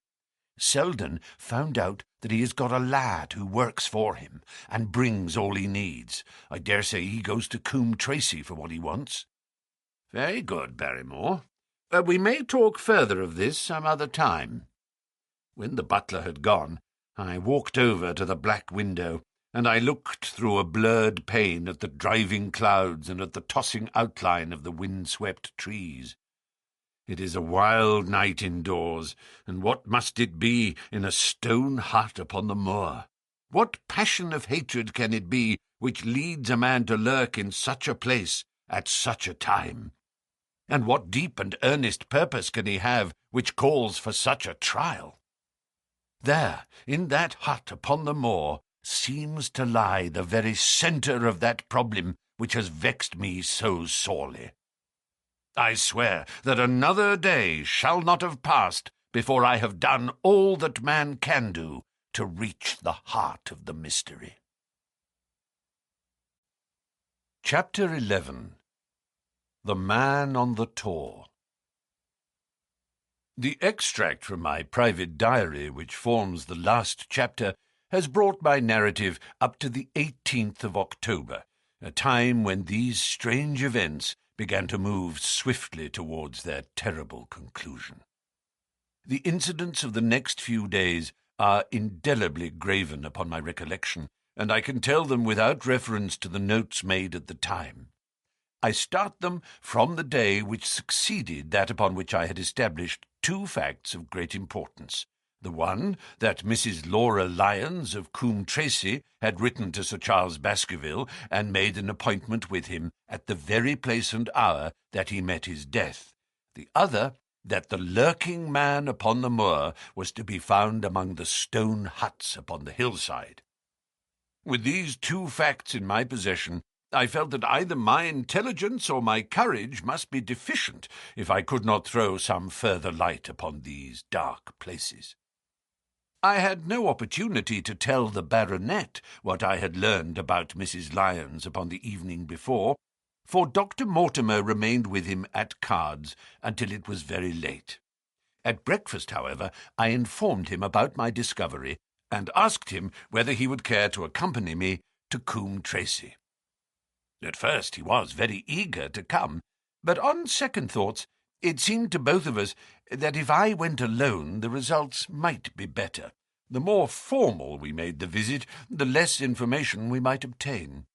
"Selden found out that he has got a lad who works for him and brings all he needs. I dare say he goes to Coombe Tracey for what he wants." "Very good, Barrymore. We may talk further of this some other time." When the butler had gone, I walked over to the black window, and I looked through a blurred pane at the driving clouds and at the tossing outline of the wind-swept trees. It is a wild night indoors, and what must it be in a stone hut upon the moor? What passion of hatred can it be which leads a man to lurk in such a place at such a time? And what deep and earnest purpose can he have which calls for such a trial? There, in that hut upon the moor, seems to lie the very centre of that problem which has vexed me so sorely. I swear that another day shall not have passed before I have done all that man can do to reach the heart of the mystery. Chapter 11. The Man on the Tor. The extract from my private diary, which forms the last chapter, has brought my narrative up to the 18th of October, a time when these strange events began to move swiftly towards their terrible conclusion. The incidents of the next few days are indelibly graven upon my recollection, and I can tell them without reference to the notes made at the time. I start them from the day which succeeded that upon which I had established two facts of great importance. The one, that Mrs. Laura Lyons of Coombe Tracey had written to Sir Charles Baskerville and made an appointment with him at the very place and hour that he met his death. The other, that the lurking man upon the moor was to be found among the stone huts upon the hillside. With these two facts in my possession, I felt that either my intelligence or my courage must be deficient if I could not throw some further light upon these dark places. I had no opportunity to tell the baronet what I had learned about Mrs. Lyons upon the evening before, for Dr. Mortimer remained with him at cards until it was very late. At breakfast, however, I informed him about my discovery, and asked him whether he would care to accompany me to Coombe Tracey. At first he was very eager to come, but on second thoughts it seemed to both of us that if I went alone the results might be better. The more formal we made the visit, the less information we might obtain.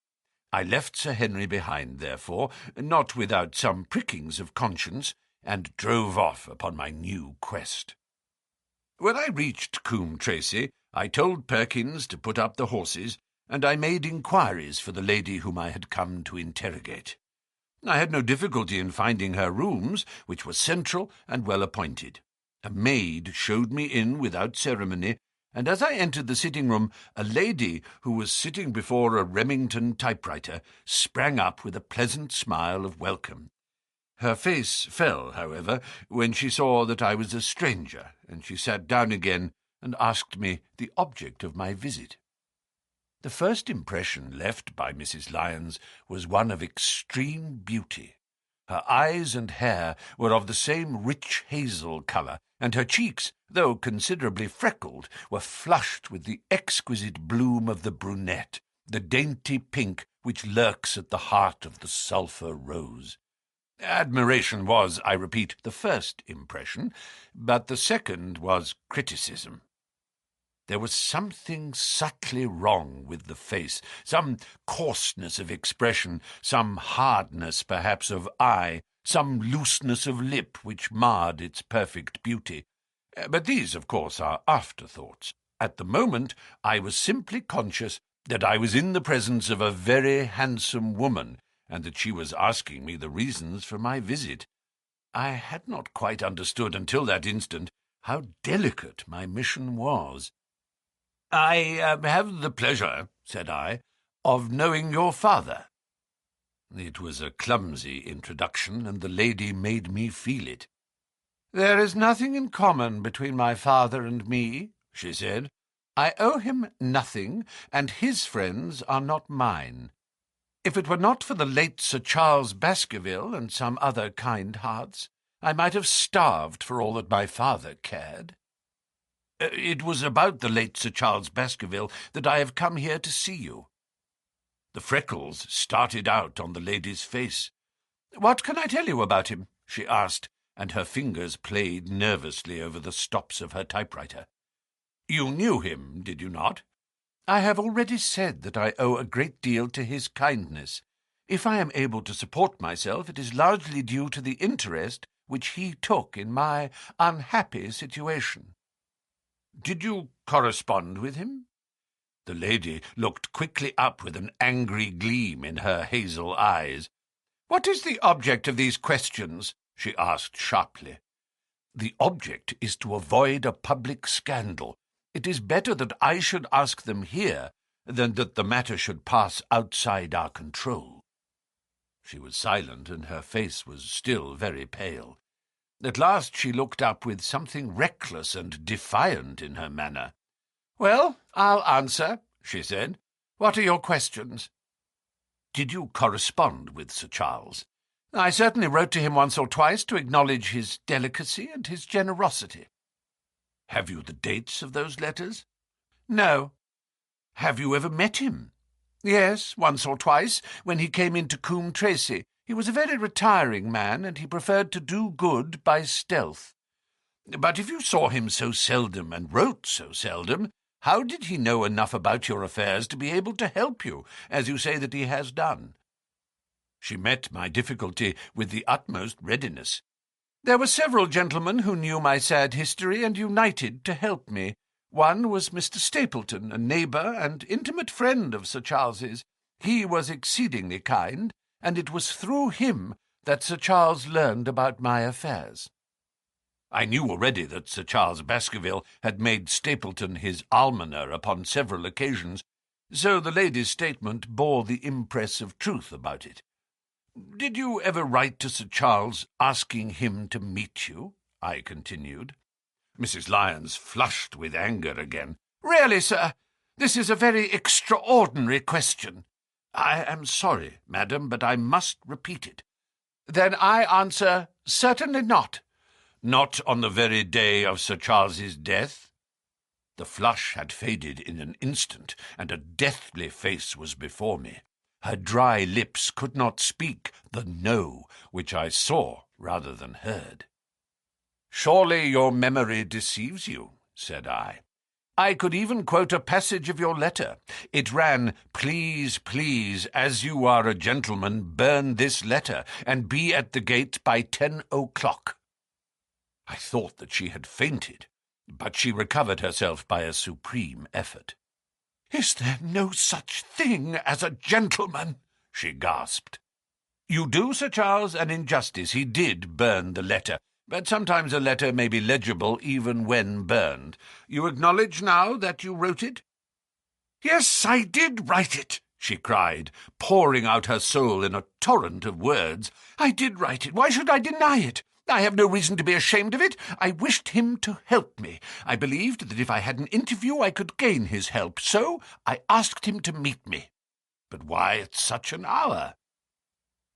I left Sir Henry behind, therefore, not without some prickings of conscience, and drove off upon my new quest. When I reached Coombe Tracey, I told Perkins to put up the horses, and I made inquiries for the lady whom I had come to interrogate. I had no difficulty in finding her rooms, which were central and well appointed. A maid showed me in without ceremony, and as I entered the sitting-room, a lady who was sitting before a Remington typewriter sprang up with a pleasant smile of welcome. Her face fell, however, when she saw that I was a stranger, and she sat down again and asked me the object of my visit. The first impression left by Mrs. Lyons was one of extreme beauty. Her eyes and hair were of the same rich hazel colour, and her cheeks, though considerably freckled, were flushed with the exquisite bloom of the brunette, the dainty pink which lurks at the heart of the sulphur rose. Admiration was, I repeat, the first impression, but the second was criticism. There was something subtly wrong with the face, some coarseness of expression, some hardness, perhaps, of eye, some looseness of lip which marred its perfect beauty. But these, of course, are afterthoughts. At the moment, I was simply conscious that I was in the presence of a very handsome woman, and that she was asking me the reasons for my visit. I had not quite understood until that instant how delicate my mission was. "I have the pleasure," said I, "of knowing your father." It was a clumsy introduction, and the lady made me feel it. "There is nothing in common between my father and me," she said. "I owe him nothing, and his friends are not mine. If it were not for the late Sir Charles Baskerville and some other kind hearts, I might have starved for all that my father cared. It was about the late Sir Charles Baskerville that I have come here to see you." The freckles started out on the lady's face. "What can I tell you about him?" she asked, and her fingers played nervously over the stops of her typewriter. "You knew him, did you not?" "I have already said that I owe a great deal to his kindness. If I am able to support myself, it is largely due to the interest which he took in my unhappy situation." "Did you correspond with him?" The lady looked quickly up with an angry gleam in her hazel eyes. "What is the object of these questions?" she asked sharply. "The object is to avoid a public scandal. It is better that I should ask them here than that the matter should pass outside our control." She was silent, and her face was still very pale. At last she looked up with something reckless and defiant in her manner. "Well, I'll answer," she said. "What are your questions?" "Did you correspond with Sir Charles?" "I certainly wrote to him once or twice to acknowledge his delicacy and his generosity." "Have you the dates of those letters?" "No." "Have you ever met him?" "Yes, once or twice, when he came into Coombe Tracey. He was a very retiring man, and he preferred to do good by stealth." "But if you saw him so seldom and wrote so seldom, how did he know enough about your affairs to be able to help you, as you say that he has done?" She met my difficulty with the utmost readiness. "There were several gentlemen who knew my sad history and united to help me. One was Mr. Stapleton, a neighbour and intimate friend of Sir Charles's. He was exceedingly kind, and it was through him that Sir Charles learned about my affairs." I knew already that Sir Charles Baskerville had made Stapleton his almoner upon several occasions, so the lady's statement bore the impress of truth about it. "Did you ever write to Sir Charles asking him to meet you?" I continued. Mrs. Lyons flushed with anger again. "Really, sir, this is a very extraordinary question." "I am sorry, madam, but I must repeat it." "Then I answer, certainly not." "Not on the very day of Sir Charles's death?" The flush had faded in an instant, and a deathly face was before me. Her dry lips could not speak the "no" which I saw rather than heard. "Surely your memory deceives you," said I. "I could even quote a passage of your letter. It ran, 'Please, please, as you are a gentleman, burn this letter, and be at the gate by 10 o'clock. I thought that she had fainted. But she recovered herself by a supreme effort. "Is there no such thing as a gentleman?" she gasped. "You do Sir Charles an injustice. He did burn the letter, but sometimes a letter may be legible even when burned. You acknowledge now that you wrote it?" "Yes, I did write it," she cried, pouring out her soul in a torrent of words. "I did write it. Why should I deny it? I have no reason to be ashamed of it. I wished him to help me. I believed that if I had an interview I could gain his help, so I asked him to meet me." "But why at such an hour?"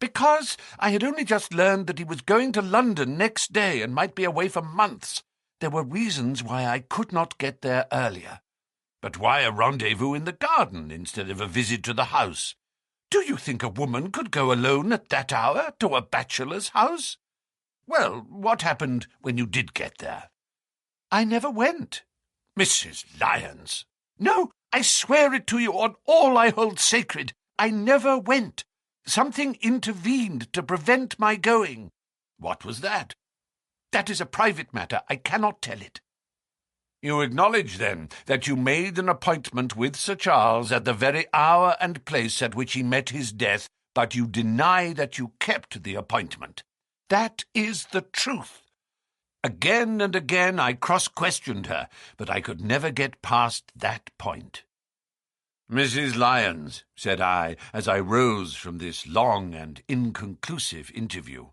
"Because I had only just learned that he was going to London next day and might be away for months. There were reasons why I could not get there earlier." "But why a rendezvous in the garden instead of a visit to the house?" "Do you think a woman could go alone at that hour to a bachelor's house?" "Well, what happened when you did get there?" "I never went." "Mrs. Lyons!" "No, I swear it to you on all I hold sacred. I never went. Something intervened to prevent my going." "What was that?" "That is a private matter. I cannot tell it." "You acknowledge, then, that you made an appointment with Sir Charles at the very hour and place at which he met his death, but you deny that you kept the appointment?" "That is the truth." Again and again I cross-questioned her, but I could never get past that point. "Mrs. Lyons," said I, as I rose from this long and inconclusive interview,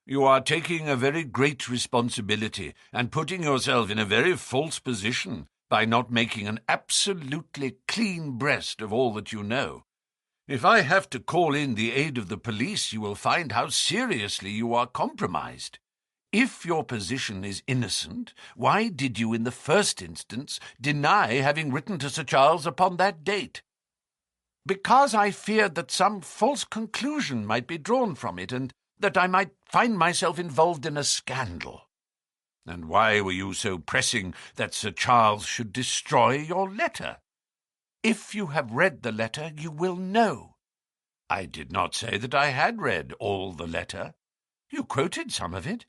"you are taking a very great responsibility and putting yourself in a very false position by not making an absolutely clean breast of all that you know. If I have to call in the aid of the police, you will find how seriously you are compromised. If your position is innocent, why did you in the first instance deny having written to Sir Charles upon that date?" "Because I feared that some false conclusion might be drawn from it, and that I might find myself involved in a scandal." "And why were you so pressing that Sir Charles should destroy your letter?" "If you have read the letter, you will know." "I did not say that I had read all the letter." "You quoted some of it."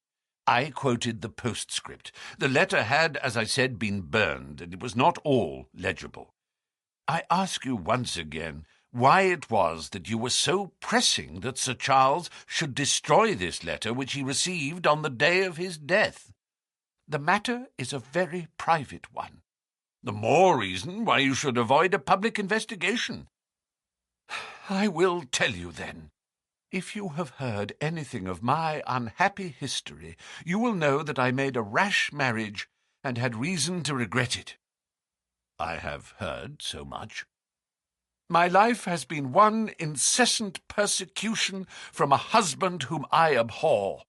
"I quoted the postscript. The letter had, as I said, been burned, and it was not all legible. I ask you once again why it was that you were so pressing that Sir Charles should destroy this letter which he received on the day of his death." "The matter is a very private one." "The more reason why you should avoid a public investigation." "I will tell you then. If you have heard anything of my unhappy history, you will know that I made a rash marriage and had reason to regret it." "I have heard so much." "My life has been one incessant persecution from a husband whom I abhor.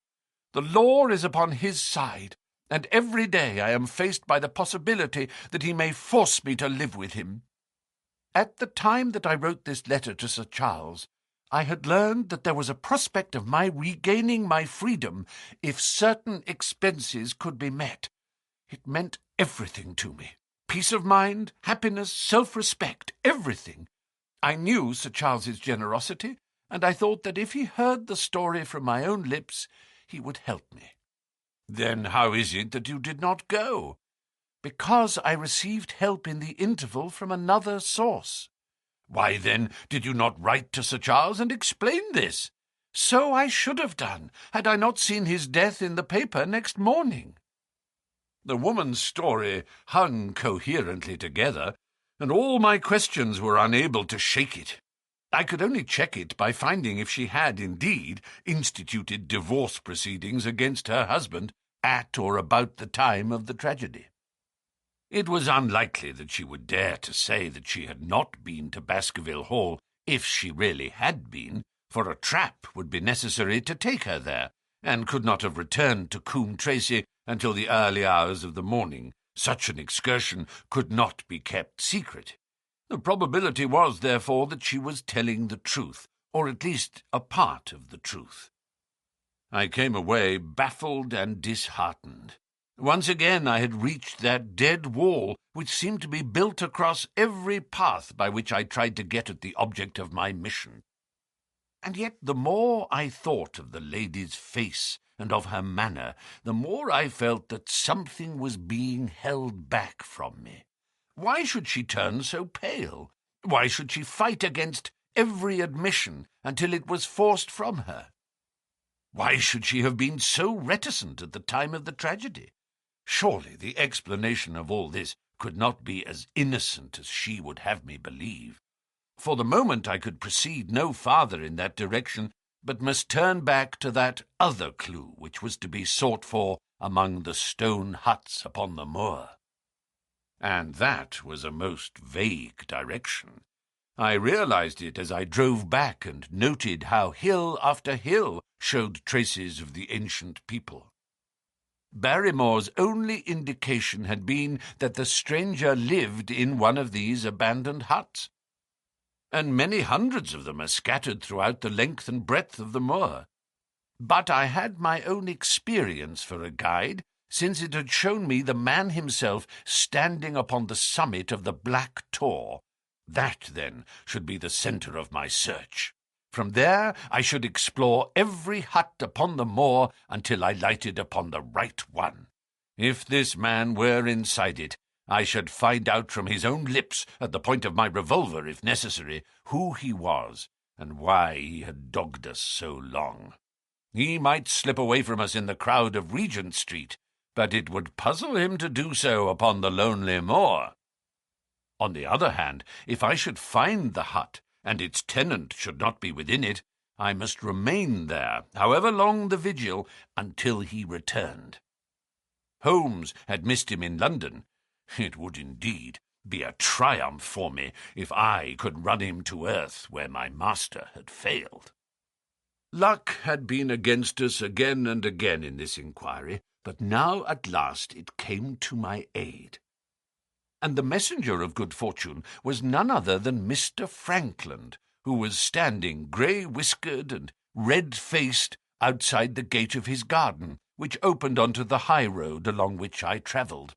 The law is upon his side, and every day I am faced by the possibility that he may force me to live with him. At the time that I wrote this letter to Sir Charles, I had learned that there was a prospect of my regaining my freedom if certain expenses could be met. It meant everything to me. Peace of mind, happiness, self-respect, everything. I knew Sir Charles's generosity, and I thought that if he heard the story from my own lips, he would help me." "Then how is it that you did not go?" "Because I received help in the interval from another source." "Why, then, did you not write to Sir Charles and explain this?" "So I should have done, had I not seen his death in the paper next morning." The woman's story hung coherently together, and all my questions were unable to shake it. I could only check it by finding if she had indeed instituted divorce proceedings against her husband at or about the time of the tragedy. It was unlikely that she would dare to say that she had not been to Baskerville Hall if she really had been, for a trap would be necessary to take her there, and could not have returned to Coombe Tracey until the early hours of the morning. Such an excursion could not be kept secret. The probability was, therefore, that she was telling the truth, or at least a part of the truth. I came away baffled and disheartened. Once again I had reached that dead wall which seemed to be built across every path by which I tried to get at the object of my mission. And yet the more I thought of the lady's face and of her manner, the more I felt that something was being held back from me. Why should she turn so pale? Why should she fight against every admission until it was forced from her? Why should she have been so reticent at the time of the tragedy? Surely the explanation of all this could not be as innocent as she would have me believe. For the moment I could proceed no farther in that direction, but must turn back to that other clue which was to be sought for among the stone huts upon the moor. And that was a most vague direction. I realized it as I drove back and noted how hill after hill showed traces of the ancient people. Barrymore's only indication had been that the stranger lived in one of these abandoned huts, and many hundreds of them are scattered throughout the length and breadth of the moor. But I had my own experience for a guide, since it had shown me the man himself standing upon the summit of the Black Tor. That, then, should be the centre of my search. From there I should explore every hut upon the moor until I lighted upon the right one. If this man were inside it, I should find out from his own lips, at the point of my revolver if necessary, who he was, and why he had dogged us so long. He might slip away from us in the crowd of Regent Street, but it would puzzle him to do so upon the lonely moor. On the other hand, if I should find the hut, and its tenant should not be within it, I must remain there, however long the vigil, until he returned. Holmes had missed him in London. It would indeed be a triumph for me if I could run him to earth where my master had failed. Luck had been against us again and again in this inquiry, but now at last it came to my aid. And the messenger of good fortune was none other than Mr. Frankland, who was standing grey-whiskered and red-faced outside the gate of his garden, which opened onto the high road along which I travelled.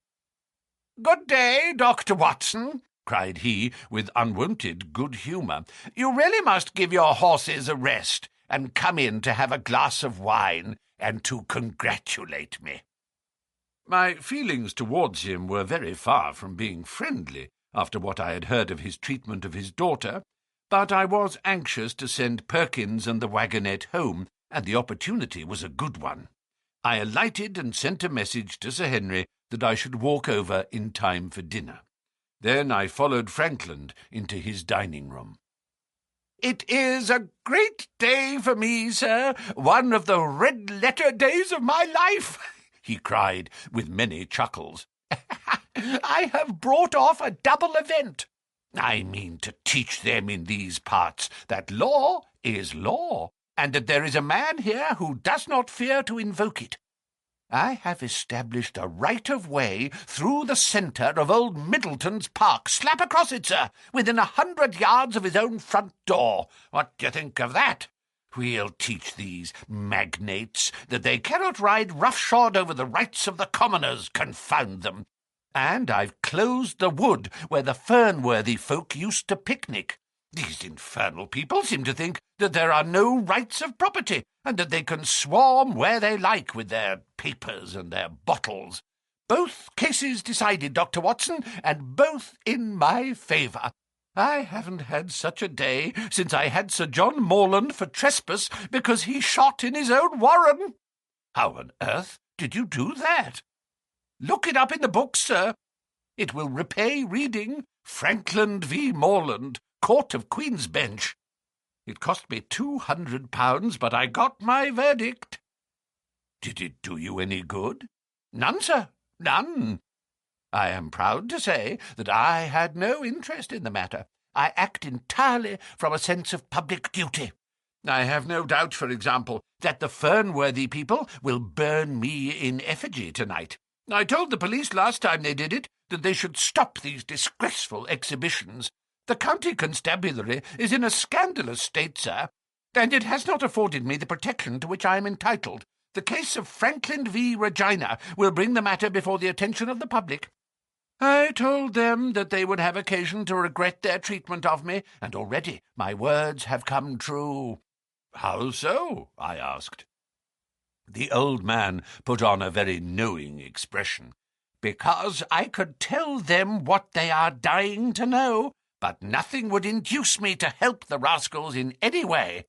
"Good day, Dr. Watson," cried he, with unwonted good humour. "You really must give your horses a rest, and come in to have a glass of wine, and to congratulate me." My feelings towards him were very far from being friendly, after what I had heard of his treatment of his daughter, but I was anxious to send Perkins and the wagonette home, and the opportunity was a good one. I alighted and sent a message to Sir Henry that I should walk over in time for dinner. Then I followed Frankland into his dining-room. "It is a great day for me, sir, one of the red-letter days of my life," he cried, with many chuckles. "I have brought off a double event. I mean to teach them in these parts that law is law, and that there is a man here who does not fear to invoke it. I have established a right-of-way through the centre of old Middleton's park, slap across it, sir, within 100 yards of his own front door. What do you think of that? We'll teach these magnates that they cannot ride roughshod over the rights of the commoners, confound them. And I've closed the wood where the Fernworthy folk used to picnic. These infernal people seem to think that there are no rights of property, and that they can swarm where they like with their papers and their bottles. Both cases decided, Dr. Watson, and both in my favour. I haven't had such a day since I had Sir John Morland for trespass because he shot in his own warren. How on earth did you do that? Look it up in the books, sir. It will repay reading. Frankland v. Morland, Court of Queen's Bench. It cost me £200, but I got my verdict. Did it do you any good? None, sir, none. I am proud to say that I had no interest in the matter. I act entirely from a sense of public duty. I have no doubt, for example, that the Fernworthy people will burn me in effigy tonight. I told the police last time they did it that they should stop these disgraceful exhibitions. The county constabulary is in a scandalous state, sir, and it has not afforded me the protection to which I am entitled. The case of Frankland v. Regina will bring the matter before the attention of the public. I told them that they would have occasion to regret their treatment of me, and already my words have come true." "How so?" I asked. The old man put on a very knowing expression. "Because I could tell them what they are dying to know, but nothing would induce me to help the rascals in any way."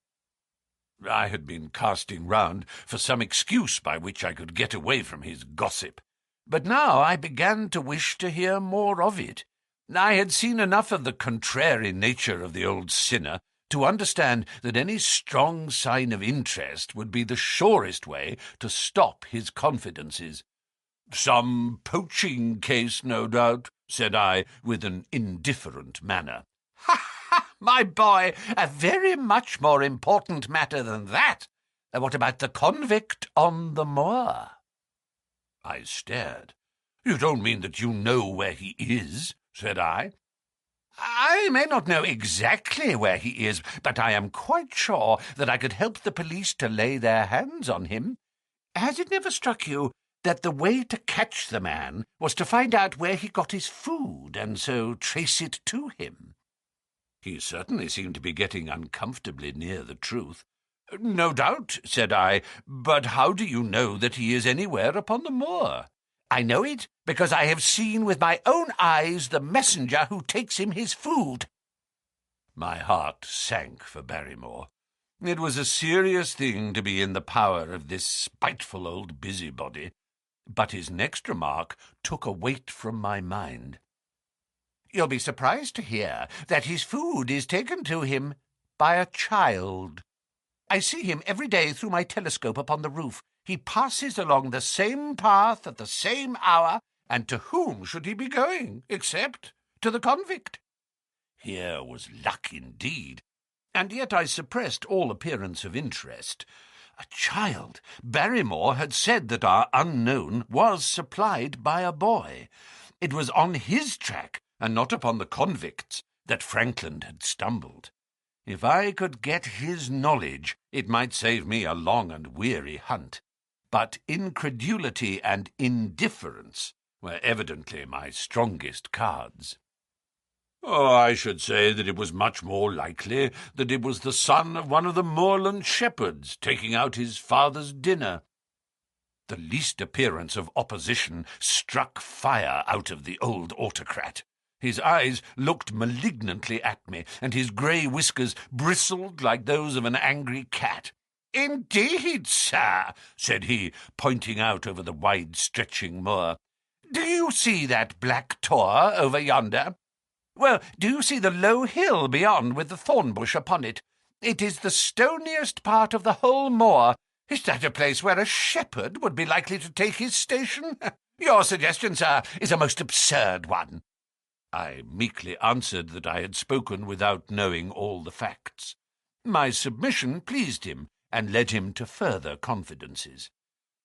I had been casting round for some excuse by which I could get away from his gossip, but now I began to wish to hear more of it. I had seen enough of the contrary nature of the old sinner to understand that any strong sign of interest would be the surest way to stop his confidences. "Some poaching case, no doubt," said I, with an indifferent manner. "Ha, ha, my boy, a very much more important matter than that. What about the convict on the moor?" I stared. "You don't mean that you know where he is?" said I. "I may not know exactly where he is, but I am quite sure that I could help the police to lay their hands on him. Has it never struck you that the way to catch the man was to find out where he got his food, and so trace it to him?" He certainly seemed to be getting uncomfortably near the truth. "No doubt," said I, "but how do you know that he is anywhere upon the moor?" "I know it because I have seen with my own eyes the messenger who takes him his food." My heart sank for Barrymore. It was a serious thing to be in the power of this spiteful old busybody, but his next remark took a weight from my mind. "You'll be surprised to hear that his food is taken to him by a child. I see him every day through my telescope upon the roof. He passes along the same path at the same hour, and to whom should he be going, except to the convict?" Here was luck indeed, and yet I suppressed all appearance of interest. A child! Barrymore had said that our unknown was supplied by a boy. It was on his track, and not upon the convict's, that Frankland had stumbled. If I could get his knowledge, it might save me a long and weary hunt. But incredulity and indifference were evidently my strongest cards. "Oh, I should say that it was much more likely that it was the son of one of the moorland shepherds taking out his father's dinner." The least appearance of opposition struck fire out of the old autocrat. His eyes looked malignantly at me, and his grey whiskers bristled like those of an angry cat. "Indeed, sir," said he, pointing out over the wide-stretching moor. "Do you see that black tor over yonder? Well, do you see the low hill beyond with the thorn bush upon it? It is the stoniest part of the whole moor. Is that a place where a shepherd would be likely to take his station? Your suggestion, sir, is a most absurd one." I meekly answered that I had spoken without knowing all the facts. My submission pleased him, and led him to further confidences.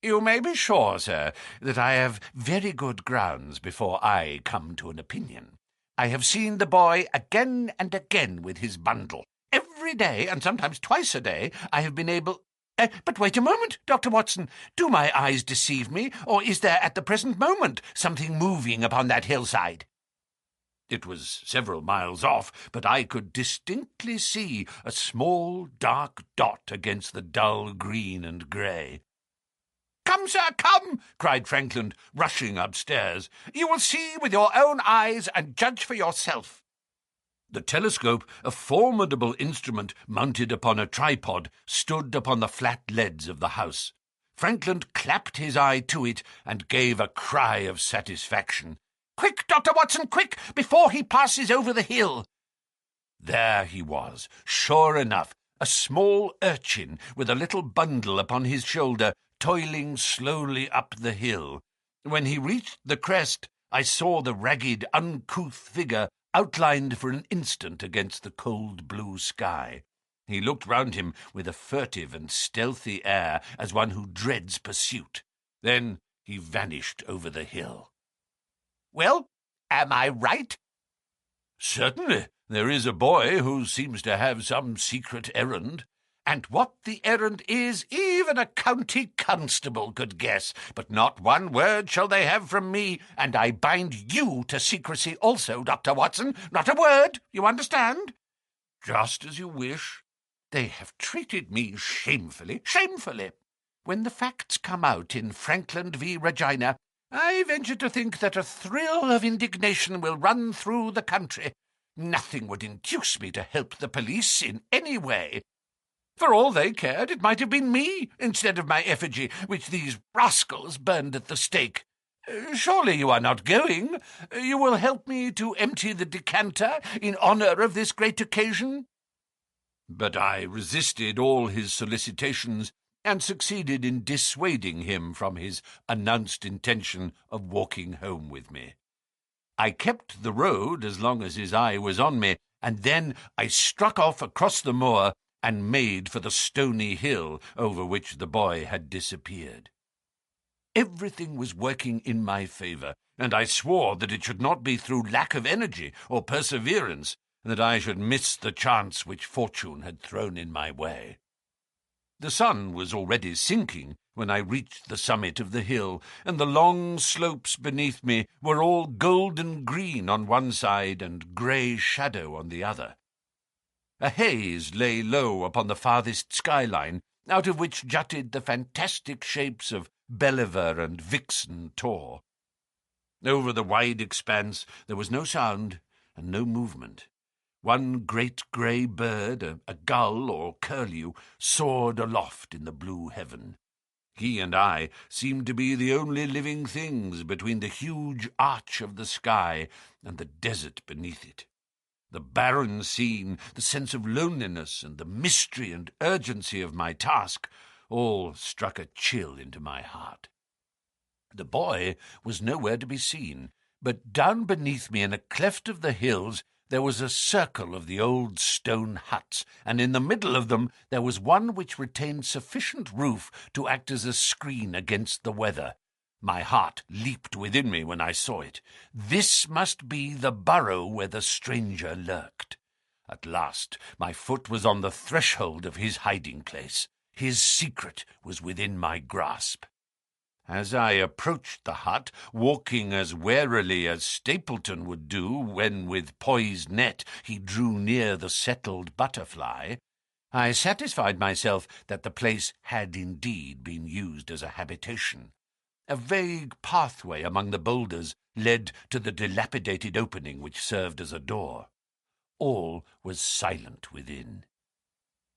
"You may be sure, sir, that I have very good grounds before I come to an opinion. I have seen the boy again and again with his bundle. Every day, and sometimes twice a day, I have been able— but wait a moment, Dr. Watson. Do my eyes deceive me, or is there at the present moment something moving upon that hillside?" It was several miles off, but I could distinctly see a small dark dot against the dull green and grey. "Come, sir, come!" cried Frankland, rushing upstairs. "You will see with your own eyes and judge for yourself." The telescope, a formidable instrument mounted upon a tripod, stood upon the flat leads of the house. Frankland clapped his eye to it and gave a cry of satisfaction. "Quick, Dr. Watson, quick, before he passes over the hill!" There he was, sure enough, a small urchin with a little bundle upon his shoulder, toiling slowly up the hill. When he reached the crest, I saw the ragged, uncouth figure outlined for an instant against the cold blue sky. He looked round him with a furtive and stealthy air, as one who dreads pursuit. Then he vanished over the hill. "Well, am I right?" "Certainly. There is a boy who seems to have some secret errand." "And what the errand is, even a county constable could guess. But not one word shall they have from me, and I bind you to secrecy also, Dr. Watson. Not a word, you understand?" "Just as you wish." "They have treated me shamefully, shamefully." When the facts come out in Frankland v. Regina, I venture to think that a thrill of indignation will run through the country. Nothing would induce me to help the police in any way. For all they cared, it might have been me instead of my effigy, which these rascals burned at the stake. Surely you are not going? You will help me to empty the decanter in honour of this great occasion?" But I resisted all his solicitations, and succeeded in dissuading him from his announced intention of walking home with me. I kept the road as long as his eye was on me, and then I struck off across the moor and made for the stony hill over which the boy had disappeared. Everything was working in my favour, and I swore that it should not be through lack of energy or perseverance that I should miss the chance which fortune had thrown in my way. The sun was already sinking when I reached the summit of the hill, and the long slopes beneath me were all golden green on one side and grey shadow on the other. A haze lay low upon the farthest skyline, out of which jutted the fantastic shapes of Belliver and Vixen Tor. Over the wide expanse there was no sound and no movement. One great grey bird, a gull or curlew, soared aloft in the blue heaven. He and I seemed to be the only living things between the huge arch of the sky and the desert beneath it. The barren scene, the sense of loneliness, and the mystery and urgency of my task all struck a chill into my heart. The boy was nowhere to be seen, but down beneath me in a cleft of the hills there was a circle of the old stone huts, and in the middle of them there was one which retained sufficient roof to act as a screen against the weather. My heart leaped within me when I saw it. This must be the burrow where the stranger lurked. At last my foot was on the threshold of his hiding-place. His secret was within my grasp. As I approached the hut, walking as warily as Stapleton would do when with poised net he drew near the settled butterfly, I satisfied myself that the place had indeed been used as a habitation. A vague pathway among the boulders led to the dilapidated opening which served as a door. All was silent within.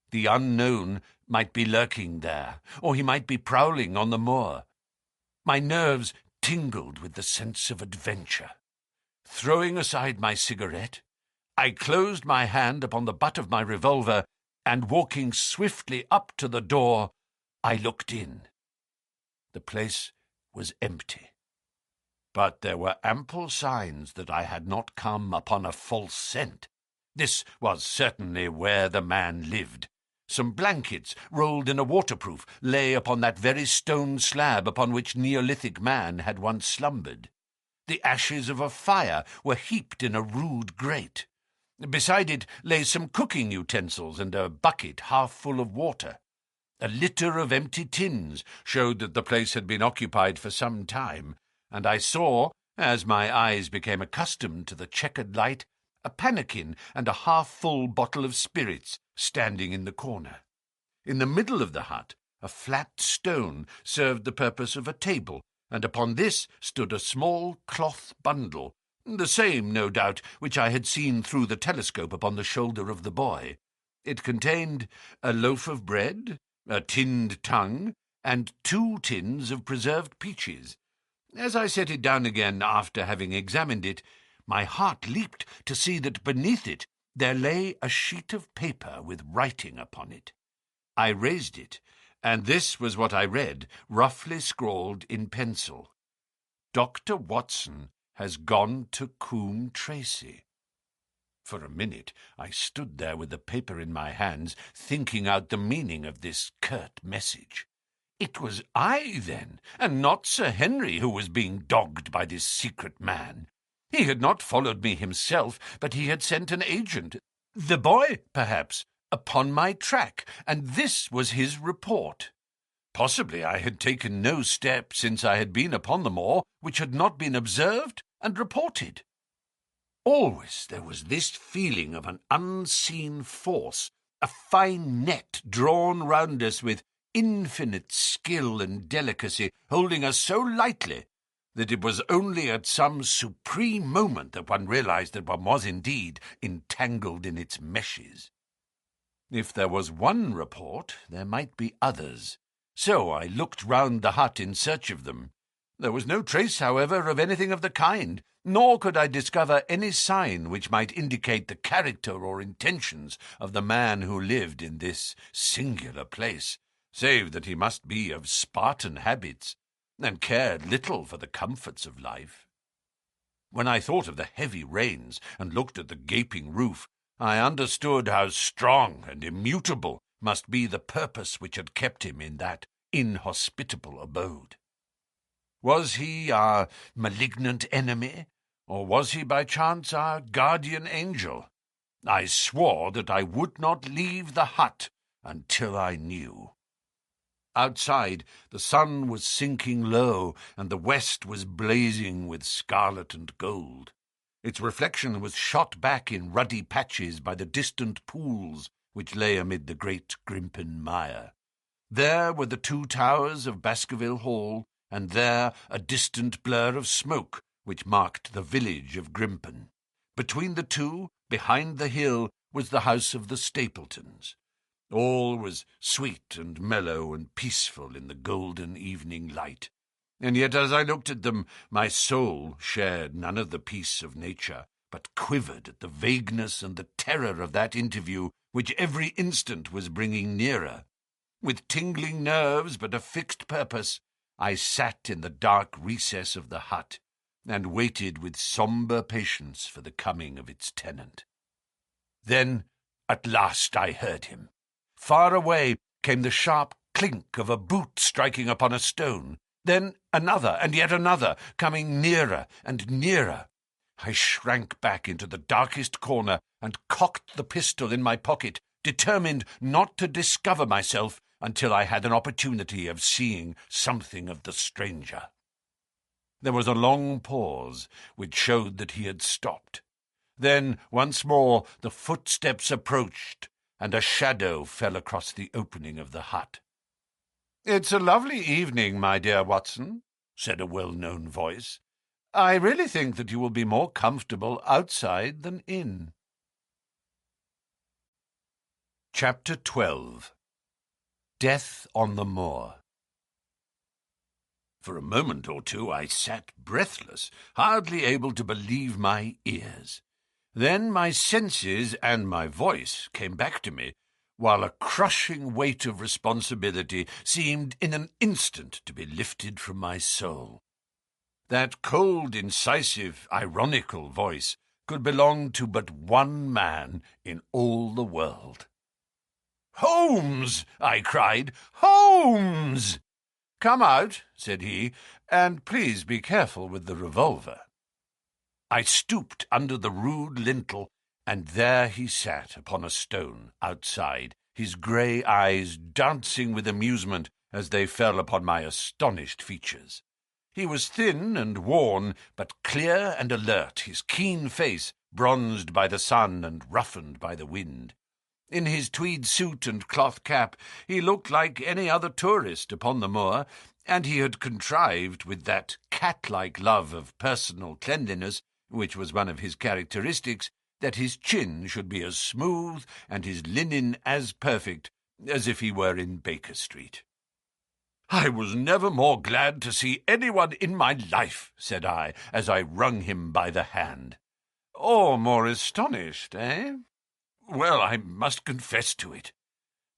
The unknown might be lurking there, or he might be prowling on the moor. My nerves tingled with the sense of adventure. Throwing aside my cigarette, I closed my hand upon the butt of my revolver, and walking swiftly up to the door, I looked in. The place was empty, but there were ample signs that I had not come upon a false scent. This was certainly where the man lived. Some blankets, rolled in a waterproof, lay upon that very stone slab upon which Neolithic man had once slumbered. The ashes of a fire were heaped in a rude grate. Beside it lay some cooking utensils and a bucket half full of water. A litter of empty tins showed that the place had been occupied for some time, and I saw, as my eyes became accustomed to the checkered light, a pannikin and a half-full bottle of spirits standing in the corner. In the middle of the hut, a flat stone served the purpose of a table, and upon this stood a small cloth bundle, the same, no doubt, which I had seen through the telescope upon the shoulder of the boy. It contained a loaf of bread, a tinned tongue, and 2 tins of preserved peaches. As I set it down again after having examined it, my heart leaped to see that beneath it there lay a sheet of paper with writing upon it. I raised it, and this was what I read, roughly scrawled in pencil. "Dr. Watson has gone to Coombe Tracy." For a minute I stood there with the paper in my hands, thinking out the meaning of this curt message. It was I, then, and not Sir Henry, who was being dogged by this secret man. He had not followed me himself, but he had sent an agent, the boy, perhaps, upon my track, and this was his report. Possibly I had taken no step since I had been upon the moor which had not been observed and reported. Always there was this feeling of an unseen force, a fine net drawn round us with infinite skill and delicacy, holding us so lightly that it was only at some supreme moment that one realized that one was indeed entangled in its meshes. If there was one report, there might be others, so I looked round the hut in search of them. There was no trace, however, of anything of the kind, nor could I discover any sign which might indicate the character or intentions of the man who lived in this singular place, save that he must be of Spartan habits, and cared little for the comforts of life. When I thought of the heavy rains and looked at the gaping roof, I understood how strong and immutable must be the purpose which had kept him in that inhospitable abode. Was he our malignant enemy, or was he by chance our guardian angel? I swore that I would not leave the hut until I knew. Outside, the sun was sinking low, and the west was blazing with scarlet and gold. Its reflection was shot back in ruddy patches by the distant pools which lay amid the great Grimpen mire. There were the 2 towers of Baskerville Hall, and there a distant blur of smoke which marked the village of Grimpen. Between the two, behind the hill, was the house of the Stapletons. All was sweet and mellow and peaceful in the golden evening light, and yet as I looked at them, my soul shared none of the peace of nature, but quivered at the vagueness and the terror of that interview which every instant was bringing nearer. With tingling nerves but a fixed purpose, I sat in the dark recess of the hut, and waited with sombre patience for the coming of its tenant. Then at last I heard him. Far away came the sharp clink of a boot striking upon a stone, then another and yet another, coming nearer and nearer. I shrank back into the darkest corner and cocked the pistol in my pocket, determined not to discover myself until I had an opportunity of seeing something of the stranger. There was a long pause, which showed that he had stopped. Then once more the footsteps approached, and a shadow fell across the opening of the hut. "It's a lovely evening, my dear Watson," said a well-known voice. "I really think that you will be more comfortable outside than in." Chapter 12. Death on the Moor. For a moment or two I sat breathless, hardly able to believe my ears. Then my senses and my voice came back to me, while a crushing weight of responsibility seemed in an instant to be lifted from my soul. That cold, incisive, ironical voice could belong to but one man in all the world. "Holmes!" I cried. "Holmes!" "Come out," said he, "and please be careful with the revolver." I stooped under the rude lintel, and there he sat upon a stone outside, his grey eyes dancing with amusement as they fell upon my astonished features. He was thin and worn, but clear and alert, his keen face bronzed by the sun and roughened by the wind. In his tweed suit and cloth cap he looked like any other tourist upon the moor, and he had contrived, with that cat-like love of personal cleanliness, which was one of his characteristics, that his chin should be as smooth and his linen as perfect as if he were in Baker Street. "I was never more glad to see anyone in my life," said I, as I wrung him by the hand. "Or more astonished, eh? Well, I must confess to it.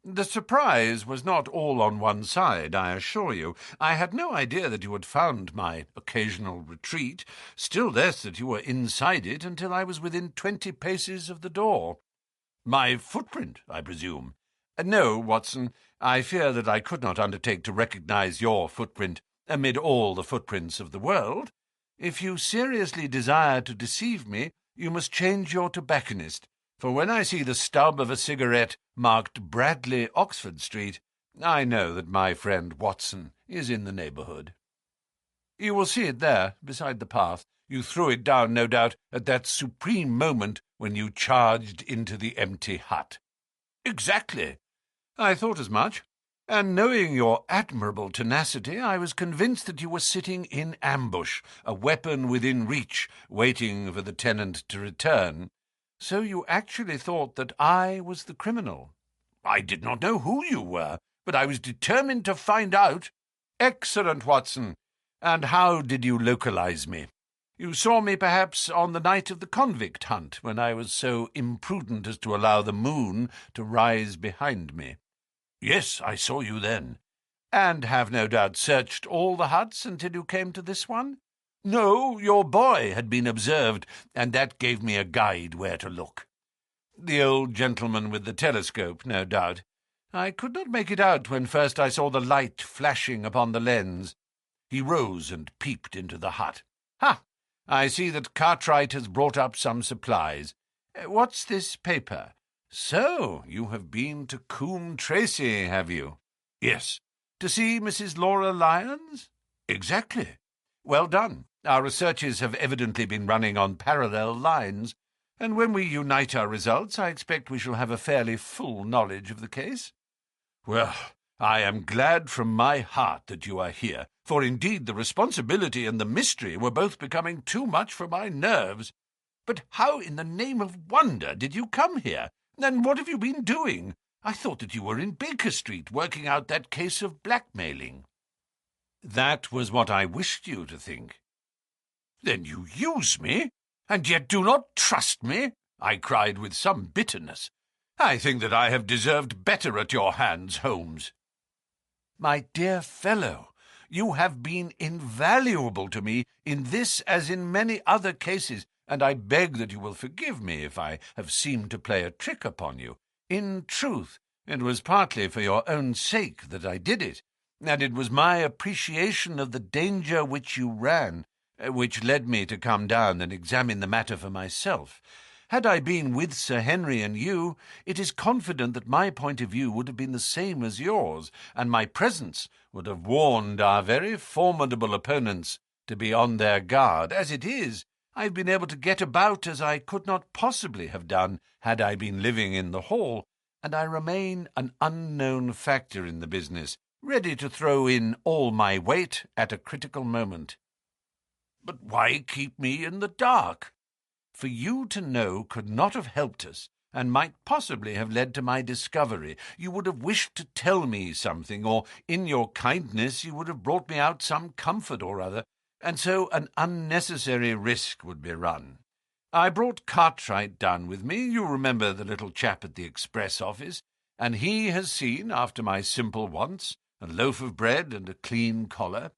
The surprise was not all on one side, I assure you. I had no idea that you had found my occasional retreat, still less that you were inside it until I was within 20 paces of the door. My footprint, I presume? No, Watson, I fear that I could not undertake to recognize your footprint amid all the footprints of the world. If you seriously desire to deceive me, you must change your tobacconist, for when I see the stub of a cigarette marked Bradley, Oxford Street, I know that my friend Watson is in the neighbourhood. You will see it there, beside the path. You threw it down, no doubt, at that supreme moment when you charged into the empty hut." "Exactly. I thought as much. and knowing your admirable tenacity, I was convinced that you were sitting in ambush, a weapon within reach, waiting for the tenant to return. So you actually thought that I was the criminal. I did not know who you were, but I was determined to find out. Excellent, Watson. And how did you localize me? You saw me, perhaps, on the night of the convict hunt, when I was so imprudent as to allow the moon to rise behind me. Yes, I saw you then. And have no doubt searched all the huts until you came to this one? No, your boy had been observed, and that gave me a guide where to look. The old gentleman with the telescope, no doubt. I could not make it out when first I saw the light flashing upon the lens. He rose and peeped into the hut. Ha! I see that Cartwright has brought up some supplies. What's this paper? So, you have been to Coombe Tracey, have you? Yes. To see Mrs. Laura Lyons? Exactly. Well done. Our researches have evidently been running on parallel lines, and when we unite our results, I expect we shall have a fairly full knowledge of the case. Well, I am glad from my heart that you are here, for indeed the responsibility and the mystery were both becoming too much for my nerves. But how in the name of wonder did you come here? And what have you been doing? I thought that you were in Baker Street working out that case of blackmailing. That was what I wished you to think. Then you use me, and yet do not trust me? I cried with some bitterness. I think that I have deserved better at your hands, Holmes. My dear fellow, you have been invaluable to me in this as in many other cases, and I beg that you will forgive me if I have seemed to play a trick upon you. In truth, it was partly for your own sake that I did it, and it was my appreciation of the danger which you ran, which led me to come down and examine the matter for myself. Had I been with Sir Henry and you, it is confident that my point of view would have been the same as yours, and my presence would have warned our very formidable opponents to be on their guard. As it is, I have been able to get about as I could not possibly have done had I been living in the hall, and I remain an unknown factor in the business, ready to throw in all my weight at a critical moment. But why keep me in the dark? For you to know could not have helped us, and might possibly have led to my discovery. You would have wished to tell me something, or in your kindness you would have brought me out some comfort or other, and so an unnecessary risk would be run. I brought Cartwright down with me, you remember the little chap at the express office, and he has seen, after my simple wants, a loaf of bread and a clean collar.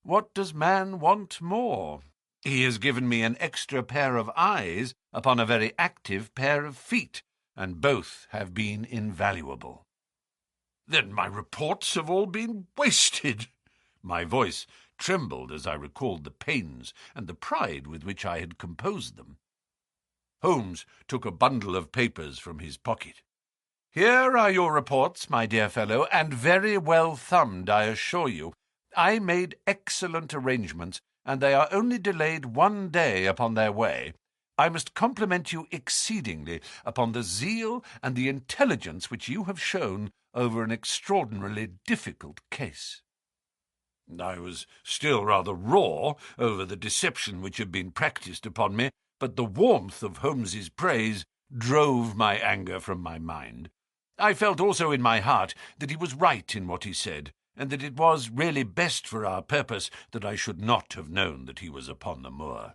What does man want more? He has given me an extra pair of eyes upon a very active pair of feet, and both have been invaluable. Then my reports have all been wasted. My voice trembled as I recalled the pains and the pride with which I had composed them. Holmes took a bundle of papers from his pocket. Here are your reports, my dear fellow, and very well thumbed, I assure you. I made excellent arrangements, and they are only delayed 1 day upon their way. I must compliment you exceedingly upon the zeal and the intelligence which you have shown over an extraordinarily difficult case. I was still rather raw over the deception which had been practised upon me, but the warmth of Holmes's praise drove my anger from my mind. I felt also in my heart that he was right in what he said, and that it was really best for our purpose that I should not have known that he was upon the moor.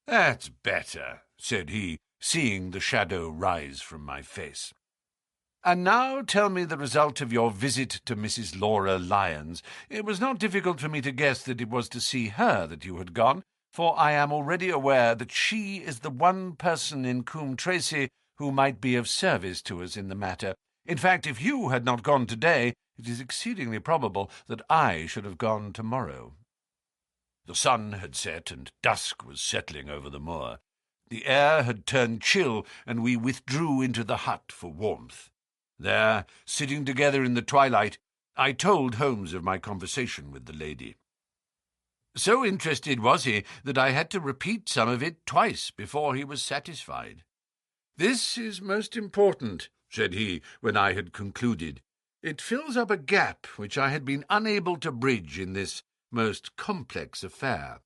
That's better, said he, seeing the shadow rise from my face. And now tell me the result of your visit to Mrs. Laura Lyons. It was not difficult for me to guess that it was to see her that you had gone, for I am already aware that she is the one person in Coombe Tracey who might be of service to us in the matter. In fact, if you had not gone today, it is exceedingly probable that I should have gone tomorrow. The sun had set, and dusk was settling over the moor. The air had turned chill, and we withdrew into the hut for warmth. There, sitting together in the twilight, I told Holmes of my conversation with the lady. So interested was he that I had to repeat some of it twice before he was satisfied. This is most important, said he, when I had concluded. It fills up a gap which I had been unable to bridge in this most complex affair.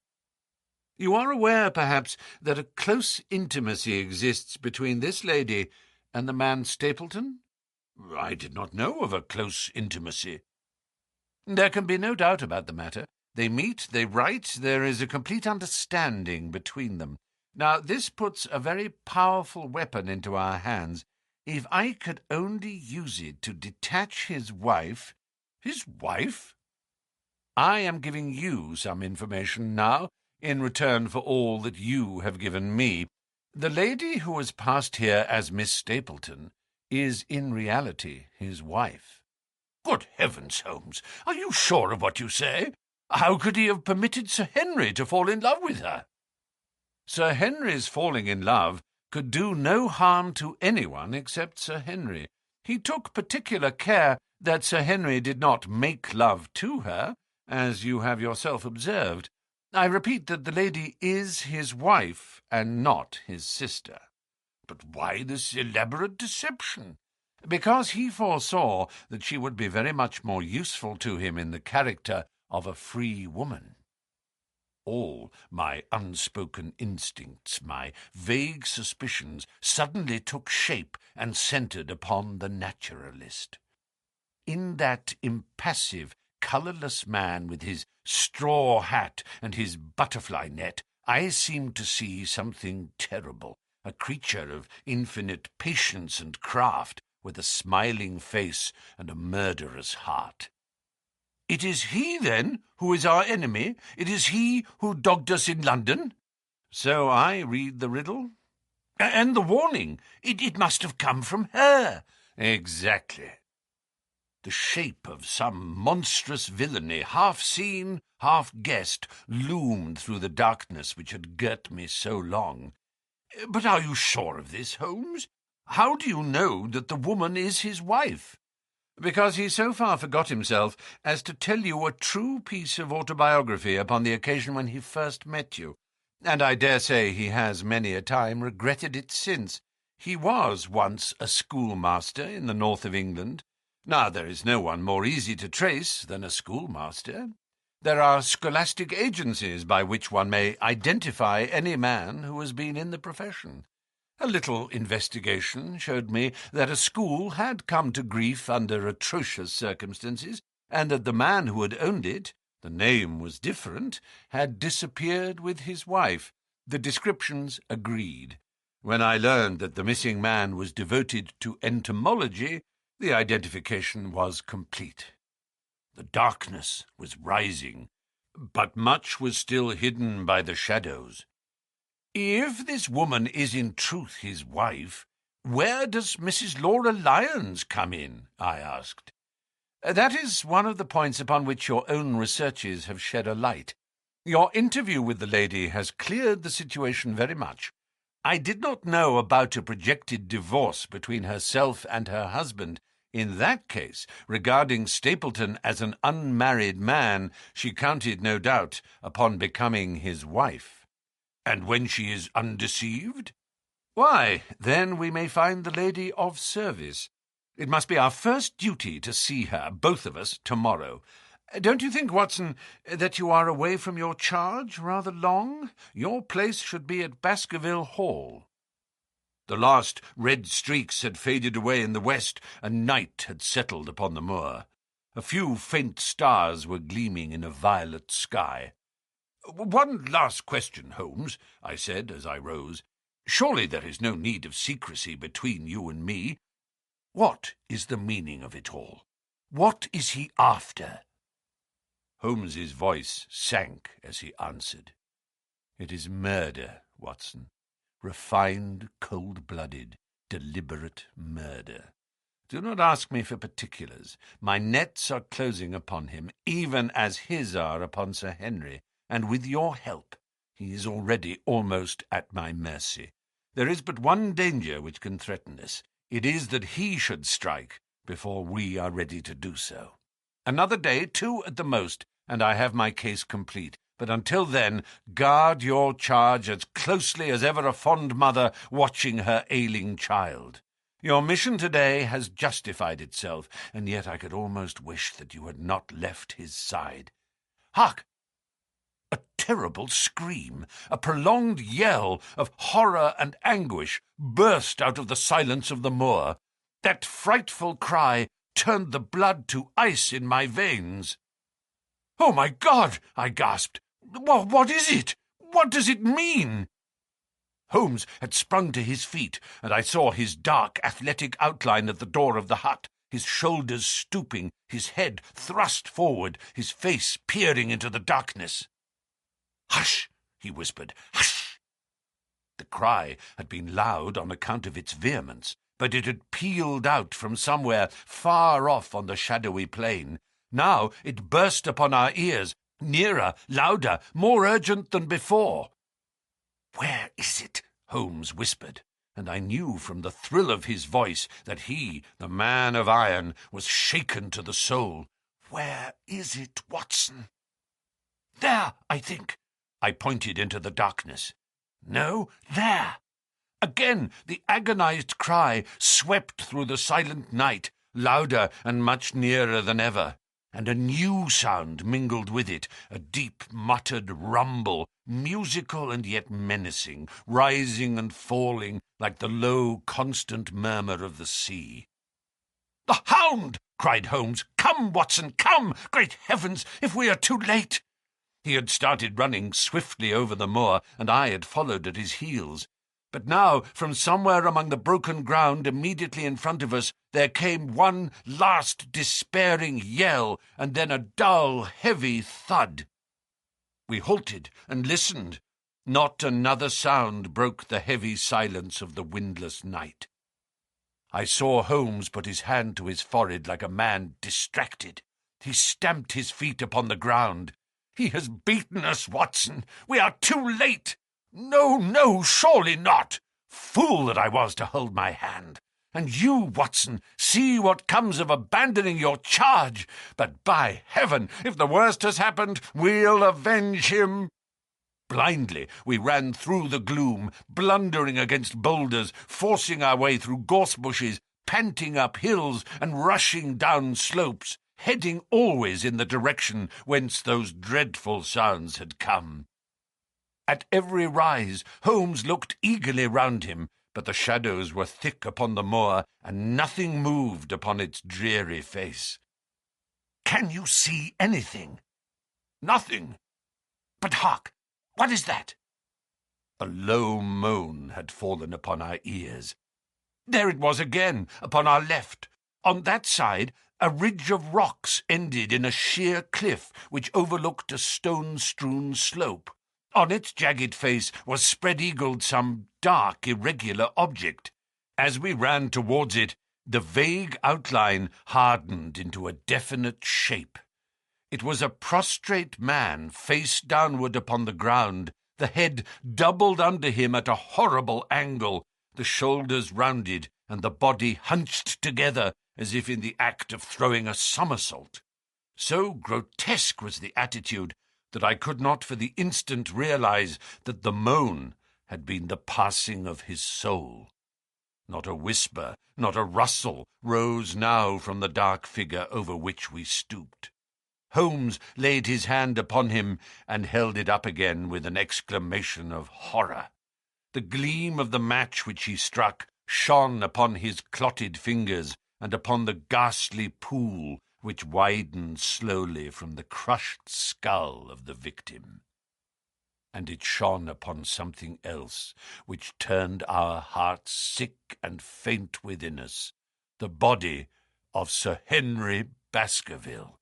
You are aware, perhaps, that a close intimacy exists between this lady and the man Stapleton? I did not know of a close intimacy. There can be no doubt about the matter. They meet, they write, there is a complete understanding between them. Now, this puts a very powerful weapon into our hands. If I could only use it to detach his wife— His wife? I am giving you some information now, in return for all that you have given me. The lady who has passed here as Miss Stapleton is in reality his wife. Good heavens, Holmes, are you sure of what you say? How could he have permitted Sir Henry to fall in love with her? Sir Henry's falling in love could do no harm to anyone except Sir Henry. He took particular care that Sir Henry did not make love to her, as you have yourself observed. I repeat that the lady is his wife and not his sister. But why this elaborate deception? Because he foresaw that she would be very much more useful to him in the character of a free woman. All my unspoken instincts, my vague suspicions, suddenly took shape and centred upon the naturalist. In that impassive, colourless man with his straw hat and his butterfly net, I seemed to see something terrible, a creature of infinite patience and craft, with a smiling face and a murderous heart. It is he, then, who is our enemy? It is he who dogged us in London? So I read the riddle. And the warning, it must have come from her. Exactly. The shape of some monstrous villainy, half seen, half guessed, loomed through the darkness which had girt me so long. But are you sure of this, Holmes? How do you know that the woman is his wife? Because he so far forgot himself as to tell you a true piece of autobiography upon the occasion when he first met you, and I dare say he has many a time regretted it since. He was once a schoolmaster in the north of England. Now, there is no one more easy to trace than a schoolmaster. There are scholastic agencies by which one may identify any man who has been in the profession. A little investigation showed me that a school had come to grief under atrocious circumstances, and that the man who had owned it, the name was different, had disappeared with his wife. The descriptions agreed. When I learned that the missing man was devoted to entomology, the identification was complete. The darkness was rising, but much was still hidden by the shadows. If this woman is in truth his wife, where does Mrs. Laura Lyons come in? I asked. That is one of the points upon which your own researches have shed a light. Your interview with the lady has cleared the situation very much. I did not know about a projected divorce between herself and her husband. In that case, regarding Stapleton as an unmarried man, she counted, no doubt, upon becoming his wife. And when she is undeceived? Why, then we may find the lady of service. It must be our first duty to see her, both of us, tomorrow. Don't you think, Watson, that you are away from your charge rather long? Your place should be at Baskerville Hall. The last red streaks had faded away in the west, and night had settled upon the moor. A few faint stars were gleaming in a violet sky. "One last question, Holmes," I said as I rose. "Surely there is no need of secrecy between you and me. What is the meaning of it all? What is he after?" Holmes's voice sank as he answered. "It is murder, Watson. Refined, cold-blooded, deliberate murder. Do not ask me for particulars. My nets are closing upon him, even as his are upon Sir Henry, and with your help he is already almost at my mercy. There is but one danger which can threaten us. It is that he should strike before we are ready to do so. Another day, 2 at the most, and I have my case complete. But until then, guard your charge as closely as ever a fond mother watching her ailing child. Your mission today has justified itself, and yet I could almost wish that you had not left his side. Hark! A terrible scream, a prolonged yell of horror and anguish burst out of the silence of the moor. That frightful cry turned the blood to ice in my veins. "Oh, my God!" I gasped. What is it? What does it mean?" Holmes had sprung to his feet, and I saw his dark, athletic outline at the door of the hut, his shoulders stooping, his head thrust forward, his face peering into the darkness. "Hush!" he whispered. "Hush!" The cry had been loud on account of its vehemence, but it had pealed out from somewhere far off on the shadowy plain. Now it burst upon our ears, nearer, louder, more urgent than before. "Where is it?" Holmes whispered, and I knew from the thrill of his voice that he, the man of iron, was shaken to the soul. "Where is it, Watson?" "There, I think." I pointed into the darkness. "No, there." Again the agonized cry swept through the silent night, louder and much nearer than ever, and a new sound mingled with it, a deep muttered rumble, musical and yet menacing, rising and falling like the low, constant murmur of the sea. "The hound!" cried Holmes. "Come, Watson, come! Great heavens, if we are too late!" He had started running swiftly over the moor, and I had followed at his heels. But now, from somewhere among the broken ground immediately in front of us, there came one last despairing yell, and then a dull, heavy thud. We halted and listened. Not another sound broke the heavy silence of the windless night. I saw Holmes put his hand to his forehead like a man distracted. He stamped his feet upon the ground. "He has beaten us, Watson. We are too late." No, surely not. Fool that I was to hold my hand. And you, Watson, see what comes of abandoning your charge. But by heaven, if the worst has happened, we'll avenge him. Blindly we ran through the gloom, blundering against boulders, forcing our way through gorse bushes, panting up hills and rushing down slopes, heading always in the direction whence those dreadful sounds had come. At every rise, Holmes looked eagerly round him, but the shadows were thick upon the moor, and nothing moved upon its dreary face. "Can you see anything?" "Nothing." "But hark! What is that?" A low moan had fallen upon our ears. There it was again, upon our left. On that side, a ridge of rocks ended in a sheer cliff which overlooked a stone-strewn slope. On its jagged face was spread-eagled some dark, irregular object. As we ran towards it, the vague outline hardened into a definite shape. It was a prostrate man, face downward upon the ground, the head doubled under him at a horrible angle, the shoulders rounded, and the body hunched together as if in the act of throwing a somersault. So grotesque was the attitude that I could not for the instant realize that the moan had been the passing of his soul. Not a whisper, not a rustle rose now from the dark figure over which we stooped. Holmes laid his hand upon him and held it up again with an exclamation of horror. The gleam of the match which he struck shone upon his clotted fingers and upon the ghastly pool which widened slowly from the crushed skull of the victim. And it shone upon something else, which turned our hearts sick and faint within us, the body of Sir Henry Baskerville.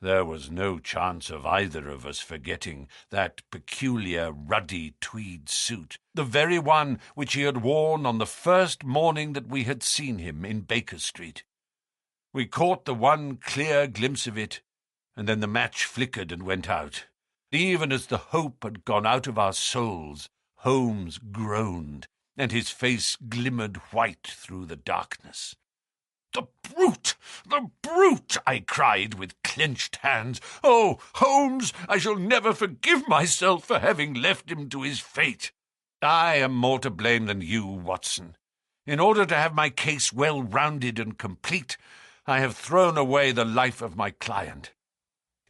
There was no chance of either of us forgetting that peculiar ruddy tweed suit, the very one which he had worn on the first morning that we had seen him in Baker Street. We caught the one clear glimpse of it, and then the match flickered and went out. Even as the hope had gone out of our souls, Holmes groaned, and his face glimmered white through the darkness. "The brute! The brute!" I cried with clenched hands. "Oh, Holmes, I shall never forgive myself for having left him to his fate. I am more to blame than you, Watson. In order to have my case well rounded and complete, I have thrown away the life of my client.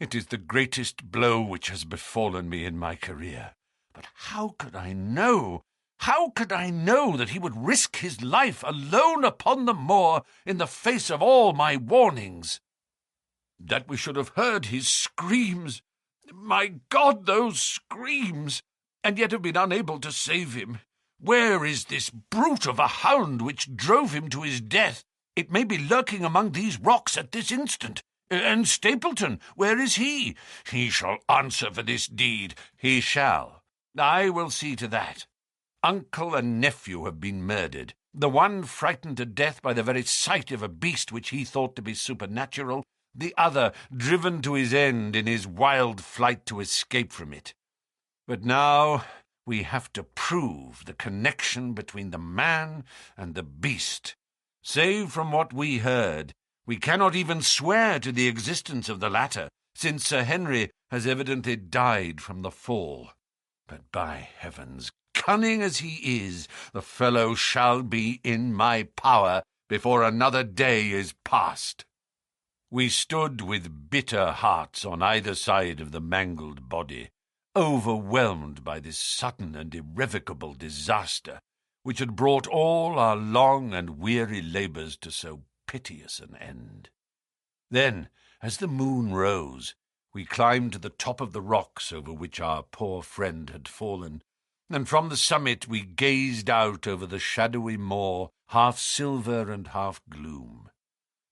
It is the greatest blow which has befallen me in my career. But how could I know? How could I know that he would risk his life alone upon the moor in the face of all my warnings? That we should have heard his screams, my God, those screams, and yet have been unable to save him. Where is this brute of a hound which drove him to his death? It may be lurking among these rocks at this instant. And Stapleton, where is he? He shall answer for this deed. He shall. I will see to that. Uncle and nephew have been murdered, the one frightened to death by the very sight of a beast which he thought to be supernatural, the other driven to his end in his wild flight to escape from it. But now we have to prove the connection between the man and the beast. Save from what we heard, we cannot even swear to the existence of the latter, since Sir Henry has evidently died from the fall. But by heavens, cunning as he is, the fellow shall be in my power before another day is past. We stood with bitter hearts on either side of the mangled body, overwhelmed by this sudden and irrevocable disaster, which had brought all our long and weary labours to so piteous an end. Then, as the moon rose, we climbed to the top of the rocks over which our poor friend had fallen, and from the summit we gazed out over the shadowy moor, half silver and half gloom.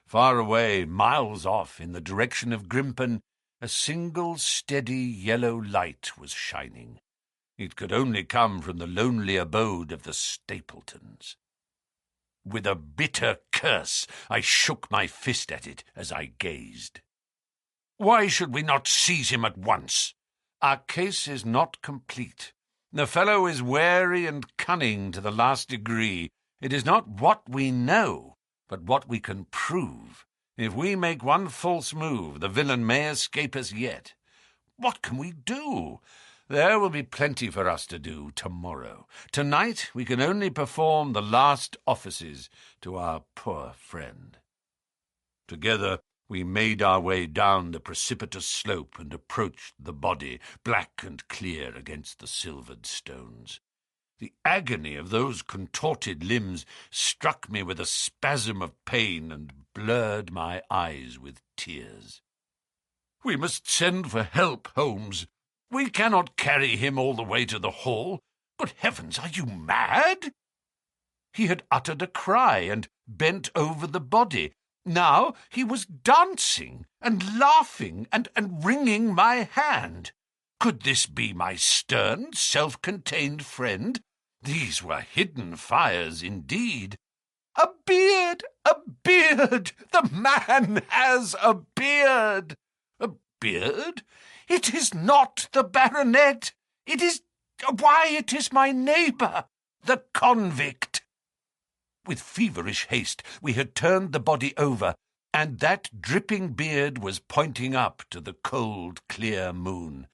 Far away, miles off, in the direction of Grimpen, a single steady yellow light was shining. It could only come from the lonely abode of the Stapletons. With a bitter curse, I shook my fist at it as I gazed. Why should we not seize him at once? Our case is not complete. The fellow is wary and cunning to the last degree. It is not what we know, but what we can prove. If we make one false move, the villain may escape us yet. What can we do? There will be plenty for us to do tomorrow. Tonight we can only perform the last offices to our poor friend. Together we made our way down the precipitous slope and approached the body, black and clear against the silvered stones. The agony of those contorted limbs struck me with a spasm of pain and blurred my eyes with tears. We must send for help, Holmes. We cannot carry him all the way to the hall. Good heavens, are you mad? He had uttered a cry and bent over the body. Now he was dancing and laughing and wringing my hand. Could this be my stern, self-contained friend? These were hidden fires indeed. A beard! A beard! The man has a beard! A beard? It is not the baronet. It is my neighbour, the convict. With feverish haste we had turned the body over, and that dripping beard was pointing up to the cold, clear moon.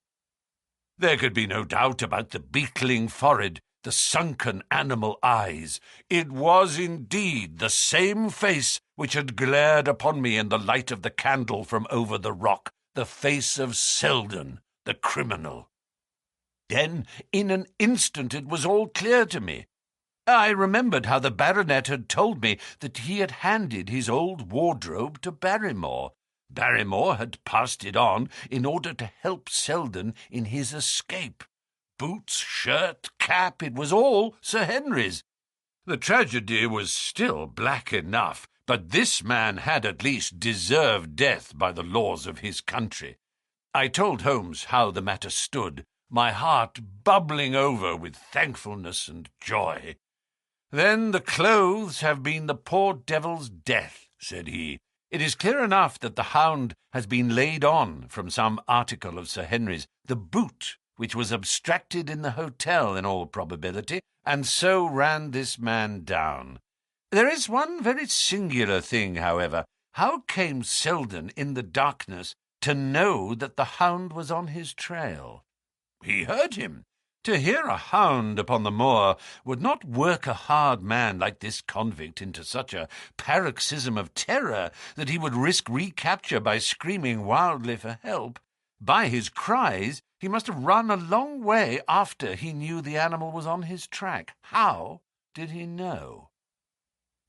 There could be no doubt about the beetling forehead, the sunken animal eyes. It was indeed the same face which had glared upon me in the light of the candle from over the rock, the face of Selden, the criminal. Then, in an instant, it was all clear to me. I remembered how the baronet had told me that he had handed his old wardrobe to Barrymore. Barrymore had passed it on in order to help Selden in his escape. Boots, shirt, cap, it was all Sir Henry's. The tragedy was still black enough, but this man had at least deserved death by the laws of his country. I told Holmes how the matter stood, my heart bubbling over with thankfulness and joy. "Then the clothes have been the poor devil's death," said he. "It is clear enough that the hound has been laid on from some article of Sir Henry's, the boot, which was abstracted in the hotel in all probability, and so ran this man down. There is one very singular thing, however. How came Selden in the darkness to know that the hound was on his trail? He heard him. To hear a hound upon the moor would not work a hard man like this convict into such a paroxysm of terror that he would risk recapture by screaming wildly for help. By his cries, he must have run a long way after he knew the animal was on his track. How did he know?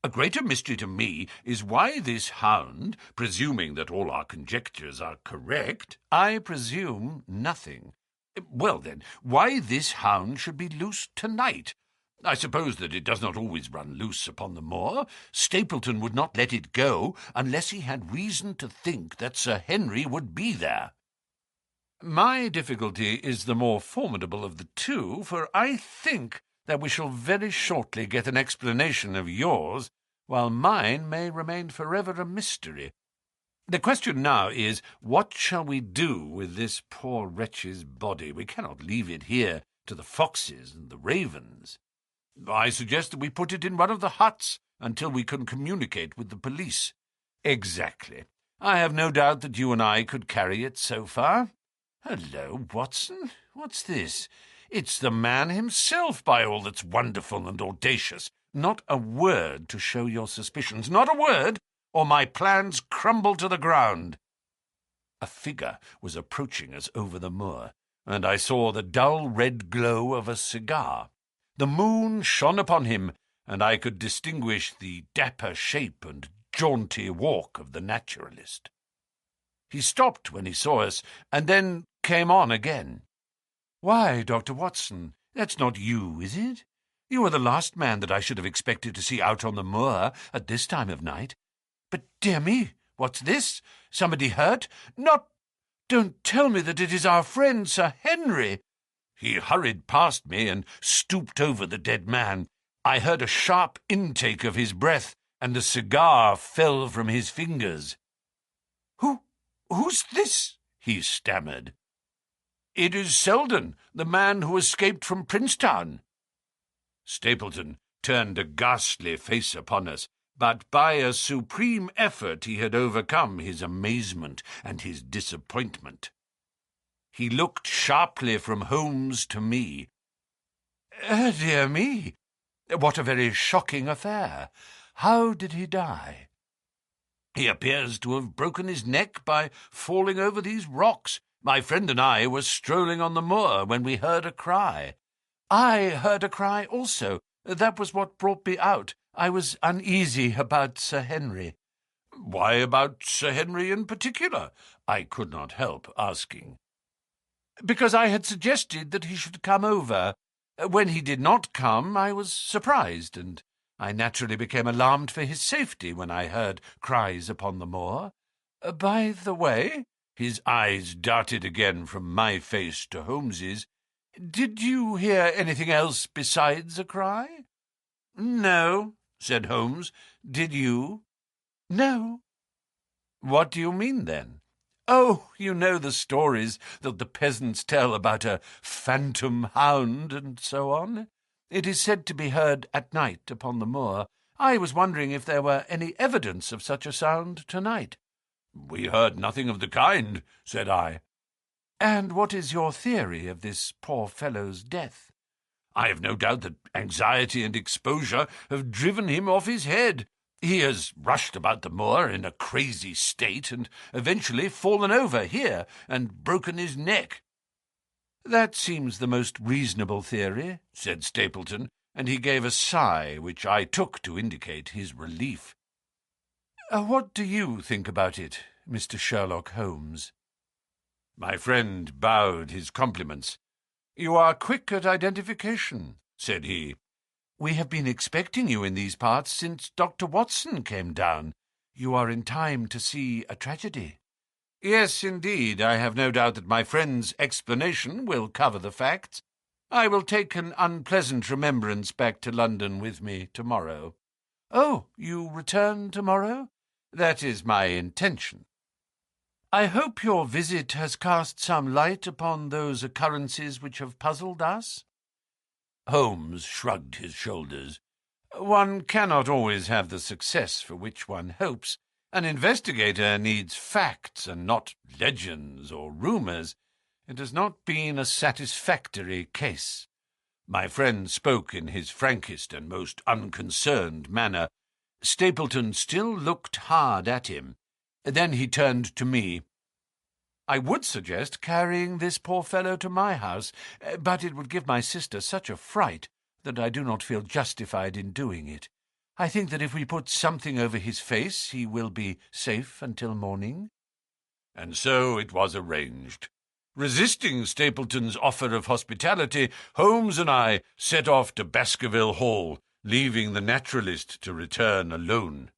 A greater mystery to me is why this hound, presuming that all our conjectures are correct— I presume nothing. Well, then, why this hound should be loose tonight. I suppose that it does not always run loose upon the moor. Stapleton would not let it go unless he had reason to think that Sir Henry would be there. My difficulty is the more formidable of the two, for I think that we shall very shortly get an explanation of yours, while mine may remain forever a mystery. The question now is, what shall we do with this poor wretch's body? We cannot leave it here to the foxes and the ravens. I suggest that we put it in one of the huts until we can communicate with the police. Exactly. I have no doubt that you and I could carry it so far. Hello, Watson. What's this? It's the man himself, by all that's wonderful and audacious. Not a word to show your suspicions. Not a word, or my plans crumble to the ground. A figure was approaching us over the moor, and I saw the dull red glow of a cigar. The moon shone upon him, and I could distinguish the dapper shape and jaunty walk of the naturalist. He stopped when he saw us, and then came on again. "Why, Dr. Watson, that's not you, is it? You are the last man that I should have expected to see out on the moor at this time of night. But, dear me, what's this? Somebody hurt? Don't tell me that it is our friend Sir Henry." He hurried past me and stooped over the dead man. I heard a sharp intake of his breath, and the cigar fell from his fingers. Who's this?" he stammered. "It is Selden, the man who escaped from Princetown." Stapleton turned a ghastly face upon us, but by a supreme effort he had overcome his amazement and his disappointment. He looked sharply from Holmes to me. Dear me, what a very shocking affair. How did he die?" "He appears to have broken his neck by falling over these rocks. My friend and I were strolling on the moor when we heard a cry." "I heard a cry also. That was what brought me out. I was uneasy about Sir Henry." "Why about Sir Henry in particular?" I could not help asking. "Because I had suggested that he should come over. When he did not come, I was surprised, and I naturally became alarmed for his safety when I heard cries upon the moor. By the way," his eyes darted again from my face to Holmes's, "did you hear anything else besides a cry?" "No," said Holmes. "Did you?" "No." "What do you mean, then?" "Oh, you know the stories that the peasants tell about a phantom hound and so on. It is said to be heard at night upon the moor. I was wondering if there were any evidence of such a sound tonight." "We heard nothing of the kind," said I. "And what is your theory of this poor fellow's death?" "I have no doubt that anxiety and exposure have driven him off his head. He has rushed about the moor in a crazy state and eventually fallen over here and broken his neck." "That seems the most reasonable theory," said Stapleton, and he gave a sigh which I took to indicate his relief. "What do you think about it, Mr. Sherlock Holmes?" My friend bowed his compliments. "You are quick at identification," said he. "We have been expecting you in these parts since Dr. Watson came down. You are in time to see a tragedy." "Yes, indeed. I have no doubt that my friend's explanation will cover the facts. I will take an unpleasant remembrance back to London with me tomorrow." "Oh, you return tomorrow?" "That is my intention." "I hope your visit has cast some light upon those occurrences which have puzzled us." Holmes shrugged his shoulders. "One cannot always have the success for which one hopes. An investigator needs facts and not legends or rumours. It has not been a satisfactory case. My friend spoke in his frankest and most unconcerned manner. Stapleton still looked hard at him. Then he turned to me. "I would suggest carrying this poor fellow to my house, but it would give my sister such a fright that I do not feel justified in doing it. I think that if we put something over his face, he will be safe until morning." And so it was arranged. Resisting Stapleton's offer of hospitality, Holmes and I set off to Baskerville Hall, leaving the naturalist to return alone.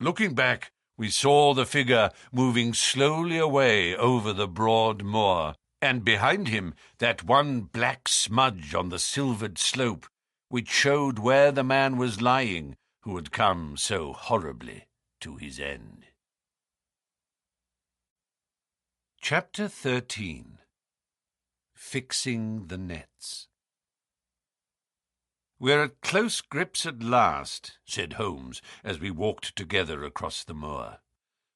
Looking back, we saw the figure moving slowly away over the broad moor, and behind him that one black smudge on the silvered slope, which showed where the man was lying who had come so horribly to his end. Chapter 13. Fixing the Nets. "We're at close grips at last," said Holmes, as we walked together across the moor.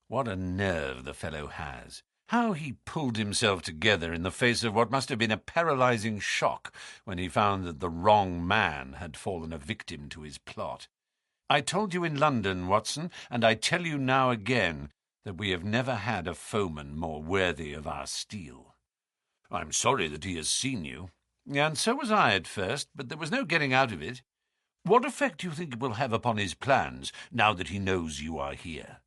"What a nerve the fellow has! How he pulled himself together in the face of what must have been a paralyzing shock when he found that the wrong man had fallen a victim to his plot. I told you in London, Watson, and I tell you now again, that we have never had a foeman more worthy of our steel. I'm sorry that he has seen you, and so was I at first, but there was no getting out of it. What effect do you think it will have upon his plans, now that he knows you are here?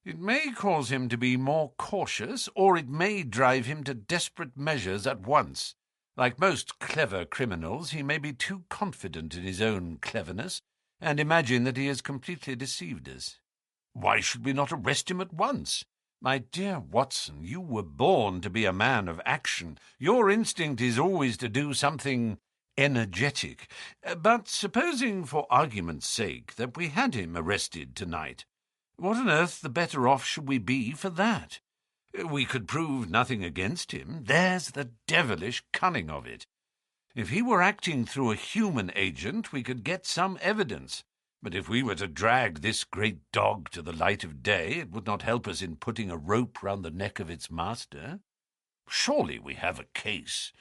It may cause him to be more cautious, or it may drive him to desperate measures at once. Like most clever criminals, he may be too confident in his own cleverness, and imagine that he has completely deceived us. Why should we not arrest him at once? My dear Watson, you were born to be a man of action. Your instinct is always to do something energetic. But supposing, for argument's sake, that we had him arrested tonight, what on earth the better off should we be for that? We could prove nothing against him. There's the devilish cunning of it. If he were acting through a human agent, we could get some evidence. But if we were to drag this great dog to the light of day, it would not help us in putting a rope round the neck of its master. Surely we have a case.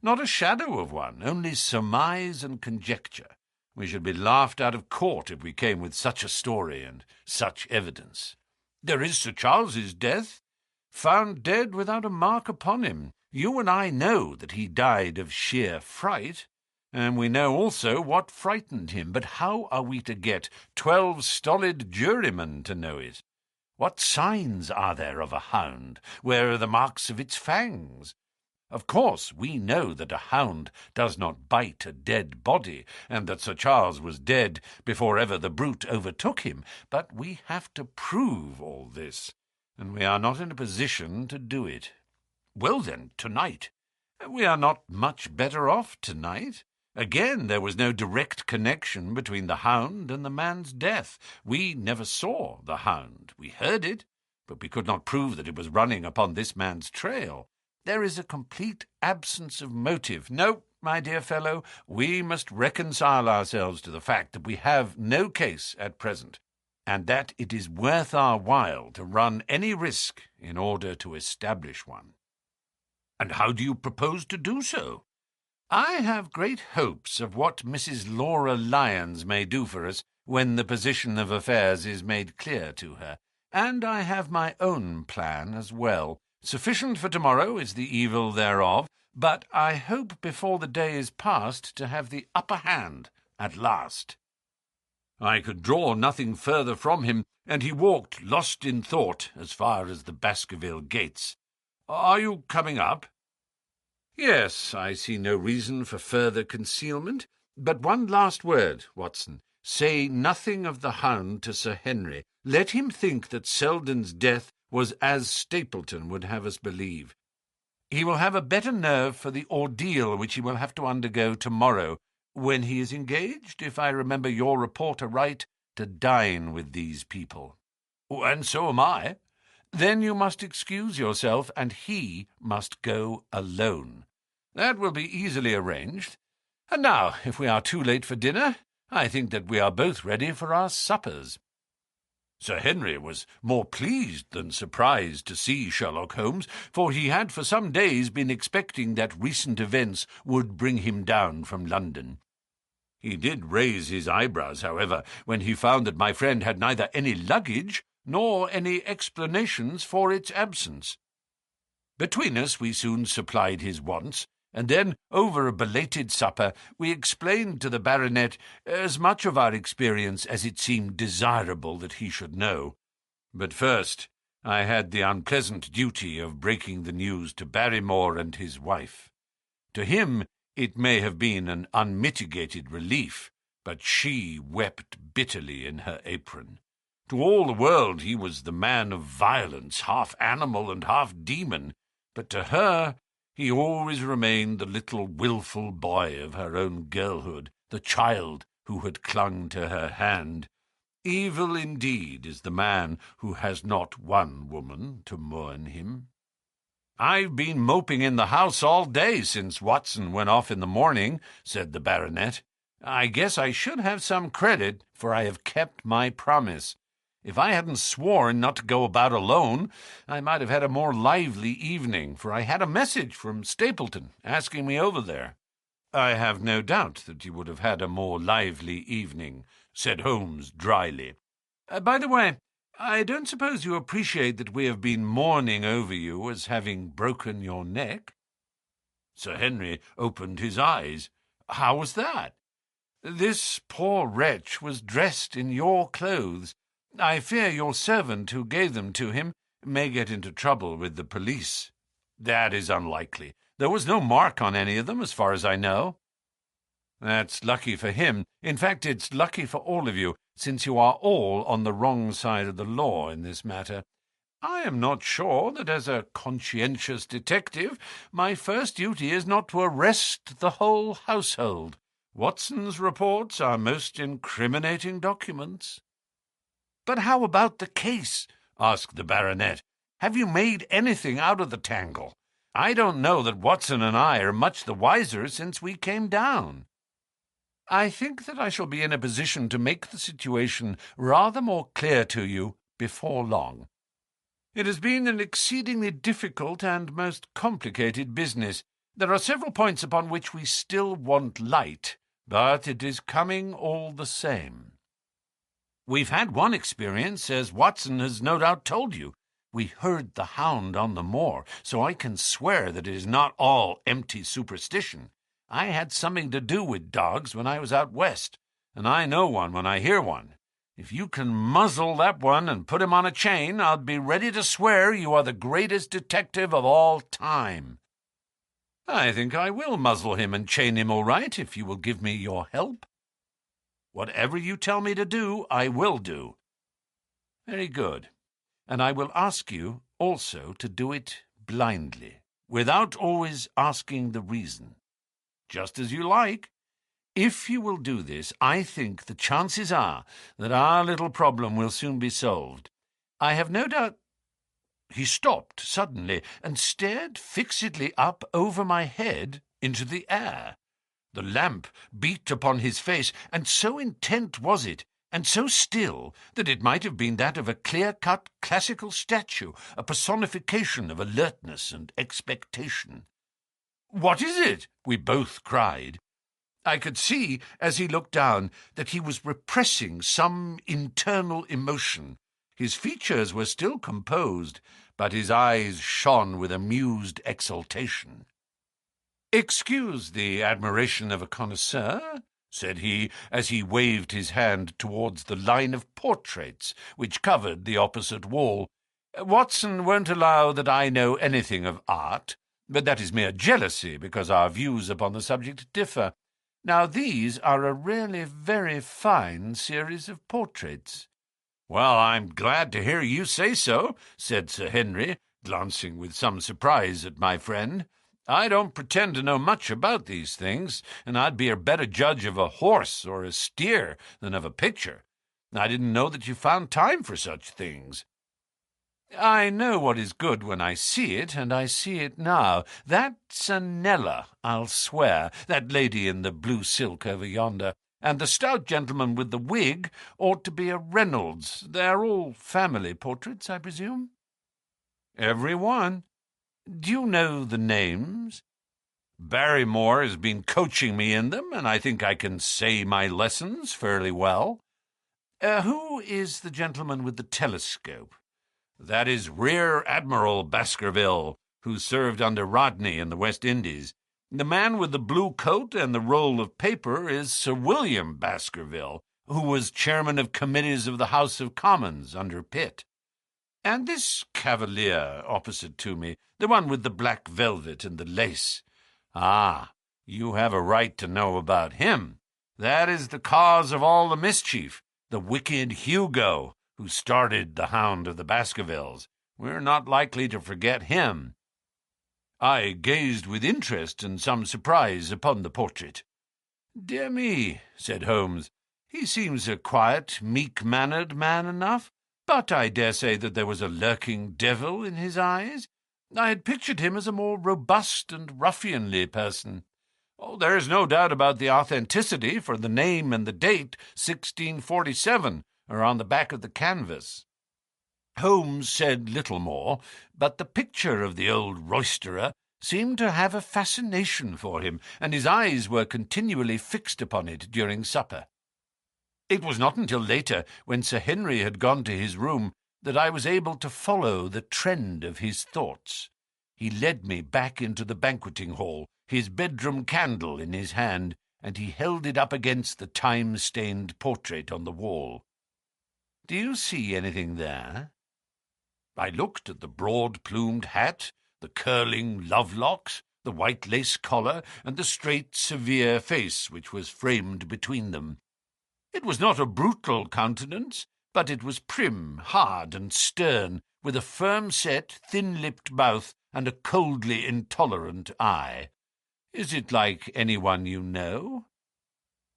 Not a shadow of one, only surmise and conjecture. We should be laughed out of court if we came with such a story and such evidence. There is Sir Charles's death, found dead without a mark upon him. You and I know that he died of sheer fright. And we know also what frightened him, but how are we to get 12 stolid jurymen to know it? What signs are there of a hound? Where are the marks of its fangs? Of course, we know that a hound does not bite a dead body, and that Sir Charles was dead before ever the brute overtook him, but we have to prove all this, and we are not in a position to do it. Well then, tonight. We are not much better off tonight. Again, there was no direct connection between the hound and the man's death. We never saw the hound. We heard it, but we could not prove that it was running upon this man's trail. There is a complete absence of motive. No, my dear fellow, we must reconcile ourselves to the fact that we have no case at present, and that it is worth our while to run any risk in order to establish one. And how do you propose to do so? I have great hopes of what Mrs. Laura Lyons may do for us when the position of affairs is made clear to her, and I have my own plan as well. Sufficient for tomorrow is the evil thereof, but I hope before the day is past to have the upper hand at last." I could draw nothing further from him, and he walked, lost in thought, as far as the Baskerville gates. "Are you coming up?" "Yes, I see no reason for further concealment. But one last word, Watson. Say nothing of the hound to Sir Henry. Let him think that Selden's death was as Stapleton would have us believe. He will have a better nerve for the ordeal which he will have to undergo tomorrow, when he is engaged, if I remember your report aright, to dine with these people." "And so am I." "Then you must excuse yourself, and he must go alone. That will be easily arranged. And now, if we are too late for dinner, I think that we are both ready for our suppers." Sir Henry was more pleased than surprised to see Sherlock Holmes, for he had for some days been expecting that recent events would bring him down from London. He did raise his eyebrows, however, when he found that my friend had neither any luggage nor any explanations for its absence. Between us we soon supplied his wants, and then, over a belated supper, we explained to the baronet as much of our experience as it seemed desirable that he should know. But first I had the unpleasant duty of breaking the news to Barrymore and his wife. To him it may have been an unmitigated relief, but she wept bitterly in her apron. To all the world he was the man of violence, half animal and half demon, but to her he always remained the little wilful boy of her own girlhood, the child who had clung to her hand. Evil indeed is the man who has not one woman to mourn him. "I've been moping in the house all day since Watson went off in the morning," said the baronet. "I guess I should have some credit, for I have kept my promise. If I hadn't sworn not to go about alone, I might have had a more lively evening, for I had a message from Stapleton asking me over there." "I have no doubt that you would have had a more lively evening," said Holmes dryly. "By the way, I don't suppose you appreciate that we have been mourning over you as having broken your neck?" Sir Henry opened his eyes. "How was that?" "This poor wretch was dressed in your clothes. I fear your servant who gave them to him may get into trouble with the police." "That is unlikely. There was no mark on any of them, as far as I know." "That's lucky for him. In fact, it's lucky for all of you, since you are all on the wrong side of the law in this matter. I am not sure that as a conscientious detective my first duty is not to arrest the whole household. Watson's reports are most incriminating documents." "But how about the case?" asked the baronet. "Have you made anything out of the tangle? I don't know that Watson and I are much the wiser since we came down." "I think that I shall be in a position to make the situation rather more clear to you before long. It has been an exceedingly difficult and most complicated business. There are several points upon which we still want light, but it is coming all the same. We've had one experience, as Watson has no doubt told you. We heard the hound on the moor, so I can swear that it is not all empty superstition. I had something to do with dogs when I was out west, and I know one when I hear one. If you can muzzle that one and put him on a chain, I'll be ready to swear you are the greatest detective of all time." "I think I will muzzle him and chain him all right, if you will give me your help." "Whatever you tell me to do, I will do." "Very good. And I will ask you also to do it blindly, without always asking the reason. Just as you like. If you will do this, I think the chances are that our little problem will soon be solved. I have no doubt—" He stopped suddenly and stared fixedly up over my head into the air. The lamp beat upon his face, and so intent was it, and so still, that it might have been that of a clear-cut classical statue, a personification of alertness and expectation. "What is it?" we both cried. I could see, as he looked down, that he was repressing some internal emotion. His features were still composed, but his eyes shone with amused exultation. "Excuse the admiration of a connoisseur," said he, as he waved his hand towards the line of portraits which covered the opposite wall. "Watson won't allow that I know anything of art, but that is mere jealousy, because our views upon the subject differ. Now, these are a really very fine series of portraits." "Well, I'm glad to hear you say so," said Sir Henry, glancing with some surprise at my friend. "I don't pretend to know much about these things, and I'd be a better judge of a horse or a steer than of a picture. I didn't know that you found time for such things." "I know what is good when I see it, and I see it now. That's a Nella, I'll swear, that lady in the blue silk over yonder. And the stout gentleman with the wig ought to be a Reynolds. They're all family portraits, I presume?" "Every one." "Do you know the names?" "Barrymore has been coaching me in them, and I think I can say my lessons fairly well." Who is the gentleman with the telescope?" "That is Rear Admiral Baskerville, who served under Rodney in the West Indies. The man with the blue coat and the roll of paper is Sir William Baskerville, who was chairman of committees of the House of Commons under Pitt." "And this cavalier opposite to me, the one with the black velvet and the lace?" "Ah, you have a right to know about him. That is the cause of all the mischief, the wicked Hugo, who started the Hound of the Baskervilles. We're not likely to forget him." I gazed with interest and some surprise upon the portrait. "Dear me," said Holmes, "he seems a quiet, meek-mannered man enough, but I dare say that there was a lurking devil in his eyes. I had pictured him as a more robust and ruffianly person. Oh, there is no doubt about the authenticity, for the name and the date, 1647, are on the back of the canvas." Holmes said little more, but the picture of the old roisterer seemed to have a fascination for him, and his eyes were continually fixed upon it during supper. It was not until later, when Sir Henry had gone to his room, that I was able to follow the trend of his thoughts. He led me back into the banqueting hall, his bedroom candle in his hand, and he held it up against the time-stained portrait on the wall. "Do you see anything there?" I looked at the broad-plumed hat, the curling love-locks, the white lace collar, and the straight, severe face which was framed between them. It was not a brutal countenance, but it was prim, hard, and stern, with a firm-set, thin-lipped mouth and a coldly intolerant eye. "Is it like anyone you know?"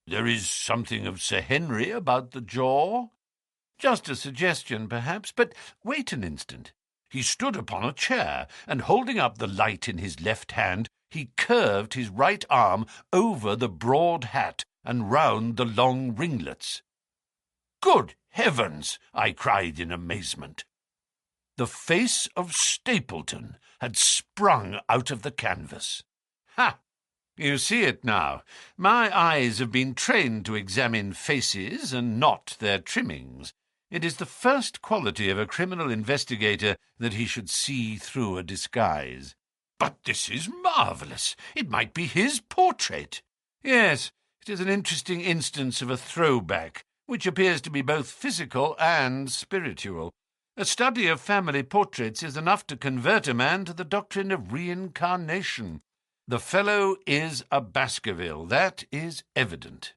"There is something of Sir Henry about the jaw." "Just a suggestion, perhaps, but wait an instant." He stood upon a chair, and holding up the light in his left hand, he curved his right arm over the broad hat and round the long ringlets. "Good heavens!" I cried in amazement. The face of Stapleton had sprung out of the canvas. "Ha! You see it now. My eyes have been trained to examine faces and not their trimmings. It is the first quality of a criminal investigator that he should see through a disguise." "But this is marvellous. It might be his portrait." "Yes, it is an interesting instance of a throwback, which appears to be both physical and spiritual. A study of family portraits is enough to convert a man to the doctrine of reincarnation. The fellow is a Baskerville, that is evident."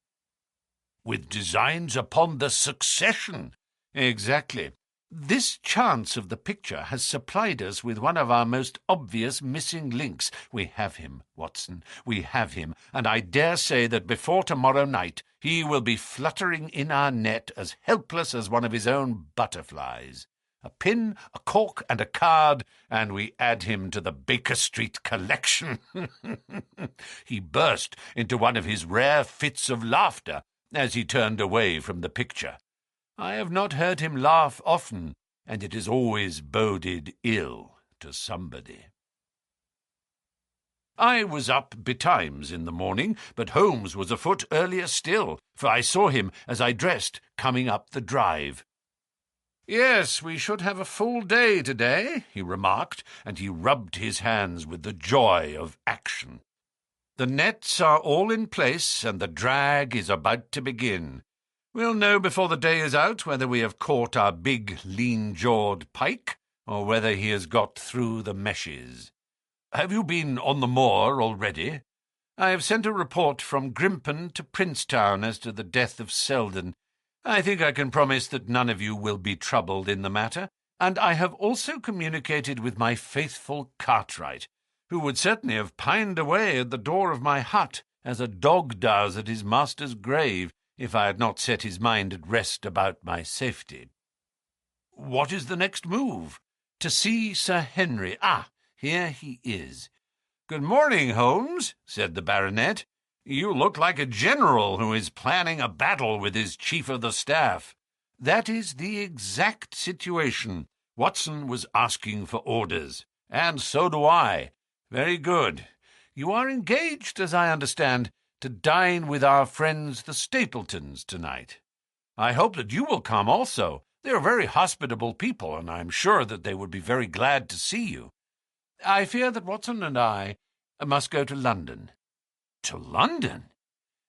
"With designs upon the succession." "Exactly. This chance of the picture has supplied us with one of our most obvious missing links. We have him, Watson, we have him, and I dare say that before tomorrow night he will be fluttering in our net as helpless as one of his own butterflies. A pin, a cork, and a card, and we add him to the Baker Street collection." He burst into one of his rare fits of laughter as he turned away from the picture. I have not heard him laugh often, and it has always boded ill to somebody. I was up betimes in the morning, but Holmes was afoot earlier still, for I saw him as I dressed coming up the drive. "Yes, we should have a full day today," he remarked, and he rubbed his hands with the joy of action. "The nets are all in place, and the drag is about to begin. We'll know before the day is out whether we have caught our big, lean-jawed pike, or whether he has got through the meshes. Have you been on the moor already?" "I have sent a report from Grimpen to Princetown as to the death of Selden. I think I can promise that none of you will be troubled in the matter, and I have also communicated with my faithful Cartwright, who would certainly have pined away at the door of my hut, as a dog does at his master's grave, if I had not set his mind at rest about my safety." "What is the next move?" "To see Sir Henry. Ah, here he is." "Good morning, Holmes," said the baronet. You look like a general who is planning a battle with his chief of the staff. That is the exact situation. Watson was asking for orders, and so do I. Very good. You are engaged, as I understand, to dine with our friends the Stapletons tonight. I hope that you will come also. They are very hospitable people, and I am sure that they would be very glad to see you. I fear that Watson and I must go to London. To London?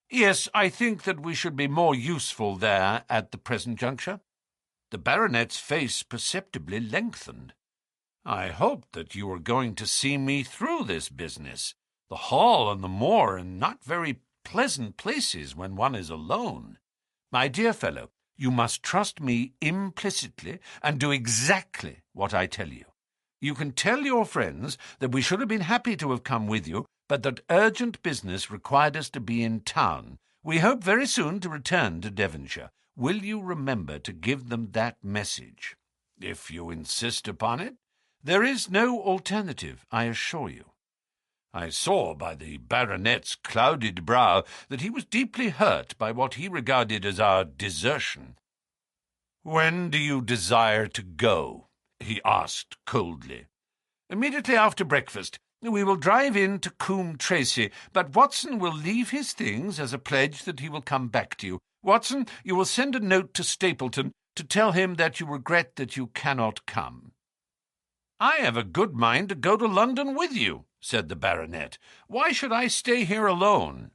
Yes, I think that we should be more useful there at the present juncture. The baronet's face perceptibly lengthened. I hoped that you were going to see me through this business. The Hall and the moor are not very pleasant places when one is alone. My dear fellow, you must trust me implicitly and do exactly what I tell you. You can tell your friends that we should have been happy to have come with you, but that urgent business required us to be in town. We hope very soon to return to Devonshire. Will you remember to give them that message? If you insist upon it, there is no alternative, I assure you. I saw by the baronet's clouded brow that he was deeply hurt by what he regarded as our desertion. "When do you desire to go?" he asked coldly. "Immediately after breakfast. We will drive in to Coombe Tracy, but Watson will leave his things as a pledge that he will come back to you. Watson, you will send a note to Stapleton to tell him that you regret that you cannot come." "I have a good mind to go to London with you," said the baronet. "Why should I stay here alone?"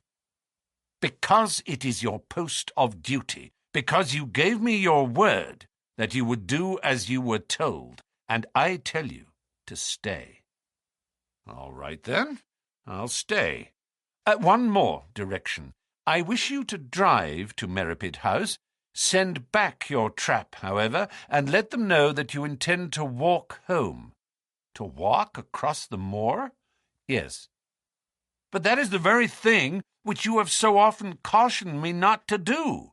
"Because it is your post of duty, because you gave me your word that you would do as you were told, and I tell you to stay." "All right, then. I'll stay. One more direction. I wish you to drive to Merripit House. Send back your trap, however, and let them know that you intend to walk home." "To walk across the moor?" "Yes." "But that is the very thing which you have so often cautioned me not to do."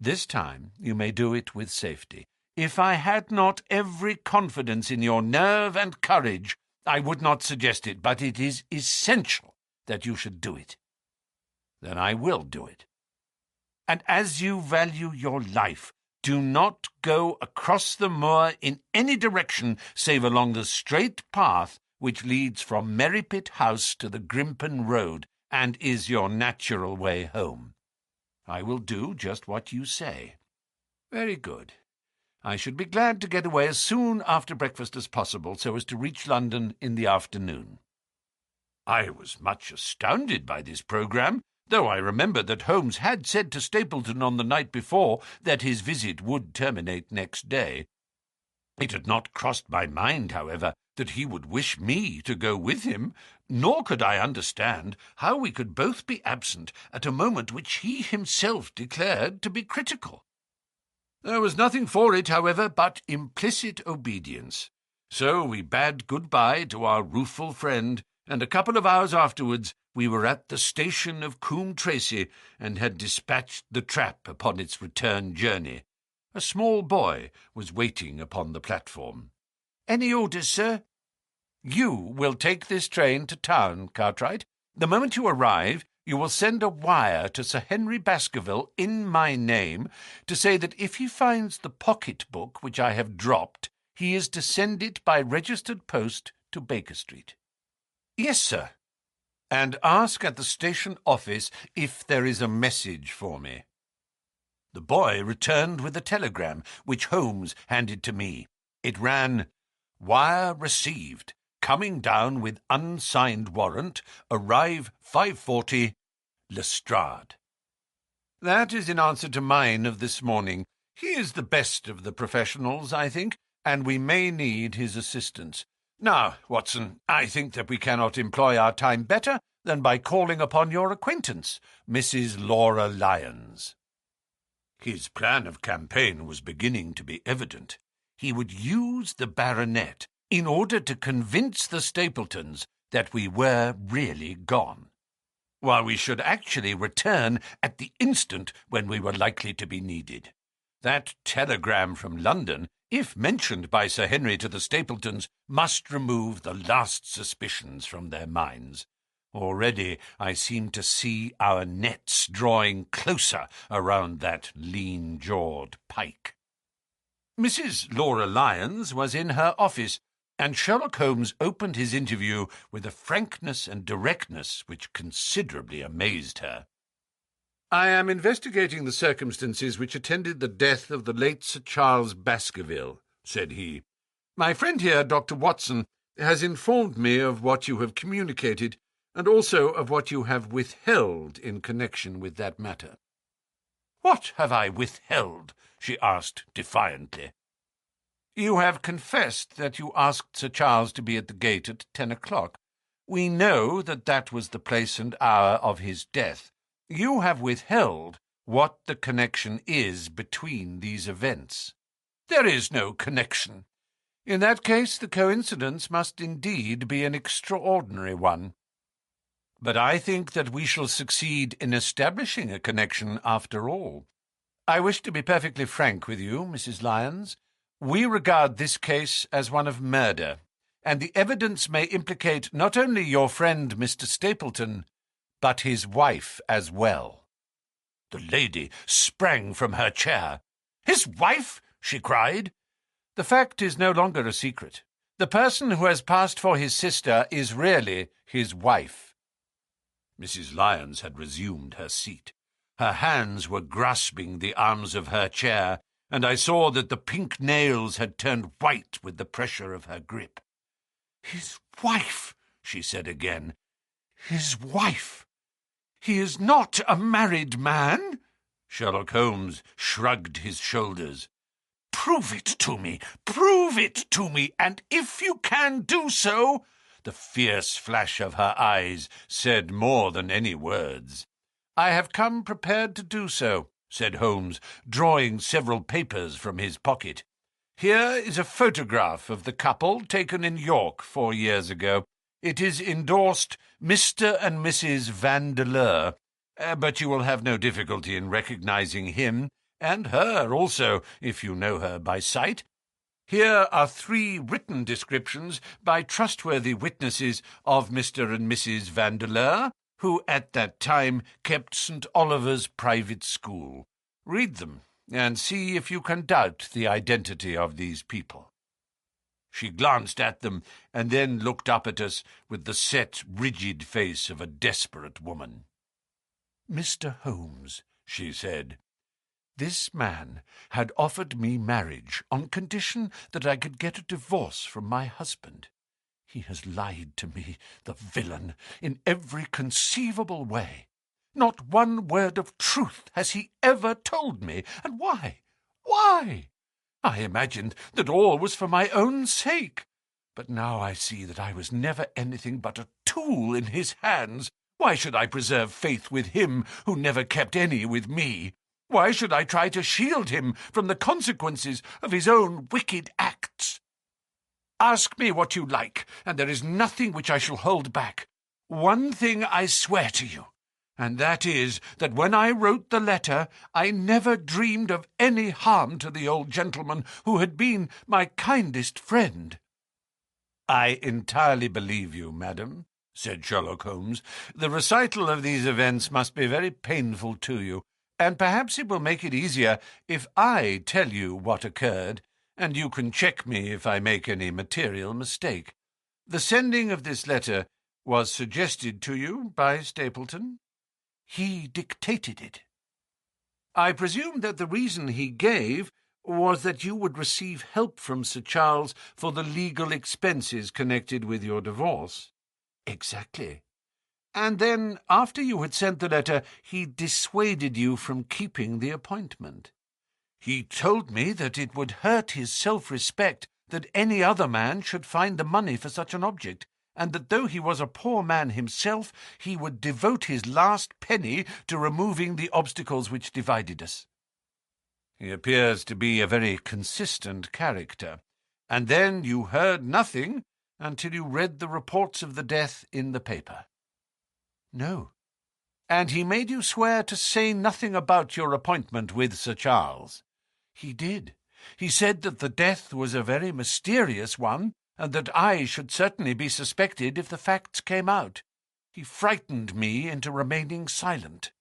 "This time you may do it with safety. If I had not every confidence in your nerve and courage, I would not suggest it, but it is essential that you should do it." "Then I will do it." "And as you value your life, do not go across the moor in any direction save along the straight path which leads from Merripit House to the Grimpen Road, and is your natural way home. I will do just what you say." "Very good. I should be glad to get away as soon after breakfast as possible, so as to reach London in the afternoon." I was much astounded by this programme, though I remembered that Holmes had said to Stapleton on the night before that his visit would terminate next day. It had not crossed my mind, however, that he would wish me to go with him, nor could I understand how we could both be absent at a moment which he himself declared to be critical. There was nothing for it, however, but implicit obedience. So we bade good-bye to our rueful friend, and a couple of hours afterwards we were at the station of Coombe Tracy and had dispatched the trap upon its return journey. A small boy was waiting upon the platform. "Any orders, sir?" "You will take this train to town, Cartwright. The moment you arrive, you will send a wire to Sir Henry Baskerville in my name to say that if he finds the pocket-book which I have dropped, he is to send it by registered post to Baker Street." "Yes, sir." "And ask at the station office if there is a message for me." The boy returned with a telegram, which Holmes handed to me. It ran, "Wire received. Coming down with unsigned warrant. Arrive 5:40. Lestrade." That is in answer to mine of this morning. He is the best of the professionals, I think, and we may need his assistance. Now, Watson, I think that we cannot employ our time better than by calling upon your acquaintance, Mrs. Laura Lyons. His plan of campaign was beginning to be evident. He would use the baronet in order to convince the Stapletons that we were really gone, while we should actually return at the instant when we were likely to be needed. That telegram from London, if mentioned by Sir Henry to the Stapletons, must remove the last suspicions from their minds. Already I seem to see our nets drawing closer around that lean-jawed pike. Mrs. Laura Lyons was in her office, and Sherlock Holmes opened his interview with a frankness and directness which considerably amazed her. "I am investigating the circumstances which attended the death of the late Sir Charles Baskerville," said he. "My friend here, Dr. Watson, has informed me of what you have communicated, and also of what you have withheld in connection with that matter." "What have I withheld?" she asked defiantly. "You have confessed that you asked Sir Charles to be at the gate at 10 o'clock. We know that that was the place and hour of his death. You have withheld what the connection is between these events." "There is no connection." "In that case, the coincidence must indeed be an extraordinary one. But I think that we shall succeed in establishing a connection after all. I wish to be perfectly frank with you, Mrs. Lyons. We regard this case as one of murder, and the evidence may implicate not only your friend Mr. Stapleton, but his wife as well." The lady sprang from her chair. "His wife?" she cried. "The fact is no longer a secret. The person who has passed for his sister is really his wife." Mrs. Lyons had resumed her seat. Her hands were grasping the arms of her chair, and I saw that the pink nails had turned white with the pressure of her grip. "His wife," she said again. "His wife. He is not a married man." Sherlock Holmes shrugged his shoulders. "Prove it to me, prove it to me, and if you can do so—" The fierce flash of her eyes said more than any words. "I have come prepared to do so," said Holmes, drawing several papers from his pocket. "Here is a photograph of the couple taken in York 4 years ago. It is endorsed Mr. and Mrs. Vandeleur, but you will have no difficulty in recognizing him, and her also, if you know her by sight. Here are 3 written descriptions by trustworthy witnesses of Mr. and Mrs. Vandeleur, who at that time kept St. Oliver's private school. Read them, and see if you can doubt the identity of these people." She glanced at them, and then looked up at us with the set, rigid face of a desperate woman. "Mr. Holmes," she said, "this man had offered me marriage on condition that I could get a divorce from my husband. He has lied to me, the villain, in every conceivable way. Not one word of truth has he ever told me. And why? Why? I imagined that all was for my own sake. But now I see that I was never anything but a tool in his hands. Why should I preserve faith with him who never kept any with me? Why should I try to shield him from the consequences of his own wicked acts? Ask me what you like, and there is nothing which I shall hold back. One thing I swear to you, and that is that when I wrote the letter, I never dreamed of any harm to the old gentleman who had been my kindest friend." "I entirely believe you, madam," said Sherlock Holmes. "The recital of these events must be very painful to you, and perhaps it will make it easier if I tell you what occurred, and you can check me if I make any material mistake. The sending of this letter was suggested to you by Stapleton. He dictated it. I presume that the reason he gave was that you would receive help from Sir Charles for the legal expenses connected with your divorce." "Exactly. And then, after you had sent the letter, he dissuaded you from keeping the appointment. He told me that it would hurt his self-respect that any other man should find the money for such an object, and that though he was a poor man himself, he would devote his last penny to removing the obstacles which divided us." "He appears to be a very consistent character. And then you heard nothing until you read the reports of the death in the paper?" "No." "And he made you swear to say nothing about your appointment with Sir Charles?" "He did. He said that the death was a very mysterious one, and that I should certainly be suspected if the facts came out. He frightened me into remaining silent."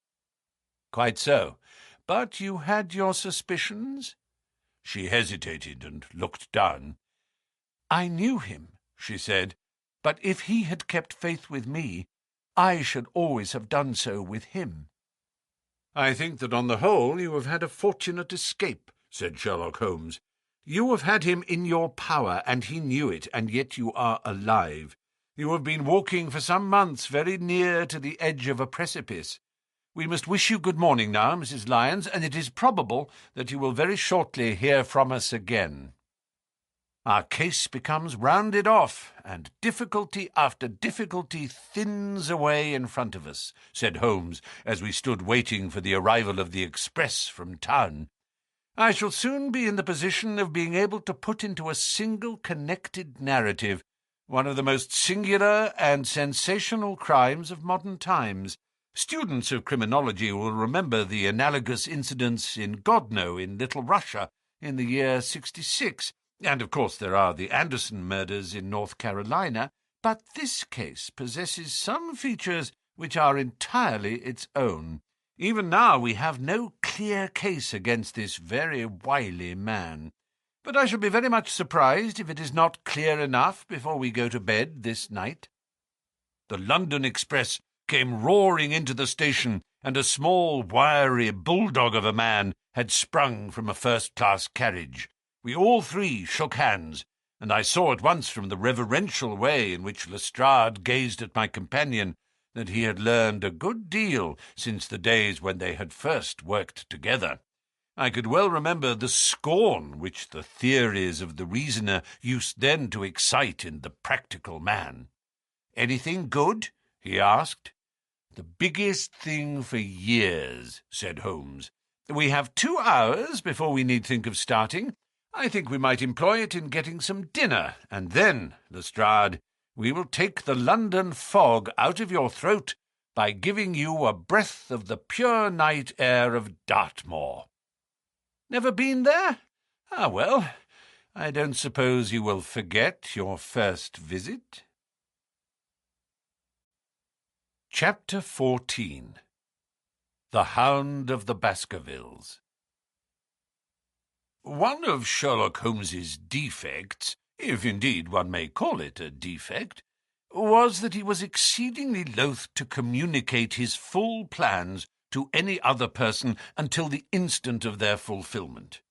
"Quite so. But you had your suspicions?" She hesitated and looked down. "I knew him," she said, "but if he had kept faith with me, I should always have done so with him." "I think that on the whole you have had a fortunate escape," said Sherlock Holmes. "You have had him in your power, and he knew it, and yet you are alive. You have been walking for some months very near to the edge of a precipice. We must wish you good morning now, Mrs. Lyons, and it is probable that you will very shortly hear from us again. Our case becomes rounded off, and difficulty after difficulty thins away in front of us," said Holmes, as we stood waiting for the arrival of the express from town. "I shall soon be in the position of being able to put into a single connected narrative one of the most singular and sensational crimes of modern times. Students of criminology will remember the analogous incidents in Godno in Little Russia in the year 66, and of course there are the Anderson murders in North Carolina, but this case possesses some features which are entirely its own. Even now we have no clear case against this very wily man. But I shall be very much surprised if it is not clear enough before we go to bed this night." The London express came roaring into the station, and a small, wiry bulldog of a man had sprung from a first-class carriage. We all three shook hands, and I saw at once from the reverential way in which Lestrade gazed at my companion that he had learned a good deal since the days when they had first worked together. I could well remember the scorn which the theories of the reasoner used then to excite in the practical man. "Anything good?" he asked. "The biggest thing for years," said Holmes. "We have 2 hours before we need think of starting. I think we might employ it in getting some dinner, and then, Lestrade, we will take the London fog out of your throat by giving you a breath of the pure night air of Dartmoor. Never been there? Ah, well, I don't suppose you will forget your first visit." Chapter 14. The Hound of the Baskervilles. One of Sherlock Holmes's defects, if indeed one may call it a defect, was that he was exceedingly loath to communicate his full plans to any other person until the instant of their fulfilment.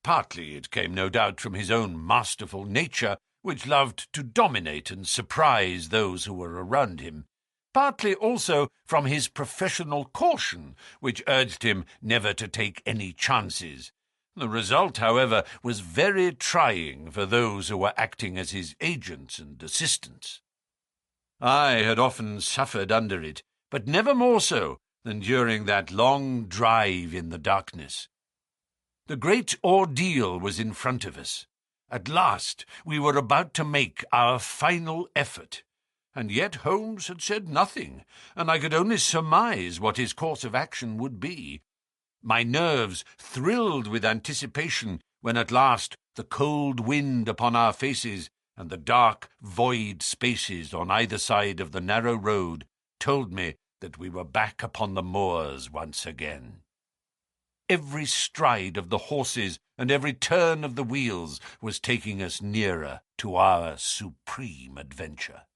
Partly it came no doubt from his own masterful nature, which loved to dominate and surprise those who were around him, partly also from his professional caution, which urged him never to take any chances. The result, however, was very trying for those who were acting as his agents and assistants. I had often suffered under it, but never more so than during that long drive in the darkness. The great ordeal was in front of us. At last we were about to make our final effort, and yet Holmes had said nothing, and I could only surmise what his course of action would be. My nerves thrilled with anticipation when at last the cold wind upon our faces and the dark, void spaces on either side of the narrow road told me that we were back upon the moors once again. Every stride of the horses and every turn of the wheels was taking us nearer to our supreme adventure.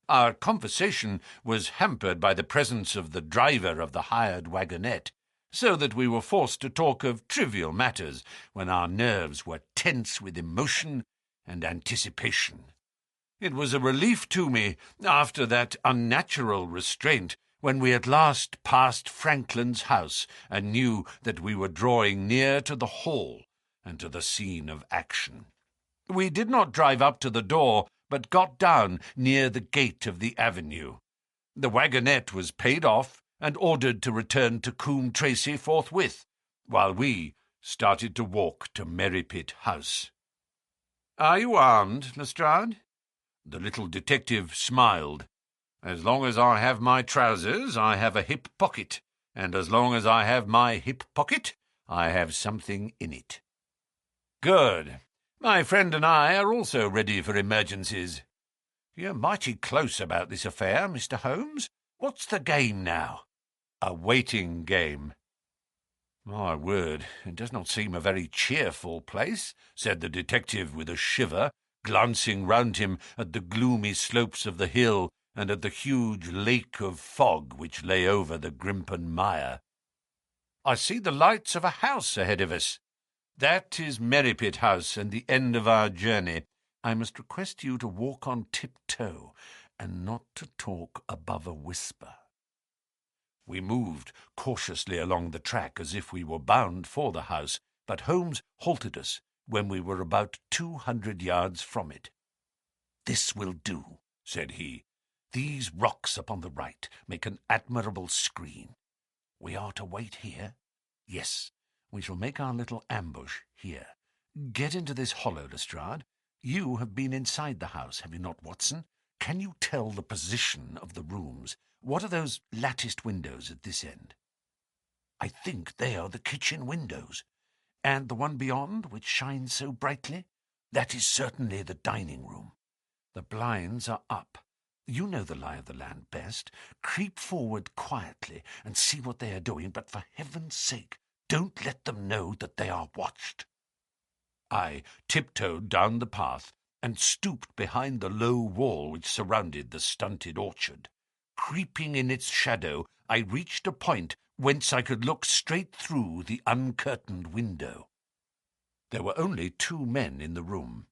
Our conversation was hampered by the presence of the driver of the hired wagonette, so that we were forced to talk of trivial matters when our nerves were tense with emotion and anticipation. It was a relief to me, after that unnatural restraint, when we at last passed Franklin's house and knew that we were drawing near to the hall and to the scene of action. We did not drive up to the door, but got down near the gate of the avenue. The wagonette was paid off and ordered to return to Coombe Tracy forthwith, while we started to walk to Merrypit House. "Are you armed, Lestrade?" The little detective smiled. "As long as I have my trousers, I have a hip pocket, and as long as I have my hip pocket, I have something in it." "Good. My friend and I are also ready for emergencies." You're mighty close about this affair, Mr. Holmes. What's the game now?" "A waiting game." "My word, it does not seem a very cheerful place," said the detective with a shiver, glancing round him at the gloomy slopes of the hill and at the huge lake of fog which lay over the Grimpen Mire. "I see the lights of a house ahead of us. That is Merripit House and the end of our journey. I must request you to walk on tiptoe and not to talk above a whisper." We moved cautiously along the track as if we were bound for the house, but Holmes halted us when we were about 200 yards from it. "This will do," said he. "These rocks upon the right make an admirable screen. We are to wait here? Yes, we shall make our little ambush here. Get into this hollow, Lestrade. You have been inside the house, have you not, Watson? Can you tell the position of the rooms? What are those latticed windows at this end?" "I think they are the kitchen windows." "And the one beyond, which shines so brightly?" "That is certainly the dining room." "The blinds are up. You know the lie of the land best. Creep forward quietly and see what they are doing, but for heaven's sake, don't let them know that they are watched." I tiptoed down the path and stooped behind the low wall which surrounded the stunted orchard. Creeping in its shadow, I reached a point whence I could look straight through the uncurtained window. There were only 2 men in the room,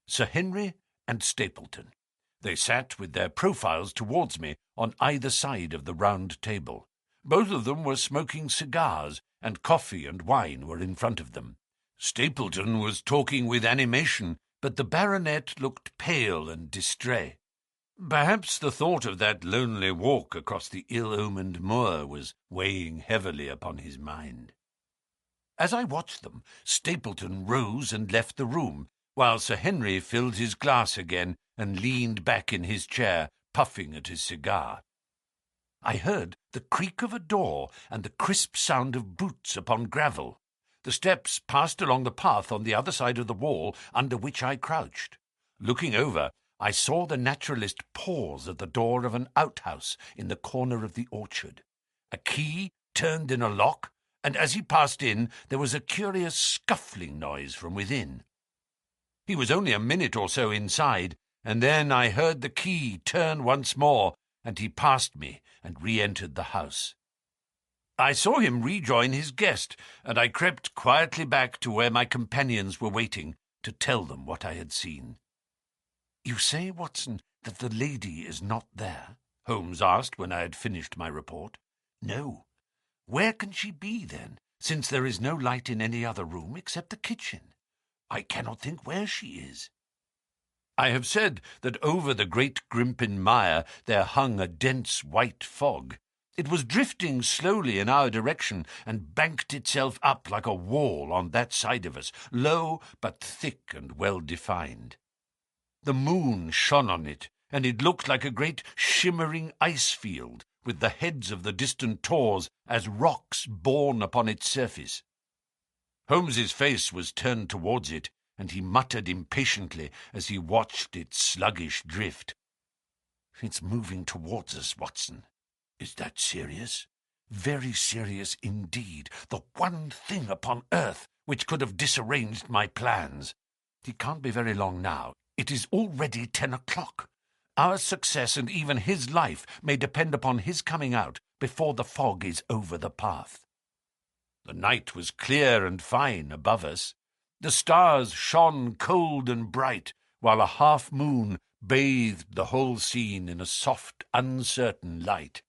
Sir Henry and Stapleton. They sat with their profiles towards me on either side of the round table. Both of them were smoking cigars, and coffee and wine were in front of them. Stapleton was talking with animation, but the baronet looked pale and distrait. Perhaps the thought of that lonely walk across the ill-omened moor was weighing heavily upon his mind. As I watched them, Stapleton rose and left the room, while Sir Henry filled his glass again and leaned back in his chair, puffing at his cigar. I heard the creak of a door and the crisp sound of boots upon gravel. The steps passed along the path on the other side of the wall under which I crouched. Looking over, I saw the naturalist pause at the door of an outhouse in the corner of the orchard. A key turned in a lock, and as he passed in, there was a curious scuffling noise from within. He was only a minute or so inside, and then I heard the key turn once more, and he passed me and re-entered the house. I saw him rejoin his guest, and I crept quietly back to where my companions were waiting to tell them what I had seen. "You say, Watson, that the lady is not there?" Holmes asked when I had finished my report. "No. Where can she be, then, since there is no light in any other room except the kitchen? I cannot think where she is." I have said that over the great Grimpen Mire there hung a dense white fog. It was drifting slowly in our direction and banked itself up like a wall on that side of us, low but thick and well-defined. The moon shone on it, and it looked like a great shimmering ice field, with the heads of the distant tors as rocks borne upon its surface. Holmes's face was turned towards it, and he muttered impatiently as he watched its sluggish drift. "It's moving towards us, Watson." "Is that serious?" "Very serious indeed. The one thing upon earth which could have disarranged my plans. He can't be very long now. It is already 10 o'clock. Our success and even his life may depend upon his coming out before the fog is over the path." The night was clear and fine above us. The stars shone cold and bright, while a half-moon bathed the whole scene in a soft, uncertain light.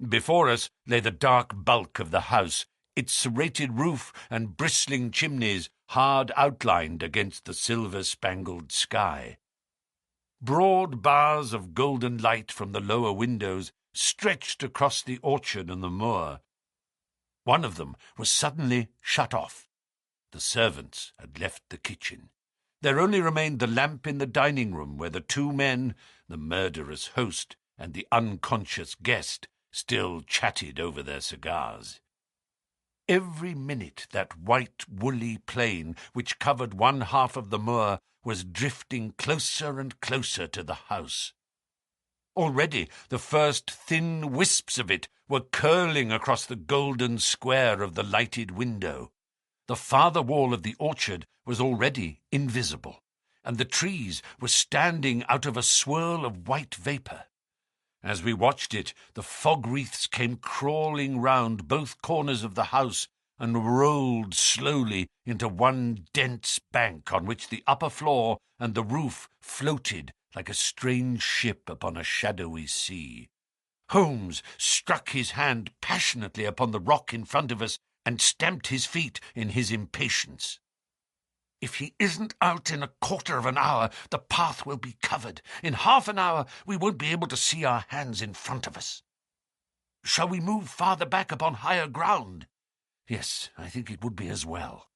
Before us lay the dark bulk of the house, its serrated roof and bristling chimneys hard outlined against the silver-spangled sky. Broad bars of golden light from the lower windows stretched across the orchard and the moor. One of them was suddenly shut off. The servants had left the kitchen. There only remained the lamp in the dining room where the 2 men, the murderous host and the unconscious guest, still chatted over their cigars. Every minute that white, woolly plain, which covered one half of the moor, was drifting closer and closer to the house. Already the first thin wisps of it were curling across the golden square of the lighted window. The farther wall of the orchard was already invisible, and the trees were standing out of a swirl of white vapour. As we watched it, the fog wreaths came crawling round both corners of the house and rolled slowly into one dense bank on which the upper floor and the roof floated like a strange ship upon a shadowy sea. Holmes struck his hand passionately upon the rock in front of us and stamped his feet in his impatience. "If he isn't out in a quarter of an hour, the path will be covered. In half an hour, we won't be able to see our hands in front of us. Shall we move farther back upon higher ground?" "Yes, I think it would be as well."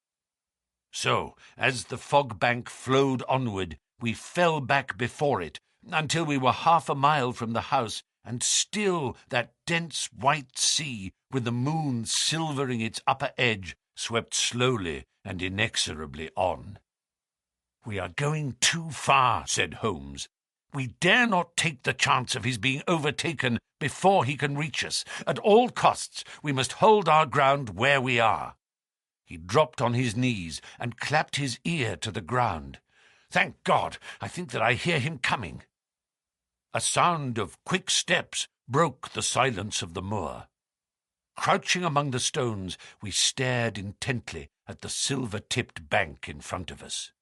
So, as the fog bank flowed onward, we fell back before it until we were half a mile from the house, and still that dense white sea, with the moon silvering its upper edge, swept slowly and inexorably on. "We are going too far," said Holmes. "We dare not take the chance of his being overtaken before he can reach us. At all costs, we must hold our ground where we are." He dropped on his knees and clapped his ear to the ground. "Thank God, I think that I hear him coming." A sound of quick steps broke the silence of the moor. Crouching among the stones, we stared intently at the silver-tipped bank in front of us.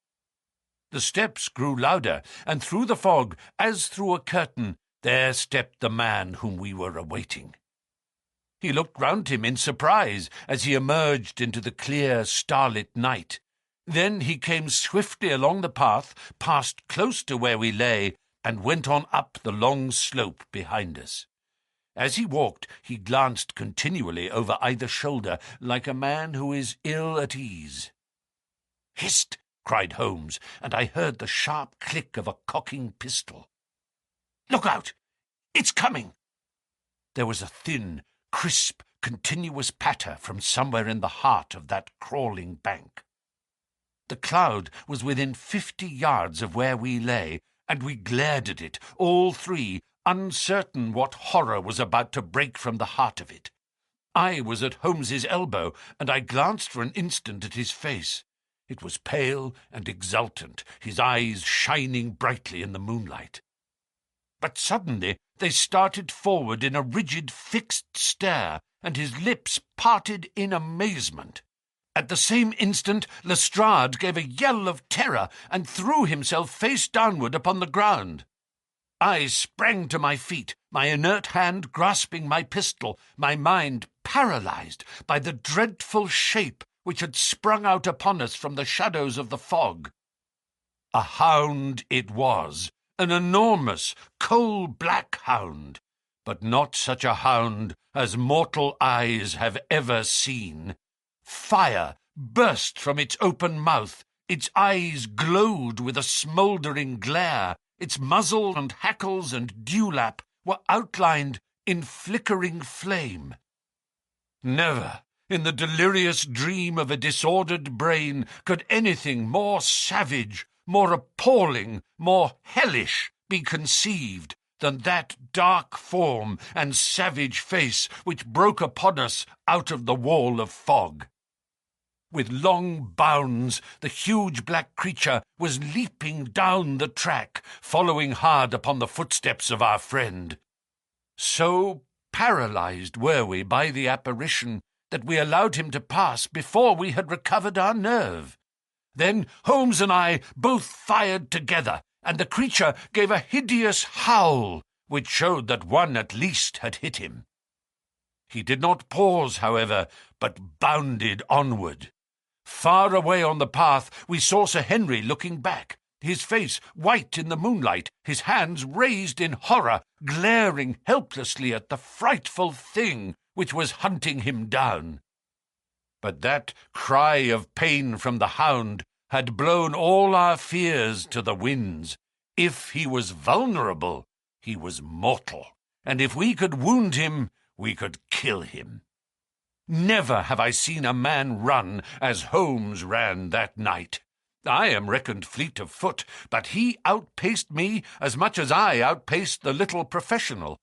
The steps grew louder, and through the fog, as through a curtain, there stepped the man whom we were awaiting. He looked round him in surprise as he emerged into the clear, starlit night. Then he came swiftly along the path, passed close to where we lay, and went on up the long slope behind us. As he walked, he glanced continually over either shoulder, like a man who is ill at ease. "Hist!" cried Holmes, and I heard the sharp click of a cocking pistol. "Look out! It's coming!" There was a thin, crisp, continuous patter from somewhere in the heart of that crawling bank. The cloud was within 50 yards of where we lay, and we glared at it, all three, uncertain what horror was about to break from the heart of it. I was at Holmes's elbow, and I glanced for an instant at his face. It was pale and exultant, his eyes shining brightly in the moonlight. But suddenly they started forward in a rigid, fixed stare, and his lips parted in amazement. At the same instant, Lestrade gave a yell of terror and threw himself face downward upon the ground. I sprang to my feet, my inert hand grasping my pistol, my mind paralyzed by the dreadful shape which had sprung out upon us from the shadows of the fog. A hound it was, an enormous, coal-black hound, but not such a hound as mortal eyes have ever seen. Fire burst from its open mouth, its eyes glowed with a smouldering glare, its muzzle and hackles and dewlap were outlined in flickering flame. Never, in the delirious dream of a disordered brain, could anything more savage, more appalling, more hellish be conceived than that dark form and savage face which broke upon us out of the wall of fog. With long bounds, the huge black creature was leaping down the track, following hard upon the footsteps of our friend. So paralyzed were we by the apparition that we allowed him to pass before we had recovered our nerve. Then Holmes and I both fired together, and the creature gave a hideous howl, which showed that one at least had hit him. He did not pause, however, but bounded onward. Far away on the path we saw Sir Henry looking back, his face white in the moonlight, his hands raised in horror, glaring helplessly at the frightful thing which was hunting him down. But that cry of pain from the hound had blown all our fears to the winds. If he was vulnerable, he was mortal, and if we could wound him, we could kill him. Never have I seen a man run as Holmes ran that night. I am reckoned fleet of foot, but he outpaced me as much as I outpaced the little professional.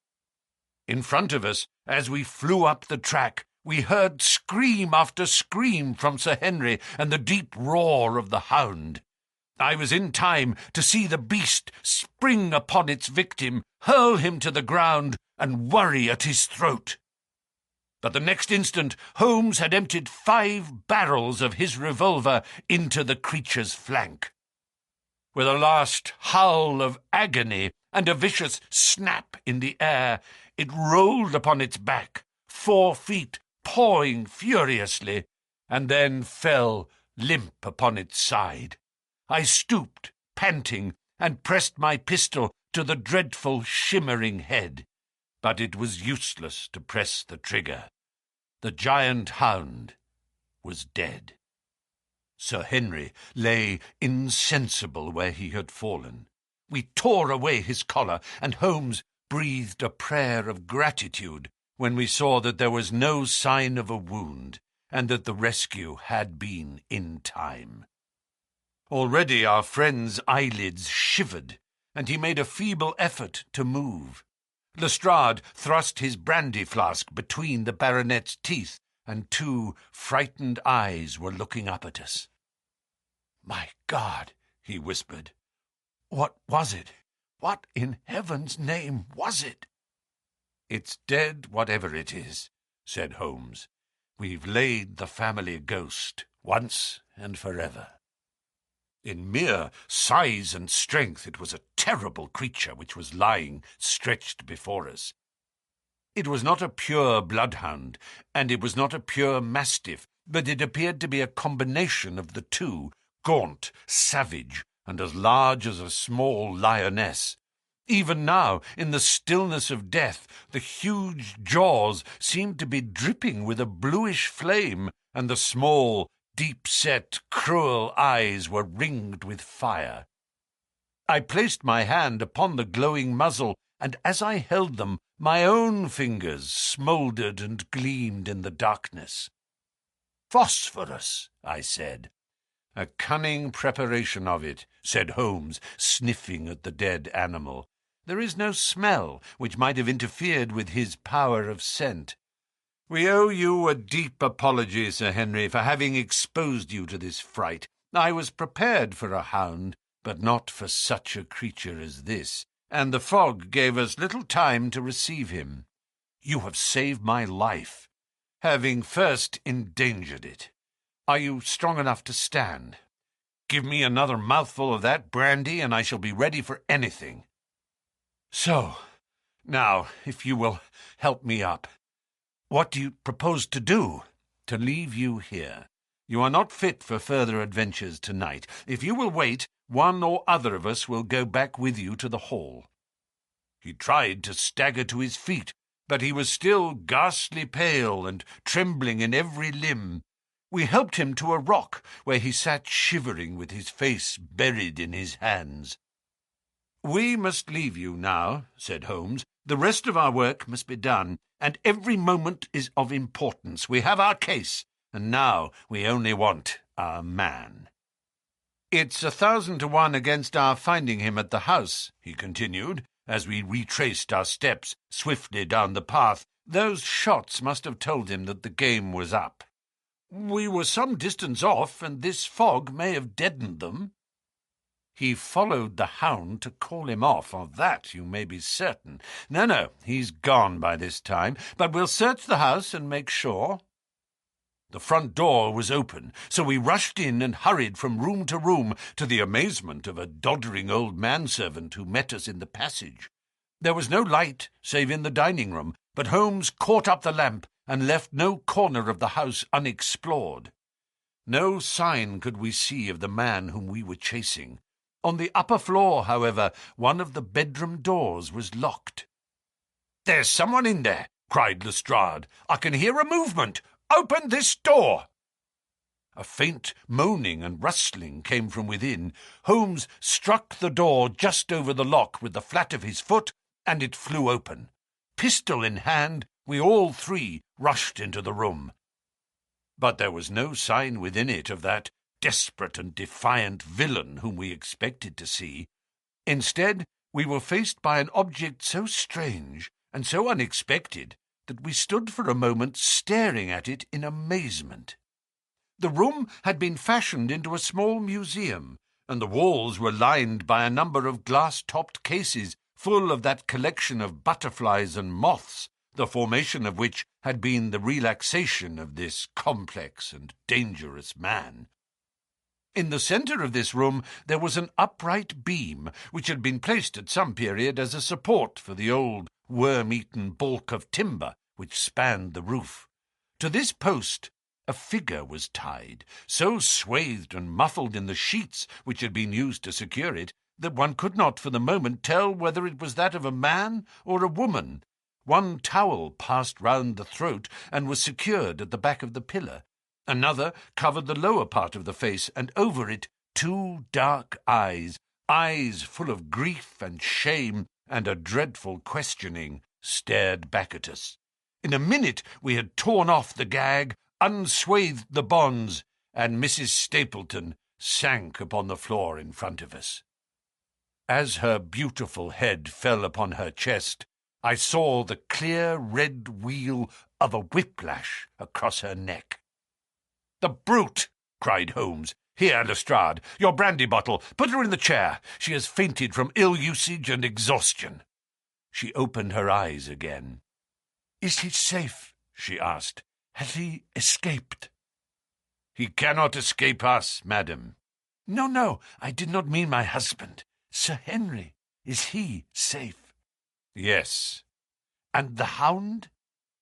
In front of us, as we flew up the track, we heard scream after scream from Sir Henry and the deep roar of the hound. I was in time to see the beast spring upon its victim, hurl him to the ground, and worry at his throat. But the next instant Holmes had emptied 5 barrels of his revolver into the creature's flank. With a last howl of agony and a vicious snap in the air, it rolled upon its back, 4 feet, pawing furiously, and then fell limp upon its side. I stooped, panting, and pressed my pistol to the dreadful shimmering head. But it was useless to press the trigger. The giant hound was dead. Sir Henry lay insensible where he had fallen. We tore away his collar, and Holmes breathed a prayer of gratitude when we saw that there was no sign of a wound, and that the rescue had been in time. Already our friend's eyelids shivered, and he made a feeble effort to move. Lestrade thrust his brandy flask between the baronet's teeth, and 2 frightened eyes were looking up at us. "My God," he whispered, "what was it? What in heaven's name was it?" "It's dead, whatever it is," said Holmes. "We've laid the family ghost once and forever." In mere size and strength it was a terrible creature which was lying stretched before us. It was not a pure bloodhound, and it was not a pure mastiff, but it appeared to be a combination of the two, gaunt, savage, and as large as a small lioness. Even now, in the stillness of death, the huge jaws seemed to be dripping with a bluish flame, and the small, deep-set, cruel eyes were ringed with fire. I placed my hand upon the glowing muzzle, and as I held them, my own fingers smouldered and gleamed in the darkness. "Phosphorus," I said. "A cunning preparation of it," said Holmes, sniffing at the dead animal. "There is no smell which might have interfered with his power of scent. We owe you a deep apology, Sir Henry, for having exposed you to this fright. I was prepared for a hound, but not for such a creature as this, and the fog gave us little time to receive him. You have saved my life, having first endangered it. Are you strong enough to stand? Give me another mouthful of that brandy, and I shall be ready for anything. So, now, if you will help me up. What do you propose to do?" "To leave you here. You are not fit for further adventures tonight. If you will wait, one or other of us will go back with you to the hall." He tried to stagger to his feet, but he was still ghastly pale and trembling in every limb. We helped him to a rock, where he sat shivering with his face buried in his hands. "We must leave you now," said Holmes. "The rest of our work must be done, and every moment is of importance. We have our case, and now we only want our man." "It's 1,000 to 1 against our finding him at the house," he continued, as we retraced our steps swiftly down the path. "Those shots must have told him that the game was up. We were some distance off, and this fog may have deadened them." "He followed the hound to call him off, of that you may be certain. No, he's gone by this time, but we'll search the house and make sure." The front door was open, so we rushed in and hurried from room to room, to the amazement of a doddering old manservant who met us in the passage. There was no light save in the dining-room, but Holmes caught up the lamp and left no corner of the house unexplored. No sign could we see of the man whom we were chasing. On the upper floor, however, one of the bedroom doors was locked. "There's someone in there," cried Lestrade. "I can hear a movement. Open this door." A faint moaning and rustling came from within. Holmes struck the door just over the lock with the flat of his foot, and it flew open. Pistol in hand, we all 3 rushed into the room. But there was no sign within it of that desperate and defiant villain whom we expected to see. Instead, we were faced by an object so strange and so unexpected that we stood for a moment staring at it in amazement. The room had been fashioned into a small museum, and the walls were lined by a number of glass-topped cases full of that collection of butterflies and moths, the formation of which had been the relaxation of this complex and dangerous man. In the centre of this room there was an upright beam, which had been placed at some period as a support for the old worm-eaten balk of timber which spanned the roof. To this post a figure was tied, so swathed and muffled in the sheets which had been used to secure it, that one could not for the moment tell whether it was that of a man or a woman. One towel passed round the throat and was secured at the back of the pillar. Another covered the lower part of the face, and over it 2 dark eyes, eyes full of grief and shame and a dreadful questioning, stared back at us. In a minute we had torn off the gag, unswathed the bonds, and Mrs. Stapleton sank upon the floor in front of us. As her beautiful head fell upon her chest, I saw the clear red wheel of a whiplash across her neck. "The brute!" cried Holmes. "Here, Lestrade, your brandy bottle. Put her in the chair. She has fainted from ill usage and exhaustion." She opened her eyes again. "Is he safe?" she asked. "Has he escaped?" "He cannot escape us, madam." No, I did not mean my husband. Sir Henry, is he safe?" "Yes." "And the Hound?"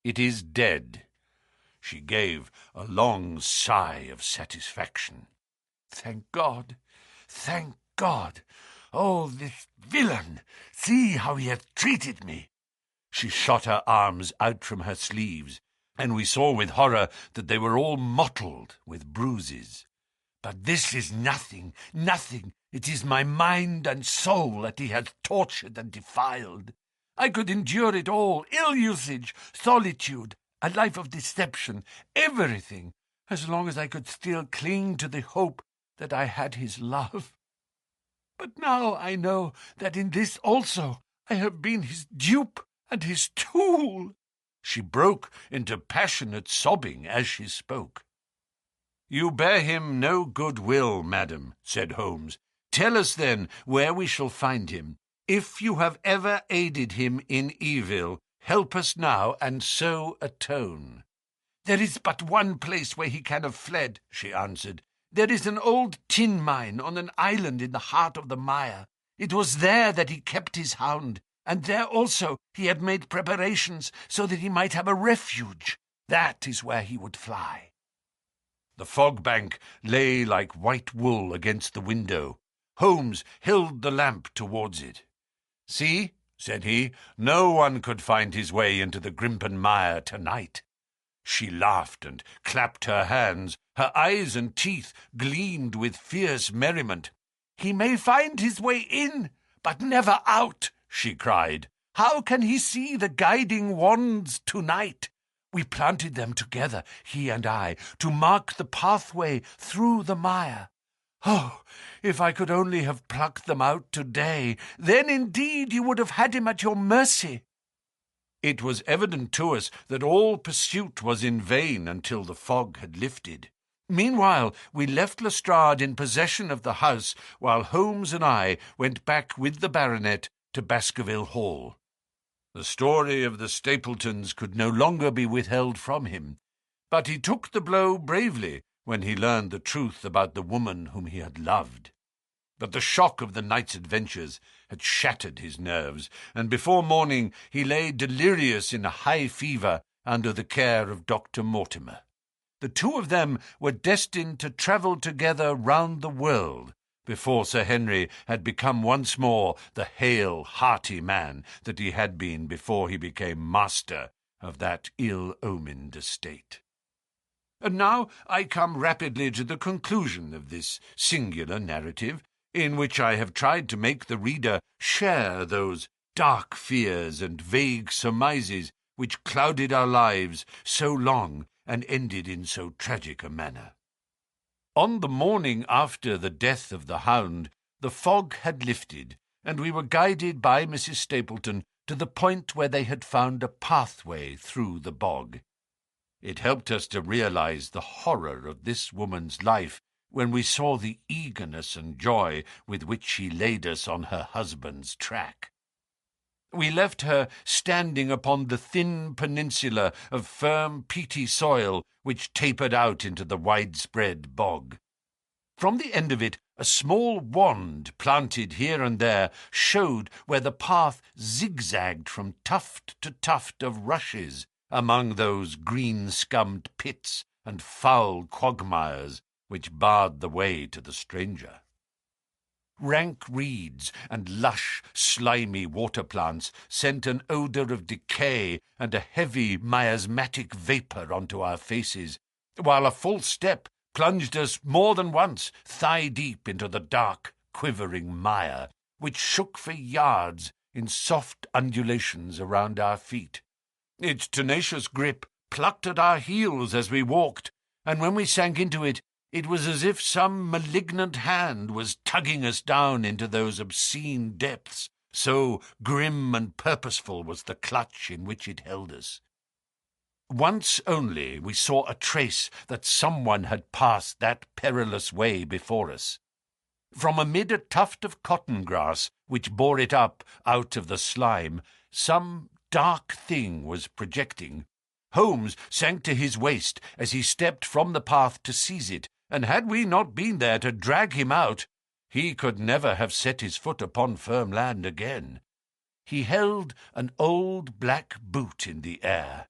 "It is dead." She gave a long sigh of satisfaction. "Thank God! Thank God! Oh, this villain! See how he hath treated me!" She shot her arms out from her sleeves, and we saw with horror that they were all mottled with bruises. "But this is nothing. It is my mind and soul that he hath tortured and defiled. I could endure it all, ill usage, solitude, a life of deception, everything, as long as I could still cling to the hope that I had his love. But now I know that in this also I have been his dupe and his tool." She broke into passionate sobbing as she spoke. "You bear him no good will, madam," said Holmes. "Tell us, then, where we shall find him. If you have ever aided him in evil, help us now, and so atone." "There is but one place where he can have fled," she answered. "There is an old tin mine on an island in the heart of the mire. It was there that he kept his hound, and there also he had made preparations so that he might have a refuge. That is where he would fly." The fog-bank lay like white wool against the window. Holmes held the lamp towards it. "See," said he, "no one could find his way into the Grimpen Mire tonight." She laughed and clapped her hands. Her eyes and teeth gleamed with fierce merriment. "He may find his way in, but never out," she cried. "How can he see the guiding wands tonight? We planted them together, he and I, to mark the pathway through the mire. Oh, if I could only have plucked them out today, then indeed you would have had him at your mercy." It was evident to us that all pursuit was in vain until the fog had lifted. Meanwhile, we left Lestrade in possession of the house, while Holmes and I went back with the baronet to Baskerville Hall. The story of the Stapletons could no longer be withheld from him, but he took the blow bravely when he learned the truth about the woman whom he had loved. But the shock of the night's adventures had shattered his nerves, and before morning he lay delirious in a high fever under the care of Dr. Mortimer. The two of them were destined to travel together round the world before Sir Henry had become once more the hale, hearty man that he had been before he became master of that ill-omened estate. And now I come rapidly to the conclusion of this singular narrative, in which I have tried to make the reader share those dark fears and vague surmises which clouded our lives so long and ended in so tragic a manner. On the morning after the death of the Hound, the fog had lifted, and we were guided by Mrs. Stapleton to the point where they had found a pathway through the bog. It helped us to realize the horror of this woman's life when we saw the eagerness and joy with which she laid us on her husband's track. We left her standing upon the thin peninsula of firm, peaty soil which tapered out into the widespread bog. From the end of it, a small wand planted here and there showed where the path zigzagged from tuft to tuft of rushes among those green-scummed pits and foul quagmires which barred the way to the stranger. Rank reeds and lush, slimy water plants sent an odour of decay and a heavy miasmatic vapour onto our faces, while a false step plunged us more than once thigh-deep into the dark, quivering mire, which shook for yards in soft undulations around our feet. Its tenacious grip plucked at our heels as we walked, and when we sank into it, it was as if some malignant hand was tugging us down into those obscene depths, so grim and purposeful was the clutch in which it held us. Once only we saw a trace that someone had passed that perilous way before us. From amid a tuft of cotton grass which bore it up out of the slime, some dark thing was projecting. Holmes sank to his waist as he stepped from the path to seize it, and had we not been there to drag him out, he could never have set his foot upon firm land again. He held an old black boot in the air.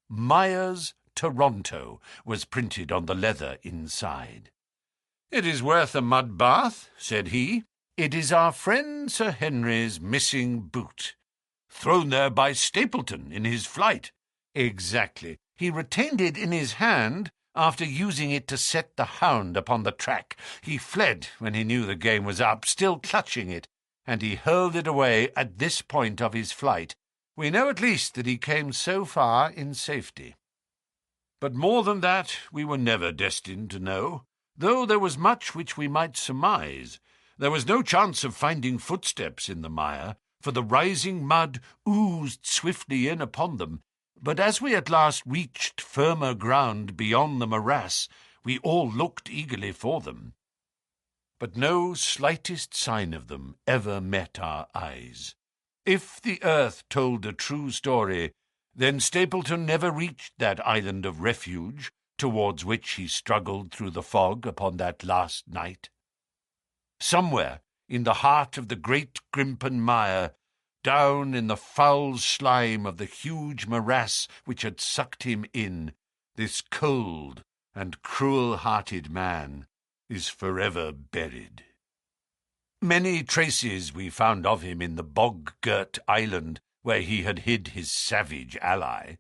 Myers, Toronto, was printed on the leather inside. "It is worth a mud bath," said he. "It is our friend Sir Henry's missing boot. Thrown there by Stapleton in his flight." "Exactly. He retained it in his hand after using it to set the Hound upon the track. He fled when he knew the game was up, still clutching it, and he hurled it away at this point of his flight. We know at least that he came so far in safety. But more than that we were never destined to know, though there was much which we might surmise. There was no chance of finding footsteps in the mire, for the rising mud oozed swiftly in upon them, but as we at last reached firmer ground beyond the morass, we all looked eagerly for them. But no slightest sign of them ever met our eyes. If the earth told a true story, then Stapleton never reached that island of refuge towards which he struggled through the fog upon that last night. Somewhere in the heart of the great Grimpen mire, down in the foul slime of the huge morass which had sucked him in, this cold and cruel-hearted man is forever buried. Many traces we found of him in the bog-girt island where he had hid his savage ally.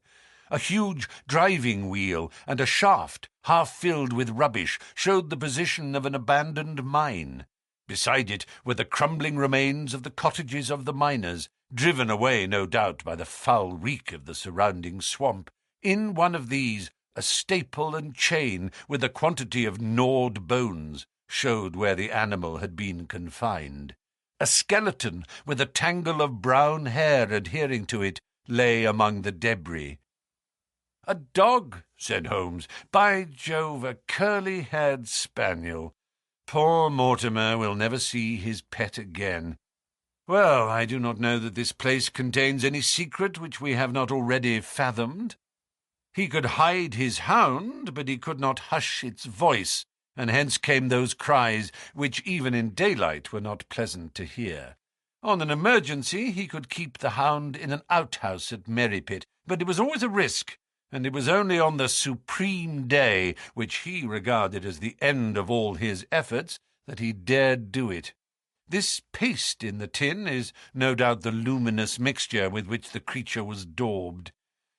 A huge driving wheel and a shaft, half filled with rubbish, showed the position of an abandoned mine. Beside it were the crumbling remains of the cottages of the miners, driven away, no doubt, by the foul reek of the surrounding swamp. In one of these, a staple and chain with a quantity of gnawed bones showed where the animal had been confined. A skeleton with a tangle of brown hair adhering to it lay among the debris. "A dog," said Holmes. "By Jove, a curly-haired spaniel. Poor Mortimer will never see his pet again. Well, I do not know that this place contains any secret which we have not already fathomed. He could hide his hound, but he could not hush its voice, and hence came those cries which even in daylight were not pleasant to hear. On an emergency he could keep the hound in an outhouse at Merrypit, but it was always a risk, and it was only on the supreme day, which he regarded as the end of all his efforts, that he dared do it. This paste in the tin is no doubt the luminous mixture with which the creature was daubed.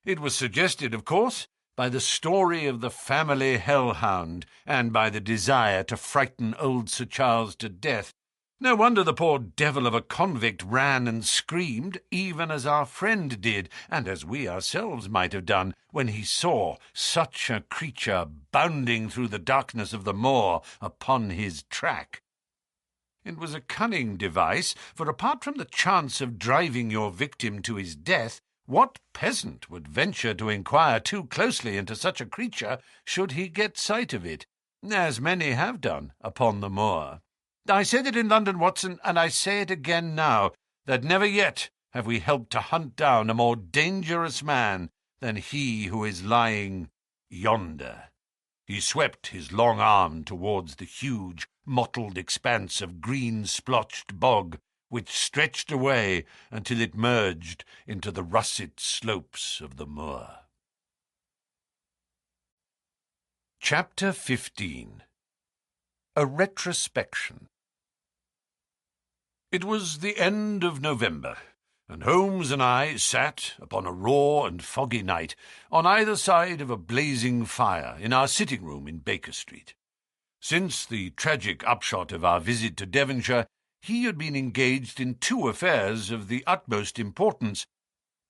It was suggested, of course, by the story of the family hellhound, and by the desire to frighten old Sir Charles to death, No wonder the poor devil of a convict ran and screamed, even as our friend did, and as we ourselves might have done, when he saw such a creature bounding through the darkness of the moor upon his track. It was a cunning device, for apart from the chance of driving your victim to his death, what peasant would venture to inquire too closely into such a creature should he get sight of it, as many have done upon the moor? I said it in London, Watson, and I say it again now, that never yet have we helped to hunt down a more dangerous man than he who is lying yonder. He swept his long arm towards the huge, mottled expanse of green-splotched bog, which stretched away until it merged into the russet slopes of the moor. Chapter 15. A Retrospection. It was the end of November, and Holmes and I sat upon a raw and foggy night on either side of a blazing fire in our sitting-room in Baker Street. Since the tragic upshot of our visit to Devonshire, he had been engaged in two affairs of the utmost importance,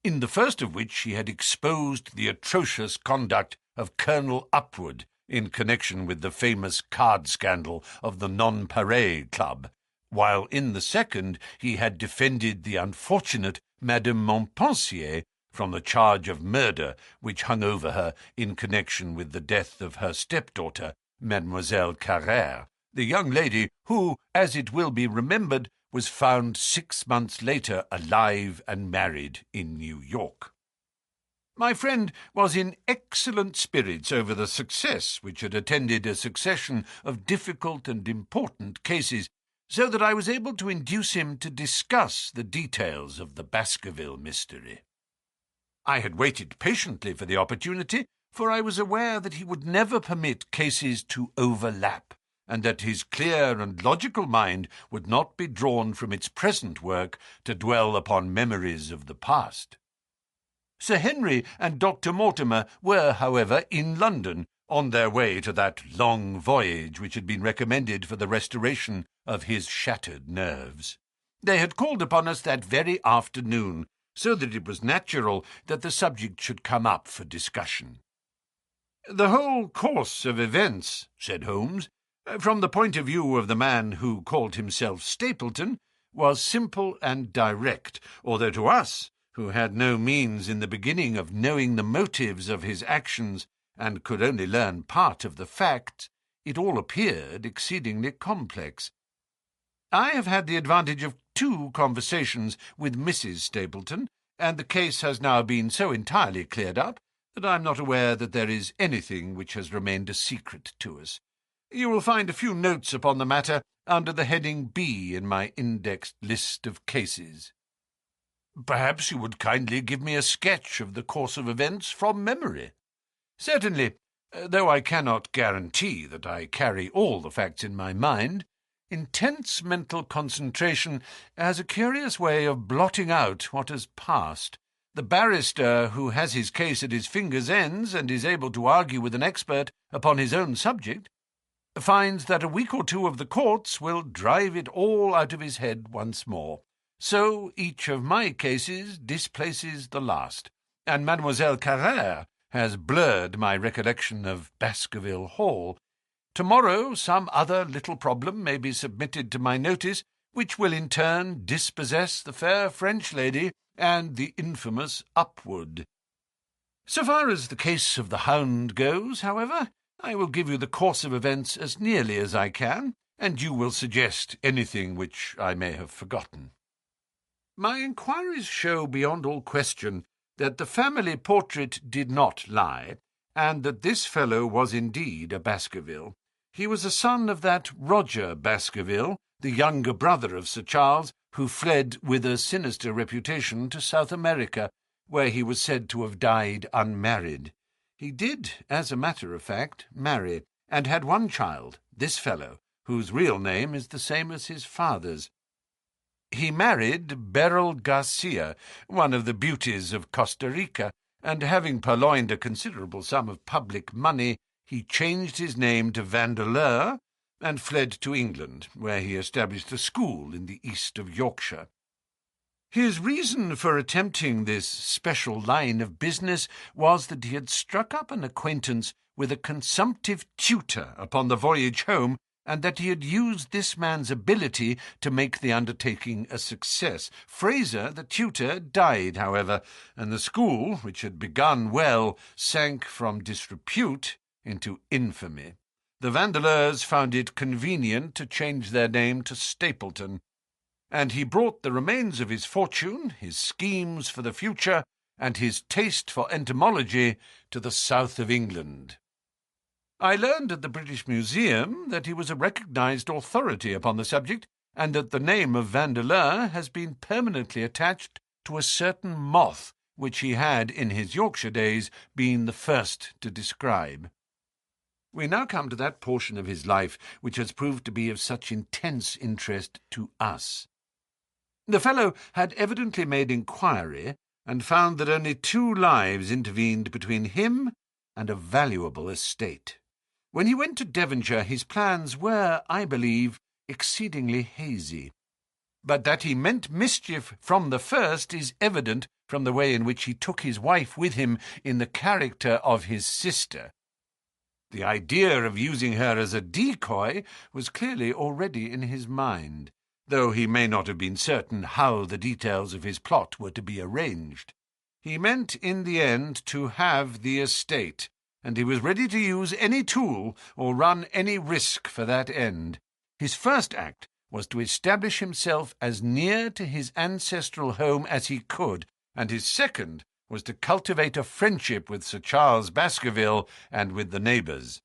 in the first of which he had exposed the atrocious conduct of Colonel Upward in connection with the famous card scandal of the Nonpareil Club, while in the second he had defended the unfortunate Madame Montpensier from the charge of murder which hung over her in connection with the death of her stepdaughter, Mademoiselle Carrère, the young lady who, as it will be remembered, was found 6 months later alive and married in New York. My friend was in excellent spirits over the success which had attended a succession of difficult and important cases, so that I was able to induce him to discuss the details of the Baskerville mystery. I had waited patiently for the opportunity, for I was aware that he would never permit cases to overlap, and that his clear and logical mind would not be drawn from its present work to dwell upon memories of the past. Sir Henry and Dr. Mortimer were, however, in London, on their way to that long voyage which had been recommended for the restoration of his shattered nerves. They had called upon us that very afternoon, so that it was natural that the subject should come up for discussion. "The whole course of events," said Holmes, "from the point of view of the man who called himself Stapleton, was simple and direct, although to us, who had no means in the beginning of knowing the motives of his actions and could only learn part of the facts, it all appeared exceedingly complex. I have had the advantage of 2 conversations with Mrs. Stapleton, and the case has now been so entirely cleared up that I am not aware that there is anything which has remained a secret to us. You will find a few notes upon the matter under the heading B in my indexed list of cases. Perhaps you would kindly give me a sketch of the course of events from memory." "Certainly, though I cannot guarantee that I carry all the facts in my mind. Intense mental concentration has a curious way of blotting out what has passed. The barrister who has his case at his fingers' ends and is able to argue with an expert upon his own subject finds that a week or 2 of the courts will drive it all out of his head once more. So each of my cases displaces the last, and Mademoiselle Carrère has blurred my recollection of Baskerville Hall. Tomorrow some other little problem may be submitted to my notice, which will in turn dispossess the fair French lady and the infamous Upward. So far as the case of the Hound goes, however, I will give you the course of events as nearly as I can, and you will suggest anything which I may have forgotten. My inquiries show beyond all question that the family portrait did not lie, and that this fellow was indeed a Baskerville. He was a son of that Roger Baskerville, the younger brother of Sir Charles, who fled with a sinister reputation to South America, where he was said to have died unmarried. He did, as a matter of fact, marry, and had 1 child, this fellow, whose real name is the same as his father's. He married Beryl Garcia, one of the beauties of Costa Rica, and having purloined a considerable sum of public money, he changed his name to Vandeleur, and fled to England, where he established a school in the east of Yorkshire. His reason for attempting this special line of business was that he had struck up an acquaintance with a consumptive tutor upon the voyage home, and that he had used this man's ability to make the undertaking a success. Fraser, the tutor, died, however, and the school, which had begun well, sank from disrepute into infamy. The Vandeleurs found it convenient to change their name to Stapleton, and he brought the remains of his fortune, his schemes for the future, and his taste for entomology to the south of England. I learned at the British Museum that he was a recognized authority upon the subject, and that the name of Vandeleur has been permanently attached to a certain moth which he had in his Yorkshire days been the first to describe. We now come to that portion of his life which has proved to be of such intense interest to us. The fellow had evidently made inquiry, and found that only 2 lives intervened between him and a valuable estate. When he went to Devonshire, his plans were, I believe, exceedingly hazy. But that he meant mischief from the first is evident from the way in which he took his wife with him in the character of his sister. The idea of using her as a decoy was clearly already in his mind, though he may not have been certain how the details of his plot were to be arranged. He meant in the end to have the estate, and he was ready to use any tool or run any risk for that end. His first act was to establish himself as near to his ancestral home as he could, and his second was to cultivate a friendship with Sir Charles Baskerville and with the neighbours.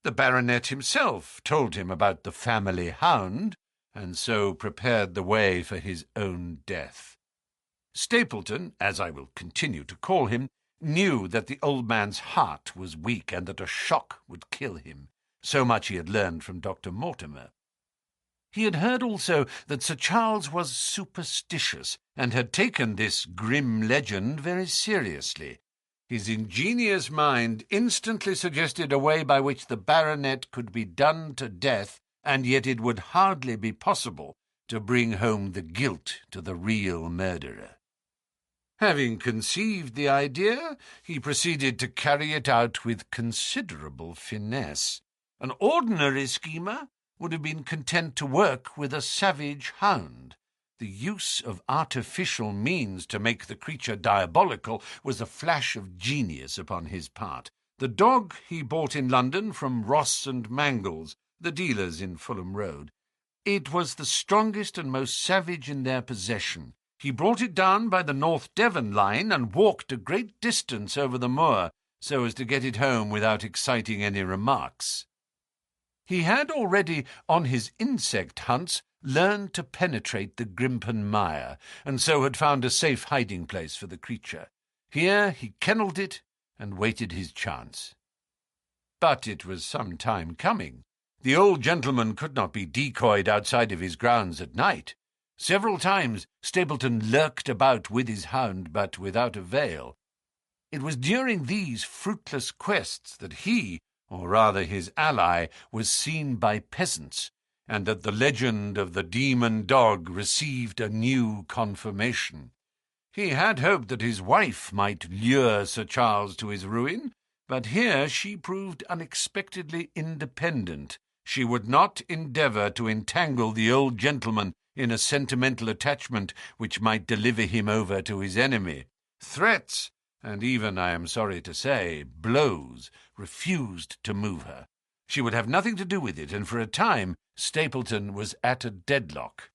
The baronet himself told him about the family hound, and so prepared the way for his own death. Stapleton, as I will continue to call him, knew that the old man's heart was weak, and that a shock would kill him. So much he had learned from Dr. Mortimer. He had heard also that Sir Charles was superstitious, and had taken this grim legend very seriously. His ingenious mind instantly suggested a way by which the baronet could be done to death, and yet it would hardly be possible to bring home the guilt to the real murderer. Having conceived the idea, he proceeded to carry it out with considerable finesse. An ordinary schemer would have been content to work with a savage hound. The use of artificial means to make the creature diabolical was a flash of genius upon his part. The dog he bought in London from Ross and Mangles, the dealers in Fulham Road. It was the strongest and most savage in their possession. He brought it down by the North Devon line and walked a great distance over the moor, so as to get it home without exciting any remarks. He had already, on his insect hunts, learned to penetrate the Grimpen mire, and so had found a safe hiding-place for the creature. Here he kennelled it and waited his chance. But it was some time coming. The old gentleman could not be decoyed outside of his grounds at night. Several times Stapleton lurked about with his hound, but without avail. It was during these fruitless quests that he, or rather his ally, was seen by peasants, and that the legend of the demon dog received a new confirmation. He had hoped that his wife might lure Sir Charles to his ruin, but here she proved unexpectedly independent. She would not endeavour to entangle the old gentleman in a sentimental attachment which might deliver him over to his enemy. Threats, and even, I am sorry to say, blows, refused to move her. She would have nothing to do with it, and for a time Stapleton was at a deadlock.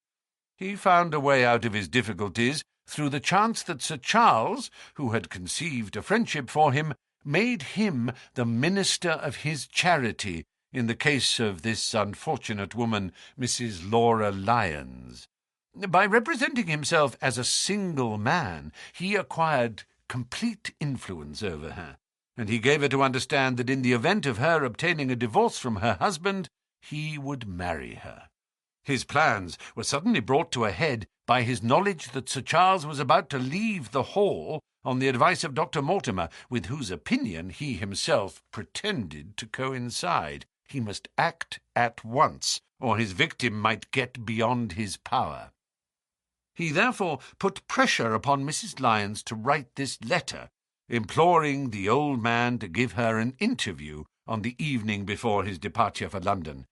He found a way out of his difficulties through the chance that Sir Charles, who had conceived a friendship for him, made him the minister of his charity in the case of this unfortunate woman, Mrs. Laura Lyons. By representing himself as a single man, he acquired complete influence over her, and he gave her to understand that in the event of her obtaining a divorce from her husband, he would marry her. His plans were suddenly brought to a head by his knowledge that Sir Charles was about to leave the hall on the advice of Dr. Mortimer, with whose opinion he himself pretended to coincide. he must act at once, or his victim might get beyond his power. He therefore put pressure upon Mrs. Lyons to write this letter, imploring the old man to give her an interview on the evening before his departure for London.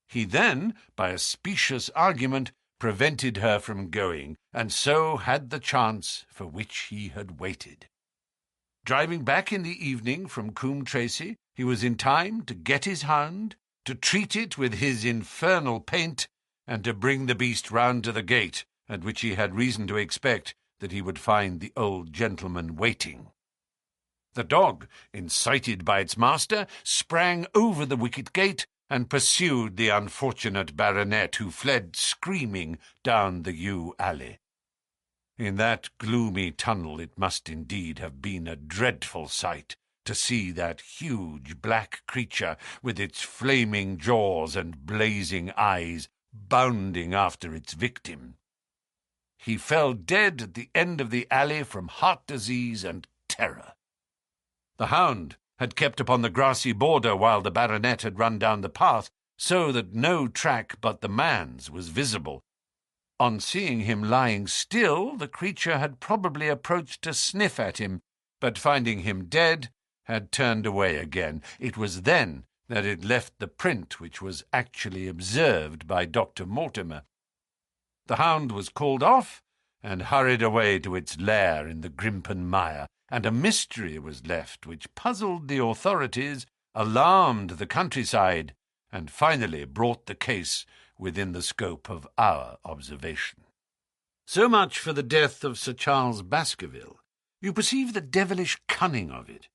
He then, by a specious argument, prevented her from going, and so had the chance for which he had waited. Driving back in the evening from Coombe Tracey, he was in time to get his hound, to treat it with his infernal paint, and to bring the beast round to the gate, at which he had reason to expect that he would find the old gentleman waiting. The dog, incited by its master, sprang over the wicket gate and pursued the unfortunate baronet, who fled screaming down the yew alley. In that gloomy tunnel it must indeed have been a dreadful sight to see that huge black creature with its flaming jaws and blazing eyes bounding after its victim. He fell dead at the end of the alley from heart disease and terror. The hound had kept upon the grassy border while the baronet had run down the path, so that no track but the man's was visible. On seeing him lying still, the creature had probably approached to sniff at him, but finding him dead, had turned away again. It was then that it left the print which was actually observed by Dr. Mortimer. The hound was called off and hurried away to its lair in the Grimpen mire, and a mystery was left which puzzled the authorities, alarmed the countryside, and finally brought the case within the scope of our observation. So much for the death of Sir Charles Baskerville. You perceive the devilish cunning of it.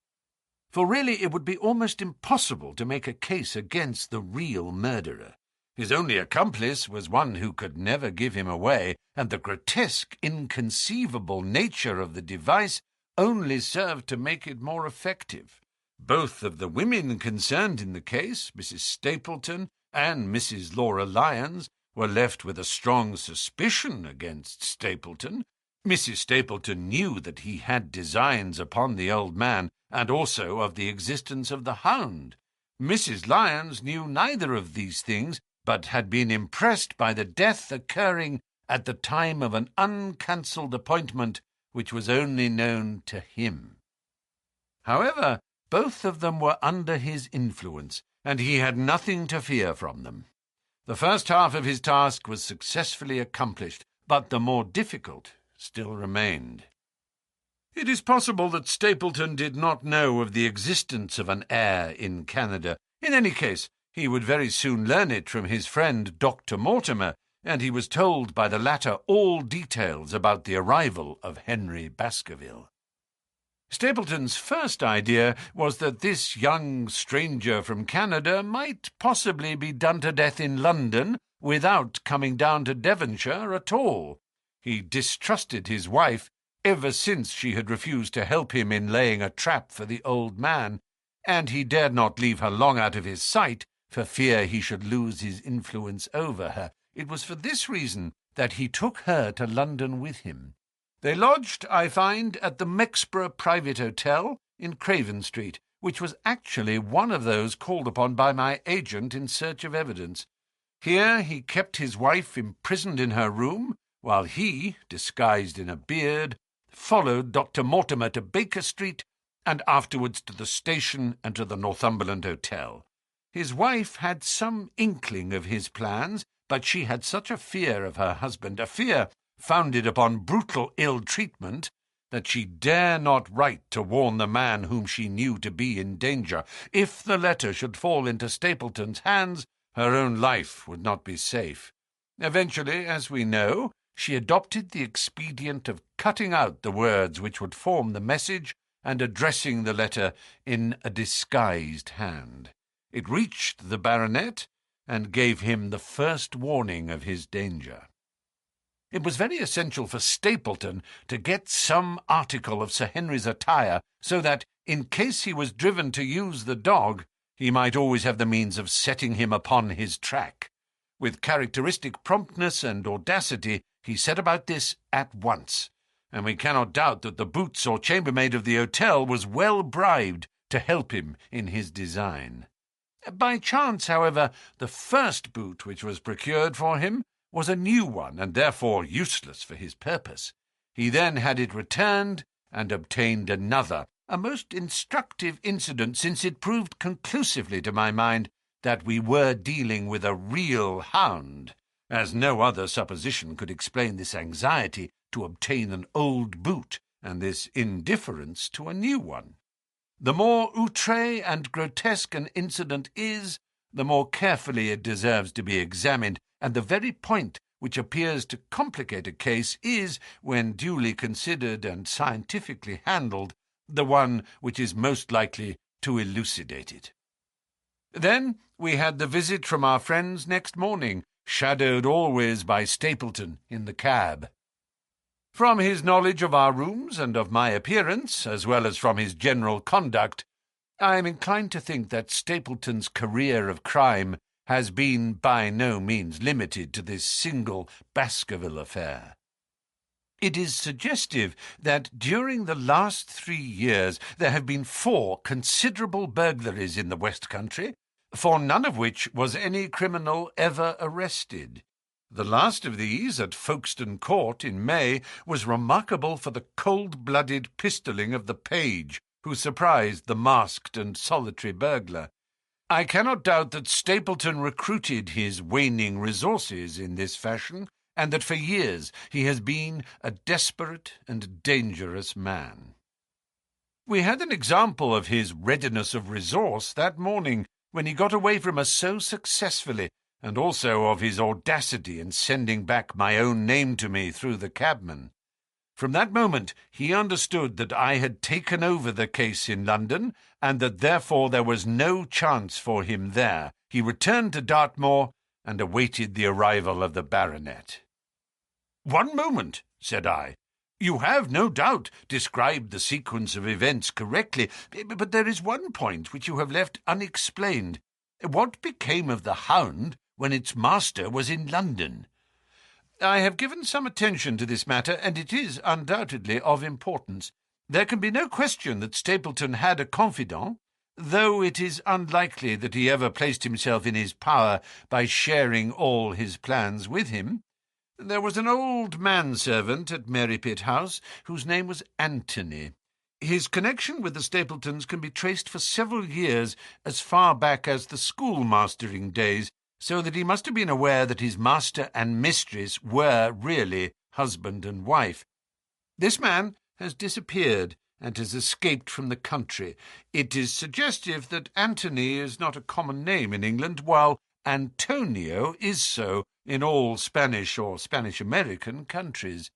For really it would be almost impossible to make a case against the real murderer. His only accomplice was one who could never give him away, and the grotesque, inconceivable nature of the device only served to make it more effective. Both of the women concerned in the case, Mrs. Stapleton and Mrs. Laura Lyons, were left with a strong suspicion against Stapleton. Mrs. Stapleton knew that he had designs upon the old man, and also of the existence of the hound. Mrs. Lyons knew neither of these things, but had been impressed by the death occurring at the time of an uncancelled appointment which was only known to him. However, both of them were under his influence, and he had nothing to fear from them. The first half of his task was successfully accomplished, but the more difficult still remained. It is possible that Stapleton did not know of the existence of an heir in Canada. In any case, he would very soon learn it from his friend Dr. Mortimer, and he was told by the latter all details about the arrival of Henry Baskerville. Stapleton's first idea was that this young stranger from Canada might possibly be done to death in London without coming down to Devonshire at all. He distrusted his wife ever since she had refused to help him in laying a trap for the old man, and he dared not leave her long out of his sight for fear he should lose his influence over her. It was for this reason that he took her to London with him. They lodged, I find, at the Macabre private hotel in Craven Street, which was actually one of those called upon by my agent in search of evidence. Here he kept his wife imprisoned in her room, while he, disguised in a beard, followed Dr. Mortimer to Baker Street, and afterwards to the station and to the Northumberland Hotel. His wife had some inkling of his plans, but she had such a fear of her husband, a fear founded upon brutal ill-treatment, that she dare not write to warn the man whom she knew to be in danger. If the letter should fall into Stapleton's hands, her own life would not be safe. Eventually, as we know, she adopted the expedient of cutting out the words which would form the message and addressing the letter in a disguised hand. It reached the baronet and gave him the first warning of his danger. It was very essential for Stapleton to get some article of Sir Henry's attire, so that, in case he was driven to use the dog, he might always have the means of setting him upon his track. With characteristic promptness and audacity, he set about this at once, and we cannot doubt that the boots or chambermaid of the hotel was well bribed to help him in his design. By chance, however, the first boot which was procured for him was a new one, and therefore useless for his purpose. He then had it returned, and obtained another, a most instructive incident, since it proved conclusively to my mind that we were dealing with a real hound, as no other supposition could explain this anxiety to obtain an old boot, and this indifference to a new one. The more outré and grotesque an incident is, the more carefully it deserves to be examined, and the very point which appears to complicate a case is, when duly considered and scientifically handled, the one which is most likely to elucidate it. Then we had the visit from our friends next morning, shadowed always by Stapleton in the cab. From his knowledge of our rooms and of my appearance, as well as from his general conduct, I am inclined to think that Stapleton's career of crime has been by no means limited to this single Baskerville affair. It is suggestive that during the last 3 years there have been 4 considerable burglaries in the West Country, for none of which was any criminal ever arrested. The last of these, at Folkestone Court in May, was remarkable for the cold-blooded pistoling of the page who surprised the masked and solitary burglar. I cannot doubt that Stapleton recruited his waning resources in this fashion, and that for years he has been a desperate and dangerous man. We had an example of his readiness of resource that morning, when he got away from us so successfully, and also of his audacity in sending back my own name to me through the cabman. From that moment he understood that I had taken over the case in London, and that therefore there was no chance for him there. He returned to Dartmoor, and awaited the arrival of the baronet. "One moment," said I. "You have, no doubt, described the sequence of events correctly, but there is one point which you have left unexplained. What became of the Hound when its master was in London?" "I have given some attention to this matter, and it is undoubtedly of importance. There can be no question that Stapleton had a confidant, though it is unlikely that he ever placed himself in his power by sharing all his plans with him. There was an old manservant at Merrypit House whose name was Antony. His connection with the Stapletons can be traced for several years, as far back as the schoolmastering days, so that he must have been aware that his master and mistress were really husband and wife. This man has disappeared and has escaped from the country. It is suggestive that Antony is not a common name in England, while Antonio is so in all Spanish or Spanish-American countries.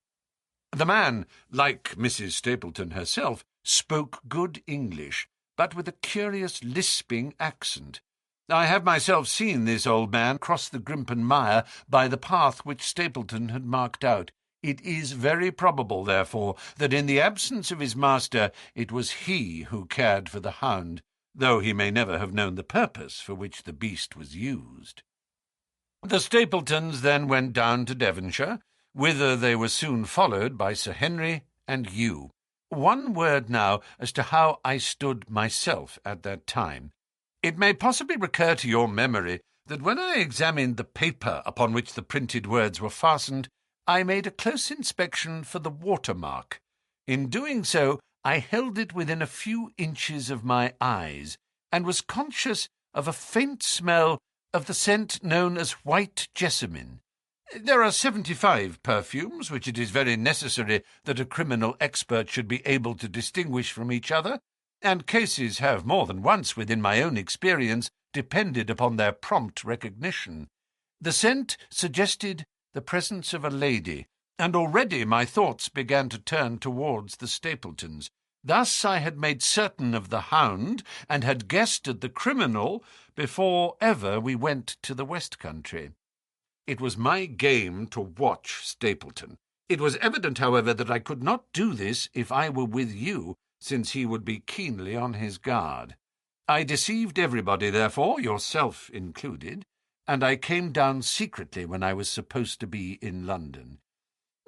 The man, like Mrs. Stapleton herself, spoke good English, but with a curious lisping accent. I have myself seen this old man cross the Grimpen Mire by the path which Stapleton had marked out. It is very probable, therefore, that in the absence of his master it was he who cared for the hound, though he may never have known the purpose for which the beast was used. The Stapletons then went down to Devonshire, whither they were soon followed by Sir Henry and you. One word now as to how I stood myself at that time. It may possibly recur to your memory that when I examined the paper upon which the printed words were fastened, I made a close inspection for the watermark. In doing so, I held it within a few inches of my eyes, and was conscious of a faint smell of the scent known as white jessamine. There are 75 perfumes which it is very necessary that a criminal expert should be able to distinguish from each other, and cases have more than once, within my own experience, depended upon their prompt recognition. The scent suggested the presence of a lady, and already my thoughts began to turn towards the Stapletons. Thus I had made certain of the Hound, and had guessed at the criminal before ever we went to the West Country. It was my game to watch Stapleton. It was evident, however, that I could not do this if I were with you, since he would be keenly on his guard. I deceived everybody, therefore, yourself included, and I came down secretly when I was supposed to be in London.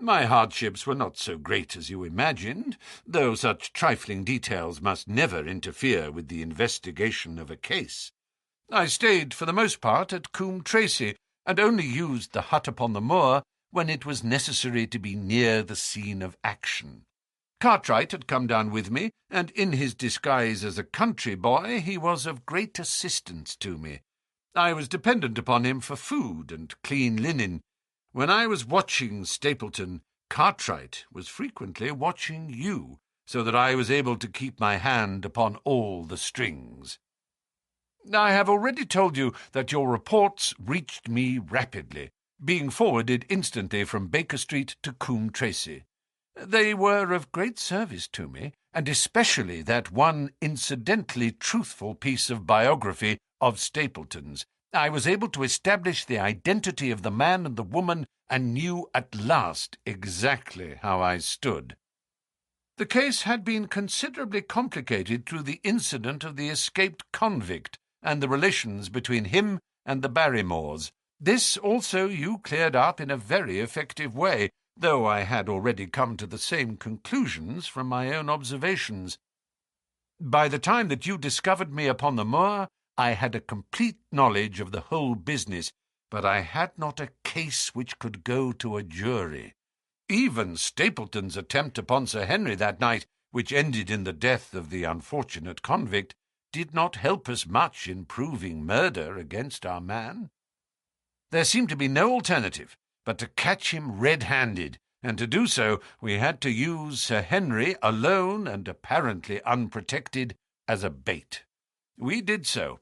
My hardships were not so great as you imagined, though such trifling details must never interfere with the investigation of a case. I stayed for the most part at Coombe Tracy, and only used the hut upon the moor when it was necessary to be near the scene of action. Cartwright had come down with me, and in his disguise as a country boy he was of great assistance to me. I was dependent upon him for food and clean linen. When I was watching Stapleton, Cartwright was frequently watching you, so that I was able to keep my hand upon all the strings. I have already told you that your reports reached me rapidly, being forwarded instantly from Baker Street to Coombe Tracy. They were of great service to me, and especially that one incidentally truthful piece of biography of Stapleton's. I was able to establish the identity of the man and the woman, and knew at last exactly how I stood. The case had been considerably complicated through the incident of the escaped convict, and the relations between him and the Barrymores. This also you cleared up in a very effective way, though I had already come to the same conclusions from my own observations. By the time that you discovered me upon the moor, I had a complete knowledge of the whole business, but I had not a case which could go to a jury. Even Stapleton's attempt upon Sir Henry that night, which ended in the death of the unfortunate convict, did not help us much in proving murder against our man. There seemed to be no alternative but to catch him red-handed, and to do so we had to use Sir Henry, alone and apparently unprotected, as a bait. We did so,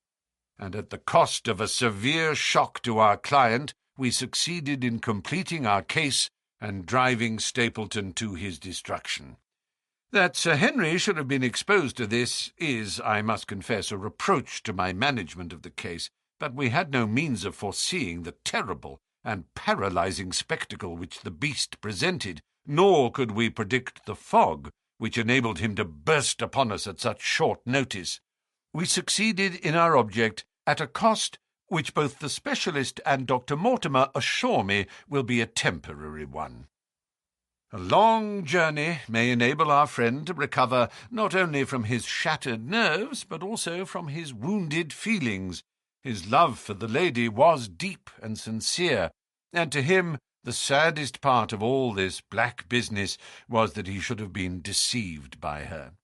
and at the cost of a severe shock to our client, we succeeded in completing our case and driving Stapleton to his destruction. That Sir Henry should have been exposed to this is, I must confess, a reproach to my management of the case, but we had no means of foreseeing the terrible and paralyzing spectacle which the beast presented, nor could we predict the fog which enabled him to burst upon us at such short notice. We succeeded in our object at a cost which both the specialist and Dr. Mortimer assure me will be a temporary one. A long journey may enable our friend to recover not only from his shattered nerves, but also from his wounded feelings. His love for the lady was deep and sincere, and to him the saddest part of all this black business was that he should have been deceived by her.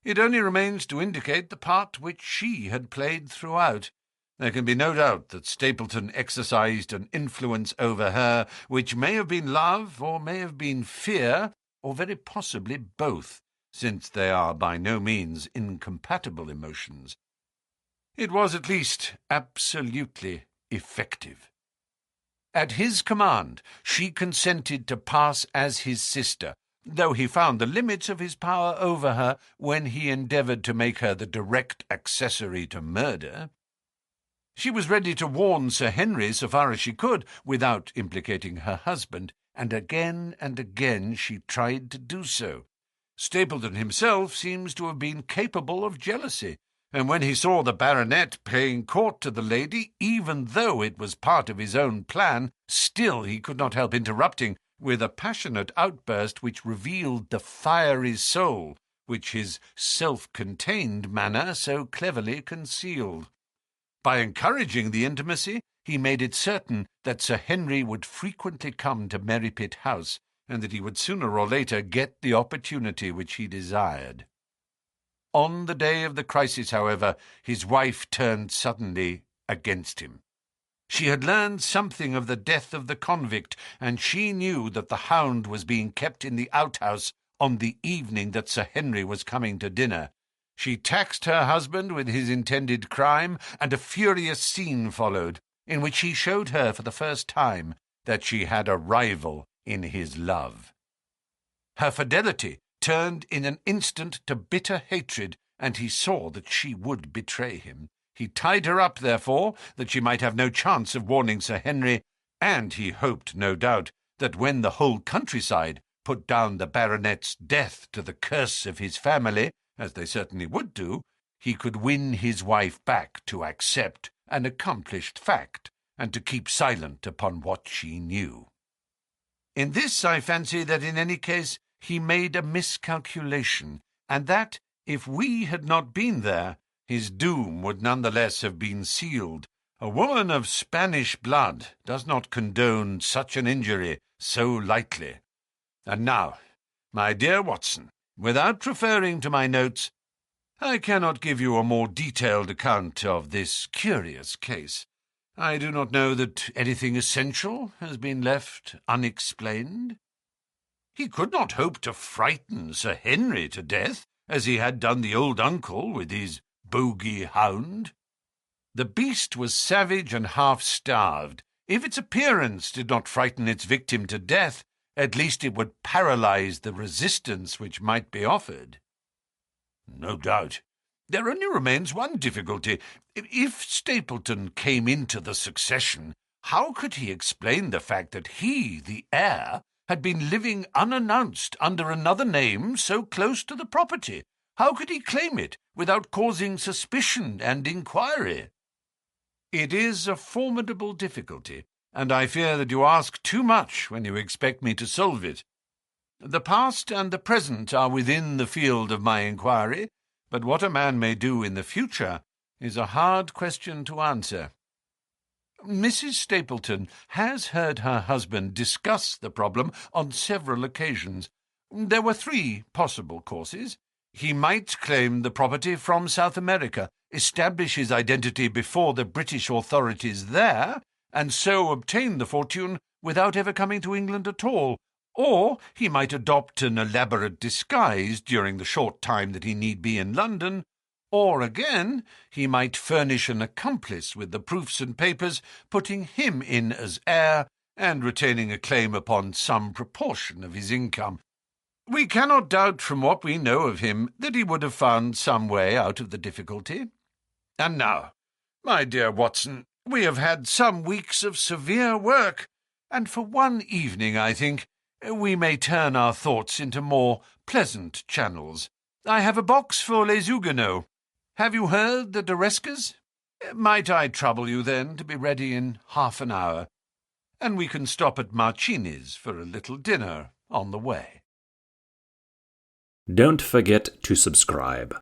It only remains to indicate the part which she had played throughout. There can be no doubt that Stapleton exercised an influence over her which may have been love, or may have been fear, or very possibly both, since they are by no means incompatible emotions. It was at least absolutely effective. At his command, she consented to pass as his sister, though he found the limits of his power over her when he endeavoured to make her the direct accessory to murder. She was ready to warn Sir Henry so far as she could, without implicating her husband, and again she tried to do so. Stapleton himself seems to have been capable of jealousy, and when he saw the baronet paying court to the lady, even though it was part of his own plan, still he could not help interrupting with a passionate outburst which revealed the fiery soul which his self-contained manner so cleverly concealed. By encouraging the intimacy, he made it certain that Sir Henry would frequently come to Merrypit House, and that he would sooner or later get the opportunity which he desired. On the day of the crisis, however, his wife turned suddenly against him. She had learned something of the death of the convict, and she knew that the Hound was being kept in the outhouse on the evening that Sir Henry was coming to dinner. She taxed her husband with his intended crime, and a furious scene followed, in which he showed her for the first time that she had a rival in his love. Her fidelity turned in an instant to bitter hatred, and he saw that she would betray him. He tied her up, therefore, that she might have no chance of warning Sir Henry, and he hoped, no doubt, that when the whole countryside put down the baronet's death to the curse of his family, as they certainly would do, he could win his wife back to accept an accomplished fact, and to keep silent upon what she knew. In this I fancy that in any case he made a miscalculation, and that, if we had not been there, his doom would nonetheless have been sealed. A woman of Spanish blood does not condone such an injury so lightly. And now, my dear Watson, without referring to my notes, I cannot give you a more detailed account of this curious case. I do not know that anything essential has been left unexplained. He could not hope to frighten Sir Henry to death, as he had done the old uncle with his bogey hound. The beast was savage and half-starved. If its appearance did not frighten its victim to death, at least it would paralyze the resistance which might be offered. No doubt. There only remains one difficulty. If Stapleton came into the succession, how could he explain the fact that he, the heir, had been living unannounced under another name so close to the property? How could he claim it without causing suspicion and inquiry? It is a formidable difficulty, and I fear that you ask too much when you expect me to solve it. The past and the present are within the field of my inquiry, but what a man may do in the future is a hard question to answer. Mrs. Stapleton has heard her husband discuss the problem on several occasions. There were 3 possible courses. He might claim the property from South America, establish his identity before the British authorities there, and so obtain the fortune without ever coming to England at all. Or he might adopt an elaborate disguise during the short time that he need be in London. Or again, he might furnish an accomplice with the proofs and papers, putting him in as heir, and retaining a claim upon some proportion of his income. We cannot doubt from what we know of him that he would have found some way out of the difficulty. And now, my dear Watson, we have had some weeks of severe work, and for one evening, I think, we may turn our thoughts into more pleasant channels. I have a box for les Huguenots. Have you heard the D'Orescas? Might I trouble you, then, to be ready in half an hour, and we can stop at Marcini's for a little dinner on the way. Don't forget to subscribe.